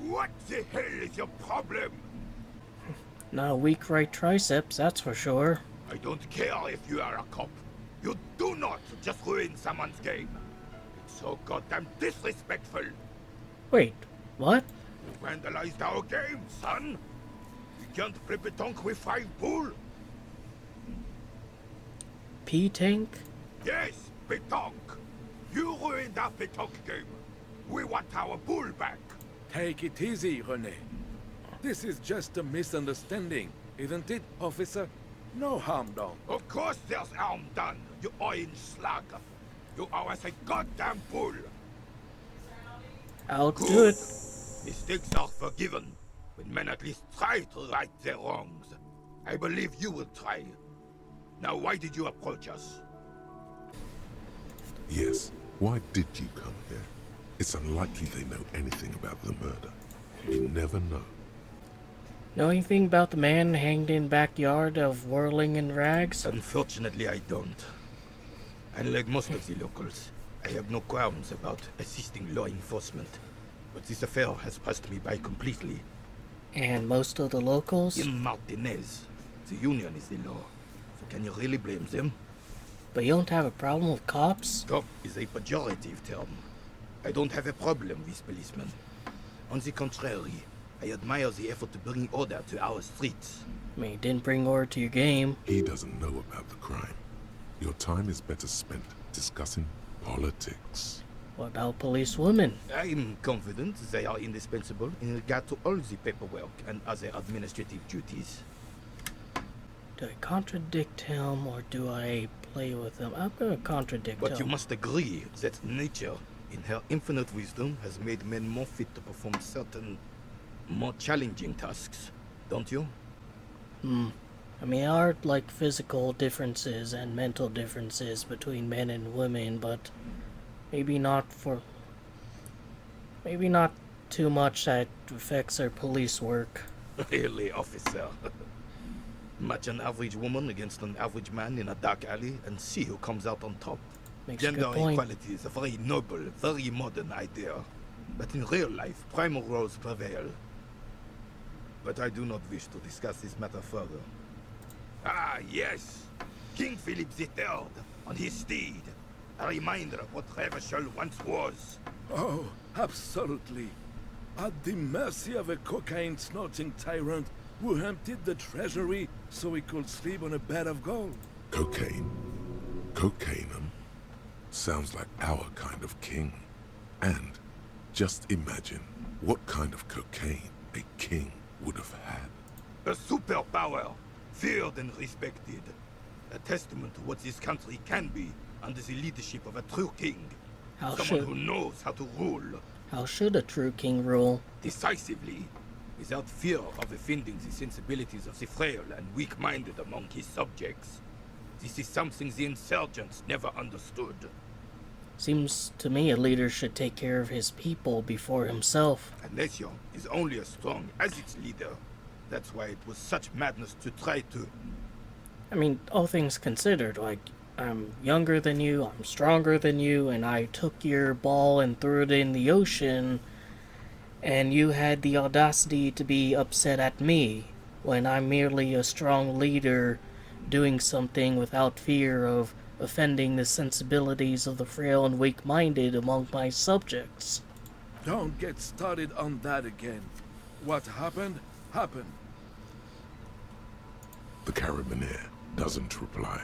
What the hell is your problem? Not a weak right triceps, that's for sure. I don't care if you are a cop. You do not just ruin someone's game. It's so goddamn disrespectful. Wait, what? You vandalized our game, son. You can't play pétanque with 5 bull. P-Tank? Yes, pétanque. You ruined our pétanque game. We want our bull back. Take it easy, René. This is just a misunderstanding, isn't it, officer? No harm done. Of course there's harm done, you orange slug. You owe us a goddamn bull. I'll do it. Mistakes are forgiven when men at least try to right their wrongs. I believe you will try. Now, why did you approach us? Yes, why did you come here? It's unlikely they know anything about the murder. You never know. Know anything about the man hanged in backyard of Whirling in Rags? Unfortunately, I don't. Unlike most of the locals, I have no qualms about assisting law enforcement. But this affair has passed me by completely. And most of the locals? In Martinez, the union is the law. So can you really blame them? But you don't have a problem with cops? Cop is a pejorative term. I don't have a problem with policemen. On the contrary, I admire the effort to bring order to our streets. I mean, you didn't bring order to your game. He doesn't know about the crime. Your time is better spent discussing politics. What about police women? I'm confident they are indispensable in regard to all the paperwork and other administrative duties. Do I contradict him or do I play with him? I'm gonna contradict him. But you must agree that nature, in her infinite wisdom, has made men more fit to perform certain, more challenging tasks, don't you? I mean, there are like physical differences and mental differences between men and women, but maybe not too much that affects their police work. Really, officer. Match an average woman against an average man in a dark alley and see who comes out on top. Makes a Gender good point. equality is a very noble, very modern idea. But in real life, primal roles prevail. But I do not wish to discuss this matter further. Ah, yes! King Philip III, on his steed. A reminder of what Revachol once was. Oh, absolutely. At the mercy of a cocaine-snorting tyrant who emptied the treasury so he could sleep on a bed of gold. Cocaine? Cocainum? Sounds like our kind of king. And just imagine what kind of cocaine a king would have had. A superpower, feared and respected. A testament to what this country can be under the leadership of a true king. Someone who knows how to rule. How should a true king rule? Decisively, without fear of offending the sensibilities of the frail and weak-minded among his subjects. This is something the insurgents never understood. Seems to me a leader should take care of his people before himself. A nation is only as strong as its leader. That's why it was such madness to try to... I mean, all things considered, like, I'm younger than you, I'm stronger than you, and I took your ball and threw it in the ocean, and you had the audacity to be upset at me, when I'm merely a strong leader doing something without fear of offending the sensibilities of the frail and weak-minded among my subjects. Don't get started on that again. What happened, happened. The Carabiner doesn't reply,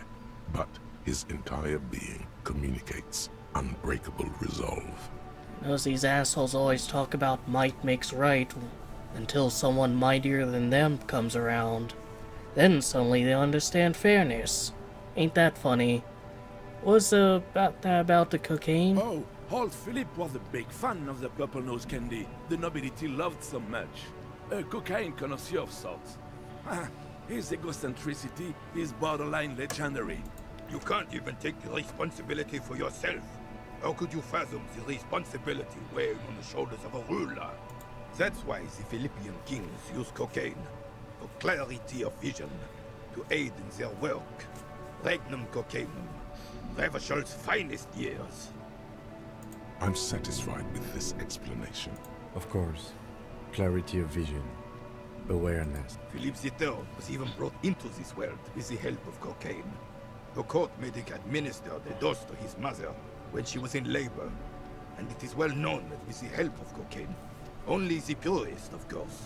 but his entire being communicates unbreakable resolve. Knows these assholes always talk about might makes right until someone mightier than them comes around. Then suddenly they understand fairness. Ain't that funny? What's about the cocaine? Oh, old Philip was a big fan of the purple nose candy the nobility loved so much. A cocaine connoisseur of sorts. His egocentricity is borderline legendary. You can't even take the responsibility for yourself. How could you fathom the responsibility weighing on the shoulders of a ruler? That's why the Philippian kings use cocaine. For clarity of vision. To aid in their work. Regnum cocainum. Revachol's finest years. I'm satisfied with this explanation. Of course. Clarity of vision. Awareness. Philip III was even brought into this world with the help of cocaine. The court made him administer the dose to his mother when she was in labor. And it is well known that with the help of cocaine, only the purest, of course,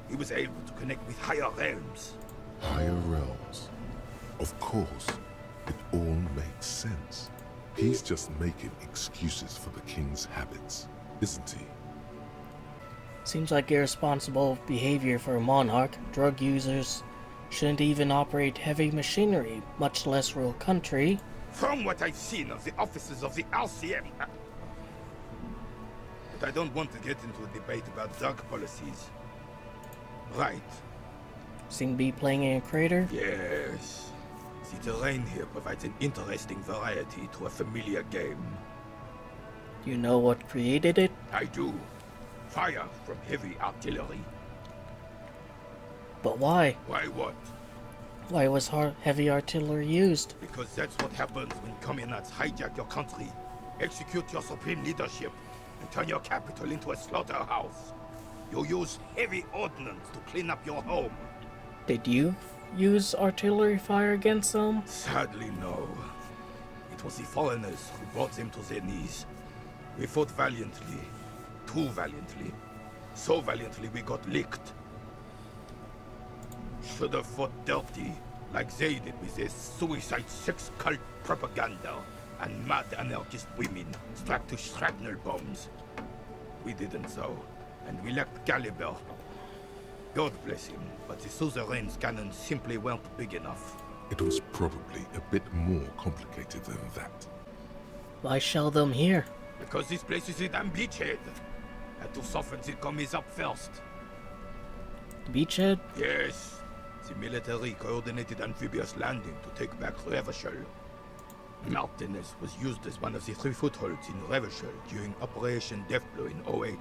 he was able to connect with higher realms. Higher realms? Of course. It all makes sense. He's just making excuses for the king's habits, isn't he? Seems like irresponsible behavior for a monarch. Drug users shouldn't even operate heavy machinery, much less rule country. From what I've seen of the officers of the RCM... But I don't want to get into a debate about drug policies. Right. Seem to be playing in a crater? Yes. The terrain here provides an interesting variety to a familiar game. Do you know what created it? I do. Fire from heavy artillery. But why? Why what? Why was heavy artillery used? Because that's what happens when communards hijack your country, execute your supreme leadership, and turn your capital into a slaughterhouse. You use heavy ordnance to clean up your home. Did you use artillery fire against them? Sadly, no. It was the foreigners who brought them to their knees. We fought valiantly. Too valiantly. So valiantly we got licked. Should have fought dirty, like they did with their suicide sex cult propaganda and mad anarchist women strapped to shrapnel bombs. We didn't so, and we lacked caliber. God bless him, but the suzerain's cannons simply weren't big enough. It was probably a bit more complicated than that. Why shell them here? Because this place is a damn beachhead. Had to soften the commies up first. Beachhead? Yes. The military coordinated amphibious landing to take back Revachol. Martinez was used as one of the 3 footholds in Revachol during Operation Deathblow in 08.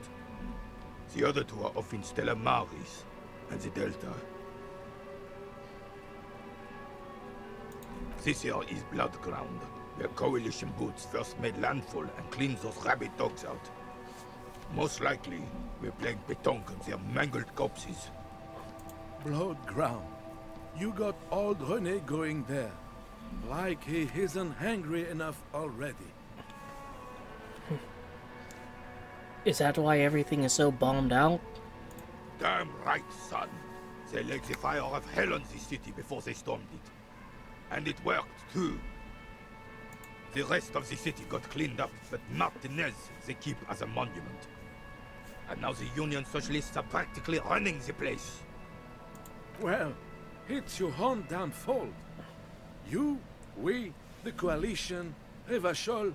The other 2 are off in Stella Maris and the Delta. This here is Blood Ground, where coalition boots first made landfall and cleaned those rabid dogs out. Most likely, we're playing pétanque on their mangled corpses. Blood ground. You got old René going there. Like he isn't hungry enough already. Is that why everything is so bombed out? Damn right, son. They let the fire of hell on this city before they stormed it. And it worked, too. The rest of the city got cleaned up, but Martinez they keep as a monument. And now the Union Socialists are practically running the place. Well, it's your own damn fault. You, we, the coalition, Revachol,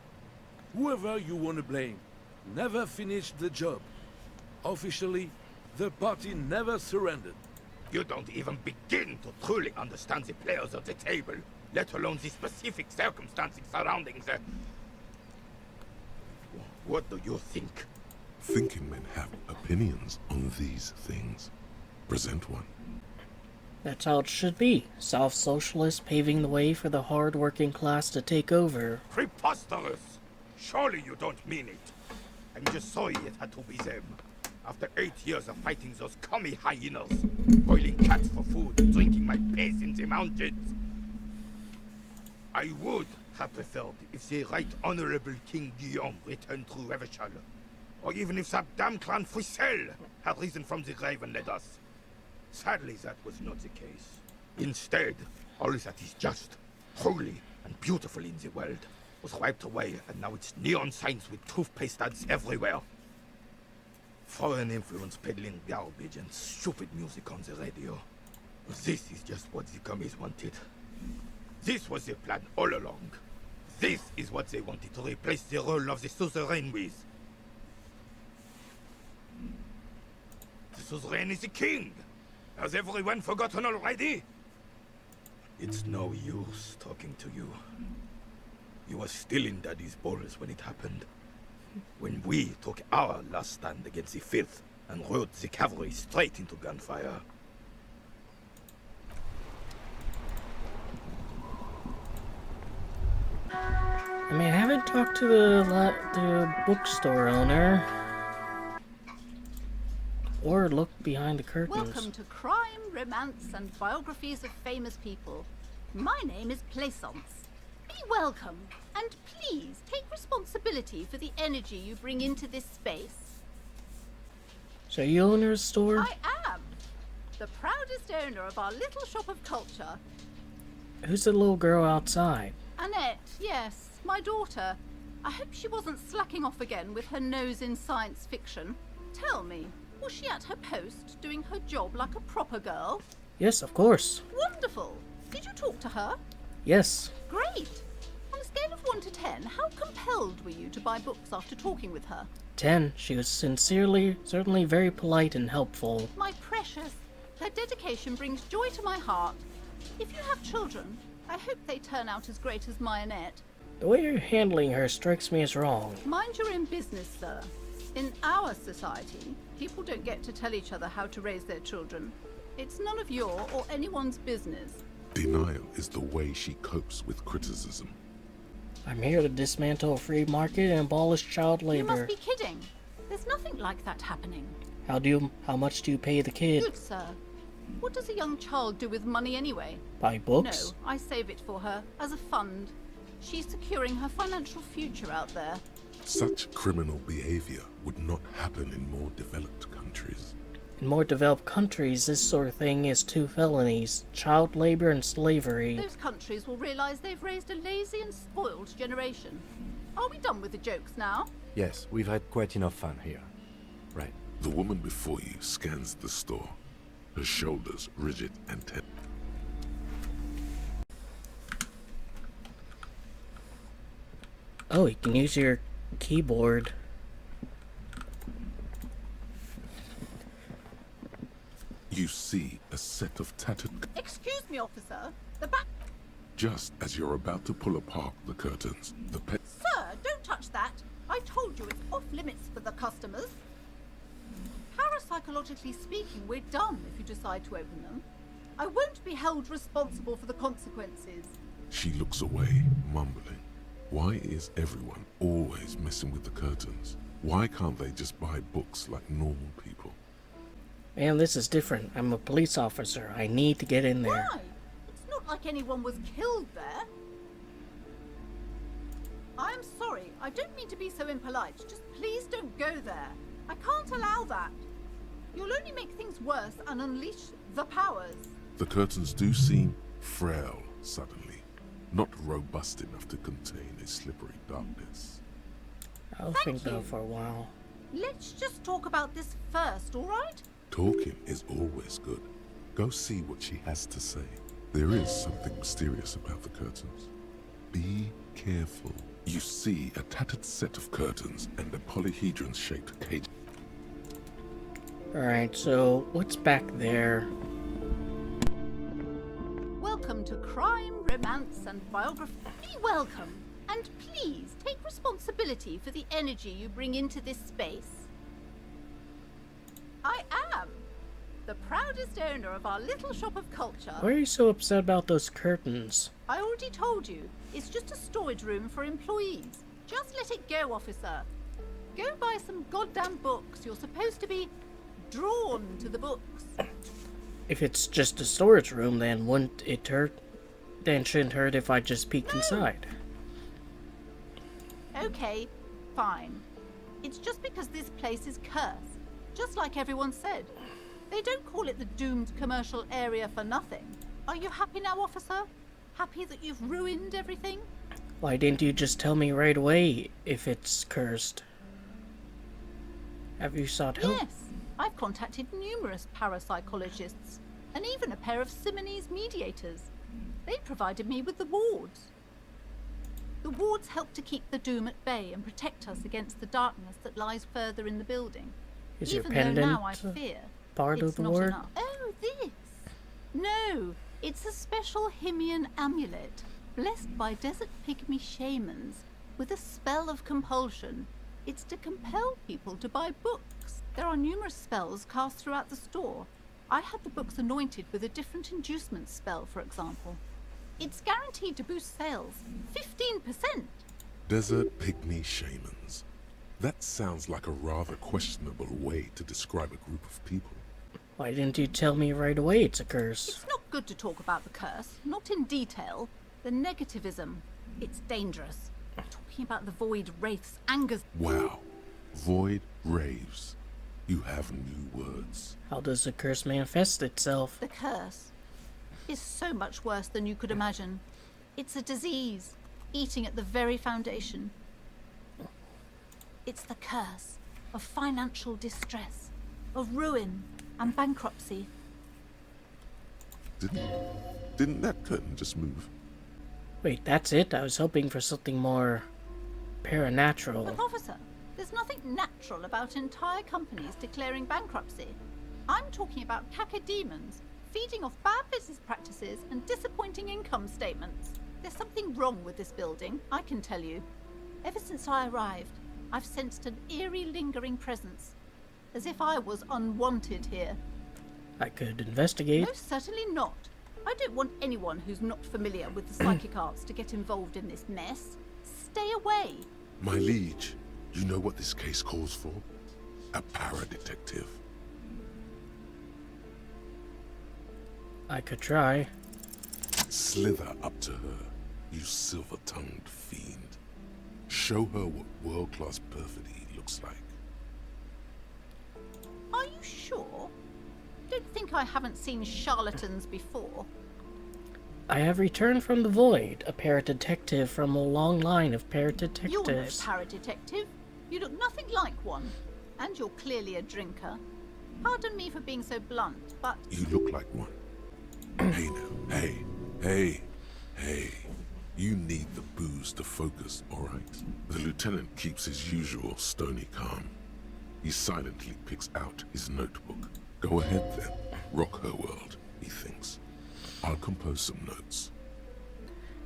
whoever you want to blame, never finished the job. Officially, the party never surrendered. You don't even begin to truly understand the players of the table, let alone the specific circumstances surrounding the... What do you think? Thinking men have opinions on these things. Present one. That's how it should be. South Socialists paving the way for the hard-working class to take over. Preposterous! Surely you don't mean it. I'm just sorry it had to be them. After 8 years of fighting those commie hyenas, boiling cats for food, drinking my piss in the mountains. I would have preferred if the Right Honorable King Guillaume returned through Revachol, or even if that damn clan Frisel had risen from the grave and led us. Sadly, that was not the case. Instead, all that is just, holy, and beautiful in the world was wiped away, and now it's neon signs with toothpaste ads everywhere. Foreign influence peddling garbage and stupid music on the radio. This is just what the commies wanted. This was their plan all along. This is what they wanted to replace the role of the suzerain with. The suzerain is the king! Has everyone forgotten already? It's no use talking to you. You were still in Daddy's balls when it happened. When we took our last stand against the filth and rode the cavalry straight into gunfire. I mean, I haven't talked to the bookstore owner. Or looked behind the curtains. Welcome to Crime, Romance, and Biographies of Famous People. My name is Plaisance. Be welcome, and please take responsibility for the energy you bring into this space. So you own a store? I am the proudest owner of our little shop of culture. Who's the little girl outside? Annette, yes, my daughter. I hope she wasn't slacking off again with her nose in science fiction. Tell me, was she at her post, doing her job like a proper girl? Yes, of course. Wonderful! Did you talk to her? Yes. Great! On a scale of 1 to 10, how compelled were you to buy books after talking with her? 10. She was certainly very polite and helpful. My precious, her dedication brings joy to my heart. If you have children, I hope they turn out as great as my Annette. The way you're handling her strikes me as wrong. Mind your own business, sir. In our society, people don't get to tell each other how to raise their children. It's none of your or anyone's business. Denial is the way she copes with criticism. I'm here to dismantle a free market and abolish child labor. You must be kidding. There's nothing like that happening. How much do you pay the kid? Good, sir. What does a young child do with money anyway? Buy books? No, I save it for her, as a fund. She's securing her financial future out there. Such criminal behavior would not happen in more developed countries. In more developed countries, this sort of thing is 2 felonies: child labor and slavery. Those countries will realize they've raised a lazy and spoiled generation. Are we done with the jokes now? Yes, we've had quite enough fun here. Right. The woman before you scans the store, her shoulders rigid and tense. Oh, you can use your keyboard. You see a set of tattered... Excuse me, officer. The back... Just as you're about to pull apart the curtains, the pet... Sir, don't touch that. I told you it's off limits for the customers. Parapsychologically speaking, we're done if you decide to open them. I won't be held responsible for the consequences. She looks away, mumbling. Why is everyone always messing with the curtains? Why can't they just buy books like normal people? Man, this is different. I'm a police officer. I need to get in there. Why? It's not like anyone was killed there. I'm sorry. I don't mean to be so impolite. Just please don't go there. I can't allow that. You'll only make things worse and unleash the powers. The curtains do seem frail suddenly, not robust enough to contain a slippery darkness. I'll think though for a while. Let's just talk about this first, all right? Talking is always good. Go see what she has to say. There is something mysterious about the curtains. Be careful. You see a tattered set of curtains and a polyhedron-shaped cage. Alright, so what's back there? Welcome to Crime, Romance, and Biography. Be welcome, and please take responsibility for the energy you bring into this space. I am the proudest owner of our little shop of culture. Why are you so upset about those curtains? I already told you, it's just a storage room for employees. Just let it go, officer. Go buy some goddamn books. You're supposed to be drawn to the books. If it's just a storage room, then wouldn't it hurt? Then shouldn't hurt if I just peeked inside. Okay, fine. It's just because this place is cursed, just like everyone said. They don't call it the doomed commercial area for nothing. Are you happy now, officer? Happy that you've ruined everything? Why didn't you just tell me right away if it's cursed? Have you sought help? Yes, I've contacted numerous parapsychologists and even a pair of Simonese mediators. They provided me with the wards. The wards help to keep the doom at bay and protect us against the darkness that lies further in the building. Is your Even pendant though now I fear part of it's the not ward? enough. Oh, this? No, it's a special Himian amulet, blessed by desert pygmy shamans with a spell of compulsion. It's to compel people to buy books. There are numerous spells cast throughout the store. I had the books anointed with a different inducement spell, for example. It's guaranteed to boost sales 15%. Desert pygmy shamans. That sounds like a rather questionable way to describe a group of people. Why didn't you tell me right away it's a curse? It's not good to talk about the curse, not in detail. The negativism, it's dangerous. Talking about the void wraiths angers. Wow. Void raves. You have new words. How does the curse manifest itself? The curse is so much worse than you could imagine. It's a disease, eating at the very foundation. It's the curse of financial distress, of ruin and bankruptcy. Didn't that curtain just move? Wait, that's it? I was hoping for something more paranatural. But officer, there's nothing natural about entire companies declaring bankruptcy. I'm talking about cacodemons feeding off bad business practices and disappointing income statements. There's something wrong with this building, I can tell you. Ever since I arrived, I've sensed an eerie lingering presence, as if I was unwanted here. I could investigate. No, certainly not. I don't want anyone who's not familiar with the psychic arts to get involved in this mess. Stay away. My liege, you know what this case calls for? A para-detective. I could try. Slither up to her, you silver-tongued fiend. Show her what world-class perfidy looks like. Are you sure? Don't think I haven't seen charlatans before. I have returned from the void, a paradetective from a long line of paradetectives. You're no paradetective. You look nothing like one. And you're clearly a drinker. Pardon me for being so blunt, but... You look like one. Hey now, hey. You need the booze to focus, alright? The lieutenant keeps his usual stony calm. He silently picks out his notebook. Go ahead then, rock her world, he thinks. I'll compose some notes.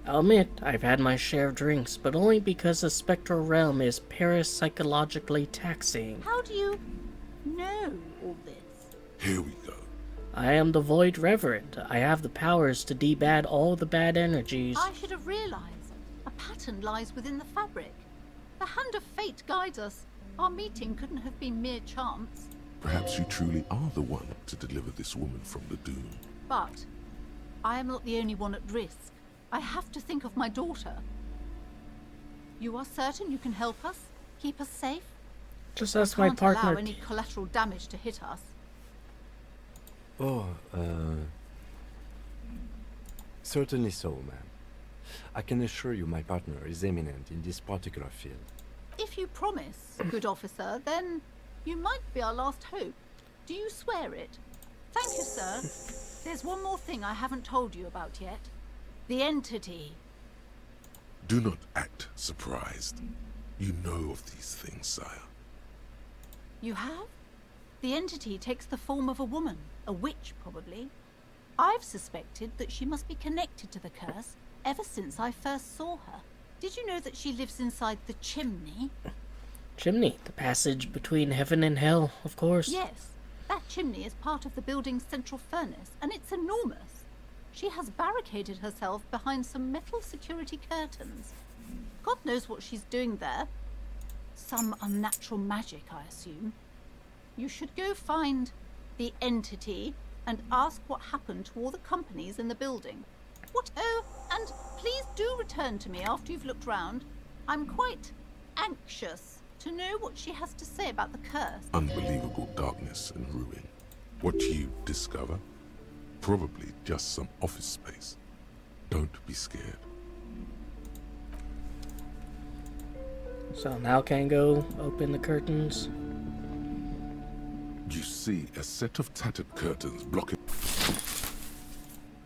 I'll admit, I've had my share of drinks, but only because the spectral realm is parapsychologically taxing. How do you know all this? Here we go. I am the Void Reverend. I have the powers to debad all the bad energies. I should have realized. A pattern lies within the fabric. The hand of fate guides us. Our meeting couldn't have been mere chance. Perhaps you truly are the one to deliver this woman from the doom. But I am not the only one at risk. I have to think of my daughter. You are certain you can help us? Keep us safe? Just ask I my can't partner. allow any collateral damage to hit us. Oh, certainly so, ma'am. I can assure you my partner is eminent in this particular field. If you promise, good officer, then you might be our last hope. Do you swear it? Thank you, sir. There's one more thing I haven't told you about yet. The entity. Do not act surprised. You know of these things, sire. You have? The entity takes the form of a woman, a witch probably. I've suspected that she must be connected to the curse ever since I first saw her. Did you know that she lives inside the chimney? Chimney, the passage between heaven and hell, of course. Yes, that chimney is part of the building's central furnace, and it's enormous. She has barricaded herself behind some metal security curtains. God knows what she's doing there. Some unnatural magic, I assume. You should go find the entity and ask what happened to all the companies in the building. What? Oh, and please do return to me after you've looked round. I'm quite anxious to know what she has to say about the curse. Unbelievable darkness and ruin. What you discover? Probably just some office space. Don't be scared. So now can go open the curtains. You see a set of tattered curtains blocking.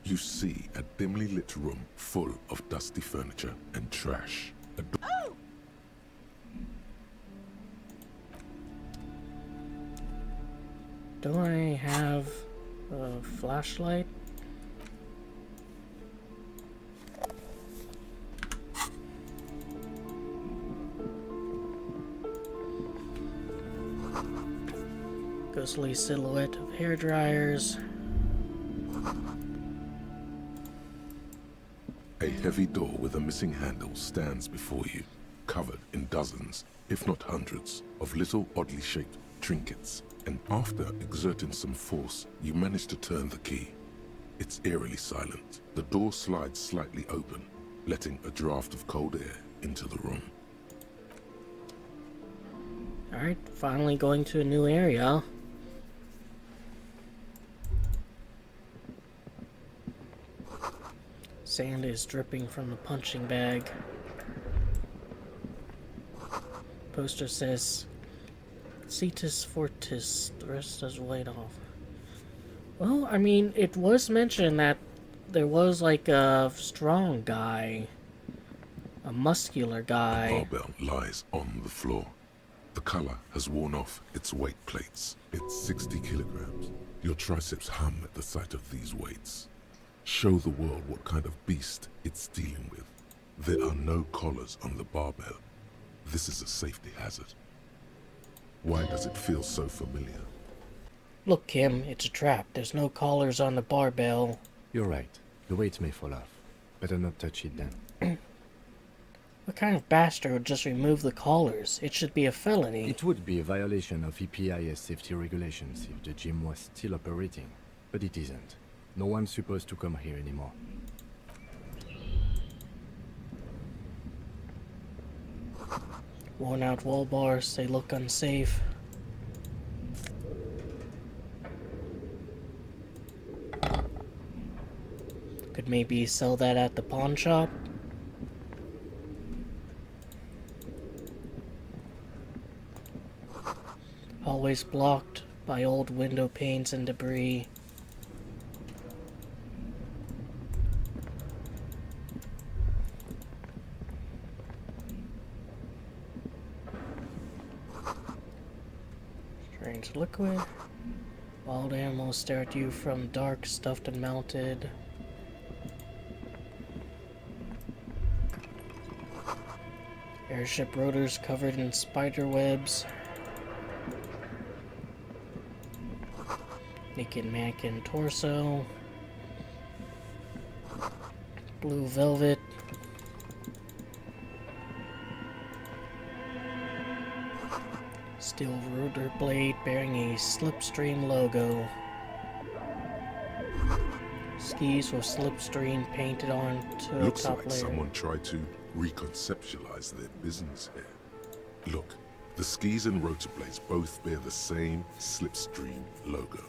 You see a dimly lit room full of dusty furniture and trash. Oh! Do I have a flashlight? Ghostly silhouette of hair dryers. A heavy door with a missing handle stands before you, covered in dozens, if not hundreds, of little oddly shaped trinkets. And after exerting some force, you manage to turn the key. It's eerily silent. The door slides slightly open, letting a draft of cold air into the room. Alright, finally going to a new area. Sand is dripping from the punching bag. Poster says, Cetus Fortis, the rest is laid off. Well, I mean, it was mentioned that there was like a strong guy, a muscular guy. The barbell lies on the floor. The color has worn off its weight plates. It's 60 kilograms. Your triceps hum at the sight of these weights. Show the world what kind of beast it's dealing with. There are no collars on the barbell. This is a safety hazard. Why does it feel so familiar? Look, Kim, it's a trap. There's no collars on the barbell. You're right. The weight may fall off. Better not touch it then. What kind of bastard would just remove the collars? It should be a felony. It would be a violation of EPIS safety regulations if the gym was still operating, but it isn't. No one's supposed to come here anymore. Worn out wall bars, they look unsafe. Could maybe sell that at the pawn shop? Always blocked by old window panes and debris. Strange liquid. Wild animals stare at you from dark, stuffed and melted. Airship rotors covered in spider webs. Naked mannequin torso. Blue velvet. steel rotor blade bearing a slipstream logo. Skis with slipstream painted onto the Looks top like layer. someone tried to reconceptualize their business here. Look, the skis and rotor blades both bear the same slipstream logo.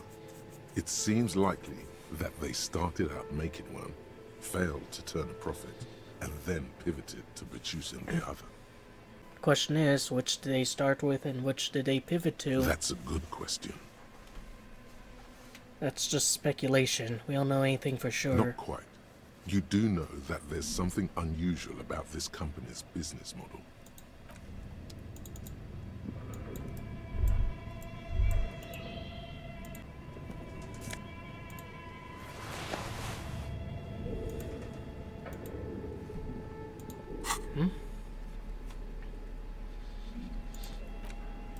It seems likely that they started out making one, failed to turn a profit, and then pivoted to producing the other. Question is, which did they start with and which did they pivot to? That's a good question. That's just speculation. We don't know anything for sure. Not quite. You do know that there's something unusual about this company's business model.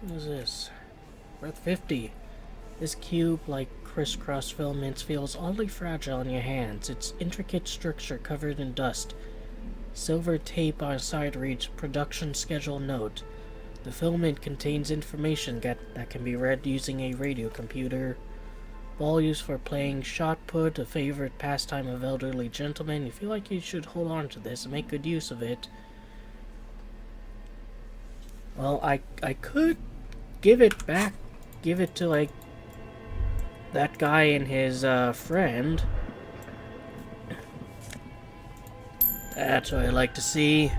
What is this? Worth 50. This cube-like crisscross filament feels oddly fragile in your hands. Its intricate structure covered in dust. Silver tape on side reads production schedule note. The filament contains information that can be read using a radio computer. Ball used for playing shot put, a favorite pastime of elderly gentlemen. You feel like you should hold on to this and make good use of it. Well, I could give it back. Give it to, like, that guy and his friend. That's what I like to see.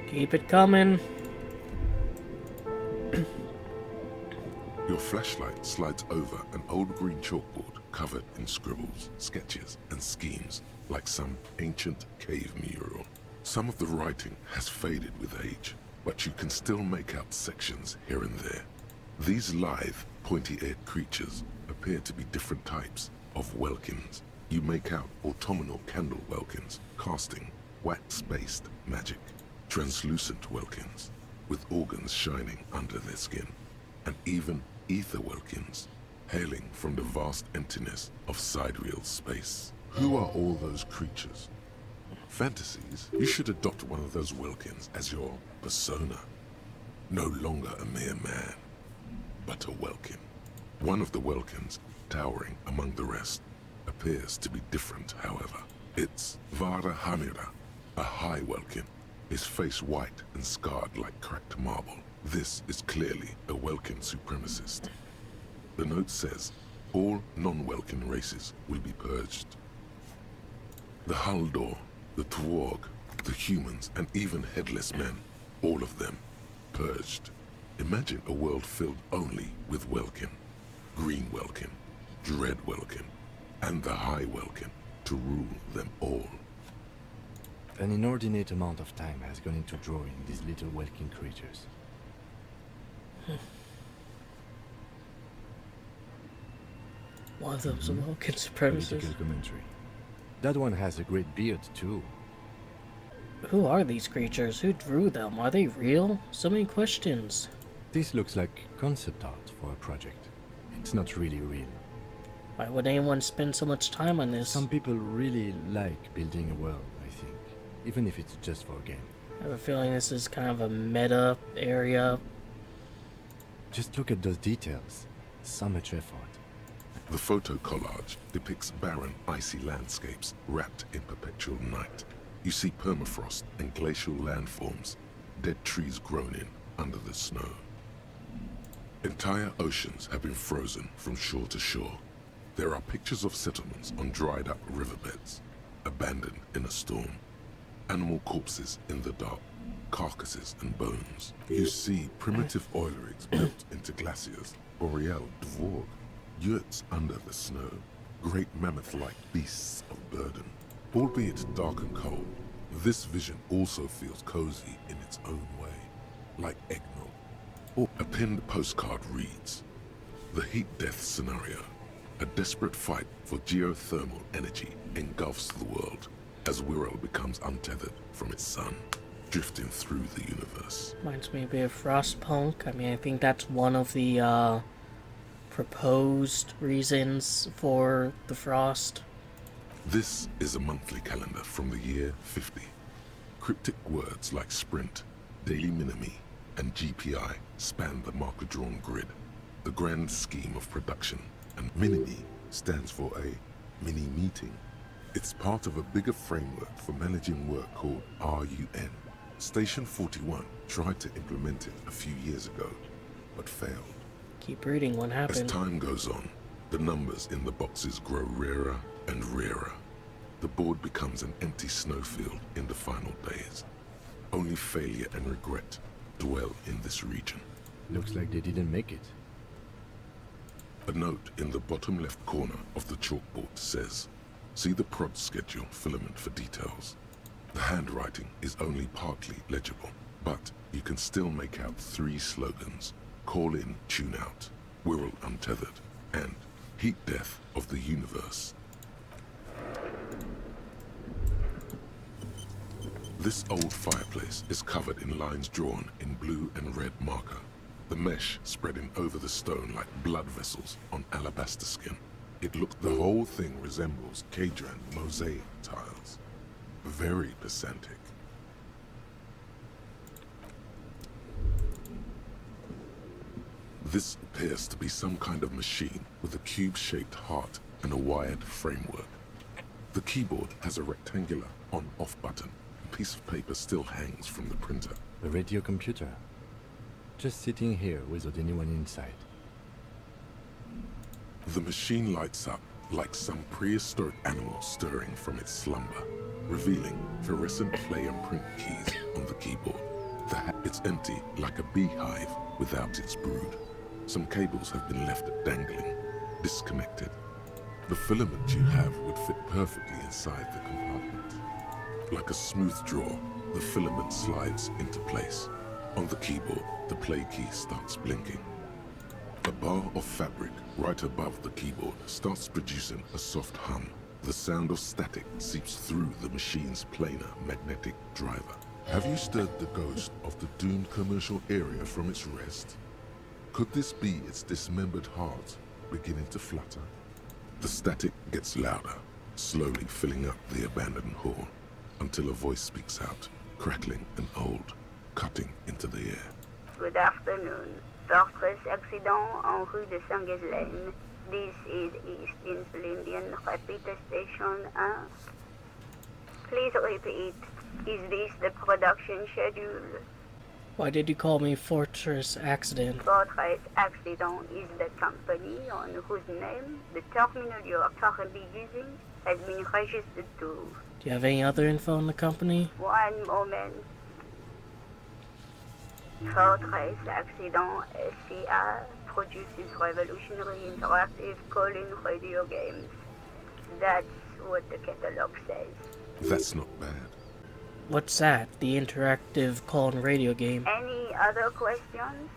Keep it coming. Your flashlight slides over an old green chalkboard covered in scribbles, sketches, and schemes like some ancient cave mural. Some of the writing has faded with age, but you can still make out sections here and there. These lithe, pointy-eared creatures appear to be different types of welkins. You make out autumnal candle welkins, casting wax-based magic, translucent welkins, with organs shining under their skin, and even ether welkins, hailing from the vast emptiness of sidereal space. Who are all those creatures? Fantasies, you should adopt one of those welkins as your persona. No longer a mere man, but a welkin. One of the welkins, towering among the rest, appears to be different, however. It's Vara Hamira, a high welkin, his face white and scarred like cracked marble. This is clearly a welkin supremacist. The note says, all non-welkin races will be purged. The Haldor, the Twarg, the humans, and even headless men, all of them, purged. Imagine a world filled only with Welkin, Green Welkin, Dread Welkin, and the High Welkin to rule them all. An inordinate amount of time has gone into drawing these little Welkin creatures. One of them's a Welkin supremacist. Political commentary. That one has a great beard too. Who are these creatures? Who drew them? Are they real? So many questions. This looks like concept art for a project. It's not really real. Why would anyone spend so much time on this? Some people really like building a world, I think. Even if it's just for a game. I have a feeling this is kind of a meta area. Just look at those details. So much effort. The photo collage depicts barren, icy landscapes wrapped in perpetual night. You see permafrost and glacial landforms, dead trees grown in under the snow. Entire oceans have been frozen from shore to shore. There are pictures of settlements on dried up riverbeds, abandoned in a storm. Animal corpses in the dark, carcasses and bones. You see primitive oil rigs built into glaciers, boreal dvorg, yurts under the snow, great mammoth-like beasts of burden. Albeit dark and cold, this vision also feels cozy in its own way, like eggnog. Or a pinned postcard reads, the heat-death scenario. A desperate fight for geothermal energy engulfs the world as Wirral becomes untethered from its sun, drifting through the universe. Reminds me a bit of Frostpunk. I mean, I think that's one of the proposed reasons for the frost. This is a monthly calendar from the year 50. Cryptic words like sprint, daily minimi, and GPI span the marker-drawn grid, the grand scheme of production, and minimi stands for a mini-meeting. It's part of a bigger framework for managing work called RUN. Station 41 tried to implement it a few years ago, but failed. Keep reading, what happened? As time goes on, the numbers in the boxes grow rarer and rarer. The board becomes an empty snowfield in the final days. Only failure and regret dwell in this region. Looks like they didn't make it. A note in the bottom left corner of the chalkboard says, "See the prod schedule filament for details." The handwriting is only partly legible, but you can still make out 3 slogans: "Call in, tune out," "Wirral untethered," and "Heat death of the universe." This old fireplace is covered in lines drawn in blue and red marker, the mesh spreading over the stone like blood vessels on alabaster skin. The whole thing resembles Kadran mosaic tiles. Very pesantic. This appears to be some kind of machine with a cube-shaped heart and a wired framework. The keyboard has a rectangular on-off button. A piece of paper still hangs from the printer. A radio computer. Just sitting here without anyone inside. The machine lights up like some prehistoric animal stirring from its slumber, revealing fluorescent play and print keys on the keyboard. It's empty like a beehive without its brood. Some cables have been left dangling, disconnected. The filament you have would fit perfectly inside the compartment. Like a smooth draw, the filament slides into place. On the keyboard, the play key starts blinking. A bar of fabric right above the keyboard starts producing a soft hum. The sound of static seeps through the machine's planar magnetic driver. Have you stirred the ghost of the doomed commercial area from its rest? Could this be its dismembered heart beginning to flutter? The static gets louder, slowly filling up the abandoned hall, until a voice speaks out, crackling and old, cutting into the air. Good afternoon. Fortress accident en rue de Saint-Ghislaine. This is East Insulindian Repeater Station 1. Please repeat. Is this the production schedule? Why did you call me Fortress Accident? Fortress Accident is the company on whose name the terminal you are currently using has been registered to. Do you have any other info on the company? One moment. Fortress Accident SCA produces revolutionary interactive call-in radio games. That's what the catalog says. That's not bad. What's that? The interactive call-in radio game? Any other questions?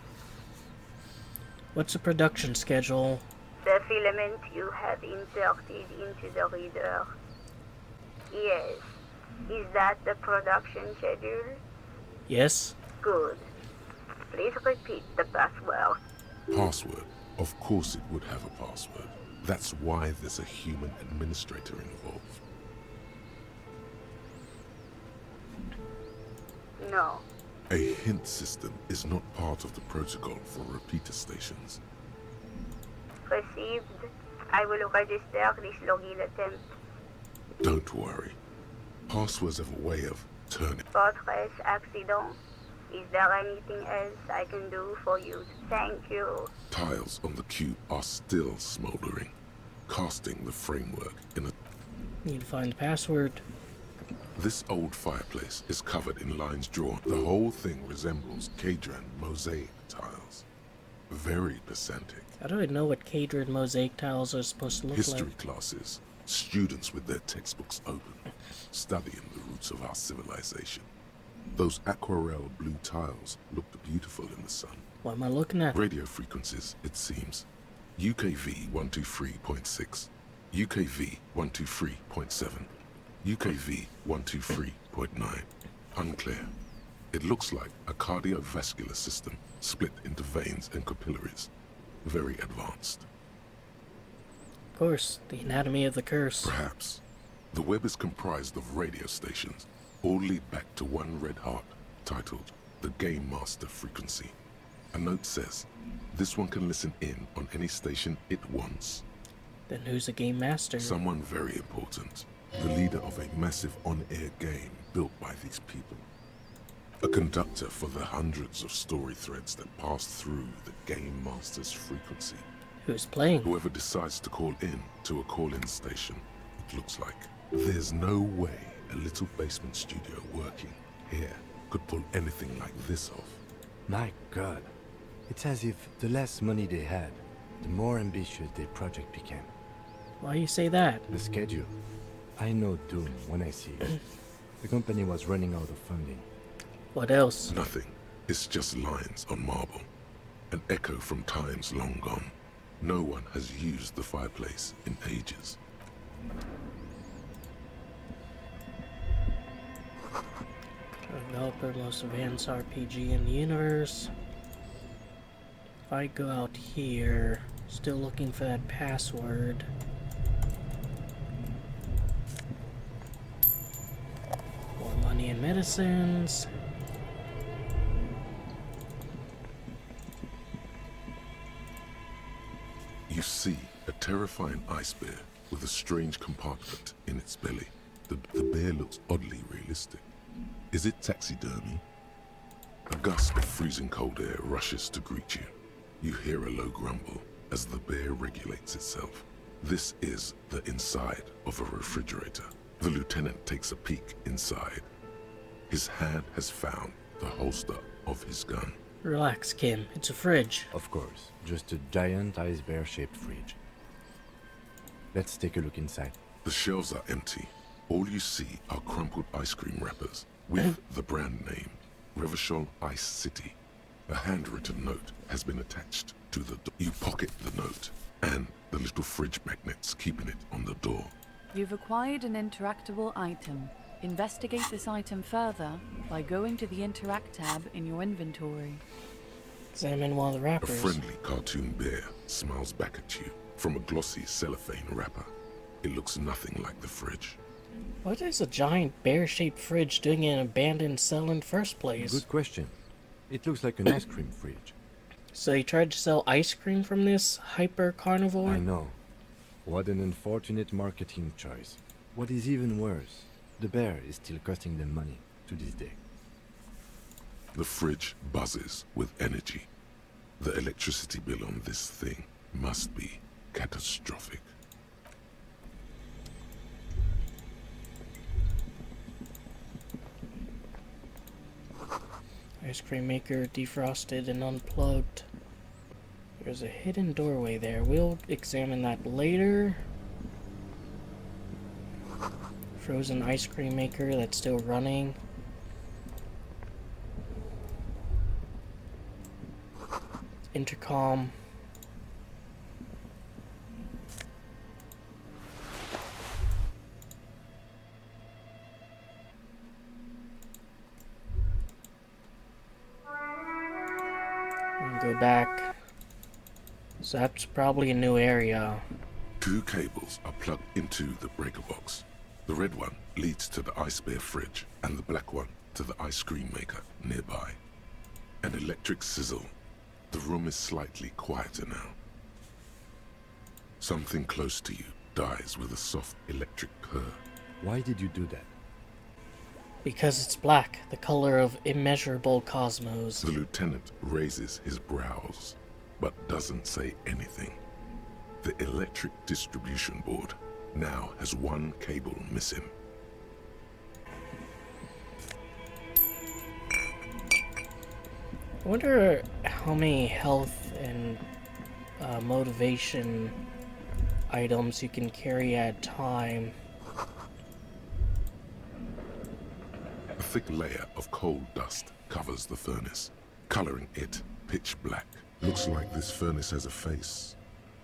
What's the production schedule? The filament you have inserted into the reader. Yes. Is that the production schedule? Yes. Good. Please repeat the password. Password? Of course it would have a password. That's why there's a human administrator involved. No. A hint system is not part of the protocol for repeater stations. Received. I will register this login attempt. Don't worry. Passwords have a way of turning. Fortress Accident. Is there anything else I can do for you? Thank you. Tiles on the cube are still smoldering, casting the framework in a... Need to find the password. This old fireplace is covered in lines drawn. The whole thing resembles Kadran mosaic tiles. Very pesantic. How do I know what Kadran mosaic tiles are supposed to look History like? classes, students with their textbooks open, studying the roots of our civilization. Those aquarelle blue tiles looked beautiful in the sun. What am I looking at? Radio frequencies, it seems. UKV 123.6, UKV 123.7, UKV 123.9. Unclear. It looks like a cardiovascular system split into veins and capillaries. Very advanced. Of course, the anatomy of the curse. Perhaps. The web is comprised of radio stations, all lead back to one red heart titled the Game Master Frequency. A note says, this one can listen in on any station it wants. Then who's a game master? Someone very important. The leader of a massive on-air game built by these people. A conductor for the hundreds of story threads that pass through the Game Master's frequency. Who's playing? Whoever decides to call in to a call-in station, it looks like. There's no way a little basement studio working here could pull anything like this off. My God. It's as if the less money they had, the more ambitious their project became. Why you say that? The schedule. I know doom when I see it. The company was running out of funding. What else? Nothing. It's just lines on marble. An echo from times long gone. No one has used the fireplace in ages. Developer, most advanced RPG in the universe. If I go out here, still looking for that password. More money and medicines. You see a terrifying ice bear with a strange compartment in its belly. The bear looks oddly realistic. Is it taxidermy? A gust of freezing cold air rushes to greet you. You hear a low grumble as the bear regulates itself. This is the inside of a refrigerator. The lieutenant takes a peek inside. His hand has found the holster of his gun. Relax, Kim. It's a fridge. Of course, just a giant ice bear-shaped fridge. Let's take a look inside. The shelves are empty. All you see are crumpled ice cream wrappers with the brand name, Revachol Ice City. A handwritten note has been attached to the door. You pocket the note and the little fridge magnets keeping it on the door. You've acquired an interactable item. Investigate this item further by going to the Interact tab in your inventory. Examine one of the wrappers. A friendly cartoon bear smiles back at you from a glossy cellophane wrapper. It looks nothing like the fridge. What is a giant bear-shaped fridge doing in an abandoned cell in the first place? Good question. It looks like an ice cream fridge. So he tried to sell ice cream from this hyper-carnivore? I know. What an unfortunate marketing choice. What is even worse, the bear is still costing them money to this day. The fridge buzzes with energy. The electricity bill on this thing must be catastrophic. Ice cream maker defrosted and unplugged. There's a hidden doorway there. We'll examine that later. Frozen ice cream maker that's still running. Intercom. Go back. So that's probably a new area. 2 cables are plugged into the breaker box. The red one leads to the ice bear fridge, and the black one to the ice cream maker nearby. An electric sizzle. The room is slightly quieter now. Something close to you dies with a soft electric purr. Why did you do that? Because it's black, the color of immeasurable cosmos. The lieutenant raises his brows, but doesn't say anything. The electric distribution board now has 1 cable missing. I wonder how many health and motivation items you can carry at a time. A thick layer of coal dust covers the furnace, coloring it pitch black. Looks like this furnace has a face,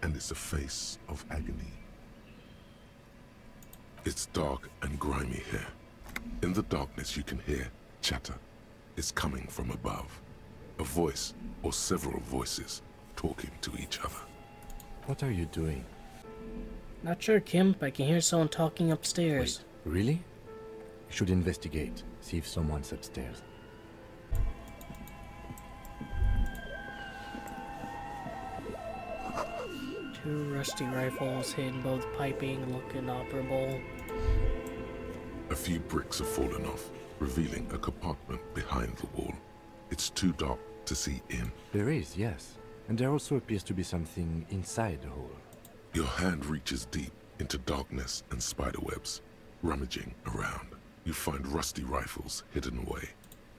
and it's a face of agony. It's dark and grimy here. In the darkness you can hear chatter. It's coming from above. A voice, or several voices, talking to each other. What are you doing? Not sure, Kim. I can hear someone talking upstairs. Wait, really? Should investigate, see if someone's upstairs. Two rusty rifles hidden both piping look inoperable. A few bricks have fallen off, revealing a compartment behind the wall. It's too dark to see in. There is, yes. And there also appears to be something inside the hole. Your hand reaches deep into darkness and spiderwebs. Rummaging around, you find rusty rifles hidden away.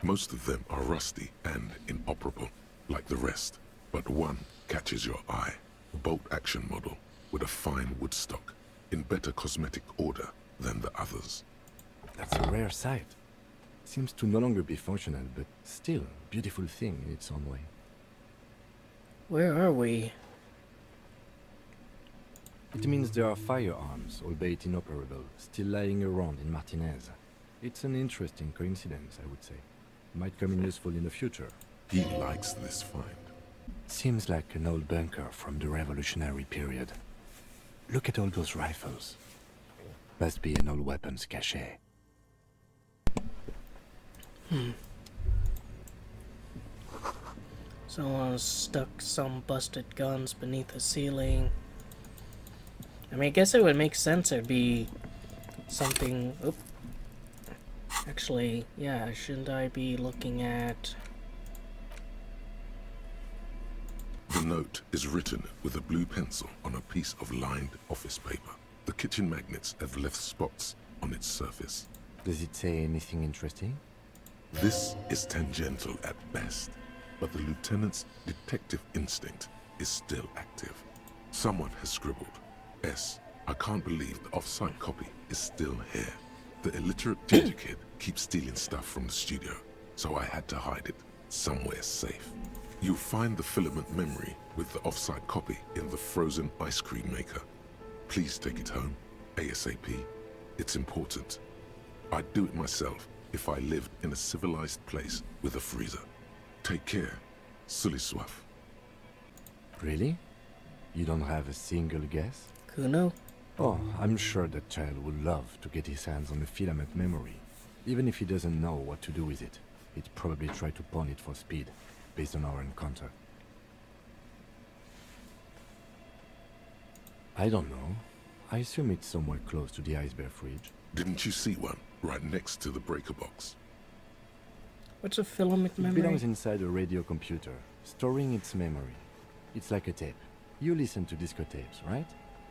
Most of them are rusty and inoperable, like the rest. But one catches your eye. A bolt-action model with a fine wood stock, in better cosmetic order than the others. That's a rare sight. Seems to no longer be functional, but still a beautiful thing in its own way. Where are we? It means there are firearms, albeit inoperable, still lying around in Martinez. It's an interesting coincidence, I would say. Might come in useful in the future. He likes this find. Seems like an old bunker from the revolutionary period. Look at all those rifles. Must be an old weapons cache. Someone stuck some busted guns beneath the ceiling. I mean, I guess it would make sense there'd be something... Oop. Actually, yeah, shouldn't I be looking at... The note is written with a blue pencil on a piece of lined office paper. The kitchen magnets have left spots on its surface. Does it say anything interesting? This is tangential at best, but the lieutenant's detective instinct is still active. Someone has scribbled, S. I can't believe the off-site copy is still here. The illiterate ginger kid keeps stealing stuff from the studio, so I had to hide it somewhere safe. You'll find the filament memory with the off-site copy in the frozen ice cream maker. Please take it home, ASAP. It's important. I'd do it myself if I lived in a civilized place with a freezer. Take care, Sully Soif. Really? You don't have a single guess? Kuno? Oh, I'm sure that child would love to get his hands on the filament memory. Even if he doesn't know what to do with it, he'd probably try to pawn it for speed, based on our encounter. I don't know. I assume it's somewhere close to the iceberg fridge. Didn't you see one right next to the breaker box? What's a filament memory? It belongs inside a radio computer, storing its memory. It's like a tape. You listen to disco tapes, right?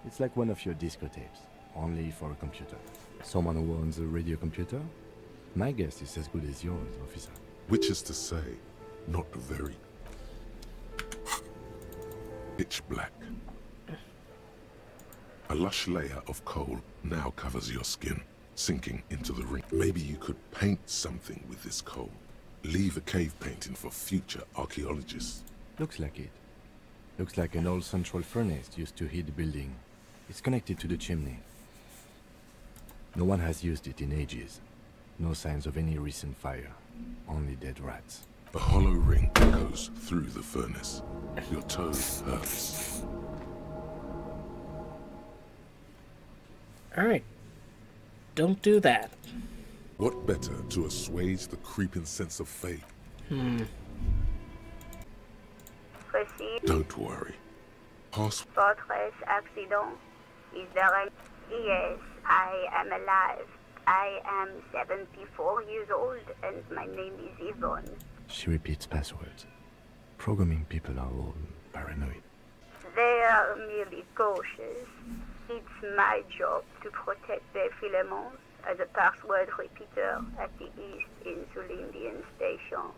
It's like one of your disco tapes, only for a computer. Someone who owns a radio computer? My guess is as good as yours, officer. Which is to say, not very pitch black. A lush layer of coal now covers your skin, sinking into the ring. Maybe you could paint something with this coal. Leave a cave painting for future archaeologists. Looks like it. Looks like an old central furnace used to heat the building. It's connected to the chimney. No one has used it in ages. No signs of any recent fire. Only dead rats. A hollow ring echoes through the furnace. Your toe hurts. Alright. Don't do that. What better to assuage the creeping sense of fate? Proceed. Don't worry. Pass. Votre accident. Is there a... Yes, I am alive. I am 74 years old and my name is Yvonne. She repeats passwords. Programming people are all paranoid. They are merely cautious. It's my job to protect their filaments as a password repeater at the East Insulindian Station.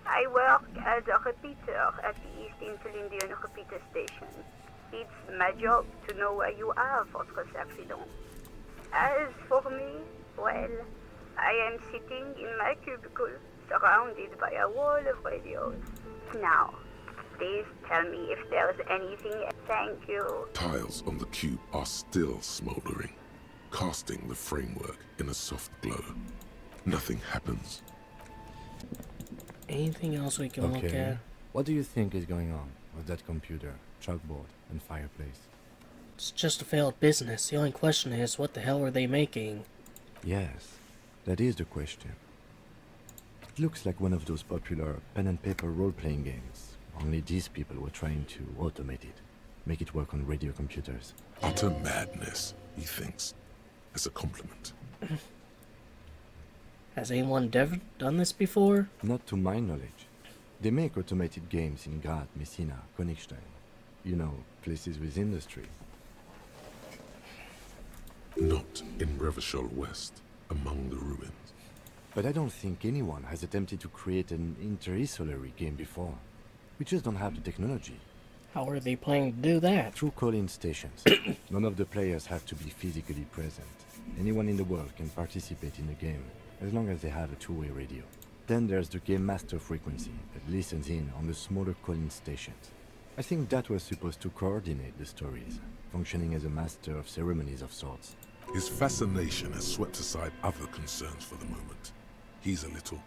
I work as a repeater at the East Insulindian Repeater Station. It's my job to know where you are, votre accident. As for me, well, I am sitting in my cubicle, surrounded by a wall of radios. Now, please tell me if there's anything. Thank you. Tiles on the cube are still smoldering, casting the framework in a soft glow. Nothing happens. Anything else we can look at? What do you think is going on with that computer, chalkboard, and fireplace? It's just a failed business. The only question is, what the hell were they making? Yes, that is the question. It looks like one of those popular pen and paper role-playing games. Only these people were trying to automate it, make it work on radio computers. Utter madness, he thinks, as a compliment. Has anyone done this before? Not to my knowledge. They make automated games in Graz, Messina, Königstein. You know, places with industry. Not in Revachol West, among the ruins. But I don't think anyone has attempted to create an interisolary game before. We just don't have the technology. How are they planning to do that? Through call-in stations. None of the players have to be physically present. Anyone in the world can participate in the game, as long as they have a two-way radio. Then there's the game master frequency that listens in on the smaller call-in stations. I think that was supposed to coordinate the stories, functioning as a master of ceremonies of sorts. His fascination has swept aside other concerns for the moment. He's a little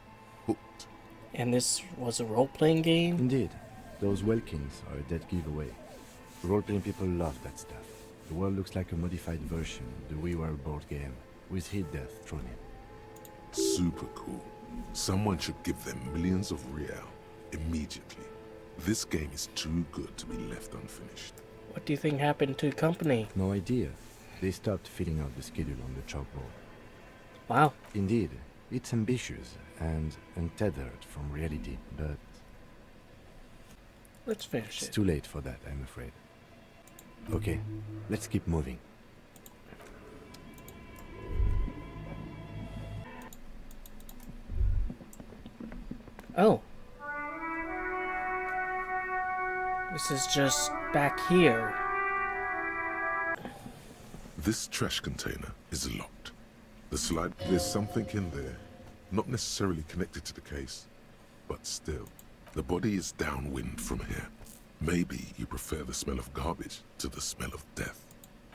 hooked. And this was a role-playing game? Indeed. Those Welkins are a dead giveaway. Role-playing people love that stuff. The world looks like a modified version of the We Were board game, with hit death thrown in. Super cool. Someone should give them millions of real immediately. This game is too good to be left unfinished. What do you think happened to the company? No idea. They stopped filling out the schedule on the chalkboard. Wow. Indeed, it's ambitious and untethered from reality, but... Let's finish It's it. too late for that, I'm afraid. Okay, let's keep moving. Oh. This is just back here. This trash container is locked. There's something in there, not necessarily connected to the case, but still. The body is downwind from here. Maybe you prefer the smell of garbage to the smell of death.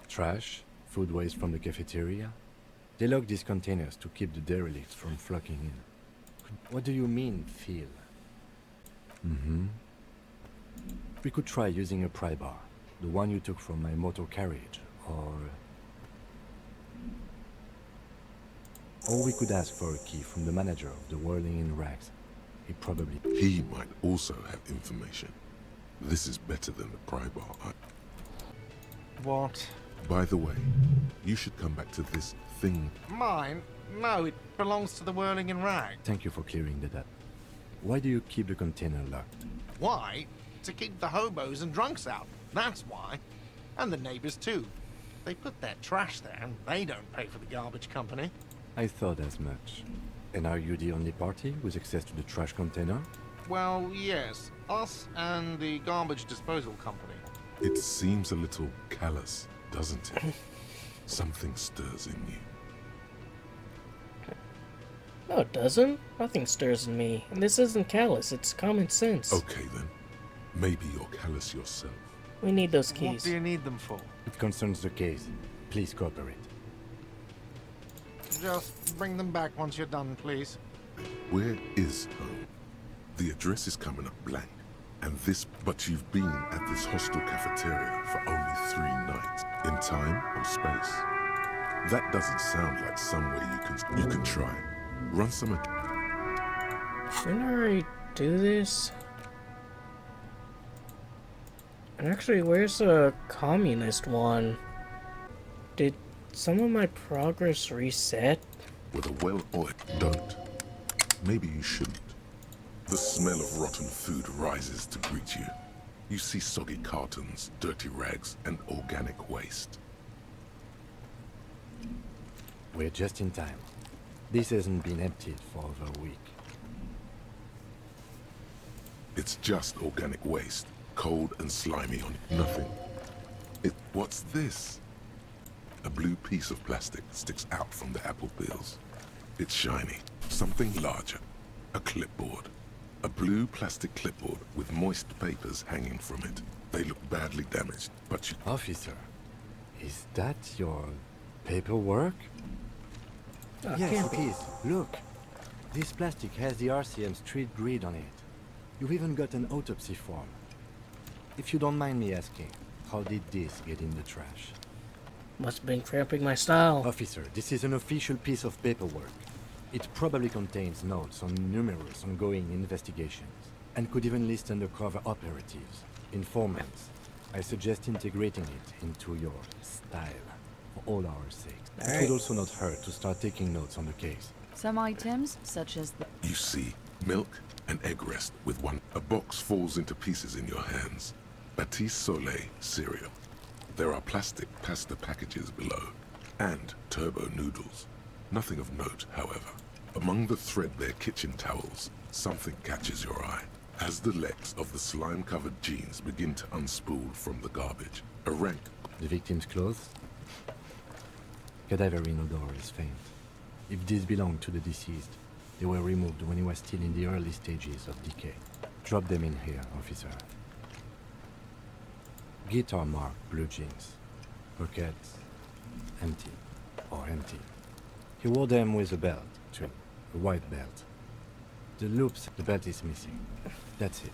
Trash? Food waste from the cafeteria? They lock these containers to keep the derelicts from flocking in. What do you mean, feel? We could try using a pry bar, the one you took from my motor carriage, or we could ask for a key from the manager of the Whirling in Rags. He might also have information. This is better than the pry bar. What? By the way, you should come back to this thing. Mine? No, it belongs to the Whirling in Rag. Thank you for clearing that up. Why do you keep the container locked? Why? To keep the hobos and drunks out. That's why. And the neighbors too. They put their trash there and they don't pay for the garbage company. I thought as much. And are you the only party with access to the trash container? Well, yes. Us and the garbage disposal company. It seems a little callous, doesn't it? Something stirs in you. No, it doesn't. Nothing stirs in me. And this isn't callous, it's common sense. Okay then. Maybe you're callous yourself. We need those What keys. do you need them for? It concerns the case. Please cooperate. Just bring them back once you're done, please. Where is home? The address is coming up blank. But you've been at this hostel cafeteria for only 3 nights. In time or space? That doesn't sound like somewhere you can try. Run some... Didn't I already do this? And actually, where's the communist one? Did some of my progress reset? With a well-oiled... Don't. Maybe you shouldn't. The smell of rotten food rises to greet you. You see soggy cartons, dirty rags, and organic waste. We're just in time. This hasn't been emptied for over a week. It's just organic waste, cold and slimy on nothing. What's this? A blue piece of plastic sticks out from the apple peels. It's shiny, something larger, a clipboard. A blue plastic clipboard with moist papers hanging from it. They look badly damaged, but you... Officer, is that your paperwork? Yes, it is. Look. This plastic has the RCM street grid on it. You've even got an autopsy form. If you don't mind me asking, how did this get in the trash? Must have been cramping my style. Officer, this is an official piece of paperwork. It probably contains notes on numerous ongoing investigations, and could even list undercover operatives, informants. I suggest integrating it into your style, for all our sakes. It would also not hurt to start taking notes on the case. Some items, such as the... You see, milk and egg rest with one. A box falls into pieces in your hands. Batiste Soleil cereal. There are plastic pasta packages below, and turbo noodles. Nothing of note, however. Among the threadbare kitchen towels, something catches your eye. As the legs of the slime-covered jeans begin to unspool from the garbage, a rank... The victim's clothes? Cadaverine odor is faint. If these belong to the deceased, they were removed when he was still in the early stages of decay. Drop them in here, officer. Guitar marked blue jeans. Pockets empty or empty. He wore them with a belt, too. A white belt. The loops, the belt is missing. That's it.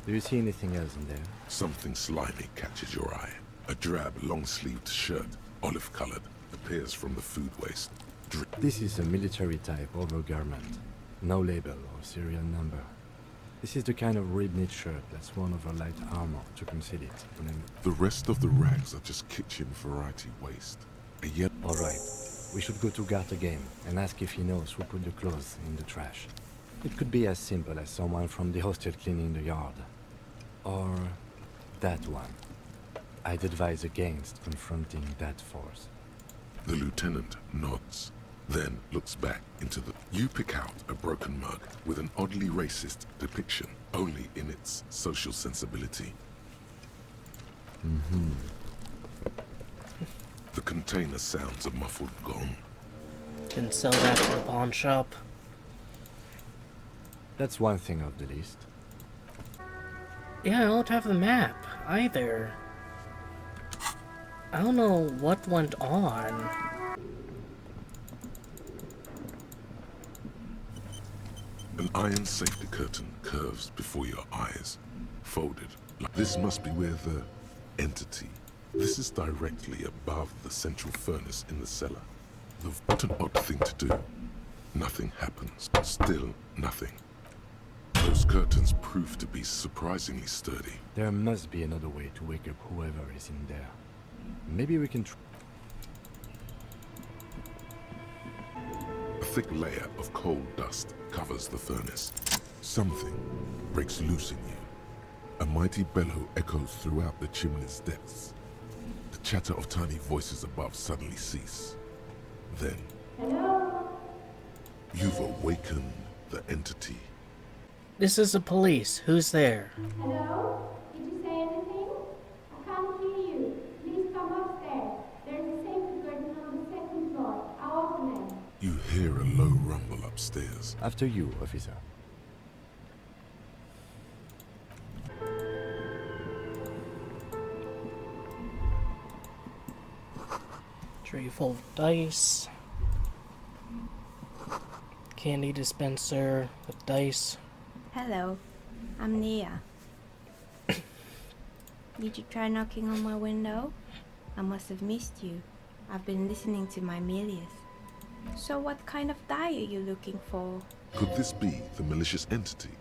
Do you see anything else in there? Something slimy catches your eye. A drab, long-sleeved shirt, olive-colored, appears from the food waste. This is a military-type overgarment. No label or serial number. This is the kind of rib-knit shirt that's worn over light armor to conceal it. The rest of the rags are just kitchen variety waste. All right. We should go to Gart again and ask if he knows who put the clothes in the trash. It could be as simple as someone from the hostel cleaning the yard. Or that one. I'd advise against confronting that force. The lieutenant nods, then looks back into the... You pick out a broken mug with an oddly racist depiction, only in its social sensibility. Mm-hmm. The container sounds a muffled gong. Can sell that to the pawn shop. That's one thing off the list. Yeah, I don't have the map either. I don't know what went on. An iron safety curtain curves before your eyes, folded. This must be where the entity. This is directly above the central furnace in the cellar. What an odd thing to do. Nothing happens. Still nothing. Those curtains prove to be surprisingly sturdy. There must be another way to wake up whoever is in there. Maybe we can A thick layer of coal dust covers the furnace. Something breaks loose in you. A mighty bellow echoes throughout the chimney's depths. The chatter of tiny voices above suddenly cease. Then, you've awakened the entity. This is the police. Who's there? Hello? Did you say anything? I can't hear you. Please come upstairs. There's a safety curtain on the second floor. I'll open it. You hear a low rumble upstairs. After you, officer. Tray full of dice. Candy dispenser with dice. Hello, I'm Nia. Did you try knocking on my window? I must have missed you. I've been listening to my Milius. So what kind of die are you looking for? Could this be the malicious entity?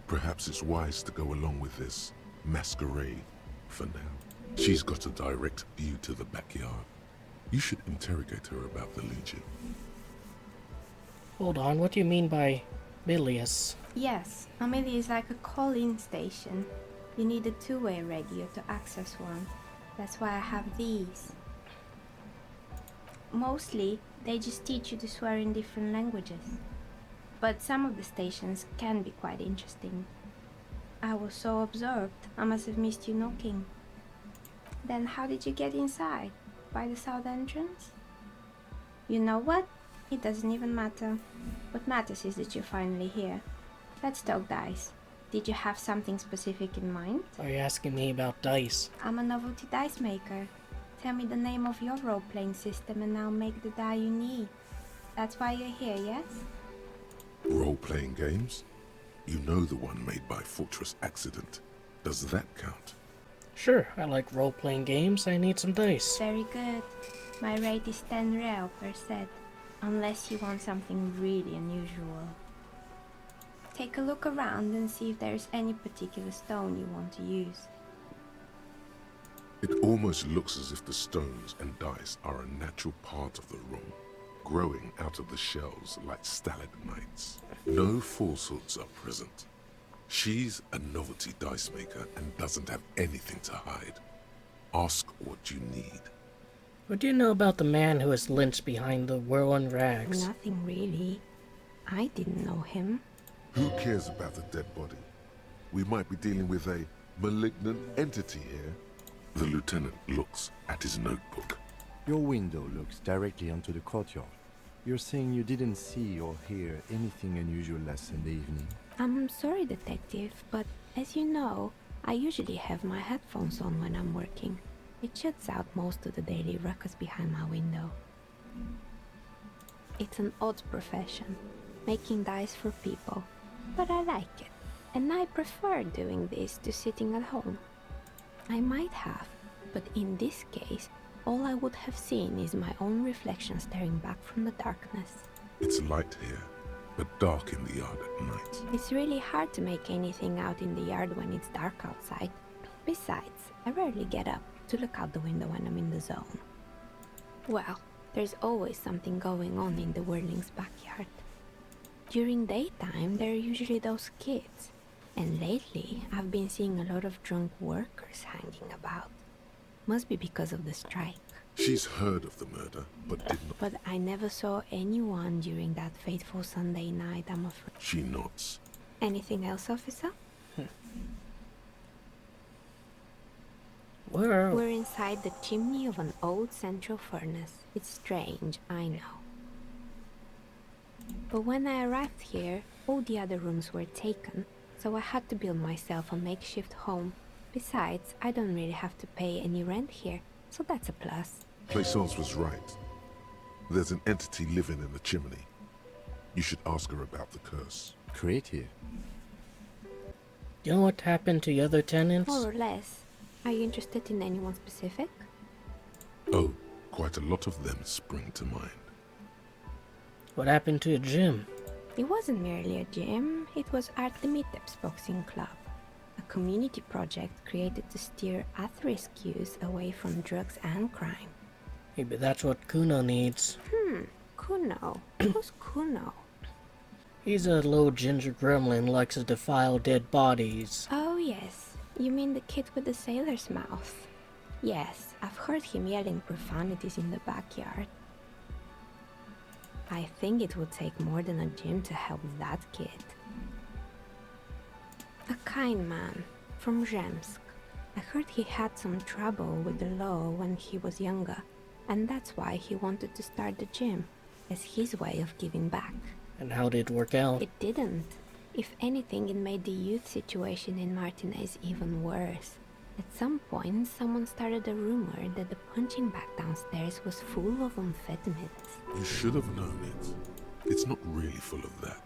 Perhaps it's wise to go along with this masquerade for now. She's got a direct view to the backyard. You should interrogate her about the Legion. Hold on, what do you mean by Milius? Yes, a Milius is like a call-in station. You need a two-way radio to access one. That's why I have these. Mostly, they just teach you to swear in different languages. But some of the stations can be quite interesting. I was so absorbed, I must have missed you knocking. Then how did you get inside? By the south entrance? You know what? It doesn't even matter. What matters is that you're finally here. Let's talk dice. Did you have something specific in mind? Are you asking me about dice? I'm a novelty dice maker. Tell me the name of your role-playing system and I'll make the die you need. That's why you're here, yes? Role-playing games? You know the one made by Fortress Accident. Does that count? Sure, I like role-playing games. I need some dice. Very good. My rate is 10 real per set, unless you want something really unusual. Take a look around and see if there's any particular stone you want to use. It almost looks as if the stones and dice are a natural part of the room, growing out of the shells like stalagmites. No falsehoods are present. She's a novelty dice maker and doesn't have anything to hide. Ask what you need. What do you know about the man who was lynched behind the whirling rags? Nothing really. I didn't know him. Who cares about the dead body? We might be dealing with a malignant entity here. The lieutenant looks at his notebook. Your window looks directly onto the courtyard. You're saying you didn't see or hear anything unusual last Sunday evening? I'm sorry, detective, but as you know, I usually have my headphones on when I'm working. It shuts out most of the daily ruckus behind my window. It's an odd profession, making dice for people, but I like it, and I prefer doing this to sitting at home. I might have, but in this case, all I would have seen is my own reflection staring back from the darkness. It's light here, but dark in the yard at night. It's really hard to make anything out in the yard when it's dark outside. Besides, I rarely get up to look out the window when I'm in the zone. Well, there's always something going on in the Whirling's backyard. During daytime, there are usually those kids, and lately I've been seeing a lot of drunk workers hanging about. Must be because of the strike. She's heard of the murder, but did not. But I never saw anyone during that fateful Sunday night, I'm afraid. She nods. Anything else, officer? We're inside the chimney of an old central furnace. It's strange, I know. But when I arrived here, all the other rooms were taken, so I had to build myself a makeshift home. Besides, I don't really have to pay any rent here, so that's a plus. Plaisance was right. There's an entity living in the chimney. You should ask her about the curse. Creative. Do you know what happened to the other tenants? More or less. Are you interested in anyone specific? Oh, quite a lot of them spring to mind. What happened to a gym? It wasn't merely a gym, it was Artemitep's boxing club. A community project created to steer at-risk youth away from drugs and crime. Maybe that's what Kuno needs. Kuno? Who's Kuno? He's a low ginger gremlin, likes to defile dead bodies. Oh yes, you mean the kid with the sailor's mouth. Yes, I've heard him yelling profanities in the backyard. I think it would take more than a gym to help that kid. A kind man from Zemsk. I heard he had some trouble with the law when he was younger, and that's why he wanted to start the gym, as his way of giving back. And how did it work out? It didn't. If anything, it made the youth situation in Martinez even worse. At some point, someone started a rumor that the punching bag downstairs was full of amphetamines. You should have known it. It's not really full of that.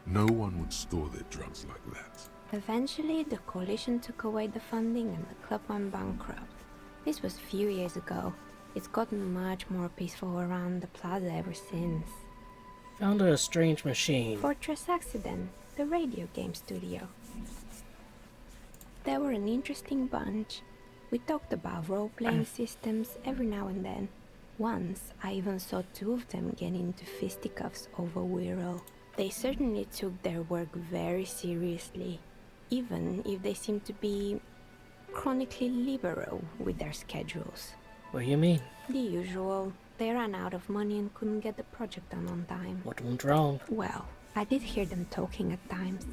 No one would store their drugs like that. Eventually, the coalition took away the funding and the club went bankrupt. This was a few years ago. It's gotten much more peaceful around the plaza ever since. Found a strange machine. Fortress Accident, the radio game studio. They were an interesting bunch. We talked about role-playing systems every now and then. Once, I even saw two of them get into fisticuffs over Wirral. They certainly took their work very seriously, even if they seemed to be chronically liberal with their schedules. What do you mean? The usual. They ran out of money and couldn't get the project done on time. What went wrong? Well, I did hear them talking at times.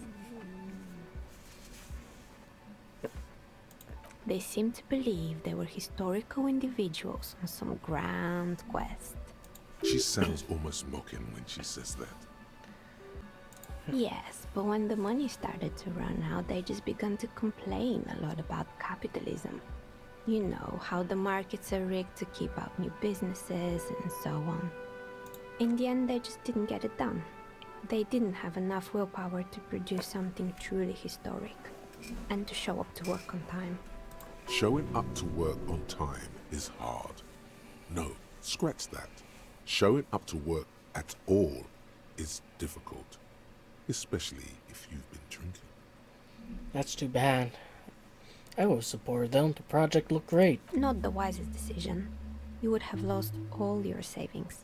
They seemed to believe they were historical individuals on some grand quest. She sounds almost mocking when she says that. Yes, but when the money started to run out, they just began to complain a lot about capitalism. You know, how the markets are rigged to keep out new businesses and so on. In the end, they just didn't get it done. They didn't have enough willpower to produce something truly historic, and to show up to work on time. Showing up to work on time is hard. No, scratch that. Showing up to work at all is difficult, especially if you've been drinking. That's too bad. I would have supported them. The project looked great. Not the wisest decision. You would have lost all your savings.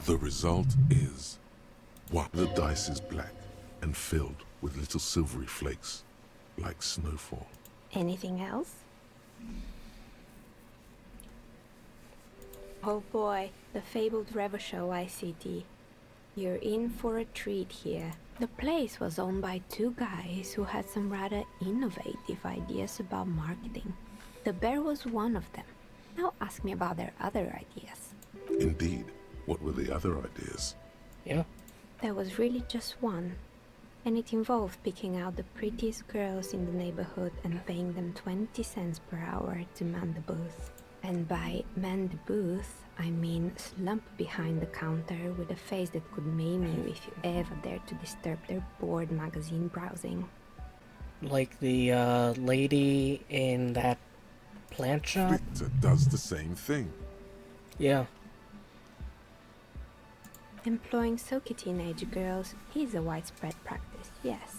The result is, what? The dice is black and filled with little silvery flakes, like snowfall. Anything else? Oh boy, the fabled Revachol ICT. You're in for a treat here. The place was owned by two guys who had some rather innovative ideas about marketing. The bear was one of them. Now ask me about their other ideas. Indeed. What were the other ideas? Yeah. There was really just one. And it involved picking out the prettiest girls in the neighborhood and paying them 20 cents per hour to man the booth. And by man the booth, I mean slump behind the counter with a face that could maim you if you ever dared to disturb their bored magazine browsing. Like the lady in that plant shop? Victor does the same thing. Yeah. Employing silky teenage girls is a widespread practice, yes.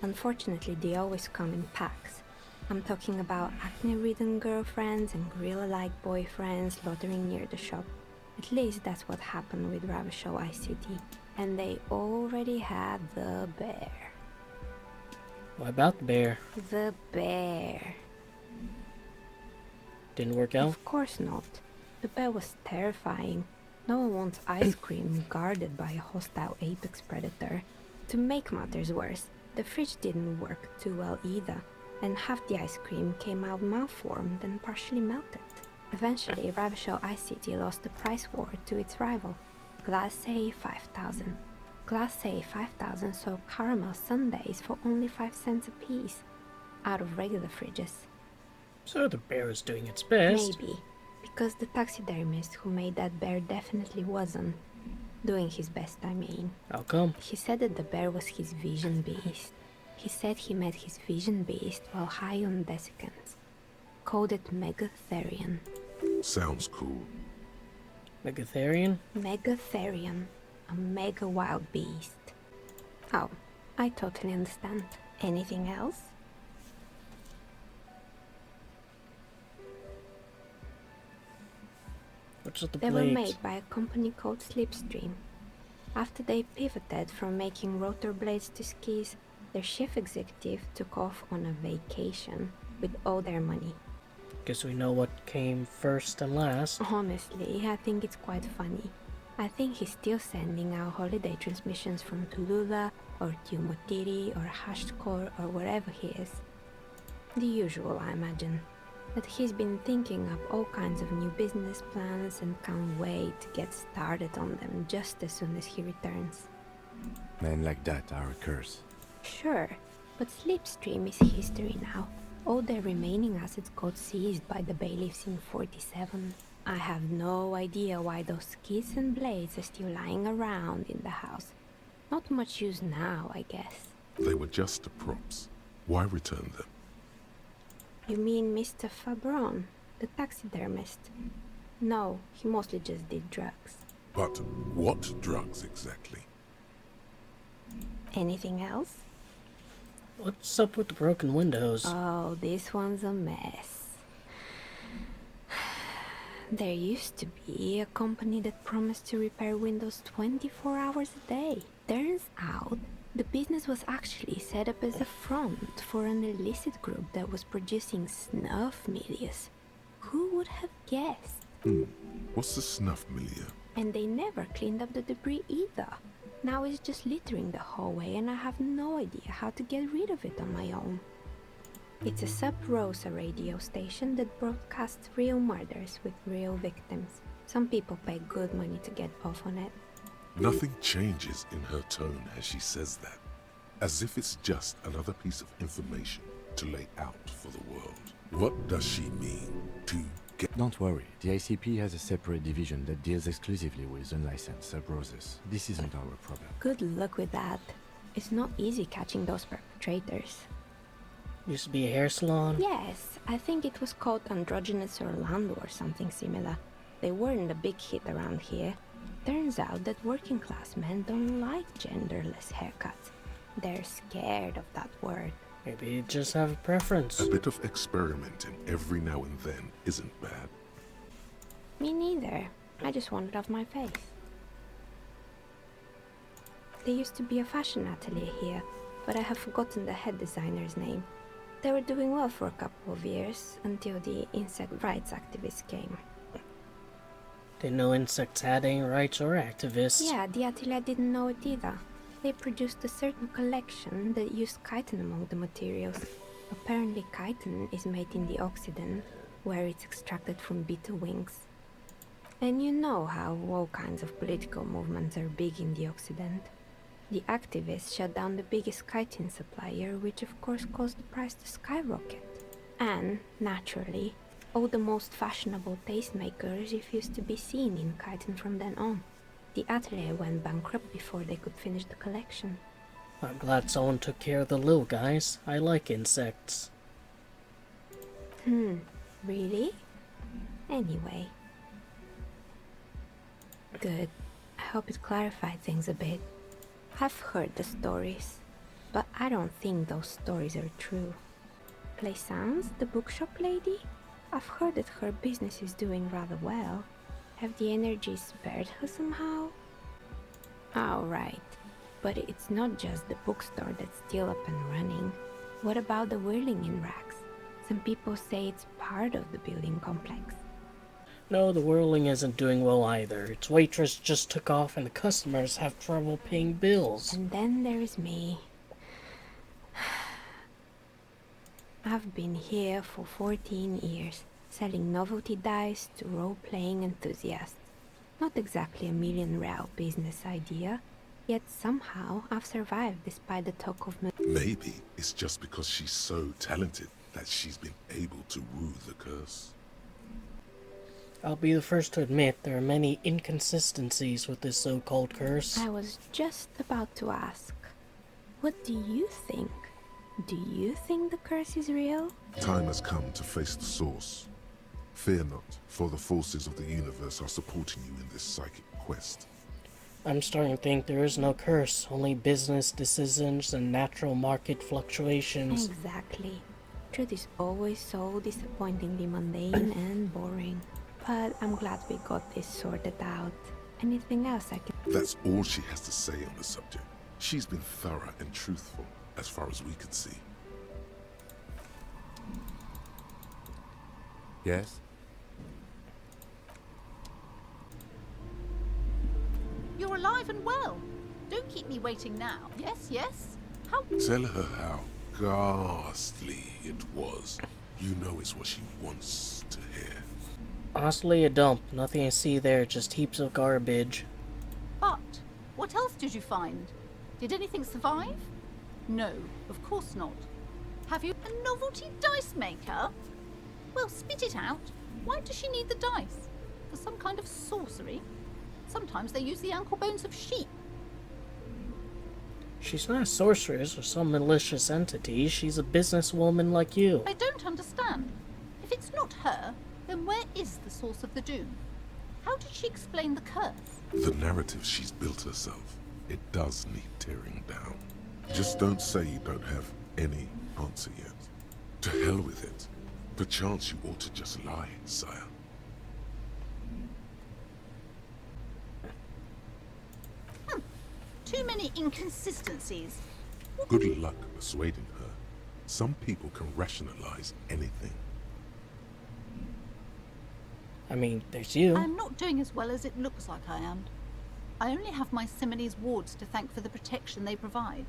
Unfortunately, they always come in packs. I'm talking about acne-ridden girlfriends and gorilla-like boyfriends loitering near the shop. At least that's what happened with Revachol ICT. And they already had the bear. What about the bear? The bear. Didn't work out? Of course not. The bear was terrifying. No one wants ice cream guarded by a hostile apex predator. To make matters worse, the fridge didn't work too well either, and half the ice cream came out malformed and partially melted. Eventually, Revachol ICT lost the price war to its rival, Glacé 5000. Glacé 5000 sold caramel sundaes for only 5 cents a piece, out of regular fridges. So the bear is doing its best. Maybe. Because the taxidermist who made that bear definitely wasn't. Doing his best, I mean. How come? He said that the bear was his vision beast. He said he met his vision beast while high on desiccants. Called it Megatherion. Sounds cool. Megatherion? Megatherion. A mega wild beast. Oh, I totally understand. Anything else? What's with the They blades? were made by a company called Slipstream. After they pivoted from making rotor blades to skis, their chief executive took off on a vacation with all their money. Guess we know what came first and last. Honestly, I think it's quite funny. I think he's still sending out holiday transmissions from Tulula or Tiumotiri or Hashtkor or wherever he is. The usual, I imagine. But he's been thinking up all kinds of new business plans and can't wait to get started on them just as soon as he returns. Men like that are a curse. Sure, but Slipstream is history now. All their remaining assets got seized by the bailiffs in 47. I have no idea why those skis and blades are still lying around in the house. Not much use now, I guess. They were just the props. Why return them? You mean Mr. Fabron, the taxidermist? No, he mostly just did drugs. But what drugs exactly? Anything else? What's up with the broken windows? Oh, this one's a mess. There used to be a company that promised to repair windows 24 hours a day. Turns out, the business was actually set up as a front for an illicit group that was producing snuff milias. Who would have guessed? What's the snuff milieu? And they never cleaned up the debris either. Now it's just littering the hallway and I have no idea how to get rid of it on my own. It's a sub-Rosa radio station that broadcasts real murders with real victims. Some people pay good money to get off on it. Nothing changes in her tone as she says that, as if it's just another piece of information to lay out for the world. What does she mean to get? Don't worry, the ICP has a separate division that deals exclusively with unlicensed sub-roses. This isn't our problem. Good luck with that. It's not easy catching those perpetrators. Used to be a hair salon? Yes, I think it was called Androgynous Orlando or something similar. They weren't a big hit around here. Turns out that working class men don't like genderless haircuts. They're scared of that word. Maybe you just have a preference. A bit of experimenting every now and then isn't bad. Me neither. I just want it off my face. There used to be a fashion atelier here, but I have forgotten the head designer's name. They were doing well for a couple of years, until the insect rights activists came. Didn't know insects had any rights or activists. Yeah, the atelier didn't know it either. They produced a certain collection that used chitin among the materials. Apparently chitin is made in the Occident, where it's extracted from beetle wings. And you know how all kinds of political movements are big in the Occident. The activists shut down the biggest chitin supplier, which of course caused the price to skyrocket. And, naturally, all the most fashionable tastemakers refused to be seen in chitin from then on. The atelier went bankrupt before they could finish the collection. I'm glad someone took care of the little guys. I like insects. Really? Anyway. Good. I hope it clarified things a bit. I've heard the stories, but I don't think those stories are true. Plaisance, the bookshop lady? I've heard that her business is doing rather well. Have the energy spared her somehow? Oh, right. But it's not just the bookstore that's still up and running. What about the whirling in racks? Some people say it's part of the building complex. No, the whirling isn't doing well either. Its waitress just took off and the customers have trouble paying bills. And then there is me. I've been here for 14 years, selling novelty dice to role-playing enthusiasts. Not exactly a million-real business idea, yet somehow I've survived despite the talk of... Maybe it's just because she's so talented that she's been able to woo the curse. I'll be the first to admit there are many inconsistencies with this so-called curse. I was just about to ask, what do you think? Do you think the curse is real? Time has come to face the source. Fear not, for the forces of the universe are supporting you in this psychic quest. I'm starting to think there is no curse, only business decisions and natural market fluctuations. Exactly. Truth is always so disappointingly mundane and boring. But I'm glad we got this sorted out. Anything else I can... That's all she has to say on the subject. She's been thorough and truthful, as far as we could see. Yes? You're alive and well. Don't keep me waiting now. Yes, yes. How... Tell her how ghastly it was. You know it's what she wants to hear. Honestly, a dump. Nothing I see there, just heaps of garbage. But, what else did you find? Did anything survive? No, of course not. Have you a novelty dice maker? Well, spit it out. Why does she need the dice? For some kind of sorcery? Sometimes they use the ankle bones of sheep. She's not a sorceress or some malicious entity. She's a businesswoman like you. I don't understand. If it's not her, then where is the source of the doom? How did she explain the curse? The narrative she's built herself, it does need tearing down. Just don't say you don't have any answer yet. To hell with it. Perchance you ought to just lie, sire. Too many inconsistencies. Good luck persuading her. Some people can rationalize anything. I mean, there's you. I'm not doing as well as it looks like I am. I only have my Simonese wards to thank for the protection they provide.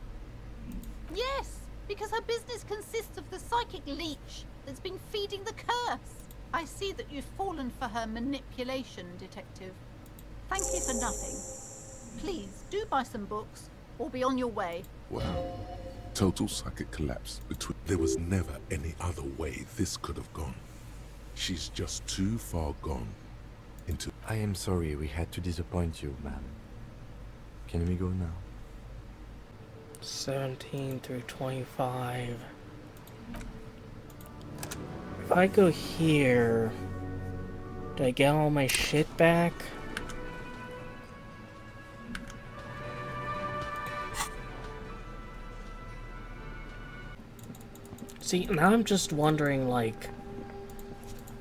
Yes, because her business consists of the psychic leech that's been feeding the curse. I see that you've fallen for her manipulation, detective. Thank you for nothing. Please, do buy some books, or be on your way. Wow. Total psychic collapse between... There was never any other way this could have gone. She's just too far gone into... I am sorry we had to disappoint you, ma'am. Can we go now? 17 through 25. If I go here, do I get all my shit back? See, now I'm just wondering, like,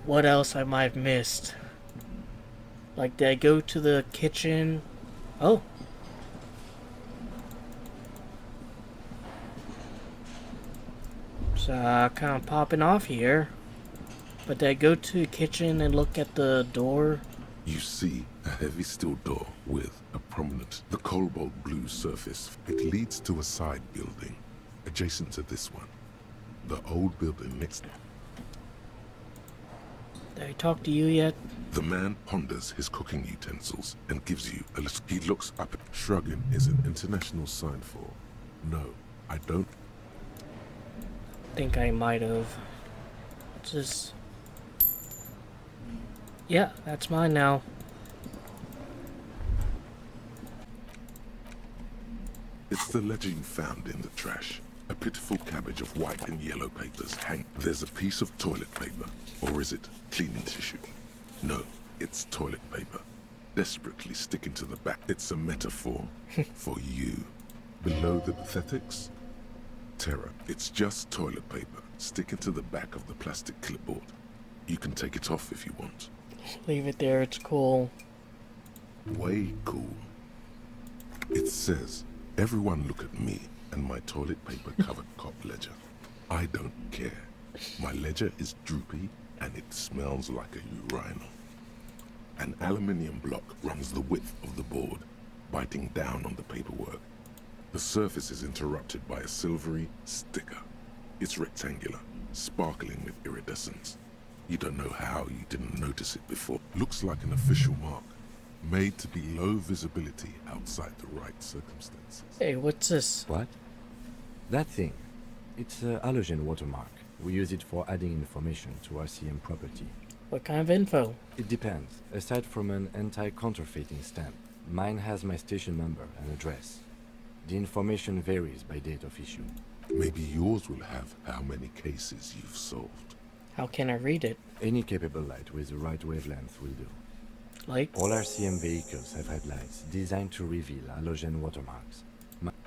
what else I might have missed. Like, did I go to the kitchen? Oh. So, kind of popping off here. But did I go to the kitchen and look at the door? You see a heavy steel door with a prominent, the cobalt blue surface. It leads to a side building, adjacent to this one. The old building next. Did I talk to you yet? The man ponders his cooking utensils and gives you a look. He looks up at shrugging is an international sign for. No, I don't Think I might have. Just. Yeah, that's mine now. It's the ledger you found in the trash. A pitiful cabbage of white and yellow papers hang. There's a piece of toilet paper. Or is it cleaning tissue? No, it's toilet paper. Desperately sticking to the back. It's a metaphor for you. Below the pathetics? Terror. It's just toilet paper sticking to the back of the plastic clipboard. You can take it off if you want. Leave it there, it's cool. Way cool. It says, everyone look at me and my toilet paper covered cop ledger. I don't care. My ledger is droopy and it smells like a urinal. An aluminium block runs the width of the board, biting down on the paperwork. The surface is interrupted by a silvery sticker. It's rectangular, sparkling with iridescence. You don't know how you didn't notice it before. Looks like an official mark, made to be low visibility outside the right circumstances. Hey, what's this? What? That thing. It's a halogen watermark. We use it for adding information to RCM property. What kind of info? It depends. Aside from an anti-counterfeiting stamp, mine has my station number and address. The information varies by date of issue. Maybe yours will have how many cases you've solved. How can I read it? Any capable light with the right wavelength will do. Like? All RCM vehicles have headlights designed to reveal halogen watermarks.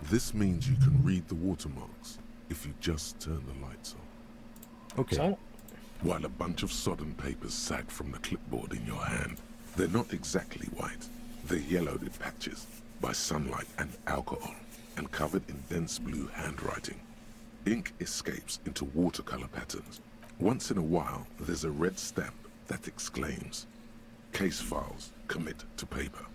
This means you can read the watermarks if you just turn the lights on. Okay. So? While a bunch of sodden papers sag from the clipboard in your hand, they're not exactly white. They're yellowed in patches by sunlight and alcohol, and covered in dense blue handwriting. Ink escapes into watercolor patterns. Once in a while, there's a red stamp that exclaims, "Case files, commit to paper."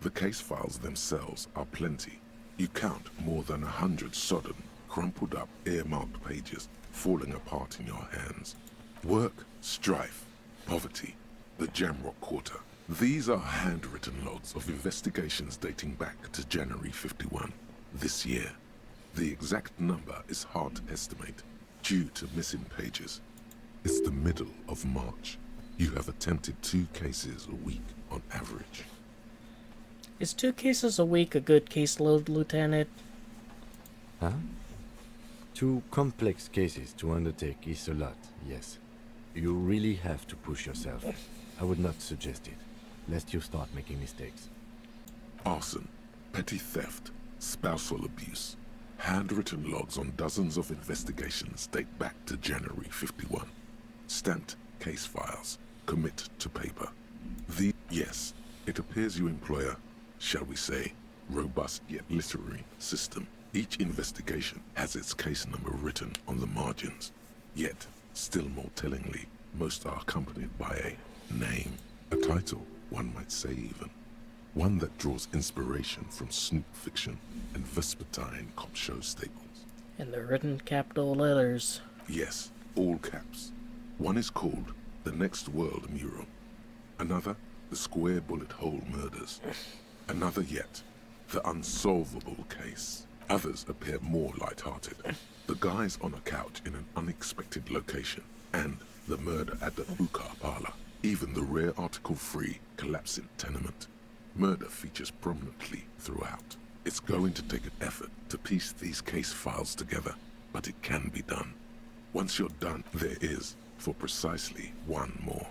The case files themselves are plenty. You count more than 100 sodden, crumpled up, earmarked pages falling apart in your hands. Work, strife, poverty, the Jamrock Quarter. These are handwritten logs of investigations dating back to January 51, this year. The exact number is hard to estimate, due to missing pages. It's the middle of March. You have attempted 2 cases a week on average. Is 2 cases a week a good caseload, Lieutenant? Huh? 2 complex cases to undertake is a lot, yes. You really have to push yourself. I would not suggest it, lest you start making mistakes. Arson, petty theft, spousal abuse. Handwritten logs on dozens of investigations date back to January 51. Stamped case files, commit to paper. Yes, it appears you employ a, shall we say, robust yet literary system. Each investigation has its case number written on the margins. Yet, still more tellingly, most are accompanied by a name, a title, one might say even. One that draws inspiration from snoop fiction and vespertine cop show staples. And they're written capital letters. Yes, all caps. One is called The Next World Mural. Another, The Square Bullet Hole Murders. Another yet, The Unsolvable Case. Others appear more light-hearted. The guys on a couch in an unexpected location, and the murder at the hookah parlor. Even the rare article-free collapsing tenement. Murder features prominently throughout. It's going to take an effort to piece these case files together, but it can be done. Once you're done, there is, for precisely one more.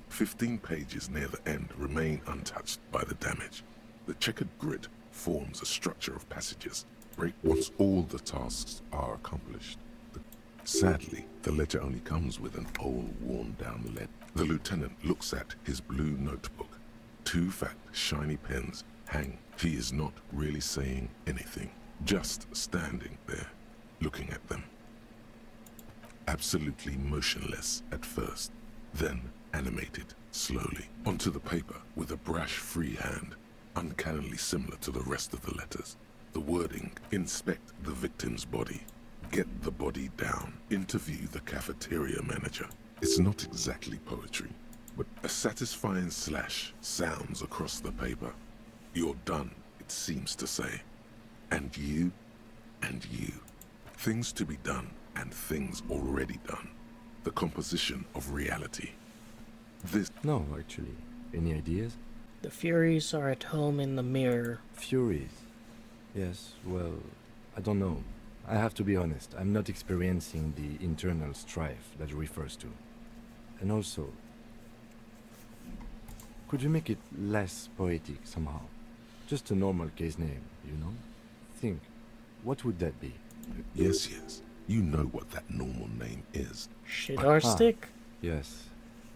15 pages near the end remain untouched by the damage. The checkered grid forms a structure of passages. Break once all the tasks are accomplished. Sadly, the ledger only comes with an old, worn-down lead. The lieutenant looks at his blue notebook. 2 fat, shiny pens hang. He is not really saying anything, just standing there, looking at them. Absolutely motionless at first, then animated slowly onto the paper with a brash free hand, uncannily similar to the rest of the letters. The wording: inspect the victim's body, get the body down, interview the cafeteria manager. It's not exactly poetry, but a satisfying slash sounds across the paper. You're done, it seems to say. And you, and you. Things to be done, and things already done. The composition of reality. This... No, actually. Any ideas? The Furies are at home in the mirror. Furies? Yes, well, I don't know. I have to be honest, I'm not experiencing the internal strife that it refers to. And also, could you make it less poetic somehow? Just a normal case name, you know? Think, what would that be? Yes, yes. You know what that normal name is. Shidarstic? Yes.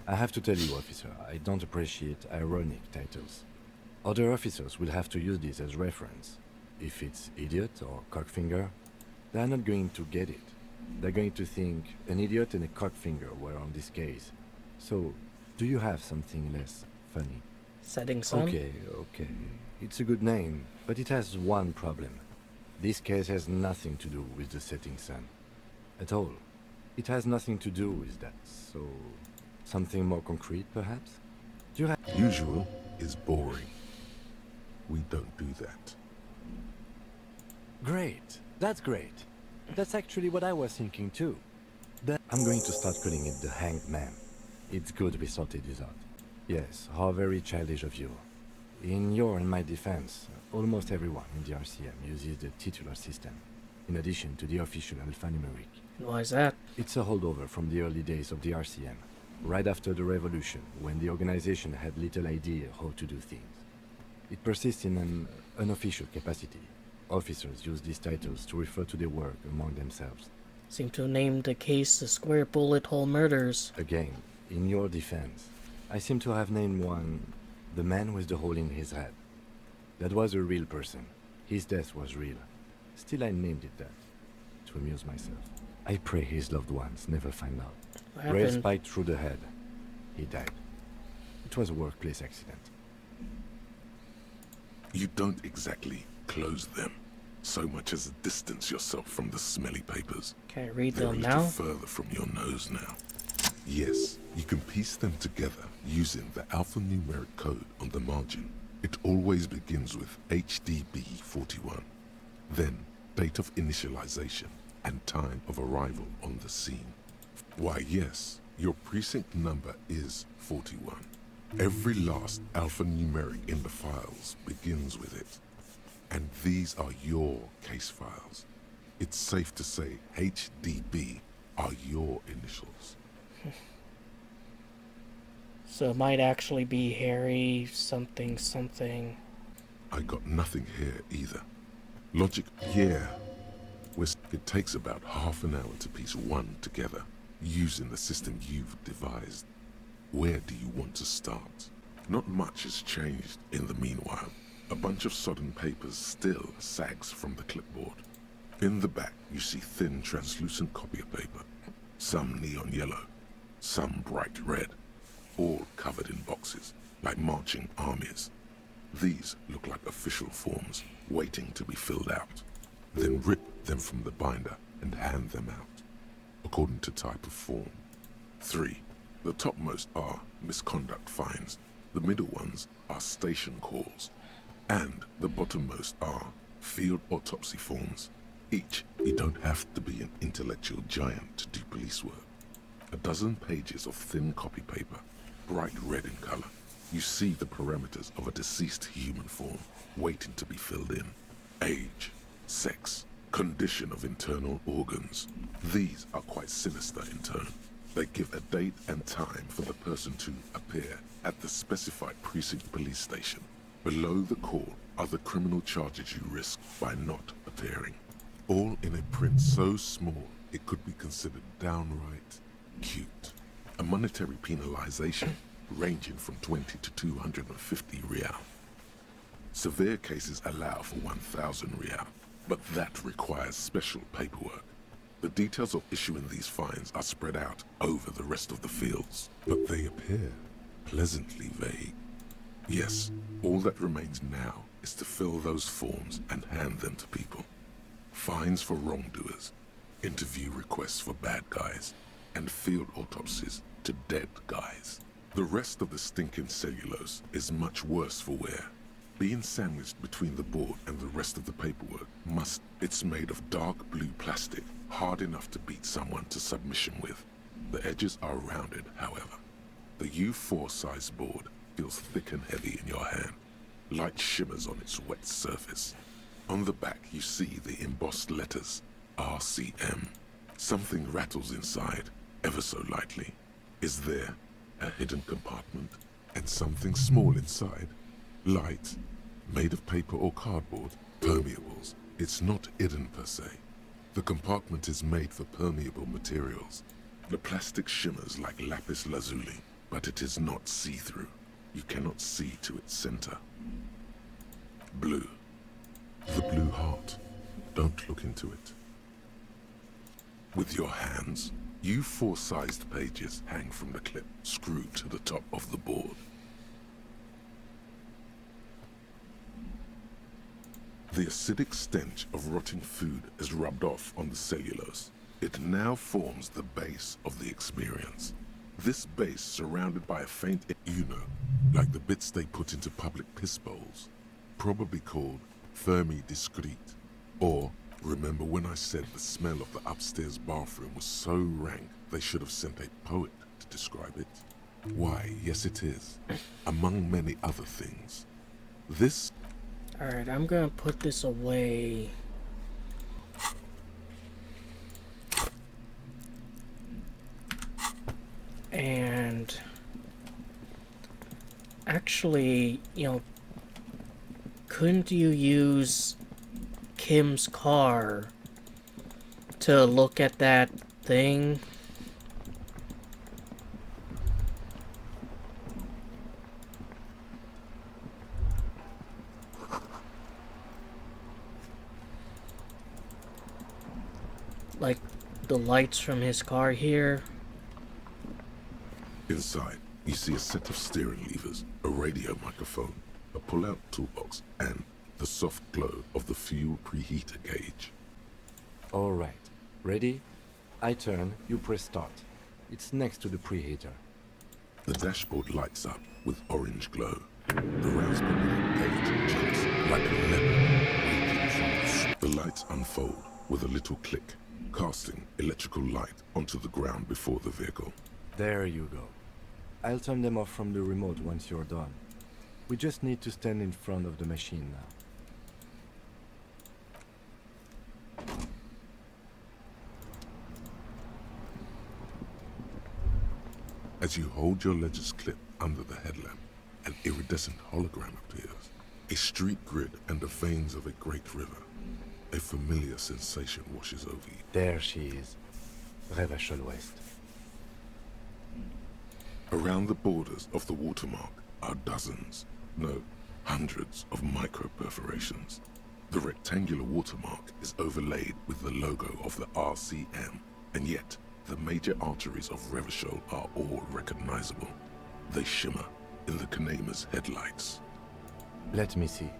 I have to tell you, officer, I don't appreciate ironic titles. Other officers will have to use this as reference. If it's idiot or cockfinger, they're not going to get it. They're going to think an idiot and a cockfinger were on this case. So, do you have something less funny? Setting Sun? Okay. It's a good name, but it has one problem. This case has nothing to do with the setting sun. At all. It has nothing to do with that, so... something more concrete, perhaps? Do you have... Usual is boring. We don't do that. Great. That's great. That's actually what I was thinking too. I'm going to start calling it the Hanged Man. It's good we sorted this out. Yes, how very childish of you. In your and my defense, almost everyone in the RCM uses the titular system, in addition to the official alphanumeric. Why is that? It's a holdover from the early days of the RCM, right after the revolution, when the organization had little idea how to do things. It persists in an unofficial capacity. Officers use these titles to refer to their work among themselves. Seem to have named the case the Square Bullet Hole Murders. Again, in your defense, I seem to have named one the man with the hole in his head. That was a real person. His death was real. Still, I named it that, to amuse myself. I pray his loved ones never find out. Rail spiked through the head. He died. It was a workplace accident. You don't exactly close them, so much as distance yourself from the smelly papers. Can I read They're them a now? little further from your nose now. Yes, you can piece them together using the alphanumeric code on the margin. It always begins with HDB 41, then date of initialization and time of arrival on the scene. Why, yes, your precinct number is 41. Every last alphanumeric in the files begins with it. And these are your case files. It's safe to say HDB are your initials. So it might actually be Harry something something. I got nothing here either. Logic, yeah. It takes about half an hour to piece one together, using the system you've devised. Where do you want to start? Not much has changed in the meanwhile. A bunch of sodden papers still sags from the clipboard. In the back, you see thin, translucent copier paper. Some neon yellow, some bright red, all covered in boxes, like marching armies. These look like official forms, waiting to be filled out. Then rip them from the binder and hand them out, according to type of form. 3. The topmost are misconduct fines. The middle ones are station calls. And the bottommost are field autopsy forms. Each, you don't have to be an intellectual giant to do police work. A dozen pages of thin copy paper, bright red in color. You see the parameters of a deceased human form, waiting to be filled in. Age, sex, condition of internal organs. These are quite sinister in turn. They give a date and time for the person to appear at the specified precinct police station. Below the call are the criminal charges you risk by not appearing. All in a print so small it could be considered downright cute. A monetary penalization ranging from 20 to 250 real. Severe cases allow for 1,000 real, but that requires special paperwork. The details of issuing these fines are spread out over the rest of the fields, but they appear pleasantly vague. Yes, all that remains now is to fill those forms and hand them to people. Fines for wrongdoers, interview requests for bad guys, and field autopsies to dead guys. The rest of the stinking cellulose is much worse for wear. Being sandwiched between the board and the rest of the paperwork it's made of dark blue plastic, hard enough to beat someone to submission with. The edges are rounded, however. The U4 size board feels thick and heavy in your hand. Light shimmers on its wet surface. On the back you see the embossed letters, RCM. Something rattles inside, ever so lightly. Is there a hidden compartment? And something small inside? Light, made of paper or cardboard, permeables. It's not hidden per se. The compartment is made for permeable materials. The plastic shimmers like lapis lazuli, but it is not see-through. You cannot see to its center. Blue. The blue heart. Don't look into it. With your hands, U4-sized pages hang from the clip screwed to the top of the board. The acidic stench of rotting food is rubbed off on the cellulose. It now forms the base of the experience. This base surrounded by a faint, like the bits they put into public piss bowls, probably called Fermi Discrete. Or, remember when I said the smell of the upstairs bathroom was so rank they should have sent a poet to describe it? Why, yes it is, among many other things. This... Alright, I'm gonna put this away. And actually, couldn't you use Kim's car to look at that thing? Like the lights from his car here. Inside, you see a set of steering levers, a radio microphone, a pull-out toolbox, and the soft glow of the fuel preheater gauge. All right. Ready? I turn, you press start. It's next to the preheater. The dashboard lights up with orange glow. The rounds per minute gauge jumps like a lemon waiting from the lights unfold with a little click, casting electrical light onto the ground before the vehicle. There you go. I'll turn them off from the remote once you're done. We just need to stand in front of the machine now. As you hold your ledger's clip under the headlamp, an iridescent hologram appears. A street grid and the veins of a great river. A familiar sensation washes over you. There she is. Revachol West. Around the borders of the watermark are dozens, no, hundreds of micro-perforations. The rectangular watermark is overlaid with the logo of the RCM, and yet the major arteries of Revachol are all recognizable. They shimmer in the Kanema's headlights. Let me see.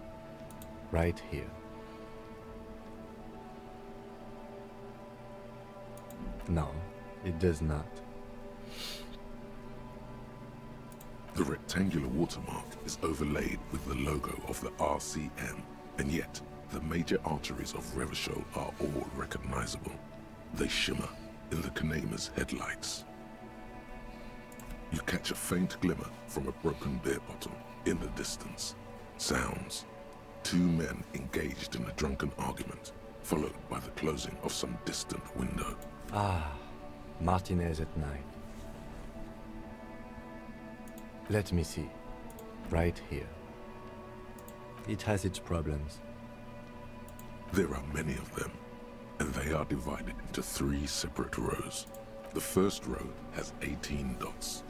Right here. No, it does not. The rectangular watermark is overlaid with the logo of the RCM, and yet the major arteries of Revachol are all recognizable. They shimmer in the Kanema's headlights. You catch a faint glimmer from a broken beer bottle in the distance. Sounds. Two men engaged in a drunken argument, followed by the closing of some distant window. Ah, Martinez at night. Let me see. Right here. It has its problems. There are many of them, and they are divided into 3 separate rows. The first row has 18 dots.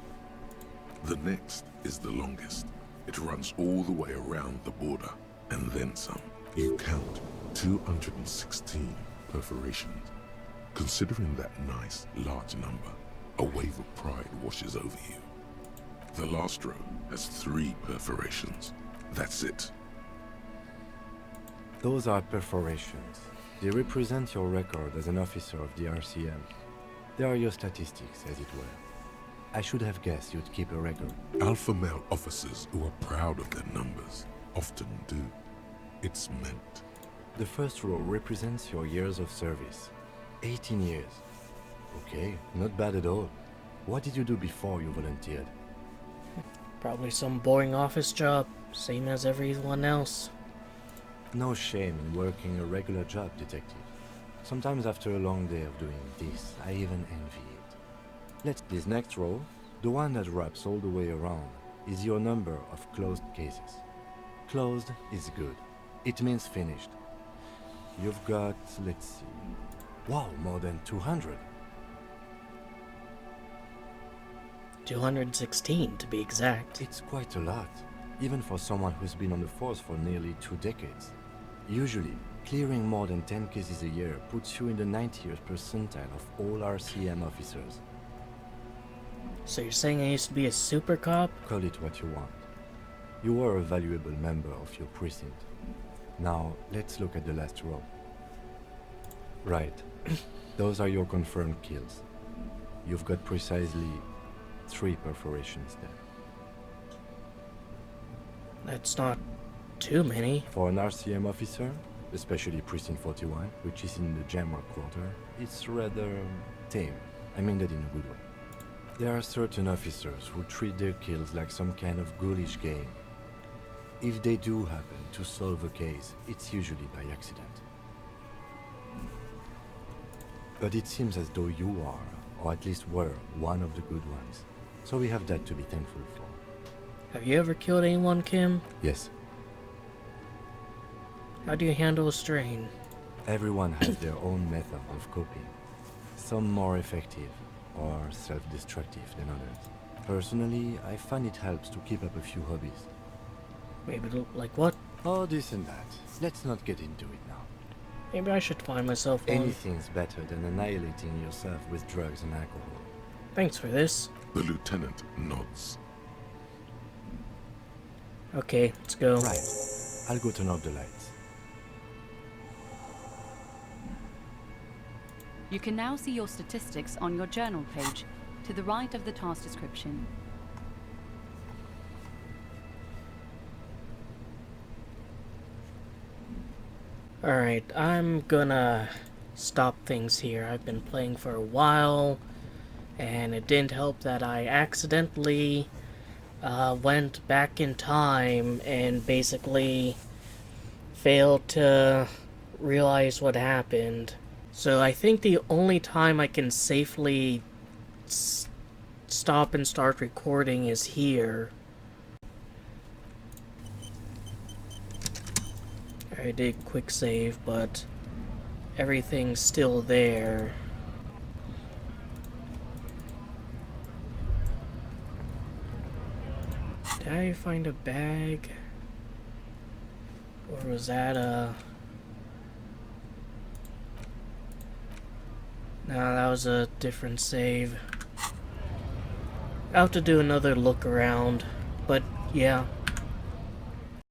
The next is the longest. It runs all the way around the border, and then some. You count 216 perforations. Considering that nice, large number, a wave of pride washes over you. The last row has 3 perforations. That's it. Those are perforations. They represent your record as an officer of the RCM. They are your statistics, as it were. I should have guessed you'd keep a record. Alpha male officers who are proud of their numbers often do. It's meant. The first row represents your years of service. 18 years. Okay, not bad at all. What did you do before you volunteered? Probably some boring office job, same as everyone else. No shame in working a regular job, detective. Sometimes after a long day of doing this, I even envy it. This next row, the one that wraps all the way around, is your number of closed cases. Closed is good. It means finished. You've got, let's see... Wow, more than 200. 216 to be exact. It's quite a lot, even for someone who's been on the force for nearly 2 decades. Usually, clearing more than 10 cases a year puts you in the 90th percentile of all RCM officers. So you're saying I used to be a super cop? Call it what you want. You were a valuable member of your precinct. Now, let's look at the last row. Right. Those are your confirmed kills. You've got precisely 3 perforations there. That's not too many. For an RCM officer, especially Precinct 41, which is in the Jamrock Quarter, it's rather tame. I mean that in a good way. There are certain officers who treat their kills like some kind of ghoulish game. If they do happen to solve a case, it's usually by accident. But it seems as though you are, or at least were, one of the good ones. So we have that to be thankful for. Have you ever killed anyone, Kim? Yes. How do you handle a strain? Everyone has their own method of coping. Some more effective, or self-destructive than others. Personally, I find it helps to keep up a few hobbies. Maybe like what? Oh, this and that. Let's not get into it now. Maybe I should find myself one. Anything's better than annihilating yourself with drugs and alcohol. Thanks for this. The lieutenant nods. Okay, let's go. Right. I'll go turn off the lights. You can now see your statistics on your journal page, to the right of the task description. Alright, I'm gonna stop things here. I've been playing for a while, and it didn't help that I accidentally went back in time and basically failed to realize what happened. So I think the only time I can safely stop and start recording is here. I did quick save, but everything's still there. Did I find a bag? Or was that a... No, that was a different save. I'll have to do another look around, but yeah.